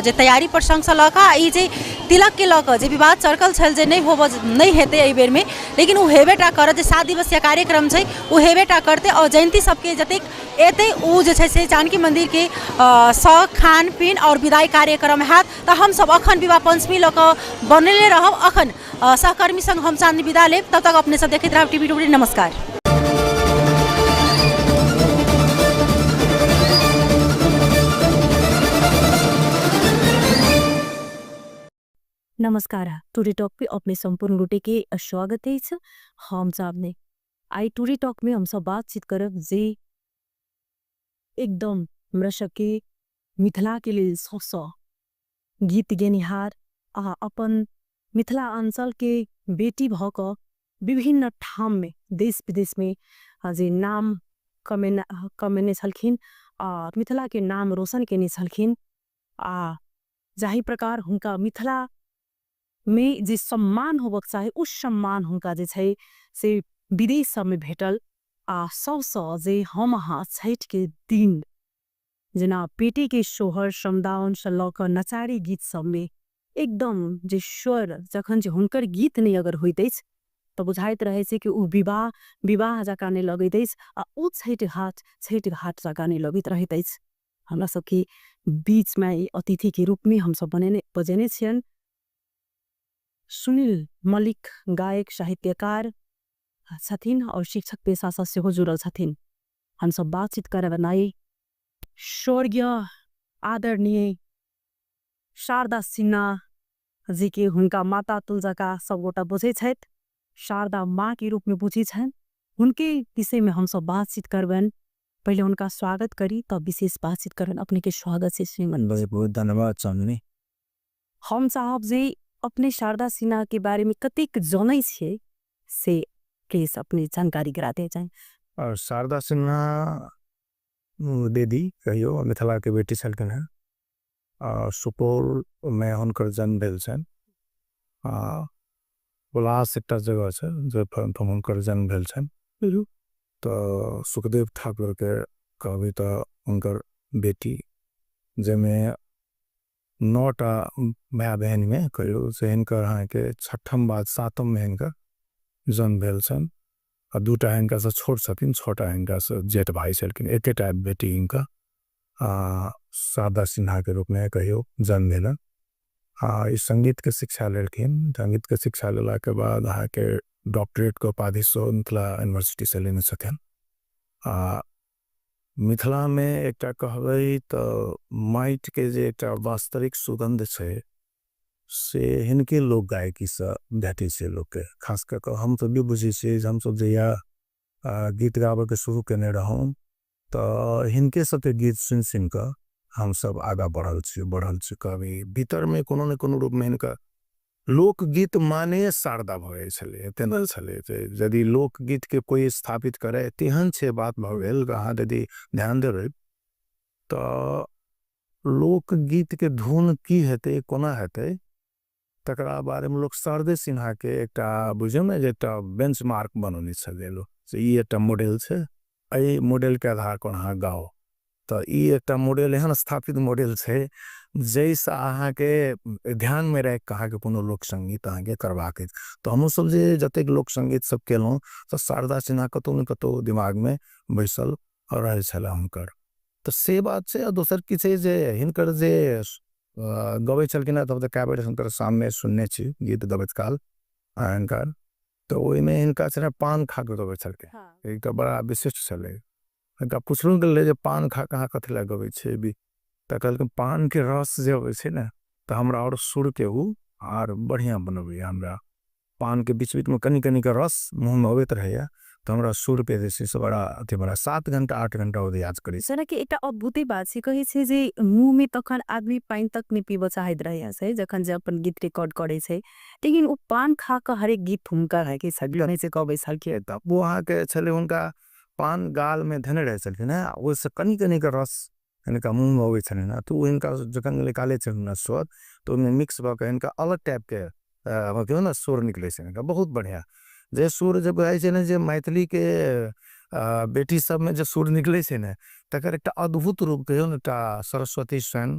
जे तैयारी प्रसंग से लक ई जे तिलक के लक जे विवाद चरकल छल जे नहीं हेते एहि बेर में, लेकिन उ हेबेटा करत जे 7 दिवसीय कार्यक्रम छै उ हेबेटा करते और जयंती सबके जतेक एते उ जे छै से जानकी मंदिर के खान पीन और विदाई कार्यक्रम हैत। त हम सब अखन विवाह पंचमी लक बनले रहब। अखन सहकर्मी संग हम चांदनी विदा लेब, तब तक अपने सब देखैत रहब टीवी टुडे। नमस्कार। नमस्कार। टुडे टॉक पे अपने संपूर्ण गोटे के स्वागत है। हम सामने आई टुडे टॉक में हम सब बातचीत करब जे एकदम हमरा सबके मिथिला के लेल सौ गीत गेनिहार आ अपन मिथिला अंचल के बेटी भ क विभिन्न ठाम में देश विदेश में जे नाम कमेने छलखिन आ मिथिला के नाम रोशन केने छलखिन आ जाही प्रकार हुनका मिथिला में जे सम्मान होबक चाहे उस सम्मान हुनका जे छै से विदेश सब में भेटल। आ सबसँ जे हम अहाँ छठ के दिन जेना पेटी के सोहर समदाउन से लऽ कऽ नचारी गीत सब में एकदम जे स्वर जखन जे हुनकर गीत नहीं अगर होइत अछि तऽ बुझाइत रहे छै कि उ विवाह जकाँ नहीं लगैत अछि आ उ छठ घाट जकाँ नहीं लगैत रहैत अछि। हमरा सबके बीच में अतिथि के रूप में हम सब बजेने छियन सुनील मलिक, गायक साहित्यकार छथिन और शिक्षक पेशा से सेहो जुड़ल छथिन। हम सब बातचीत करे बनाई स्वर्गीय आदरणीय शारदा सिन्हा जी के हुनका माता तुलजा सब गोटा बुझे छथि, शारदा माँ के रूप में बुझी छन। उनके विषय में हम सब बातचीत करबन। पहले उनका स्वागत करी तब विशेष बातचीत करबन। अपने के स्वागत से श्रीमन। बहुत धन्यवाद चांदनी। हम साहब जी अपने शारदा सिन्हा के बारे में कतेक जनै छियै से प्लीज अपनी जानकारी कराते जाए। और शारदा सिन्हा दीदी कहियो मिथिला के बेटी छलखिन है। सुपौल में हुनकर जन्म भेल छनि। उल्लास एकटा जगह छै जे हुनकर जन्म भेल छनि। तो सुखदेव ठाकुर के कहबै तऽ हुनकर बेटी जेमे 9टा भाई बहन में कहियो से हिनकर अहाँके 6ठम बाद 7म में हिनकर जन्म भेल छनि। आ 2टा हिनका से छोट छथिन, 6टा हिनका से जेठ भाई छलखिन। एकेटा बेटी हिनका शारदा सिन्हा के रूप में कहियो जन्म भेलन। इस संगीत के शिक्षा लेलखिन। संगीत के शिक्षा लेला के बाद अहाँके डॉक्टरेट के उपाधि से मिथिला यूनिवर्सिटी से लेने छथिन। मिथिला में एकटा कहबै तऽ माटि के जे एकटा वास्तविक सुगंध छै से हिनके लोक गायकी से भेटै छै लोक के। खास कर के हम सब भी बुझे छियै हम सब जहिया गीत गाबे के शुरू केने रहौं तऽ हिनके सबके गीत सुन कऽ हम सब आगा बढ़ल छी। कभी भीतर में कोनो न कोनो रूप में हिनका लोकगीत माने शारदा भऽ छलै तेना छलै। यदि लोकगीत के कोई स्थापित करे तेहन छै बात भऽ गेल। अहाँ यदि ध्यान देबै तऽ लोकगीत के धुन की हेतै कोना हेतै तकरा बारे में लोग शारदा सिन्हा के एकटा बुझियौ ने जे एकटा बेंचमार्क बनौने छलै से ई एकटा मॉडल छै। एहि मॉडल के आधार पर अहाँ गाओ तऽ ई एकटा मॉडल एहन स्थापित मॉडल छै जैसे अहाँ के ध्यान में रख के अहाँ के कोनो लोक संगीत अहाँ के करबाक। तो हम सब जे जतेक लोक संगीत सब केलौं तऽ शारदा सिन्हा कतौ न कतौ दिमाग में बैसल रहे छला हुनकर। तो से बात छै। दोसर की छै जे हिनकर जे गबै छलखिन तब तऽ कए बेर हुनकर सामने सुनने छी गीत गबैत काल। हिनकर तो ओहिमे हिनका से पान खा के गबै छलकै एकटा बड़ा विशिष्ट छलै हिनका पुछलहुँ गेलै जे पान खा कहाँ कथी लए गबै छै भी तऽ कहलकै पान के रस जे होइ छै ने तऽ हमरा और सुर के उ आर बढ़िया बनबै हमरा पान के बीच बीच में कनी कनी के रस मुँह में अबैत रहैया तो हमरा सुर पे जे छै से बड़ा अथी बड़ा 7 घंटा 8 घंटा ओ रियाज करै जेना कि एकटा अद्भुते बात छै कहै छै जे मुंह में तखन आदमी पानी तक नहीं पीबऽ चाहैत रहैया छै जखन जे अपन गीत रिकॉर्ड करे छै लेकिन ओ पान खा के हरेक गीत हुनकर है कि सगले से कहबै छलखिन तब वो अहाँ के छलै हुनका पान गाल में धने रहै छलखिन ने ओहिसँ कनी कनी के रस हिनका मुँह में अबै छलै ने तो हिनका जखन निकालै छलखिन स्वाद तो ओहिमे मिक्स भऽ के हिनका अलग टाइप के कहियो ना सुर निकलै छै हिनका बहुत बढ़िया जे सुर जब आइ छै ने जे मैथिली के बेटी सब में जे सुर निकलै छै ने तकर एकटा अद्भुत रूप कहियो ने एकटा सरस्वती स्वयं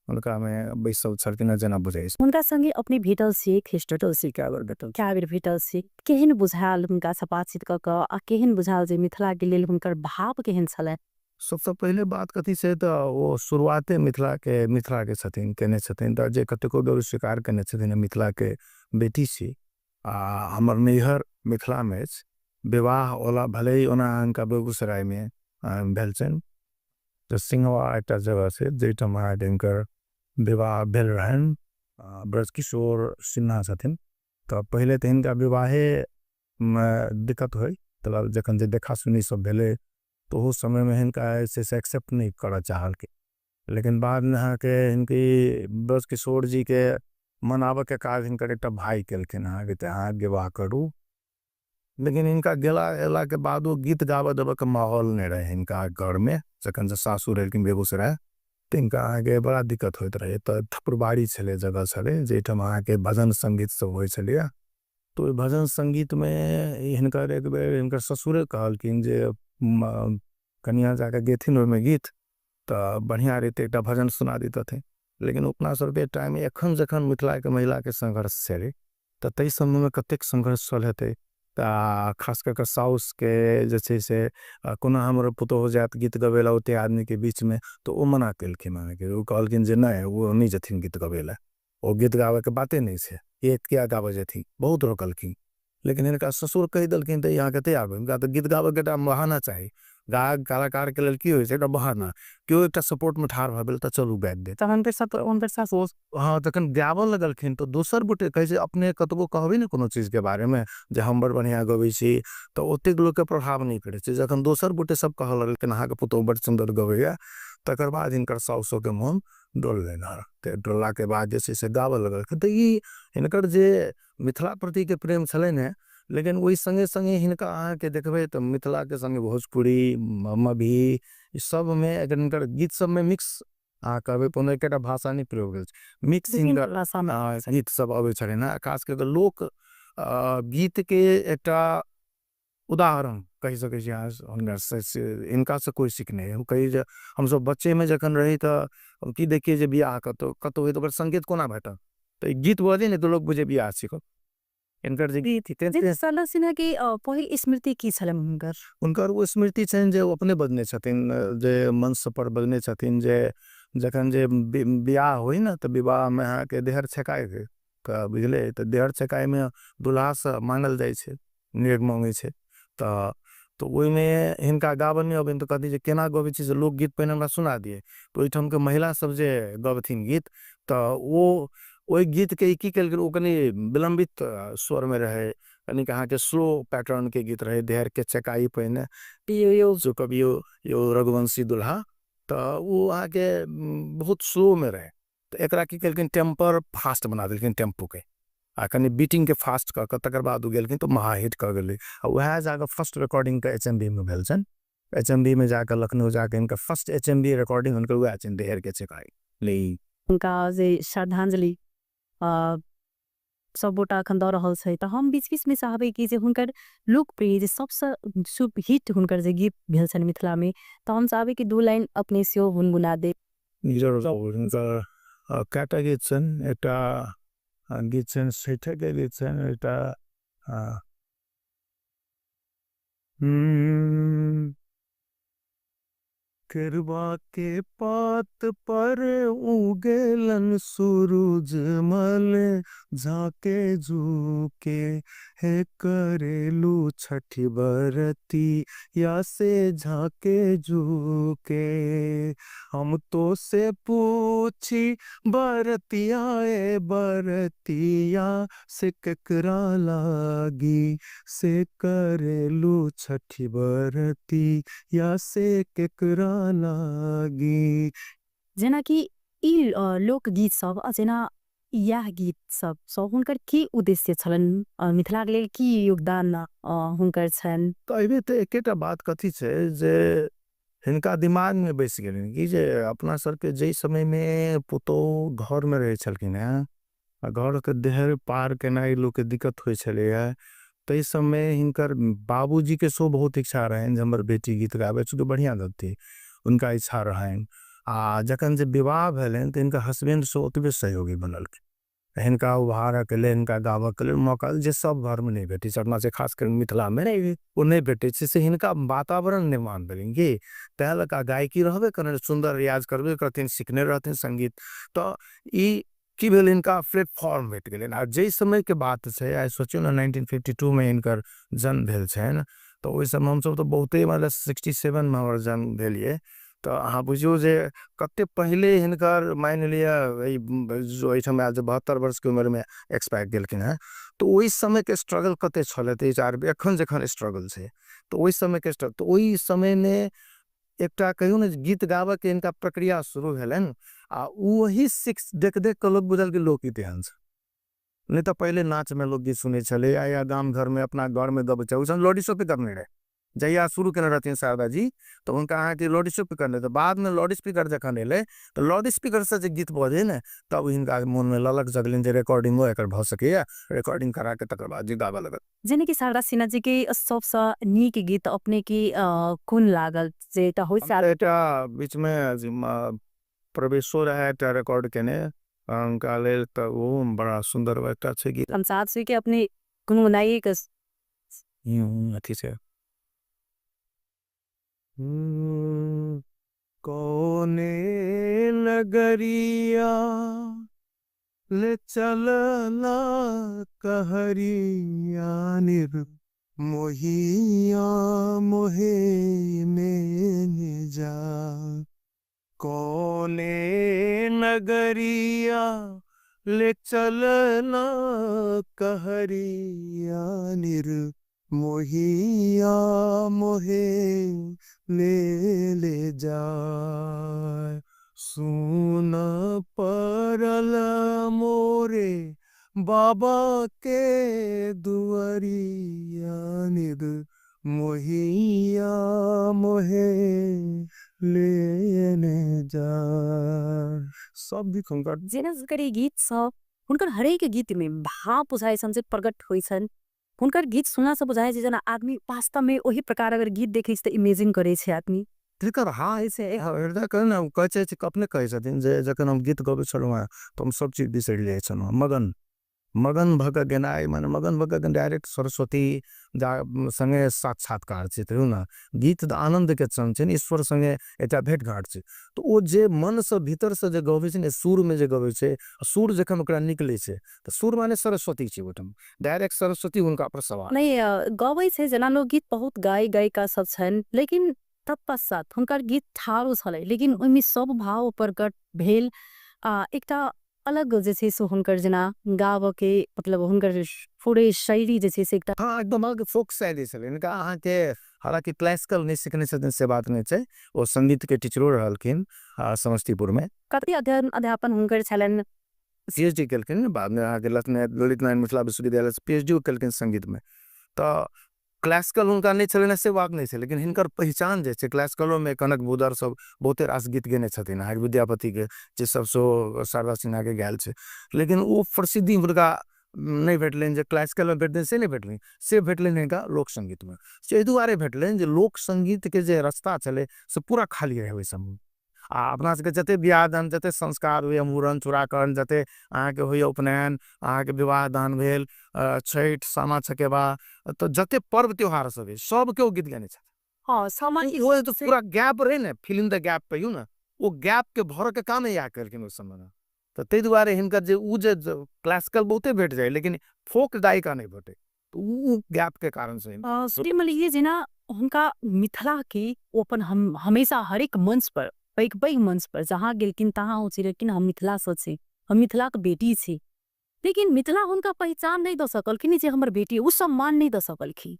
उनका में बैसल छलखिन जेना बुझाइ छै हुनका संगे अपने भेटल छी ख्रिस्टटल छी क्या बेर भेटल छी केहन बुझायल हुनका से बातचीत क के आ केहन बुझायल जे मिथिला के लेल हुनकर भाव केहन छलै सबसे पहले बात कथी छै तऽ वो शुरुआते मिथिला के छथिन केने छथिन तऽ जे कतेको बेर स्वीकार केने छथिन मिथिला के बेटी छी आ हमर नैहर मिथिला में विवाह ओला भले ही ओना हिनका बेगूसराय में भेल छनि तऽ सिंहवा एकटा जगह छै जाहिठाम हिनकर विवाह भेल रहनि ब्रजकिशोर सिन्हा छथिन तऽ पहिले तऽ हिनका विवाहे दिक्कत होइ तऽ जखन जे देखा सुनी सब भेलै तो उस समय में हिनका से एक्सेप्ट नहीं कर चाहल के लेकिन बाद में अहाँ के हिनकी ब्रजकिशोर जी के मनावे के काज हिनकर एकटा भाई केलखिन अहाँ के अहाँ विवाह करू लेकिन इनका गेला एला के बाद वो गीत गावे देवे के माहौल नहीं रहे हिनका घर में जखन से सासुर रहलखिन बेगूसराय तो इनका आगे बड़ा दिक्कत होइत रहे तो ठकुरबाड़ी छले जगह छले जेठाम अहाँ के भजन संगीत सब होय छले तो ओइ भजन संगीत में हिनकर एक बेर हिनकर ससुरे कहलखिन जे कनिया जाके गेथिन ओहिमे गीत तऽ बढ़िया रीते एकटा भजन सुना दैतथिन लेकिन अपना सबके टाइम एखन जखन मिथिला के महिला के संघर्ष छलै तऽ तै समय में कतेक संघर्ष चल हेतै तऽ खास कर साउस के जे छै से कोना हमर पुतोह जात गीत गवेला ओते आदमी के बीच में तो ओ मना केलखिन के ओ कहलखिन जे नहीं वो नहीं जथिन गीत गवेला ओ गीत गावे के बाते नहीं छै एक क्या गावे जथिन बहुत रोकलखिन लेकिन इनका ससुर कह दलखिन तो यहाँ कते आबे इनका तो गीत गावे के बहाना चाहिए गायक कलाकार के लेल की होय छै बहाना क्यों एकटा सपोर्ट में ठाढ़ भऽ गेल तऽ चलू बैठ दे तहन पे सब उनकर सास हाँ तखन गावऽ लगलखिन तो दोसर बुटे कहै छै अपने कतबो कहबै ने कोनो चीज के बारे में जे हम बड़ बढ़िया गबै छी तऽ ओतेक लोक के प्रभाव नहीं पड़ै छै जखन दोसर बुटे सब कहऽ लगलखिन अहाँ के पुतोह बड़ सुंदर गबैया तकर बाद हिनकर साउसो के मोन डोल लेना डोलला के बाद जे छै से गावऽ लगलखिन तऽ ई हिनकर जे मिथिला प्रति के प्रेम छलै ने लेकिन वही संगे संगे हिनका अहाँ के देखबे तो मिथिला के संगे भोजपुरी मभी सब में अगर इनकर गीत सब में मिक्स आ कहबे कोनो एकटा भाषा नहीं प्रयोग भेल मिक्स गीत सब अबै छलै ना खास कर लोक गीत के एकटा उदाहरण कह सकै छी इनका से कोई सीख नहीं हम कही जे हम सब बच्चे में जखन रही तऽ की देखिए जे बियाह कतो होय तऽ संगीत कोना भेटत तऽ गीत बजे ने तो लोग बुझे बियाह सीखो इनकर जे सरला सिन्हा की पहिल स्मृति की छलै उनकर वो स्मृति छनि जे अपने बजने छथिन जे मंच पर बजने छथिन जे जखन जे बियाह होई ना तऽ विवाह में अहाँ के देहर छकाय के बुझले तऽ देहर छकाय में दुल्हा से मांगल जाय छै नेग मांगे छै तऽ ओहि में हिनका गाबऽ नहीं अबनि तऽ कहती जे केना गबै छी जे लोक गीत पहिने हमरा सुना दिए तऽ ओहिठाम के महिला सब जे गबथिन गीत तऽ वो ओहि गीत के की केलखिन ओ कनी विलंबित स्वर में रहे कनी अहाँ के स्लो पैटर्न के गीत रहे देहर के चकाई पहिने यो जो कभी यो रघुवंशी दुल्हा तऽ वो अहाँ के बहुत स्लो में रहे तऽ एकरा की केलखिन टेम्पर फास्ट बना देलखिन टेम्पो के आ कनी बीटिंग के फास्ट कऽ के तकर बाद गेलखिन तो महाहिट कऽ गेलै आ वएह जाके फर्स्ट रिकॉर्डिंग के HMV में भेल छनि HMV में जाके लखनऊ जाके इनका फर्स्ट HMV रिकॉर्डिंग हुनकर वएह छनि देहर के चकाई ले उनका जे श्रद्धांजलि सब गोटा अखन दऽ रहल छै तऽ हम बीच बीच में चाहबै कि जे हुनकर लोकप्रिय जे सबसे सुप हिट हुनकर जे गीत भेल छनि मिथिला में तऽ हम चाहबै कि 2 लाइन अपने से गुनगुना दे जरूर कएटा गीत छनि एकटा गीत छनि सेठे के गीत छनि एकटा केरवा के पात पर उगेलन सूरज मल झाके झुके हे करेलू छठी बरती या से झाके झुके हम तो से पूछी बरतिया ए बरतिया से ककरा लागी से करेलू छठी बरती या से केकरा लागी। जेना कि यी लोकगीत सब जेना यह गीत सब हुनकर की उद्देश्य छलन मिथिलाक लेल की योगदान हुनकर छन। कहबे तो एकेटा बात कथी छे जे हिनका दिमाग में बैस गेलिन कि जे अपना सर के जई समय में पुतो घर में रहे छलकिन है घर के देहर पार केना लोग के दिक्कत होय छले है तो इस समय हिनकर बाबूजी के सो बहुत इच्छा रहे हमर बेटी गीत गावे तो बढ़िया गती उनका इच्छा रहे जखन जे विवाह भेलन तो इनका हस्बैंड से ओतबे सहयोगी बनल हिनका उभार के लिए इनका गावा के लिए मौका जे सब घर में नहीं भेटे अपना से खास कर मिथिला में नहीं वो नहीं भेटे से हिनका वातावरण निर्माण करेंगे तहल का गायकी रहबे करने सुंदर रियाज करबे करथिन सीखने रहथिन संगीत तो ई की भेल इनका प्लेटफॉर्म भेट गेलन आ जे समय के बात छे आई सोचियो ना 1952 में इनकर जन्म भेल छन तो ओइ समय हम सब तो बहुते मतलब 67 में हमर जन्म भेलिए तो अहाँ बुझियो जे कते पहले हिनकर मान लिया जो समय आज 72 वर्ष के उम्र में एक्सपायर गेलखिन है तो ओइ समय के स्ट्रगल कते छले ते चार एखन जखन स्ट्रगल छे तो ओइ समय के स्ट्रगल तो ओइ समय में एकटा कहियो ने गीत गावे के इनका प्रक्रिया शुरू भेलन आ वही सिक्स देख देख के लोग बुझल के लोक इतिहास नहीं तो पहले नाच में लोग गीत सुने चले या गांव घर में अपना घर में दब चाहे लॉडी शो पे करने रहे जहिया शुरू कर रहती शारदा जी तो उनका अहाँ के लाउड स्पीकर करने तो बाद में लाउड स्पीकर जखन एले तो लाउड स्पीकर से गीत बजे न तब हिनका मन में ललक जगलिन जे रिकॉर्डिंग हो एकर भ सके रिकॉर्डिंग करा के तकर बाद जी गावे लगत जेने कि शारदा सिन्हा जी के सबसे नीक गीत अपने की कोन लागल जे त होय साल एटा बीच में प्रवेशो रहे एटा रिकॉर्ड केने उनका लेल त वो बड़ा सुंदर एकटा छै गीत हम साथ से के अपने गुनगुनाइए के अथी से कौने नगरिया ले चलना कहरिया निर मोहिया मोहे में जा कौने नगरिया ले चलना कहरिया निर मोहिया मोहे ले जा सुन परल मोरे बाबा के दुआरिया निर मोहिया मोहे लेने जा सब भी खंकर जेना करी गीत सब हुनकर हरेक गीत में भाव बुझाइ सन से प्रकट होइ छन् हुनकर गीत सुना से बुझाए जना आदमी वास्तव में वही प्रकार अगर गीत देखे त इमेजिन करे छे आदमी तिलकर हाँ ऐसे हृदय कहना कहे अपने कहे छथिन जे जखन हम गीत गबै छलहुँ तो हम सब चीज बिसरि जाइ छलहुँ मगन मगन भग गेनाइ माने मगन भग डायरेक्ट सरस्वती जा संगे साक्षात्कार छै त ना गीत आनंद के क्षण छै ईश्वर संगे एटा भेट घाट छै तो ओ जे मन से भीतर से जे गबै छै सुर में जे गबै छै सुर जखन ओकरा निकले छै त सुर माने सरस्वती छै ओठम डायरेक्ट सरस्वती उनका पर सवार नहीं गबै छै जना लोग गीत बहुत गायिका सब छन् लेकिन तत्पश्चात हुनकर गीत ठारो छलै लेकिन ओइमे सब भाव प्रकट भेल एकटा अलग जे छै से हुनकर जना गाव के मतलब हुनकर पूरे शैली जे छै से एकटा हाँ एकदम अलग फोक शैली छलै इनका अहाँ के हालांकि क्लासिकल नहीं सीखने छथिन से बात नहीं छै ओ संगीत के टीचरो रहलखिन समस्तीपुर में कते अध्ययन अध्यापन हुनकर छलन पीएचडी केलखिन बाद में अहाँ के ललित नारायण मिथिला विश्वविद्यालय से पीएचडी केलखिन संगीत में तो क्लासिकल उनका नहीं छलन से बात नहीं छै लेकिन हिनकर पहचान जे छै क्लासिकलो में कनक बुदर सब बहुते रास गीत गेने छथिन हर विद्यापति के जे सब सो शारदा सिन्हा के गायल छै लेकिन वो प्रसिद्धि हुनका नहीं भेटलनि जे क्लासिकल में भेटलनि से नहीं भेटलनि से भेटलनि हिनका लोक संगीत में से एहि दुआरे भेटलनि जे लोक संगीत के जे रास्ता छलै से पूरा खाली रहे ओहि समय अपना सबके जते बियाह दान जते संस्कार हुए मूड़न चूड़ाकरण जते अहाँ के होइए उपनयन अहाँ के विवाह दान भेल छठ सामा चकेबा तो जते पर्व त्योहार सब है सब के गीत गाने छथि हाँ सामान्य वो तो पूरा गैप रहे ना, फिल इन द गैप कहियो ना, वो गैप के भर के काम या करके उस समय तो तै दुआरे हिनकर जे उ जे क्लासिकल बहुते भेट जाए लेकिन फोक गायिका नहीं भेटे, तो उ गैप के कारण से श्रीमल ये जना उनका मिथिला के ओपन हम हमेशा हर एक मंच पर पैघ मंच पर जहाँ गेलकिन तहाँ हो लेकिन हम मिथिला से छी, हम मिथिला के बेटी छी, लेकिन मिथिला उनका पहचान नहीं द सकलखिन जे हमर बेटी उ सम्मान नहीं द सकलखिन।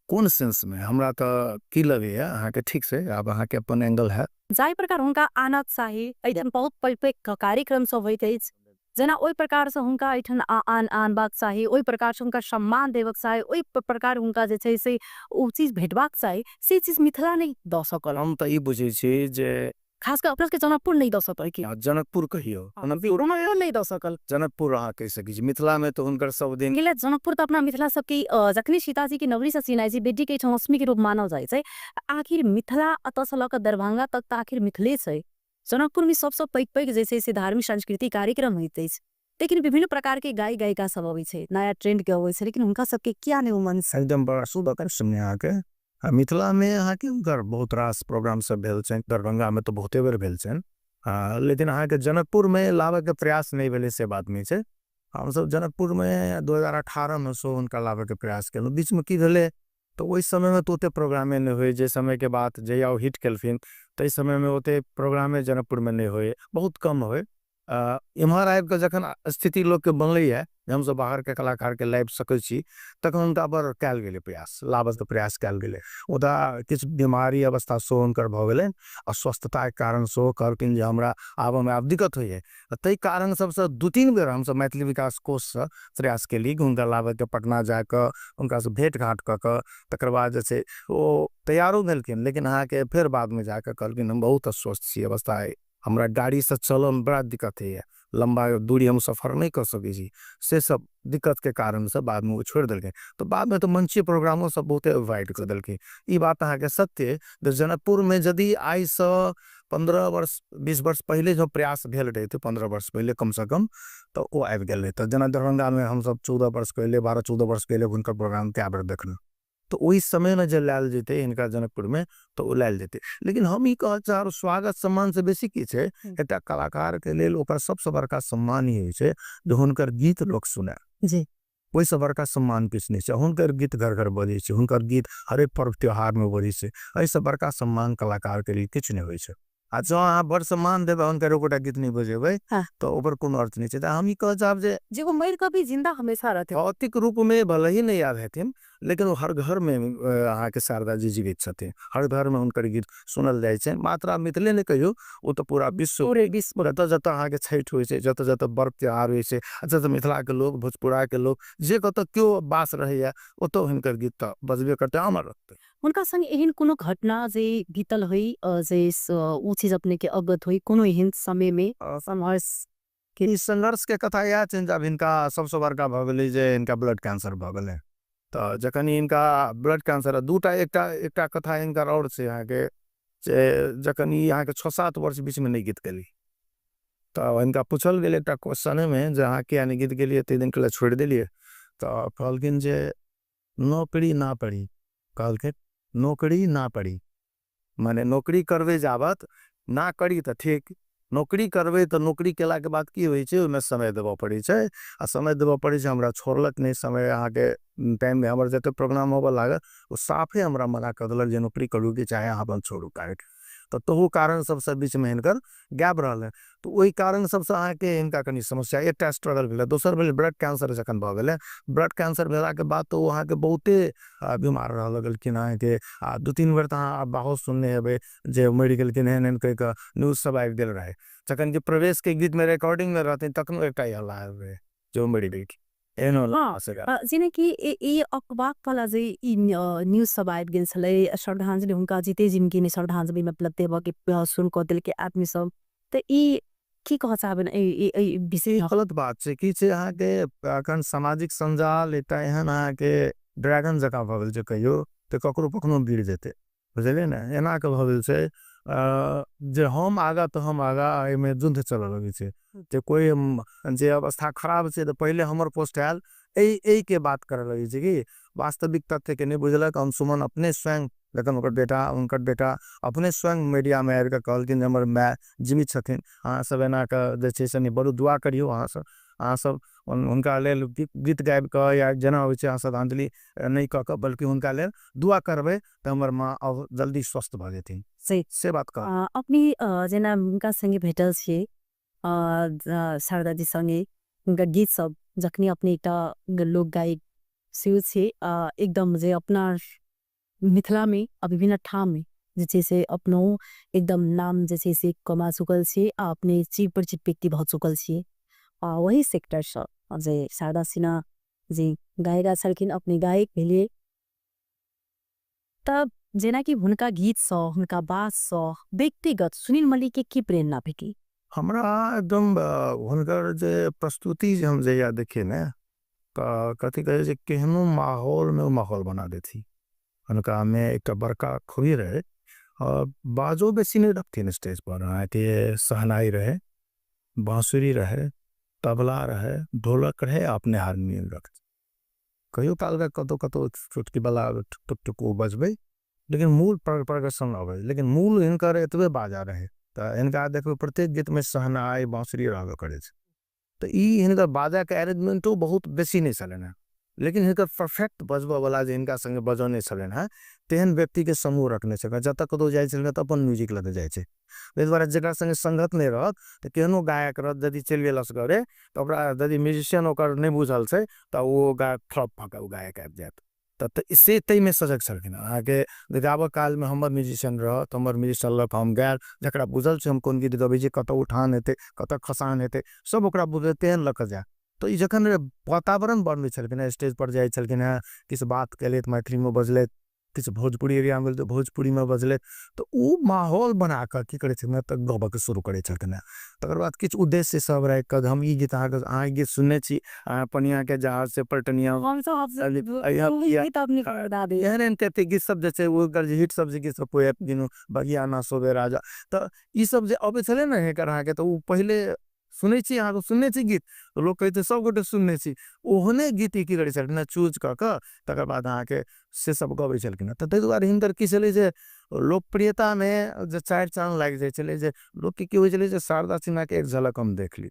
कौन सेंस में हमरा तो की लगे है अहाँ के ठीक से अब अहाँ के अपन एंगल है जाहि प्रकार हुनका आना चाही एठन बहुत पैघ कार्यक्रम सब होइत अछि, जना ओहि प्रकार से हुनका एठन आनबाक चाही, ओहि प्रकार से हुनका सम्मान देबाक चाही, ओहि प्रकार हुनका जे छै से ओ चीज भेटबाक चाही, से चीज मिथिला नहीं द सकल। हम तो ई बुझे छी जे खास कर अपना के जनकपुर नहीं द सकल कि जनकपुर कहियो नहीं द सकल, जनकपुर अहाँ कह सकी छी, मिथिला में तो हुनकर सब दिन गेले जनकपुर तो अपना मिथिला सबके जखनी सीताजी की नगरी से चिनाई छी, बेटी के लक्ष्मी के रूप मानल जाय छै, आखिर मिथिला अत से लक दरभंगा तक त आखिर मिथिले छै। जनकपुर में सबसे पैघ जैसे से धार्मिक सांस्कृतिक कार्यक्रम होइत अछि, लेकिन विभिन्न प्रकार के गायिका सब अबै छै, नया ट्रेंड के अबै छै, लेकिन हुनका सबके क्या नहीं मन एकदम बड़ा सुबह समय आके मिथिला में अहाँ के उनकर बहुत रास प्रोग्राम सब भेल छै, दरभंगा में तो बहुते बेर भेल छै, लेकिन अहाँ के जनकपुर में लावे के प्रयास नहीं भेले से बात नहीं छै। हम सब जनकपुर में 2018 में सो उनका लावे के प्रयास केलु, बीच में की भेले तो वही समय में तो ओते प्रोग्रामे नहीं हुए, जे समय के बाद जहिया हिट केलखिन तई समय में ओते प्रोग्रामे जनकपुर में नहीं हुए, बहुत कम हुए। इम्हर आबि के जखन स्थिति लोग के बनले है हम सब बाहर के कलाकार के लाइव सकै छी, तखन उनका पर कैल गेले प्रयास, लाबत के प्रयास कैल गेले, ओदा किछ बीमारी अवस्था सो उनकर भ गेले, अस्वस्थता के कारण सो कहलखिन जे हमरा आब में आब दिक्कत होइए, तई कारण सबसे 2-3 बेर हम सब मैथिली विकास कोष से प्रयास केली उनका लाबत के पटना जाके उनका से भेंट घाट क तकर बाद जैसे ओ तैयारो भेलखिन, लेकिन अहाँ के फिर बाद में जाके कहलखिन हम बहुत अस्वस्थ छी, अवस्था है हमरा गाड़ी से चलो में बड़ा दिक्कत है, लंबा दूरी हम सफर नहीं कर सके छी, से सब दिक्कत के कारण से बाद में वो छोड़ दिल, तो बाद में तो मंचीय प्रोग्रामों सब बहुत अवॉइड कर दिल। ई बात अहाँ के सत्य जनकपुर में यदि आई से 15 वर्ष 20 वर्ष पहले जो प्रयास भेल रहे थे, 15 वर्ष पहले कम से कम, तो वो आबि गेल रहे, जना दरभंगा में हम सब 14 वर्ष पहले 12-14 वर्ष पहले उनका प्रोग्राम क्या बेर देखना, तो वही समय में जब लाल जेते इनका जनकपुर में तो वो लाल जेते, लेकिन हम ही कह चाह स्वागत सम्मान से बेसी की छे, एटा कलाकार के लेल ओकर सबसे बड़का सम्मान ही है जो हुनकर गीत लोग सुने जी, वही सब बड़का सम्मान किछ नहीं है, हुनकर गीत घर घर बजे छे, हुनकर गीत हरेक पर्व त्योहार में बजे छे, ऐसे बड़का सम्मान कलाकार के लिए किछ नहीं होय छे। आ जो अहाँ बड़ सम्मान देबे हुनकर एकोटा गीत नहीं बजेबे तो ओकर कोनो अर्थ नहीं छे। हम ही कह चाहब जे वो मर कभी जिंदा हमेशा रहते, भौतिक रूप में भले ही नहीं याद हेथिन, लेकिन वो हर घर में अहाँ के शारदा जी जीवित छथिन, हर घर में उनकर गीत सुनल जाय छे, मात्र मिथिले ने कहियो वो तो पूरा विश्व पूरे विश्व जत जत अहाँ के छठ होय छे, जत जत पर्व त्योहार होय छे, जत मिथिला के लोग भोजपुरा के लोग जे कत क्यों बास रहे ओतो हुनकर गीत तो बजबे करते, अमर रखते। उनका संग एहन कोनो घटना जे बीतल हुई जे उ चीज अपने के अवगत हुई कोनो एहन समय में संघर्ष के संघर्ष के कथा याद छे, जब इनका सबसे बड़का भ गेलै जे इनका ब्लड कैंसर भ गेलै, तो जखन इनका ब्लड कैंसर दूटा एकटा कथा इनकर और से यहाँ के जखन यहाँ के 6-7 वर्ष बीच में नहीं गीत गेली, तो इनका पूछल गेल एक क्वेश्चन में जे अहाँ किया नहीं गीत गेलिए, 3 दिन के लिए छोड़ दिलिए, तो कहलखिन जे नौकरी ना पड़ी, कहलखिन नौकरी ना पड़ी माने नौकरी करवे जाबत ना करी तो ठीक, नौकरी करवे तो नौकरी केला के बाद की होय छे ओमे समय देबो पड़े छे, आ समय देबो पड़े छे, हमरा छोड़लक नहीं समय, अहाँ के टाइम में हमर जते प्रोग्राम होबे लागल वो साफे हमरा मना कर देलक जे नौकरी करू के चाहे अहाँ अपन छोड़ू काट, तो कारण सबसे बीच में इनकर गैप रहल, तो वही कारण सबसे अहाँ के इनका कनी समस्या एकटा स्ट्रगल भेल, दोसर भेल ब्लड कैंसर जखन भ गेल, ब्लड कैंसर भेला के बाद तो अहाँ के बहुते बीमार रह लगलखिन, अहाँ के 2-3 बेर तो अहाँ बहुत सुनने हेबे जे मरि गेलखिन एहन कह के न्यूज सब आबि गेल रहे, जखन जे प्रवेश के गीत में रिकॉर्डिंग में रहते तखनो एकटा हल्ला आबे जो मरि गेलखिन जेने कि ई अखबार वाला जे ई न्यूज सब आबि गेल छलै, श्रद्धांजलि हुनका जीते जिनगी ने श्रद्धांजलि में मतलब देबो के सुन क दिल के आदमी सब, तो ई की कह चाहबे ई विषय गलत बात छे की छे, अहाँ के अखन सामाजिक संजाल एकटा एहन अहाँ के ड्रैगन जका भ गेल जे कहियो तो ककरो कखनो गिर जेते, बुझलिए ना, एना के भ गेल छे जे हम आगा तो हम आगा एमे युद्ध चल लगे छे, जे कोई जे अवस्था खराब छे तो पहले हमर पोस्ट आयल यही के बात कर लगी छै कि वास्तविक तथ्य के नहीं बुझलक। अंशुमन अपने स्वयं जखन उनकर बेटा अपने स्वयं मीडिया में आबि कऽ कहलखिन जे हमर माय जीवित छथिन, अहाँ सब एना कऽ जे छै से नहीं बड़ू दुआ करियौ, अहाँ सब हुनका लेल गीत गाबि कऽ या जेना होइ छै अहाँ श्रद्धांजलि नहीं कऽ कऽ बल्कि हुनका लेल दुआ करबै तऽ हमर माँ अब जल्दी स्वस्थ भऽ जेथिन। सही से बात कह अपनी जेना हुनका संगे भेटल छियै शारदा जी संगे हुनकर गीत सब जखनी अपने एकटा लोक गायक सेहो छै एकदम जे अपना मिथिला में आ विभिन्न ठाम में जे छै से अपनो एकदम नाम जे छै से कमा चुकल छियै आ अपने चिर परिचित व्यक्ति भऽ चुकल छियै। वही सेक्टर से जे शारदा सिन्हा जी गायिका छलखिन अपने गायक भेलिए तब जेना कि हुनका गीत सँ हुनका बात सँ व्यक्तिगत सुनील मल्लिक के की प्रेरणा भेटी? हमरा एकदम हुनकर जे प्रस्तुति जे हम जहिया देखे ने तऽ कथी कहे छै केहनो माहौल में माहौल बना देती। हुनका में एक बड़का खूबी रहे और बाजो बेसी नहीं रखती स्टेज पर, सहनाई रहे, बांसुरी रहे, तबला रहे, ढोलक रहे, अपने हारमोनियम रखते। कहियो काल का कतो कतो चुटकी वाला टुक टुक बजबे लेकिन मूल प्रदर्शन अबे, लेकिन मूल इनकर एतबे बाजा रहे। तो इनका देखो प्रत्येक गीत में सहनाई बांसुरी रहबे करे छै। तो ई इनका बाजा के अरेंजमेंटो बहुत बेसी नहीं चलन है, लेकिन इनका परफेक्ट बजबा वाला जे इनका संगे बजौने चलन है तेहन व्यक्ति के समूह रखने छै। जब तक कतो जाय छै त अपन म्यूजिक लगे जाय छै। एहि दुआरे जेकरा संगे संगत नहीं रहत त केहनो गायक रहत यदि चलि गेलस करे त ओकरा यदि म्यूजिशियन ओकर नहीं बुझल छै त वो गायक फ्लॉप भऽ उ गायक आबि जायत। त इससे तई में सजग छलखिन अहाँ के गाबऽ काल में हमर म्यूजिशियन रहत, हमर म्यूजिशियन लग हम गायल जकरा बुझल छै हम कोन गीत गबै छी, कतऽ उठान हेतै, कतऽ खसान हेतै, सब ओकरा बुझल तेहन लऽ कऽ जाय। तो ई जखन वातावरण बनबै छलखिन स्टेज पर जाय छलखिन हैं, किछु बात केलथि मैथिली में बजलथि, किछु भोजपुरी एरिया में तो भोजपुरी में बजलथि, तो उ माहौल बना कऽ की करे छलखिन तऽ गबऽ के शुरू करे छलखिन। तकर बाद किछु उद्देश्य सब राखि कऽ हम ई गीत अहाँ गीत सुनने छी पनिया के जहाज से पलटनिया एहन कते गीत सब जे छै ओकर हिट सब जे गीत सब पोएब दिनो बगिया ना सोबे राजा, तऽ ई सब जे अबै छलै ने एकर अहाँके तऽ उ पहिले सुनै छी अहाँ सुनने छी गीत लोक कहते सब गोटे सुनने छी, ओहने गीत की करे छलखिन चूज कऽ कऽ तकर बाद अहाँके से सब गबै छलखिन। तऽ ताहि दुआरे हिनकर की छलै जे लोकप्रियता में जे चारि चांद लागि जाइ छलै जे लोक के की होइ छलै जे शारदा सिन्हा के एक झलक हम देख ली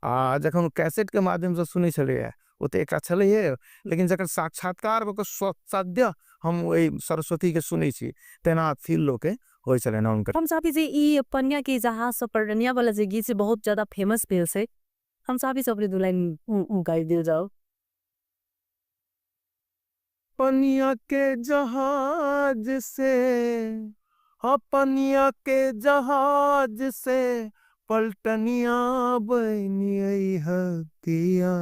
आ जखन कैसेट के माध्यम से सुनै छलै ओते एकटा छलै, लेकिन जखन साक्षात्कार सद्य हम ओहि सरस्वती के सुनै छी तेना फील लोक के होइ छलै ना उनकर। हम चाहबी जे ई पनिया के जहाज से पलटनिया वाला जे गीत से बहुत ज्यादा फेमस भेल छै, हम चाहबी से अपने दो लाइन गाइ दिल जाओ। पनिया के जहाज से पनिया के जहाज से पलटनिया बनी आई हतिया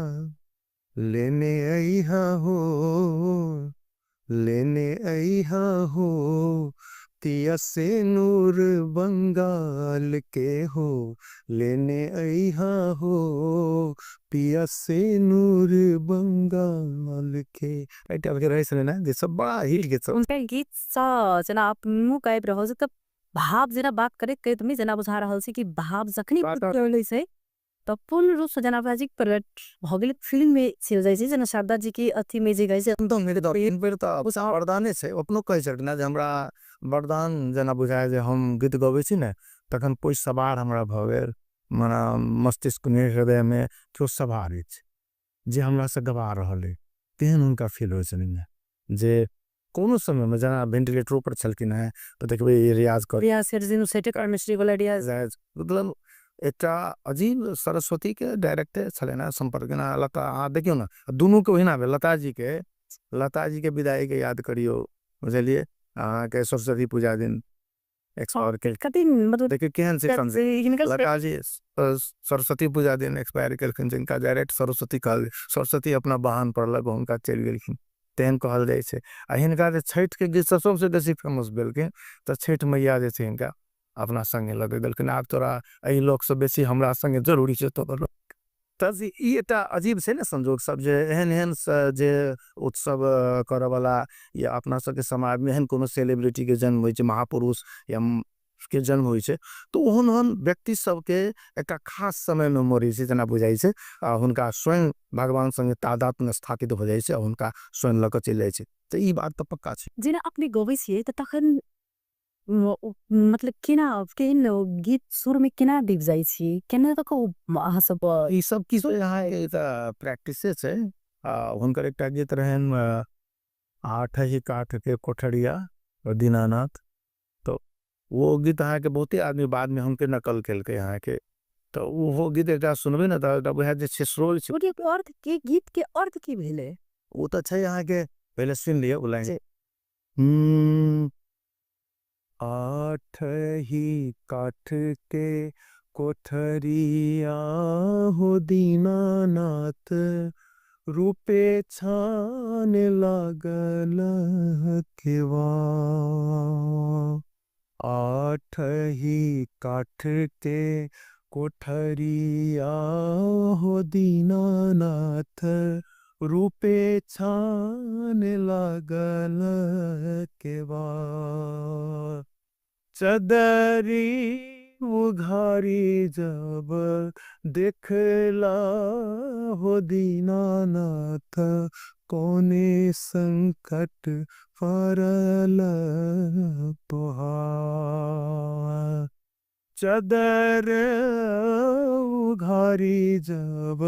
लेने आई हो लेने आई हो तिया से नूर बंगाल के हो लेने आई हो पिया से नूर बंगाल के ऐटा के रहे छले ना जे सब बड़ा हिट गीत सब। उनका गीत सा जना आप मुंह गायब रहो त भाव जना बात करे के तुमी जना बुझा रहल छी कि भाव जखनी पड़ले छै त पूर्ण रूप से जना बाजी प्रकट भ गेल फिल्म में चल जाय छै जना शारदा जी की अथी में जे गाय छै तो मेरे तो इन पर तो अब वरदाने छै अपनो कह छलना जे हमरा वरदान जना बुझाय जे हम गीत गबै छी ने तखन कोई सवार हमरा भ गेल मना मस्तिष्क में हृदय में क्यों सवार छै जे हमरा से गवा रहल है तेहन उनका फील हो छलना जे कोनो समय में जना वेंटिलेटर पर छलकिन है तो देखबे रियाज कर सेटिक और मिस्ट्री वाला रियाज मतलब एकटा अजीब सरस्वती के डायरेक्टर छले ना संपर्क ना लता अहाँ देखियो ना दोनों के ओहिना भेल लता जी के विदाई के याद करियो बुझलिए अहाँ के सरस्वती पूजा दिन एक्सपायर के कति मतलब देखियो केहन से लता जी सरस्वती पूजा दिन एक्सपायर केलखिन जिनका डायरेक्ट सरस्वती कहल सरस्वती अपना वाहन पर लग उनका चलि गेलखिन तेहन कहल जाइ छै। आ हिनका जे छठ के गीत सबसे बेसी फेमस भेलखिन तऽ छठ मैया जे छै हिनका अपना संगे लगे देलखिन आब तोरा एहि लोक से बेसी हमरा संगे जरूरी छै तो तऽ ई एकटा अजीब छै ने संजोग सब जे एहन एहन जे उत्सव करऽ वाला या अपना सबके समाज में एहन कोनो सेलिब्रिटी के जन्म होइ छै महापुरुष या के जन्म होइ छै तो ओहन ओहन व्यक्ति सबके एकटा खास समय में मरै छै जेना बुझाइ छै हुनका स्वयं भगवान संगे तादात्म्य स्थापित हो जाइ छै हुनका स्वयं लऽ कऽ चलि जाइ छै तऽ ई बात तऽ पक्का छै जेना अपने गबै छियै तऽ तखन मतलब केना केहन गीत सुर में केना डूब जाइ छी केना तक अहाँ सब ई सब किछ यहाँ प्रैक्टिसे छै हुनकर एकटा गीत रहन आठ ही काठ के कोठरिया दीनानाथ तो वो गीत अहाँ के बहुते आदमी बाद में हमके नकल केलकै अहाँ के तो वो गीत एकटा सुनबे न त वह जे छिसरोल छै ओके अर्थ के गीत के अर्थ की भेले वो तो छै अहाँ के पहले सुन लियो वो लाइन आठ ही काठ के कोठरिया हो दीनानाथ रूपे छान लागल केवा आठ ही काठ के कोठरिया हो दीनानाथ रूपे छान लागल केवा चदरी उघारी जब देखला हो दीनानाथ कोने संकट परल तोहार चदर उघारी जब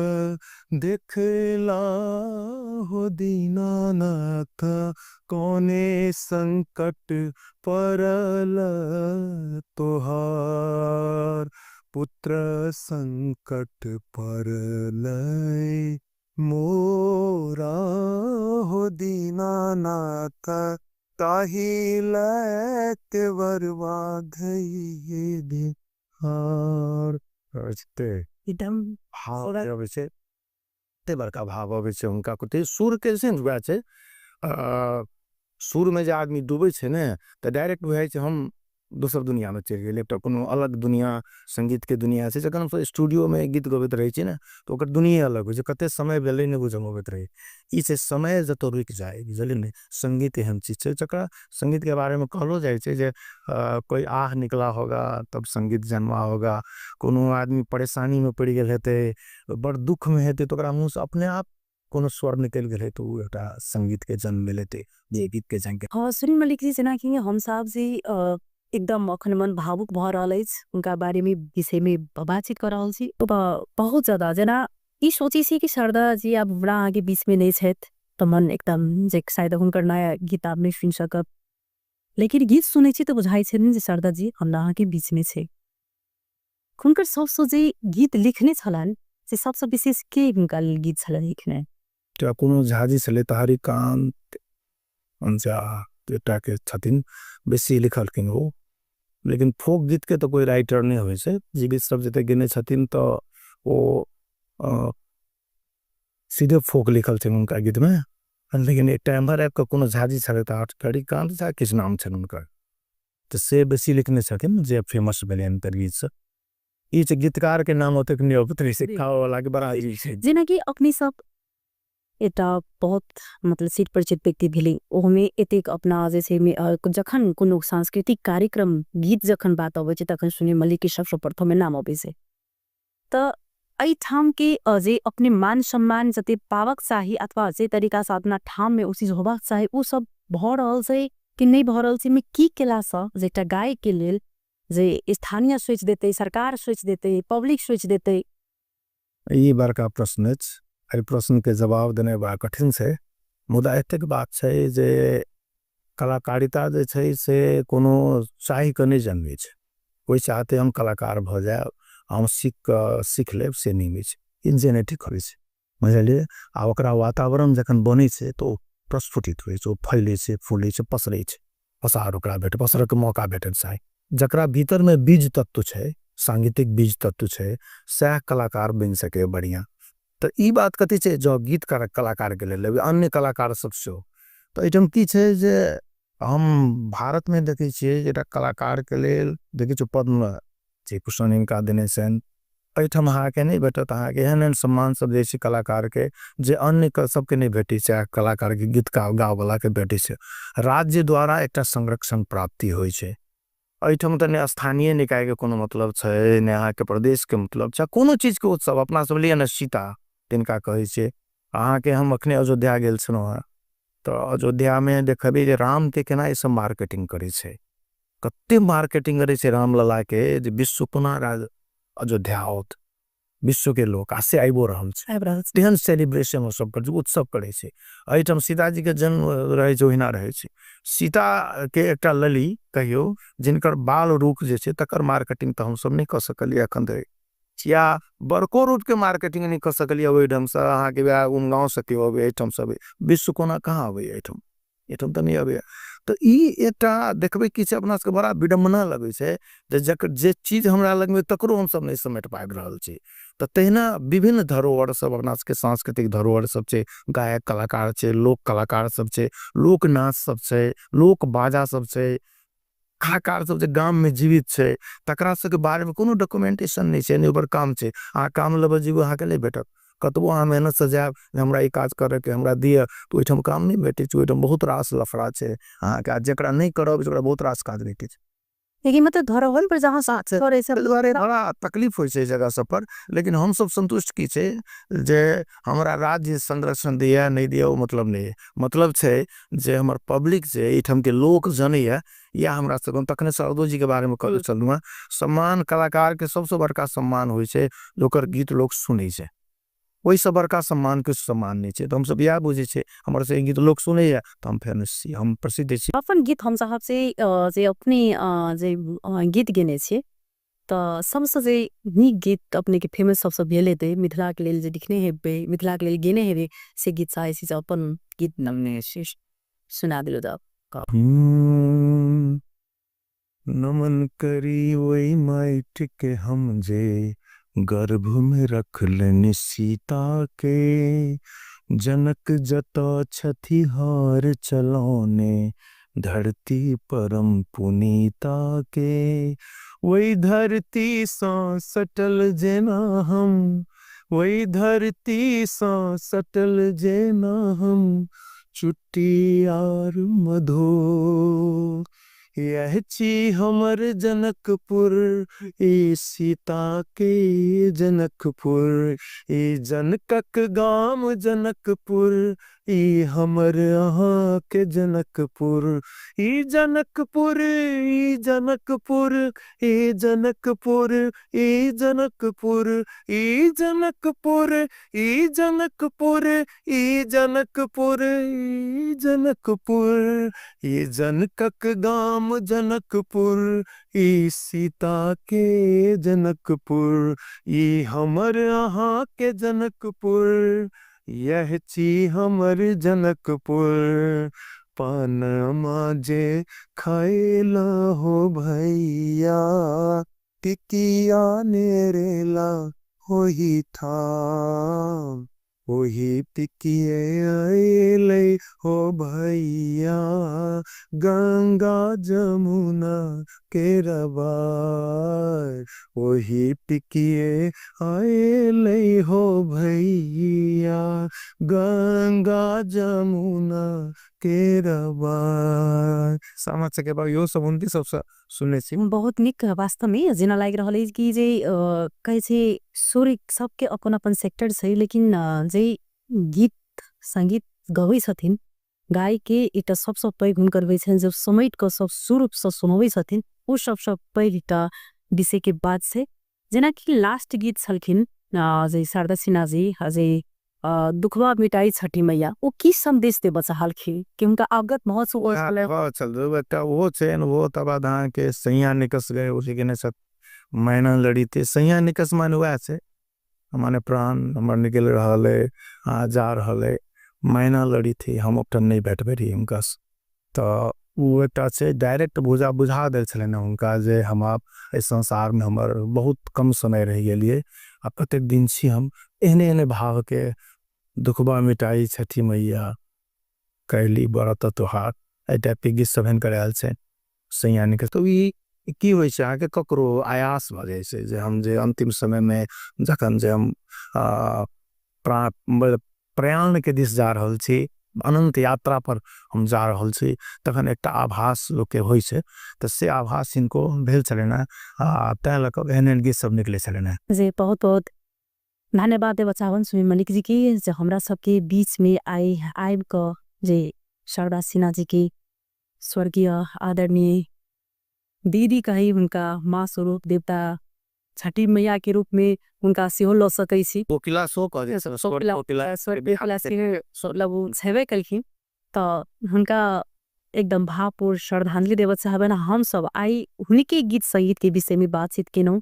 देखला हो दीनानाथ कोने संकट परल तोहार पुत्र संकट परल मोरा हो दीनानाथ ताही लैत वरवा धइए दे हार एकदम भाव अबै छै ते बड़का भाव अबै छै हुनका कोते सुर के से हुआ छै सुर में जे आदमी डूबे छै ने तो डायरेक्ट बुझाइ छै हम दोसर दुनिया में चलि गेल एकटा कोनो अलग दुनिया संगीत के दुनिया छै जखन हम स्टूडियो में गीत गबैत रहै छी ने तो ओकर दुनिया अलग होइ छै कते समय भेलै ने बुझम अबैत रहै ई छै समय जतो रुक जाए बुझलिए ने संगीत एहन चीज छै जकरा संगीत के बारे में कहलो जाइ छै जे कोई आह निकला होगा तब संगीत जन्मा होगा कोनो आदमी परेशानी में पड़ गेल हेतै बड़ दुख में हेतै तो ओकरा मुंह से अपने आप कोनो स्वर निकल गेल तो एउटा संगीत के जन्म मिलते ये गीत के जन्म हाँ सुनील मलिक जी जेना कि हम साहब जी एकदम अखन मन भावुक भ रहल अछि उनका बारे में विषय में बातचीत कर रहल छी बहुत ज्यादा जेना ई सोची छी कि शारदा जी अब हमरा आगे बीच में नहीं छथि तो मन एकदम जे शायद हुनकर नया गीत आप नहीं सुन सकब लेकिन गीत सुनै छी तो बुझाइ छै जे शारदा जी हमरा आगे बीच में छै हुनकर सबसँ जे गीत लिखने छलन से सबसँ विशेष के हुनका गीत छलन लिखने तो कोनो झाजी छले तहारी कांत अंजा एटा के छथिन बेसी लिखलखिन हो लेकिन फोक गीत के तो कोई राइटर नहीं होय छै जी गीत सब जते गेने छथिन तो वो सीधे फोक लिखल छै उनका गीत में लेकिन एक टाइम पर एक कोनो झाजी छले तहारी कांत जा किछ नाम छै उनकर तो से बेसी लिखने छथिन जे फेमस भेले अंतर गीत से ई छै गीतकार के नाम होते नहीं होते सिखाओ वाला के बड़ा ई छै जेना कि अपनी सब एटा बहुत मतलब सीट परिचित व्यक्ति भेली ओहमे एतेक अपना जैसे में जखन कोनो सांस्कृतिक कार्यक्रम गीत जखन बात अबै छै तखन सुनील मलिक के सबसँ प्रथम नाम अबै छै त एहि ठाम के जे अपने मान सम्मान जते पावक चाही अथवा जे तरीका से अपना ठाम में उसी होबाक चाही उ सब भ रहल छै कि नहीं भ रहल छै में की केला से जे एकटा गायक के लेल जे स्थानीय सोच देते सरकार सोच देते पब्लिक सोच देते ई बड़का प्रश्न छै एहि प्रश्न के जवाब देने बड़ा कठिन छै मुदा एतेक बात छै जे कलाकारिता जे छै से कोनो चाहि के नहीं जन्मे छै कोई चाहते हम कलाकार भ जाए हम सीख लेब से नहीं छै जेनेटिक होइ छै बुझलिए आ ओकरा वातावरण जखन बनै छै तो प्रस्फुटित होइ छै ओ फैले छै फूले छै पसरै छै पसार ओकरा भेट पसर के मौका भेटत चाही जकरा भीतर में बीज तत्व छै सांगीतिक बीज तत्व छै सह कलाकार बन सके बढ़िया तो ई बात कथी छै जो गीत कलाकार के लेल अन्य कलाकार सब से तो एटम की छै जे हम भारत में देखे छिए जेटा कलाकार के लेल देखे छी पद्म जे कुशन इनका देने छन एठम अहाँ के नहीं भेटत अहाँ के एहन सम्मान सब जे छै कलाकार के जे अन्य सबके नहीं भेटै छै कलाकार के गीत गावे वाला के भेटै छै राज्य द्वारा एकटा संरक्षण प्राप्ति होइ छै एहिठाम तने स्थानीय निकाय के कोनो मतलब छै ने अहाँ के प्रदेश के मतलब छै कोनो चीज के उत्सव अपना सब लिए न सीता तिनका कहै छै अहाँ के हम अखने अयोध्या गेल छलहुँ हँ तो अयोध्या में देखबे जे राम के केना ई सब मार्केटिंग करे छै कते मार्केटिंग करे छै राम लला के जे विश्व कोना राज अयोध्या होत विश्व के लोग आसे आइबो रहल छै तेहन सेलिब्रेशन सब कर उत्सव करे छै एहिठाम सीता जी के जन्म रहे छै ओहिना रहे छै सीता के एकटा लली कहियो जिनकर बाल रूख जे छै तकर मार्केटिंग तो हम सब नहीं क सकलिए अखन धरि या बड़को रूट के मार्केटिंग नहीं कर सकलिए ओहि ढंग से अहाँ के गाँव से के अबे एहिठाम सब विश्व कोना कहाँ अबे एहिठाम एहिठाम तो नहीं अबे तो ई एकटा देखबे कि छै अपना सबके बड़ा विडम्बना लगे छै जे चीज हमरा लग में तकरो हम सब नहीं समेट पाबि रहल छी तो तहिना विभिन्न धरोहर सब अपना सबके सांस्कृतिक धरोहर सब छै गायक कलाकार छै लोक कलाकार सब छै लोक नाच सब छै लोक बाजा सब छै कलाकार सब जे गाम में जीवित छै तकरा सबके बारे में कोनो डॉक्यूमेंटेशन नहीं छै नहीं ओकर काम छै अहाँ काम लेबे जीव अहाँ के नहीं भेटत कतबो अहाँ मेहनत से जायब हमरा ई काज करे के हमरा दिए तो ओहिठाम काम नहीं भेटे छै ओहिठाम बहुत रास लफड़ा छै अहाँ के जेकरा नहीं करब ओकरा बहुत रास काज भेटे छै लेकिन मतलब धरोहर पर जहाँ साथ और ऐसे बड़ा तकलीफ हो जगह सब पर लेकिन हम सब संतुष्ट की छे जे हमरा राज्य संरक्षण दिया नहीं दिया वो मतलब नहीं है मतलब छे जे हमर पब्लिक जे इठम के लोक जनैया या हमरा सब तखने सरदो जी के बारे में कहल चलू सम्मान कलाकार के सबसे बड़का सम्मान होय छे लोकर गीत लोग सुनै छे वही सब बड़का सम्मान के सम्मान नहीं छे तो हम सब यह बुझे छे हमर से गीत लोग सुनैया तो हम फेमस छी हम प्रसिद्ध छी अपन गीत हम साहब से जे अपने जे गीत गेने छे तो सबसे जे नीक गीत अपने के फेमस सबसे भेले ते मिथिला के लेल जे दिखने हेबे मिथिला के लेल गेने हेबे से गीत चाहे से अपन गीत नमने से सुना दिलो त नमन करी वही माइट के हम जे गर्भ में रख लेने सीता के जनक जत छथि हार चलौने धरती परम पुनीता के वही धरती सा सटल जेना हम वही धरती सा सटल जेना हम चुट्टी आर मधो यह ची हमर जनकपुर ए सीता के जनकपुर ए जनकक गाम जनकपुर ए हमर अहाँ के जनकपुर ए जनकपुर ए जनकपुर ए जनकपुर ए जनकपुर ए जनकपुर ए जनकपुर ए जनकपुर ए जनकपुर ए जनकक गाम जनकपुर ई सीता के जनकपुर ई हमर अहाँ के जनकपुर यह ची हमर जनकपुर पानमा जे खाएला हो भैया टिकिया नेरेला हो ही था वही टिकिए आएले हो भैया गंगा जमुना के रबार वही टिकिए आएले हो भैया गंगा जमुना के रबार समझ सके बा यो सब उनकी सब सुने छी बहुत निक वास्तव में जेना लाग रहल है कि जे कहे छै सूर्य सबके अपन अपन सेक्टर छै लेकिन जे गीत संगीत गबै छथिन गाय के इटा सबसे पैघ हुनकर होइ छन जब समेट के सब स्वरूप से सुनबै छथिन ओ सबसे पैघ इटा विषय के बात से जेना कि लास्ट गीत छलखिन जे शारदा सिन्हा जी जे दुखवा मिटाई छठी मैया वो की संदेश दे बचा हालखिन कि उनका अवगत महोत्सव चल बेटा वो चैन वो तबा धान के सैया निकस गए उसी के ने सब मैना लड़ी थे सैया निकस मान हुआ से हमारे प्राण हमारे निकल रहा है जा रहा है मैना लड़ी थी हम अपटन नहीं बैठ बैठी उनका तो वो एक से डायरेक्ट बुझा दे छले ना उनका जे हम आप इस संसार में हमार बहुत कम समय रह गए अब प्रत्येक दिन छी हम एहने एहने भाव के दुखबा मिटाई छठी मैया कैली बरत तोहार ए टाइप के गीत सब करायल छै सैया निकल तो ई की होय छै आके ककरो आयास भ जाय छै जे हम जे अंतिम समय में जखन जे हम प्रयाण के दिस जा रहल छी अनंत यात्रा पर हम जा रहल छी तखन एकटा आभास लोग के होई छै त से आभास इनको भेल छले ना तै लक एहन गीत सब निकले छले ना जे बहुत बहुत धन्यवाद देव चाहन सुमिन मलिक जी की जे हमरा सबके बीच में आइब क जे शारदा सिन्हा जी की स्वर्गीय आदरणीय दीदी कही उनका माँ स्वरूप देवता छठी मैया के रूप में उनका सेहो ल सकै छी कोकिला सो कह दे छेबे कलखिन त हुनका एकदम भावपूर्ण श्रद्धांजलि देव चाहबन हम सब आई हुनके गीत संगीत के विषय में बातचीत केनौ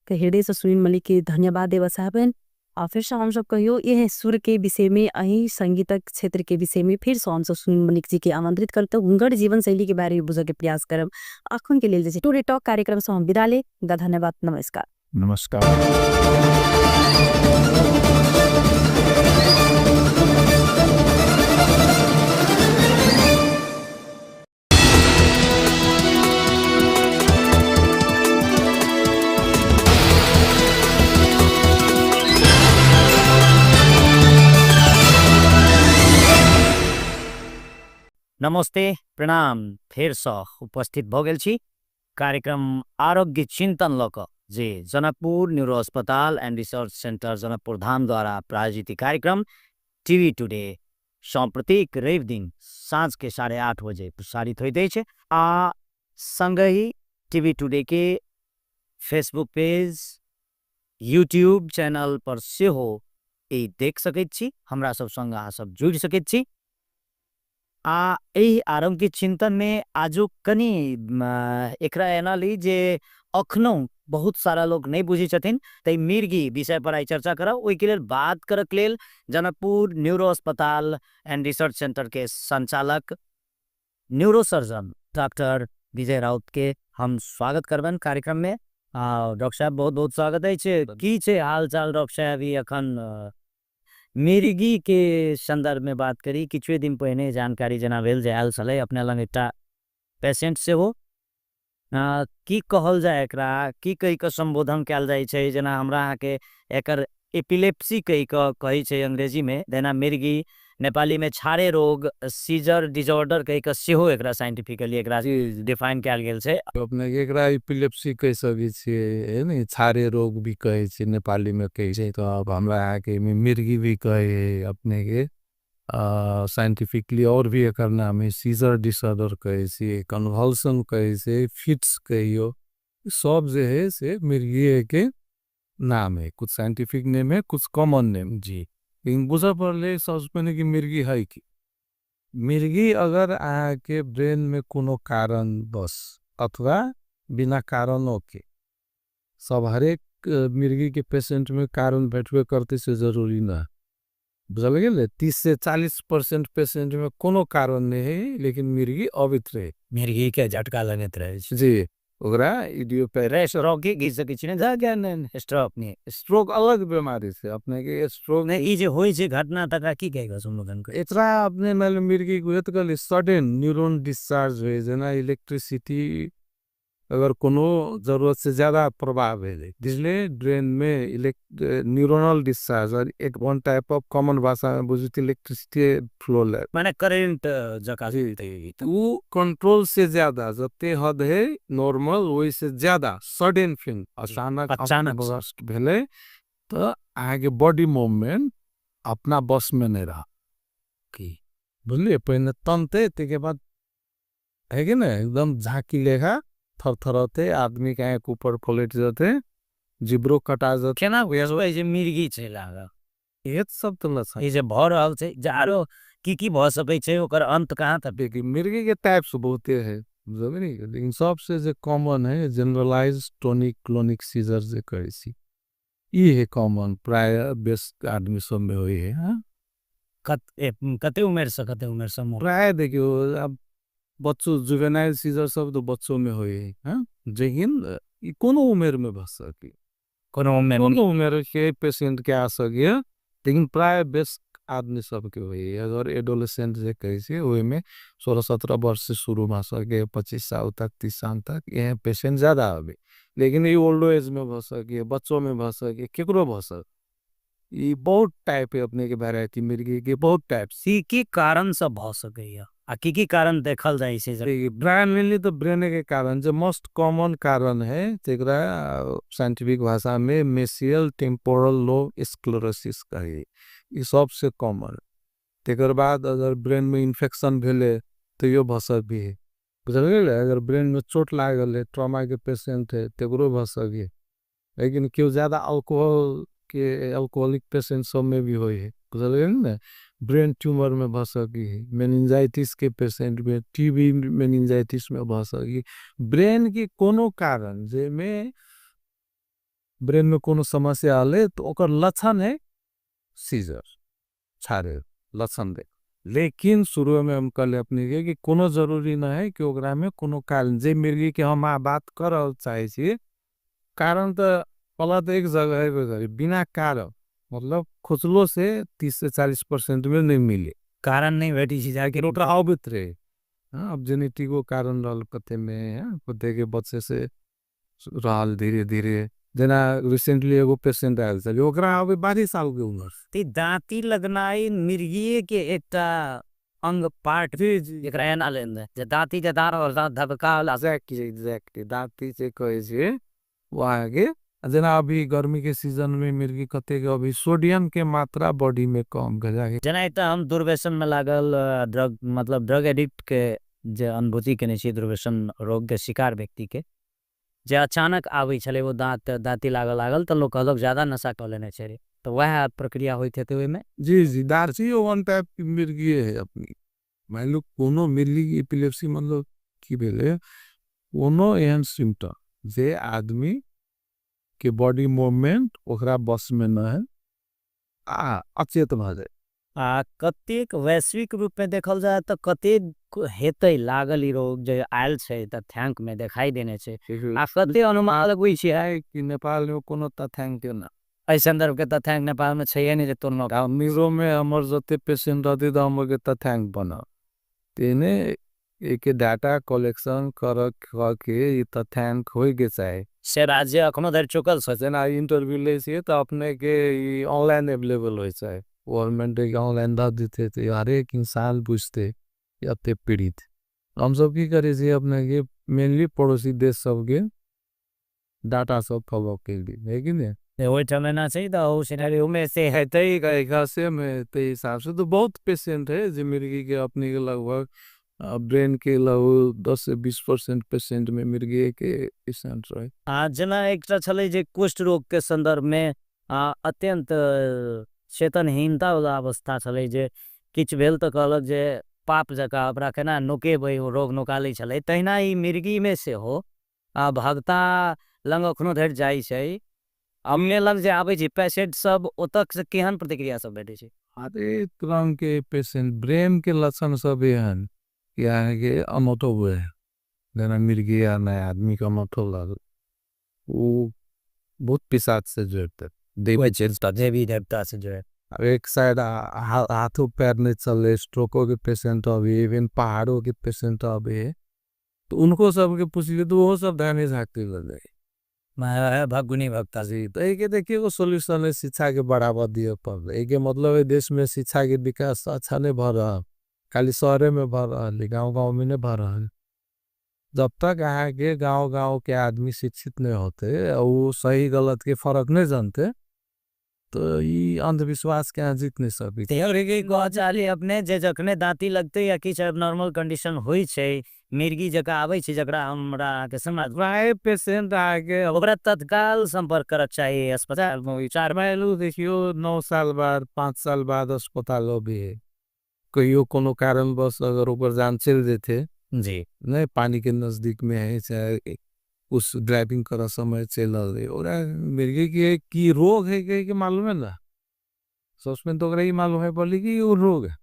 के हृदय से सुनील मलिक के धन्यवाद देव चाहबन और फिर से हम सब कहियो यह सुर के विषय में अही संगीतक क्षेत्र के विषय में फिर से हम सब सुनील मलिक जी के आमंत्रित करते हुनकर जीवन शैली के बारे में बुझे के प्रयास करब अखन के लेल टूडे टॉक कार्यक्रम से हम विदा ले धन्यवाद नमस्कार नमस्कार। नमस्ते प्रणाम फेर सँ उपस्थित भ गेल छी कार्यक्रम आरोग्य चिंतन लक जे जनकपुर न्यूरो अस्पताल and research centre Janakpur Dham द्वारा प्रायोजित कार्यक्रम टीवी टुडे सांप्रतिक रवि दिन साँझ के 8:30 बजे प्रसारित होइत अछि आ संगहि टीवी टुडे के फेसबुक पेज यूट्यूब चैनल पर सेहो ई देख सकैत छी हमरा सब संग अहाँ सब जुड़ि सकैत छी आ एही आरोग्य चिंतन में आजु कनी एकरा एना ली जे अखनो बहुत सारा लोग नहीं बुझी छथिन तै मिर्गी विषय पर आई चर्चा करब ओई के लेल बात करक लेल जनकपुर न्यूरो अस्पताल एंड रिसर्च सेंटर के संचालक न्यूरोसर्जन डॉक्टर विजय राउत के हम स्वागत करबन कार्यक्रम में डॉक्टर साहब बहुत बहुत स्वागत है की छे हाल चाल डॉक्टर साहब ई अखन मिर्गी के संदर्भ में बात करी किछुए दिन पहिने जानकारी जना भेल जे आयल छलै अपने लंग एकटा पेशेंट से हो की कहल जाए एकरा की कहि के संबोधन कैल जाय छै जना हमरा अहाँ के एकर एपिलेप्सी कहि के कहै छै अंग्रेजी में देना मिर्गी नेपाली में छारे रोग सीजर डिसऑर्डर कहि के सेहो एकरा साइंटिफिकली एकरा डिफाइन कैल गेल छै अपने एकरा एपिलेप्सी कह सकै छियै ने छारे रोग भी कहे छै नेपाली में कहे छै तो अब हमरा यहाँ के मिर्गी भी कहे अपने के साइंटिफिकली और भी एकर नाम है सीजर डिसऑर्डर कहे छै कन्वल्सन कहे छै फिट्स कहियो सब जे है से मिर्गी के नाम है कुछ साइंटिफिक नेम है कुछ कॉमन नेम जी लेकिन बुझा पड़ले सबसे पहले कि मिर्गी है कि मिर्गी अगर आके ब्रेन में कोनो कारण बस अथवा बिना कारणों के सब हरेक मिर्गी के पेशेंट में कारण बैठवे करते से जरूरी ना बुझल गेल 30 से 40% पेशेंट में कोनो कारण नहीं है लेकिन मिर्गी अवित रहे मिर्गी के झटका लगत रहे जी ओकरा इडियोपैथिक रोग के गिर सकै छै जा ज्ञान स्ट्रोक ने स्ट्रोक अलग बीमारी से अपने के स्ट्रोक ने ई जे होय छै घटना तकरा की कहेगा सुन लोगन को एकरा अपने मालूम मिर्गी को एतकल सडन न्यूरॉन डिस्चार्ज होय जना इलेक्ट्रिसिटी अगर कोनो जरूरत से ज्यादा प्रभाव है इसलिए ब्रेन में न्यूरोनल डिस्चार्ज और एक वन टाइप ऑफ कॉमन भाषा में बुझित इलेक्ट्रिसिटी फ्लो माने करंट जका वो कंट्रोल से ज्यादा जते हद है नॉर्मल वही से ज्यादा सडन फिन अचानक बर्स्ट भेले तो आगे बॉडी मूवमेंट अपना बस में नहीं रहा की बुझलिए पहले तनते के बाद है कि ना एकदम झांकी लेखा थरथरते आदमी के आंख ऊपर पलट जाते जिब्रो कटा जाते केना होय जे मिर्गी छै लागा ये सब तो लस ई जे भ रहल छै जारो की भ सकै छै ओकर अंत कहां तक कि मिर्गी के टाइप्स बहुते है जरूरी नहीं लेकिन सबसे जो कॉमन है जनरलाइज्ड टोनिक क्लोनिक सीजर जे कहै छी ई है कॉमन प्राय बेस्ट आदमी सब में होई है हां कते उम्र से कते उम्र से प्राय देखियो अब बच्चों जुवेनाइल सीजर सब तो बच्चों में होए हैं जेहिन कोनो उम्र में भ सके कोनो उम्र के पेशेंट के आ सके लेकिन प्राय बेस्ट आदमी सब के होए अगर एडोलेसेंट जे कहे छै ओय में 16-17 वर्ष से शुरू भ सके 25 साल तक 30 साल तक ये पेशेंट ज्यादा आवे लेकिन ये ओल्ड एज में भ सके बच्चों में भ सके केकरो भ सके ई बहुत टाइप है अपने के वैरायटी मिर्गी के बहुत टाइप की कारण से भ सकैया आ की कारण देखल जाइ छै ब्रेन मेनली तो ब्रेन के कारण जो मोस्ट कॉमन कारण है तेकरा साइंटिफिक भाषा में मेसियल टेम्पोरल लोब स्क्लेरोसिस कहे ई सबसे कॉमन। तेकर बाद अगर ब्रेन में इन्फेक्शन भेले तो यो भसक भी है बुझल गेल। अगर ब्रेन में चोट लागल है ट्रॉमा के पेशेंट है तेकरो भसक है। लेकिन क्यों ज़्यादा अल्कोहलिक पेशेंट सब में भी होई है बुझल गेल ना। ब्रेन ट्यूमर में भसकी है, मेनिंजाइटिस के पेशेंट में, टीबी मेनिंजाइटिस में भसकी। ब्रेन की कोनो कारण जे में ब्रेन में कोनो समस्या आले तो ओकर लक्षण है सीजर छारे लक्षण दे। लेकिन शुरू में हम कहले अपने के कि कोनो जरूरी ना है कि ओकरा में कोनो कारण जे मिर्गी के हम बात करल चाहे छी कारण तो पहला तो एक जगह है बिना कारण मतलब खुचलो से 30 से 40% में नहीं मिले कारण नहीं बैठी छी जाके रोटा आवत रहे। हाँ अब जेनेटिको कारण रहल कते में कते के बच्चे से रहल धीरे धीरे जना रिसेंटली एगो पेशेंट आयल छल ओकरा अभी 12 साल के उम्र ते दांती लगनाई मिर्गी के एकटा अंग पार्ट एकरा एना लेन जे दांती जे दार और दांत धबकाल एग्जैक्टली दांती से कहे छे वो आगे जना अभी गर्मी के सीजन में मिर्गी कते के अभी सोडियम के मात्रा बॉडी में कम हो जाए। जना एकटा हम दुर्व्यसन में लागल ड्रग मतलब ड्रग एडिक्ट के जे अनुभूति केने छी दुर्व्यसन रोग के शिकार व्यक्ति के जे अचानक आवे छले वो दांती लागल तो लोग कहलक ज्यादा नशा कर लेने छे तो वह प्रक्रिया होइत हेते ओय में। जी जी दारची वन टाइप की मिर्गी है अपनी मान लो कोनो मिर्गी की एपिलेप्सी मतलब की भेले कोनो एहन सिम्टम जे आदमी के बॉडी मूवमेंट ओकरा बस में न है अचेत भ जाए। कतेक वैश्विक रूप में देखल जाए तो कतेक हेतै लागल ई रोग जे आयल छै तथ्यांक में दिखाई देने छै आ कते अनुमान लगबै छै कि नेपाल में कोनो तथ्यांक ना एहि संदर्भ के तथ्यांक नेपाल में छै नहीं जे तोरनो मीरो में हमर जते पेशेंट रहते तो हमर के तथ्यांक बना तेने एक डाटा कलेक्शन कर के ई तथ्यांक होय के चाहे से राज्य अखनो धरि चुकल छै ना इंटरव्यू ले छिए तो अपने के ई ऑनलाइन अवेलेबल होय छै गवर्नमेंट के ऑनलाइन द देते तो हर एक इंसान पूछते अते पीड़ित हम सब की करे छी अपने के मेनली पड़ोसी देश सब के डाटा सब फॉलो के लिए है कि नहीं ओइ ठमेना छै तो ओ सिनेरियो में से हेतै से में ते हिसाब से तो बहुत पेशेंट है जे मिर्गी के अपने के लगभग ब्रेन के लगभग 10 से 20% पेशेंट में मिर्गी के पेशेंट रहे। जना एकटा छले जे कुष्ठ रोग के संदर्भ में अत्यंत चेतनहीनता वाला अवस्था छले जे किछ भेल तो कहलक जे पाप जका ओकरा केना नोकेबै रोग नोकालै छले तहिना ई मिर्गी में से हो भगता लंग अखनो धरि जाइ छै हमने लग जे आबै छै पेशेंट सब ओतक से केहन प्रतिक्रिया सब भेटै छै। अरे तरह के पेशेंट ब्रेन के लक्षण सब एहन क्या है कि अनोटो हुए जना मिर्गी या नए आदमी का अनोटो लग वो बहुत पिशाच से जोड़ते देवी देवता से जो है एक साइड हाथों पैर नहीं चले स्ट्रोकों के पेशेंट अभी इवन पहाड़ों के पेशेंट अभी तो उनको सब के पूछ लिए तो वो सब ध्यान झाँकते लग गए भगुनी भक्ता जी। तो एक देखिए वो सोल्यूशन है शिक्षा के बढ़ावा दिए पर एक मतलब है देश में शिक्षा के विकास अच्छा नहीं भर रहा खाली शहरे में भर रहा गाँव में नहीं भर रहा। जब तक यहाँ के गाँव के आदमी शिक्षित नहीं होते और वो सही गलत के फर्क नहीं जानते तो ये अंधविश्वास के यहाँ जीत नहीं सकते। अपने जे जखने दांती लगते या किछ एबनॉर्मल कंडीशन होई छै मिर्गी जका आबै छै जकरा हमरा के समझ प्राय पेशेंट आके ओकरा तत्काल संपर्क करक चाहिए अस्पताल में 4 माइल देखियो 9 साल बाद 5 साल बाद अस्पताल भी है कहियो कोनो कारण बस अगर ऊपर जान चल देते जी नहीं पानी के नजदीक में है चाहे उस ड्राइविंग कर समय चल रहे और मिर्गी की रोग है कि मालूम है ना सस्पेंड तो ही मालूम है बोली कि वो रोग है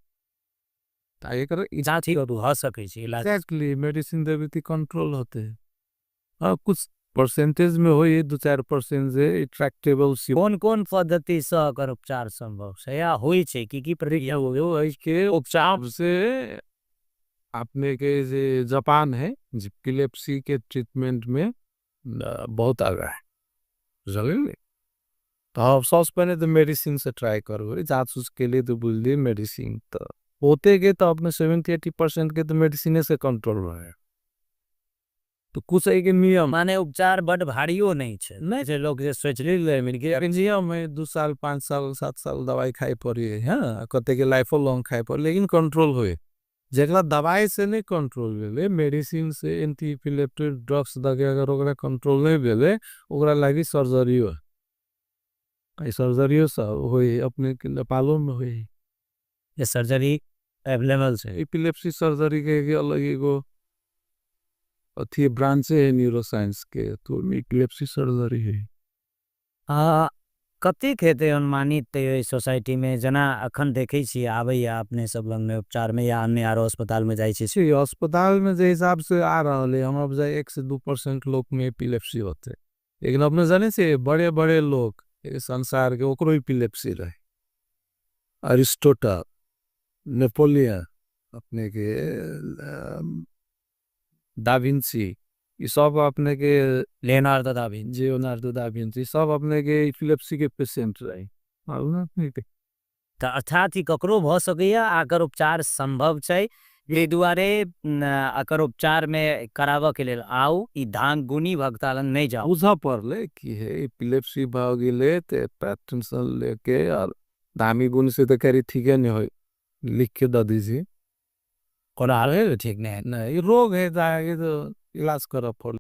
एक्चुअली मेडिसिन देवी कंट्रोल होते हैं हाँ कुछ परसेंटेज में हो ये 2-4% से ट्रैक्टेबल कौन कौन पद्धति से अगर उपचार संभव है या होई छै की प्रक्रिया हो इसके उपचार से अपने के जे जापान है एपिलेप्सी के ट्रीटमेंट में बहुत आगा है जरूर तो आप सबसे पहले तो मेडिसिन से ट्राई करो, जाँच ऊँच के लिए तो बोल दिए मेडिसिन, तो होते गए तो अपने 70-80% के तो मेडिसिन से कंट्रोल रहे। तो कुछ एक नियम माने उपचार बड़ भारियो नहीं छे नहीं। जे लोग जे सोच ले मिल के नियम में 2 साल 5 साल 7 साल दवाई खाई पड़ी है, हाँ कते के लाइफ लॉन्ग खाई पड़ी, लेकिन कंट्रोल हुए। जेकरा दवाई से नहीं कंट्रोल भेले, मेडिसिन से एंटी इपिलेप्टिक ड्रग्स दके अगर ओकरा कंट्रोल नहीं भेले, ओकरा लागी सर्जरी हो। सर्जरियो सब होई अपने के नेपालों में होई। ये सर्जरी अवेलेबल छे। एपिलेप्सी सर्जरी के अलग एगो अथी ब्रांच है न्यूरोसाइंस के, तो एपिलेप्सी सर्जरी है। कतेक हेतै अनुमानित सोसाइटी में जना अखन देखै छी आबैया अपने सब लग में उपचार में या अन्य आरो अस्पताल में जाइ छी? अस्पताल में जे हिसाब से आ रहा है हम अब जाए 1 से 2% लोग में एपिलेप्सी होते, लेकिन अपने जाने से बड़े बड़े लोग संसार के ओकरो एपिलेप्सी रहे। अरिस्टोटल, नेपोलियन, अपने के दाविंची, ये सब अपने के लियोनार्डो दा विंची सब अपने के एपिलेप्सी के पेशेंट रहे। तो अर्थात ही ककरो भ सकैया आकर उपचार संभव छै, ये दुआरे अकर उपचार में कराव के लेल आउ, ई धांग गुनी भक्तालन नहीं जाओ। बुझा पड़ले कि है एपिलेप्सी भाव गेले ते पैटेंशन लेके और धामी गुण से तो करी ठीक है नहीं हो, लिख के दे दीजिए। कोना हाल है ठीक नहीं नहीं रोग है, तो इलाज करा पड़